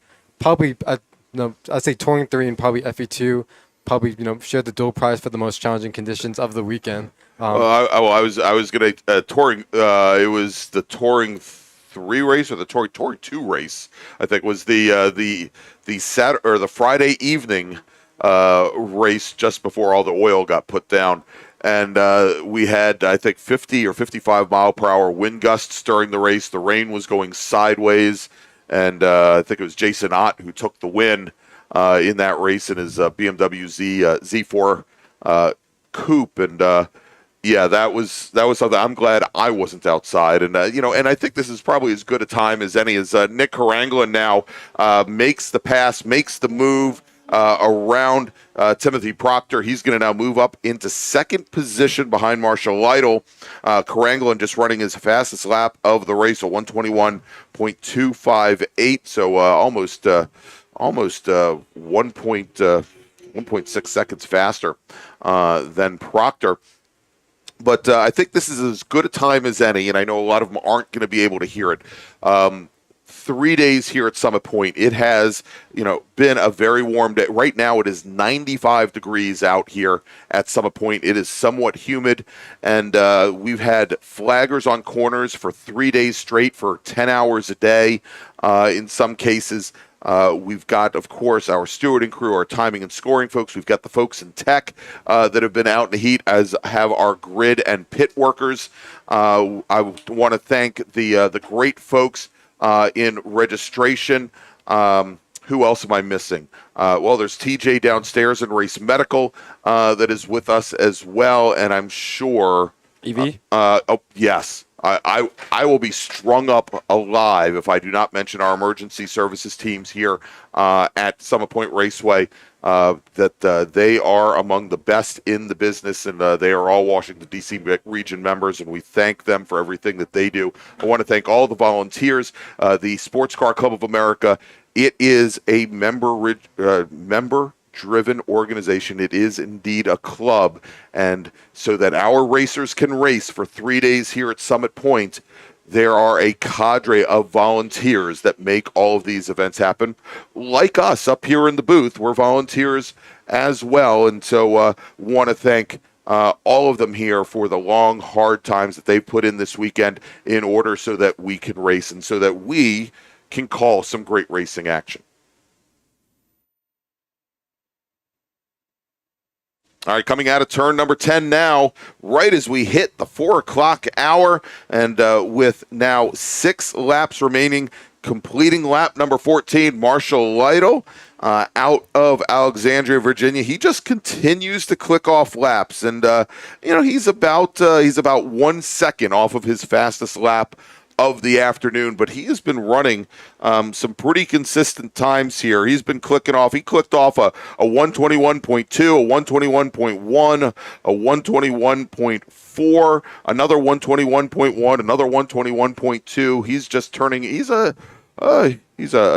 Speaker 8: say Touring 3 and probably FE2 probably shared the dual prize for the most challenging conditions of the weekend.
Speaker 1: I was going to touring. It was the Touring 3 race or the Tory 2 race, I think, was the Saturday or the Friday evening race just before all the oil got put down. And we had, I think, 50 or 55 mile per hour wind gusts during the race. The rain was going sideways, and I think it was Jason Ott who took the win in that race in his BMW Z4 coupe. And yeah, that was something. I'm glad I wasn't outside, and and I think this is probably as good a time as any. As Nick Caranglan now makes the pass, makes the move around Timothy Proctor. He's going to now move up into second position behind Marshall Lytle. Caranglan just running his fastest lap of the race, a 1:21.258, so almost 1.6 seconds faster than Proctor. But I think this is as good a time as any, and I know a lot of them aren't going to be able to hear it. 3 days here at Summit Point. It has, been a very warm day. Right now, it is 95 degrees out here at Summit Point. It is somewhat humid, and we've had flaggers on corners for 3 days straight for 10 hours a day in some cases. We've got, of course, our stewarding crew, our timing and scoring folks. We've got the folks in tech that have been out in the heat, as have our grid and pit workers. I want to thank the great folks in registration. Who else am I missing? Well, there's TJ downstairs in Race Medical that is with us as well, and I'm sure...
Speaker 7: EV?
Speaker 1: Oh, yes. I will be strung up alive if I do not mention our emergency services teams here at Summit Point Raceway, that they are among the best in the business, and they are all Washington, D.C. region members, and we thank them for everything that they do. I want to thank all the volunteers, the Sports Car Club of America. It is a member-driven organization. It is indeed a club, and so that our racers can race for 3 days here at Summit Point, there are a cadre of volunteers that make all of these events happen. Like us up here in the booth, we're volunteers as well, and so want to thank all of them here for the long, hard times that they've put in this weekend in order so that we can race and so that we can call some great racing action. All right, coming out of turn number 10 now, right as we hit the 4 o'clock hour, and with now 6 laps remaining, completing lap number 14, Marshall Lytle out of Alexandria, Virginia. He just continues to click off laps, and he's about 1 second off of his fastest lap of the afternoon, but he has been running some pretty consistent times here. He's been clicking off. He clicked off a 121.2, a 121.1, a 121.4, another 121.1, another 121.2. He's just turning. He's a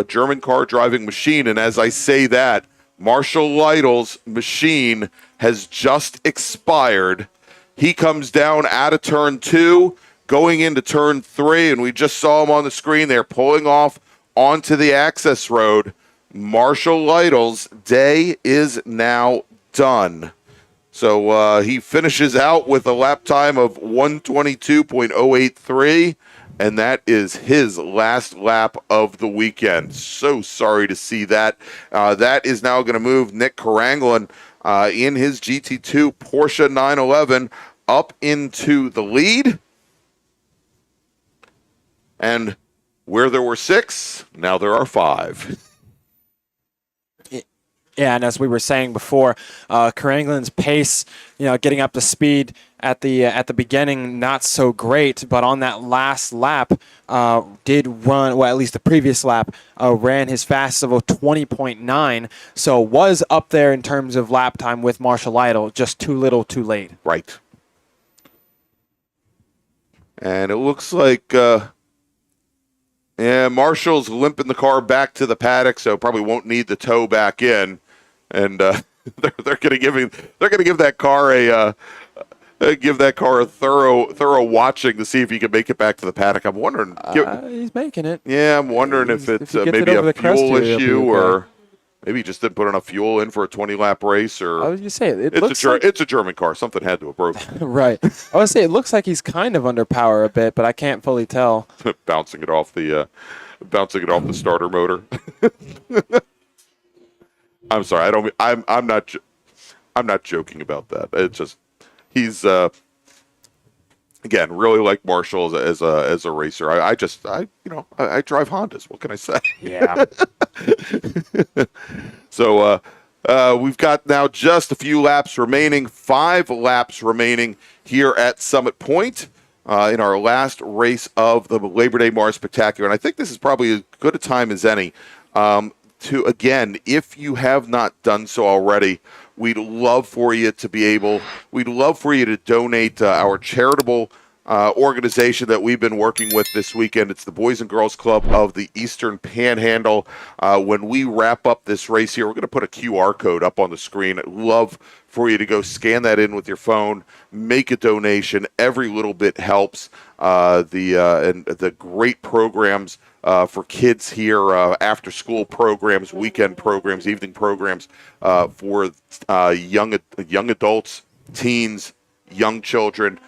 Speaker 1: German car driving machine, and as I say that, Marshall Lytle's machine has just expired. He comes down out of turn 2. Going into turn 3, and we just saw him on the screen. They're pulling off onto the access road. Marshall Lytle's day is now done. So he finishes out with a lap time of 122.083, and that is his last lap of the weekend. So sorry to see that. That is now going to move Nick Caranglan in his GT2 Porsche 911 up into the lead. And where there were 6, now there are 5.
Speaker 7: Yeah, and as we were saying before, Caranglan's pace, getting up to speed at the beginning, not so great, but on that last lap, did run, well, at least the previous lap, ran his fastest of a 20.9, so was up there in terms of lap time with Marshall Lytle, just too little, too late.
Speaker 1: Right. And it looks like... Yeah, Marshall's limping the car back to the paddock, so probably won't need the tow back in, and they're going to give that car a thorough watching to see if he can make it back to the paddock. I'm wondering.
Speaker 7: He's making it.
Speaker 1: Yeah, I'm wondering if it's maybe a fuel issue or Maybe he just didn't put enough fuel in for a 20-lap race, or
Speaker 7: I was just saying,
Speaker 1: it's a German car. Something had to have broken.
Speaker 7: Right. I would say it looks like he's kind of under power a bit, but I can't fully tell.
Speaker 1: bouncing it off the starter motor. I'm sorry. I'm not joking about that. It's just he's again really like Marshall as a racer. I drive Hondas. What can I say?
Speaker 7: Yeah.
Speaker 1: So we've got now just a few laps remaining, 5 laps remaining here at Summit Point in our last race of the Labor Day MARRS Spectacular. And I think this is probably as good a time as any to, again, if you have not done so already, we'd love for you to donate our charitable organization that we've been working with this weekend. It's the Boys and Girls Club of the Eastern Panhandle. When we wrap up this race here, we're going to put a QR code up on the screen. I'd love for you to go scan that in with your phone, make a donation. Every little bit helps. And the great programs for kids here, after school programs, weekend programs, evening programs for young adults, teens, young children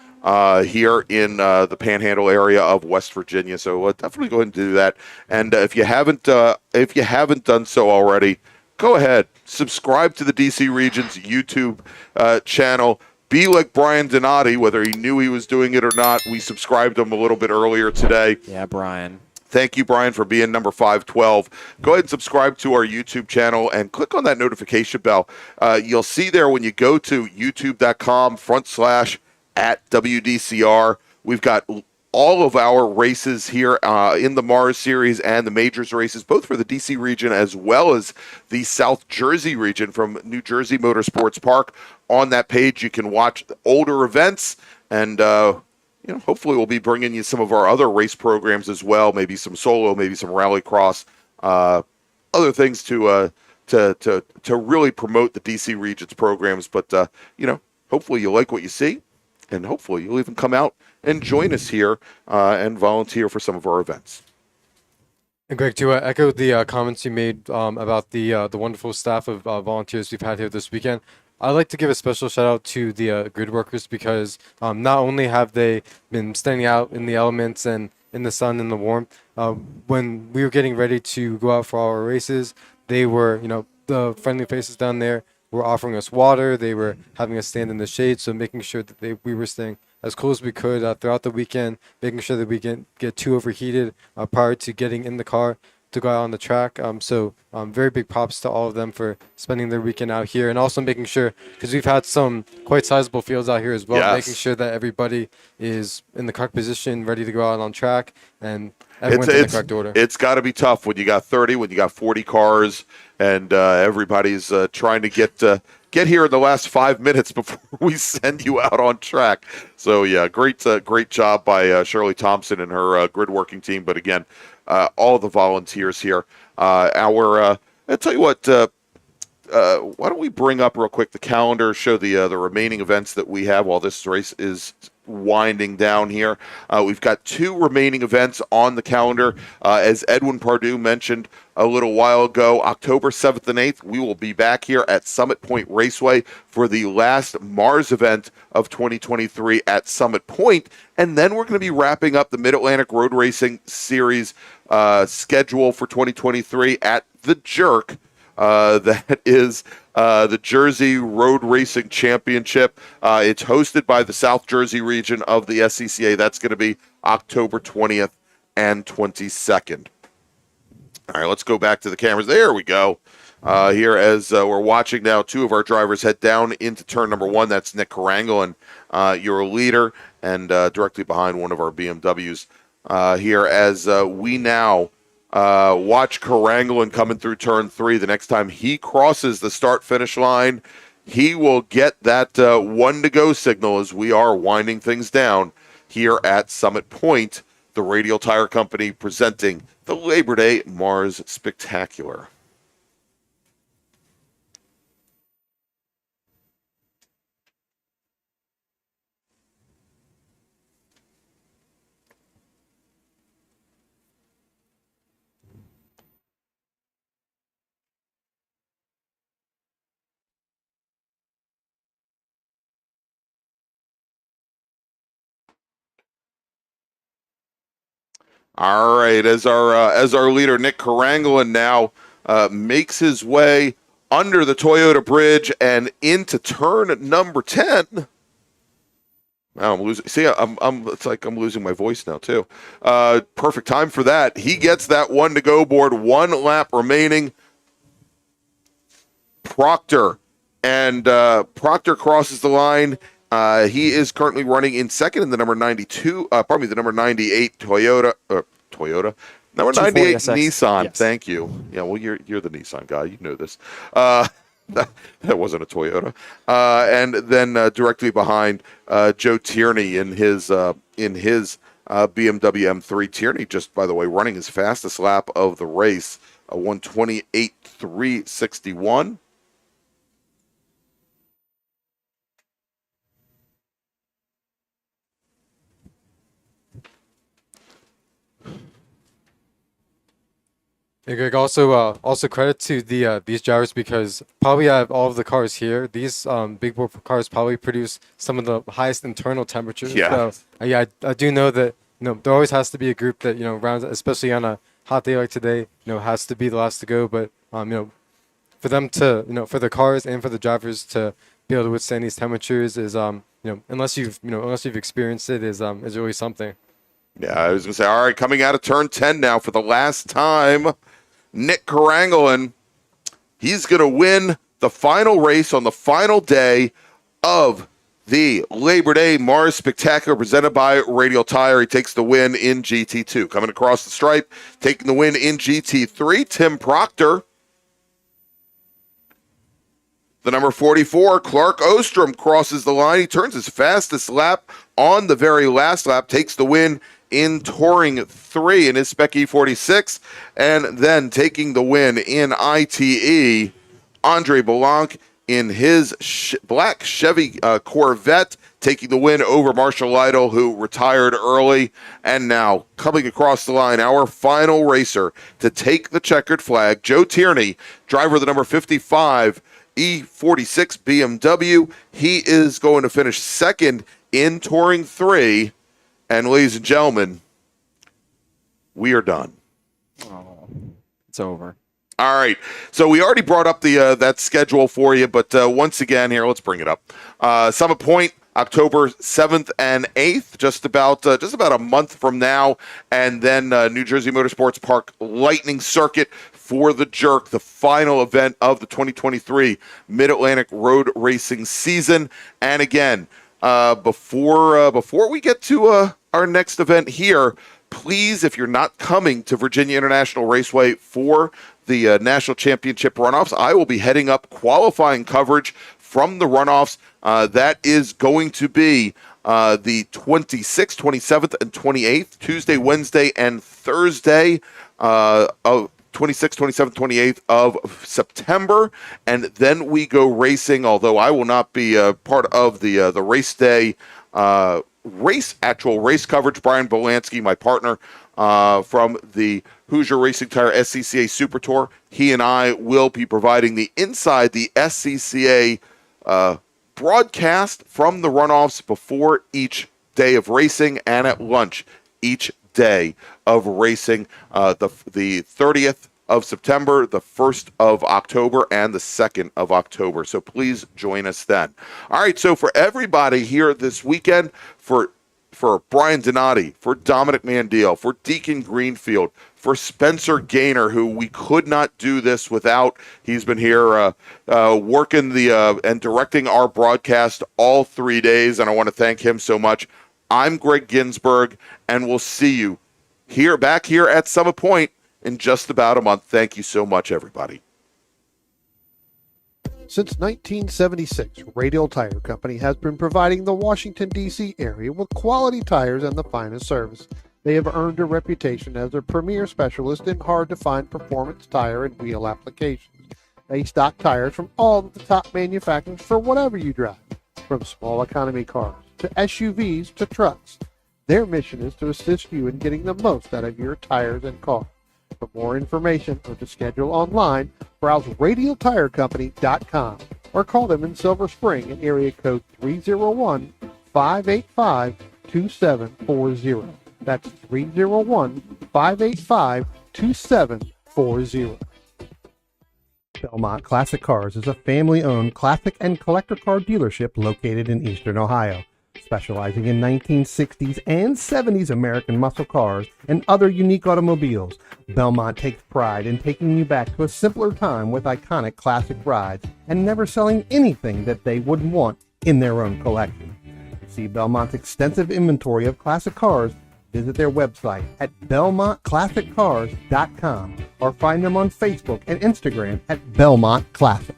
Speaker 1: here in the Panhandle area of West Virginia. So definitely go ahead and do that. And if you haven't done so already, go ahead, subscribe to the DC Region's YouTube channel. Be like Brian Donati, whether he knew he was doing it or not. We subscribed him a little bit earlier today.
Speaker 7: Yeah, Brian.
Speaker 1: Thank you, Brian, for being number 512. Go ahead and subscribe to our YouTube channel and click on that notification bell. You'll see there when you go to youtube.com/WDCR. We've got all of our races here in the MARRS series and the majors races, both for the DC region as well as the South Jersey region from New Jersey Motorsports Park. On that page, you can watch the older events, and hopefully we'll be bringing you some of our other race programs as well, maybe some solo, maybe some rallycross, other things to really promote the DC region's programs. But hopefully you like what you see, and hopefully you'll even come out and join us here and volunteer for some of our events.
Speaker 8: And Greg, to echo the comments you made about the wonderful staff of volunteers we've had here this weekend, I'd like to give a special shout out to the grid workers, because not only have they been standing out in the elements and in the sun and the warmth, when we were getting ready to go out for our races, they were, the friendly faces down there were offering us water. They were having us stand in the shade, so making sure that we were staying as cool as we could throughout the weekend, making sure that we get too overheated prior to getting in the car to go out on the track. So very big props to all of them for spending their weekend out here, and also making sure, because we've had some quite sizable fields out here as well,
Speaker 1: Yes.
Speaker 8: making sure that everybody is in the correct position, ready to go out on track, and everyone's in the correct order.
Speaker 1: It's got to be tough when you got 30, when you got 40 cars, and everybody's trying to get here in the last 5 minutes before we send you out on track. So yeah, great job by Shirley Thompson and her grid working team. But again, all the volunteers here. I'll tell you what. Why don't we bring up real quick the calendar, show the remaining events that we have while this race is winding down here. We've got 2 remaining events on the calendar. As Edwin Pardue mentioned a little while ago, October 7th and 8th, we will be back here at Summit Point Raceway for the last MARRS event of 2023 at Summit Point. And then we're going to be wrapping up the Mid-Atlantic Road Racing Series schedule for 2023 at The Jerk. That is the Jersey Road Racing Championship. It's hosted by the South Jersey region of the SCCA. That's going to be October 20th and 22nd. All right, let's go back to the cameras. There we go. Here as we're watching now, 2 of our drivers head down into turn number 1. That's Nick Carangel, and your leader, and directly behind one of our BMWs here as we now watch Carangel coming through turn 3. The next time he crosses the start-finish line, he will get that 1 to go signal as we are winding things down here at Summit Point, the Radial Tire Company presenting the Labor Day MARRS Spectacular. All right, as our leader Nick Carangolin now makes his way under the Toyota bridge and into turn number 10. Now I'm losing. See, it's like I'm losing my voice now too. Perfect time for that. He gets that one to go board. 1 lap remaining. Proctor crosses the line. He is currently running in second in the number 92. The number 98 Toyota. Number 98 Nissan.
Speaker 7: Yes.
Speaker 1: Thank you. Yeah, well, you're the Nissan guy. You know this. That wasn't a Toyota. And then directly behind Joe Tierney in his BMW M3. Tierney, just by the way, running his fastest lap of the race, 1:28.361.
Speaker 8: Hey Greg, also credit to these drivers because probably out of all of the cars here, these big boy cars probably produce some of the highest internal temperatures.
Speaker 1: Yeah.
Speaker 8: So I do know that there always has to be a group that rounds, especially on a hot day like today, has to be the last to go. But for them to for the cars and for the drivers to be able to withstand these temperatures is unless you've experienced it is really something.
Speaker 1: Yeah, I was going to say, all right, coming out of turn 10 now for the last time, Nick Carangolin. He's going to win the final race on the final day of the Labor Day MARRS Spectacular presented by Radial Tire. He takes the win in GT2. Coming across the stripe, taking the win in GT3, Tim Proctor. The number 44, Clark Ostrom, crosses the line. He turns his fastest lap on the very last lap, takes the win in Touring 3 in his Spec E46, and then taking the win in ITE, Andre Blanc in his black Chevy Corvette, taking the win over Marshall Lytle, who retired early. And now, coming across the line, our final racer to take the checkered flag, Joe Tierney, driver of the number 55 E46 BMW. He is going to finish second in Touring 3. And ladies and gentlemen, we are done.
Speaker 7: Oh, it's over.
Speaker 1: All right. So we already brought up the that schedule for you, but once again here, let's bring it up. Summit Point, October 7th and 8th, just about a month from now, and then New Jersey Motorsports Park Lightning Circuit for the Jerk, the final event of the 2023 Mid-Atlantic Road Racing season. And again, before we get to our next event here, please, if you're not coming to Virginia International Raceway for the National Championship runoffs, I will be heading up qualifying coverage from the runoffs. That is going to be the 26th, 27th, and 28th, Tuesday, Wednesday, and Thursday of 26th, 27th, 28th of September, and then we go racing, although I will not be part of the race day actual race coverage. Brian Bolansky, my partner from the Hoosier Racing Tire SCCA Super Tour, he and I will be providing the Inside the SCCA broadcast from the runoffs before each day of racing and at lunch each day of racing, the 30th of September, the 1st of October, and the 2nd of October. So please join us then. All right, so for everybody here this weekend, for Brian Donati, for Dominic Mandiel, for Deacon Greenfield, for Spencer Gaynor, who we could not do this without. He's been here working and directing our broadcast all 3 days, and I want to thank him so much. I'm Greg Ginsburg, and we'll see you back here at Summit Point in just about a month. Thank you so much, everybody.
Speaker 2: Since 1976, Radial Tire Company has been providing the Washington, D.C. area with quality tires and the finest service. They have earned a reputation as a premier specialist in hard-to-find performance tire and wheel applications. They stock tires from all of the top manufacturers for whatever you drive, from small economy cars to SUVs to trucks. Their mission is to assist you in getting the most out of your tires and car. For more information or to schedule online, browse radialtirecompany.com or call them in Silver Spring at area code 301-585-2740. That's 301 585-2740. Belmont Classic Cars is a family-owned classic and collector car dealership located in Eastern Ohio, specializing in 1960s and 70s American muscle cars and other unique automobiles. Belmont takes pride in taking you back to a simpler time with iconic classic rides and never selling anything that they wouldn't want in their own collection. To see Belmont's extensive inventory of classic cars, visit their website at belmontclassiccars.com or find them on Facebook and Instagram at Belmont Classic.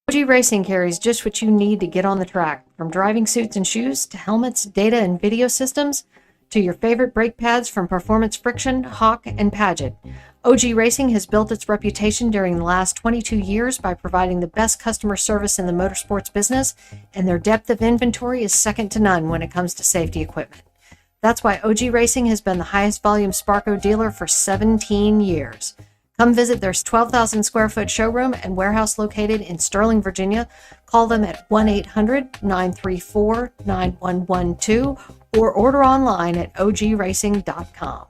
Speaker 3: OG Racing carries just what you need to get on the track, from driving suits and shoes to helmets, data and video systems, to your favorite brake pads from Performance Friction, Hawk, and Paget. OG Racing has built its reputation during the last 22 years by providing the best customer service in the motorsports business, and their depth of inventory is second to none when it comes to safety equipment. That's why OG Racing has been the highest volume Sparco dealer for 17 years. Come visit their 12,000 square foot showroom and warehouse located in Sterling, Virginia. Call them at 1-800-934-9112 or order online at ogracing.com.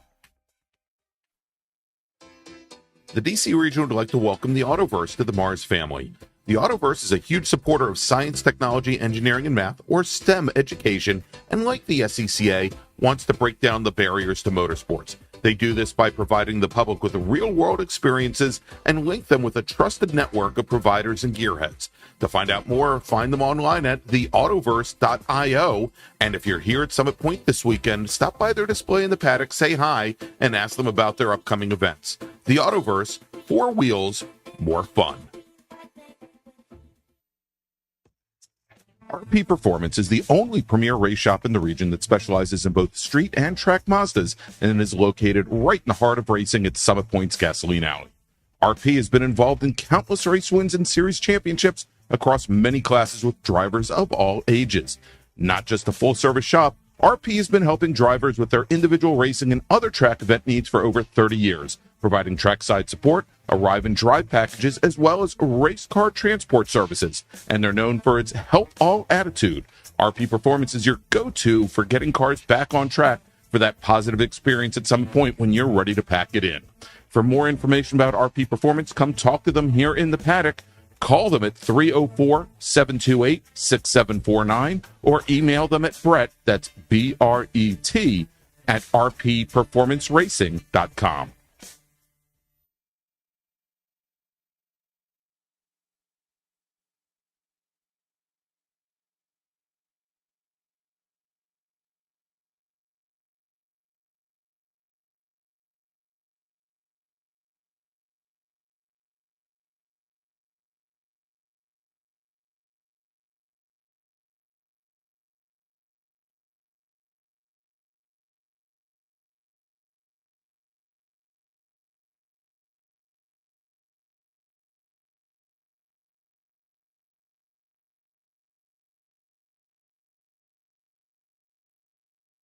Speaker 6: The DC region would like to welcome the Autoverse to the MARRS family. The Autoverse is a huge supporter of science, technology, engineering, and math, or STEM education, and like the SCCA, wants to break down the barriers to motorsports. They do this by providing the public with real-world experiences and link them with a trusted network of providers and gearheads. To find out more, find them online at theautoverse.io. And if you're here at Summit Point this weekend, stop by their display in the paddock, say hi, and ask them about their upcoming events. The Autoverse, 4 wheels, more fun. RP Performance is the only premier race shop in the region that specializes in both street and track Mazdas and is located right in the heart of racing at Summit Point's Gasoline Alley. RP has been involved in countless race wins and series championships across many classes with drivers of all ages. Not just a full-service shop, RP has been helping drivers with their individual racing and other track event needs for over 30 years, providing trackside support, arrive and drive packages, as well as race car transport services. And they're known for its help all attitude. RP Performance is your go-to for getting cars back on track for that positive experience at some point when you're ready to pack it in. For more information about RP Performance, come talk to them here in the paddock. Call them at 304-728-6749 or email them at Brett, that's B-R-E-T, at rpperformanceracing.com.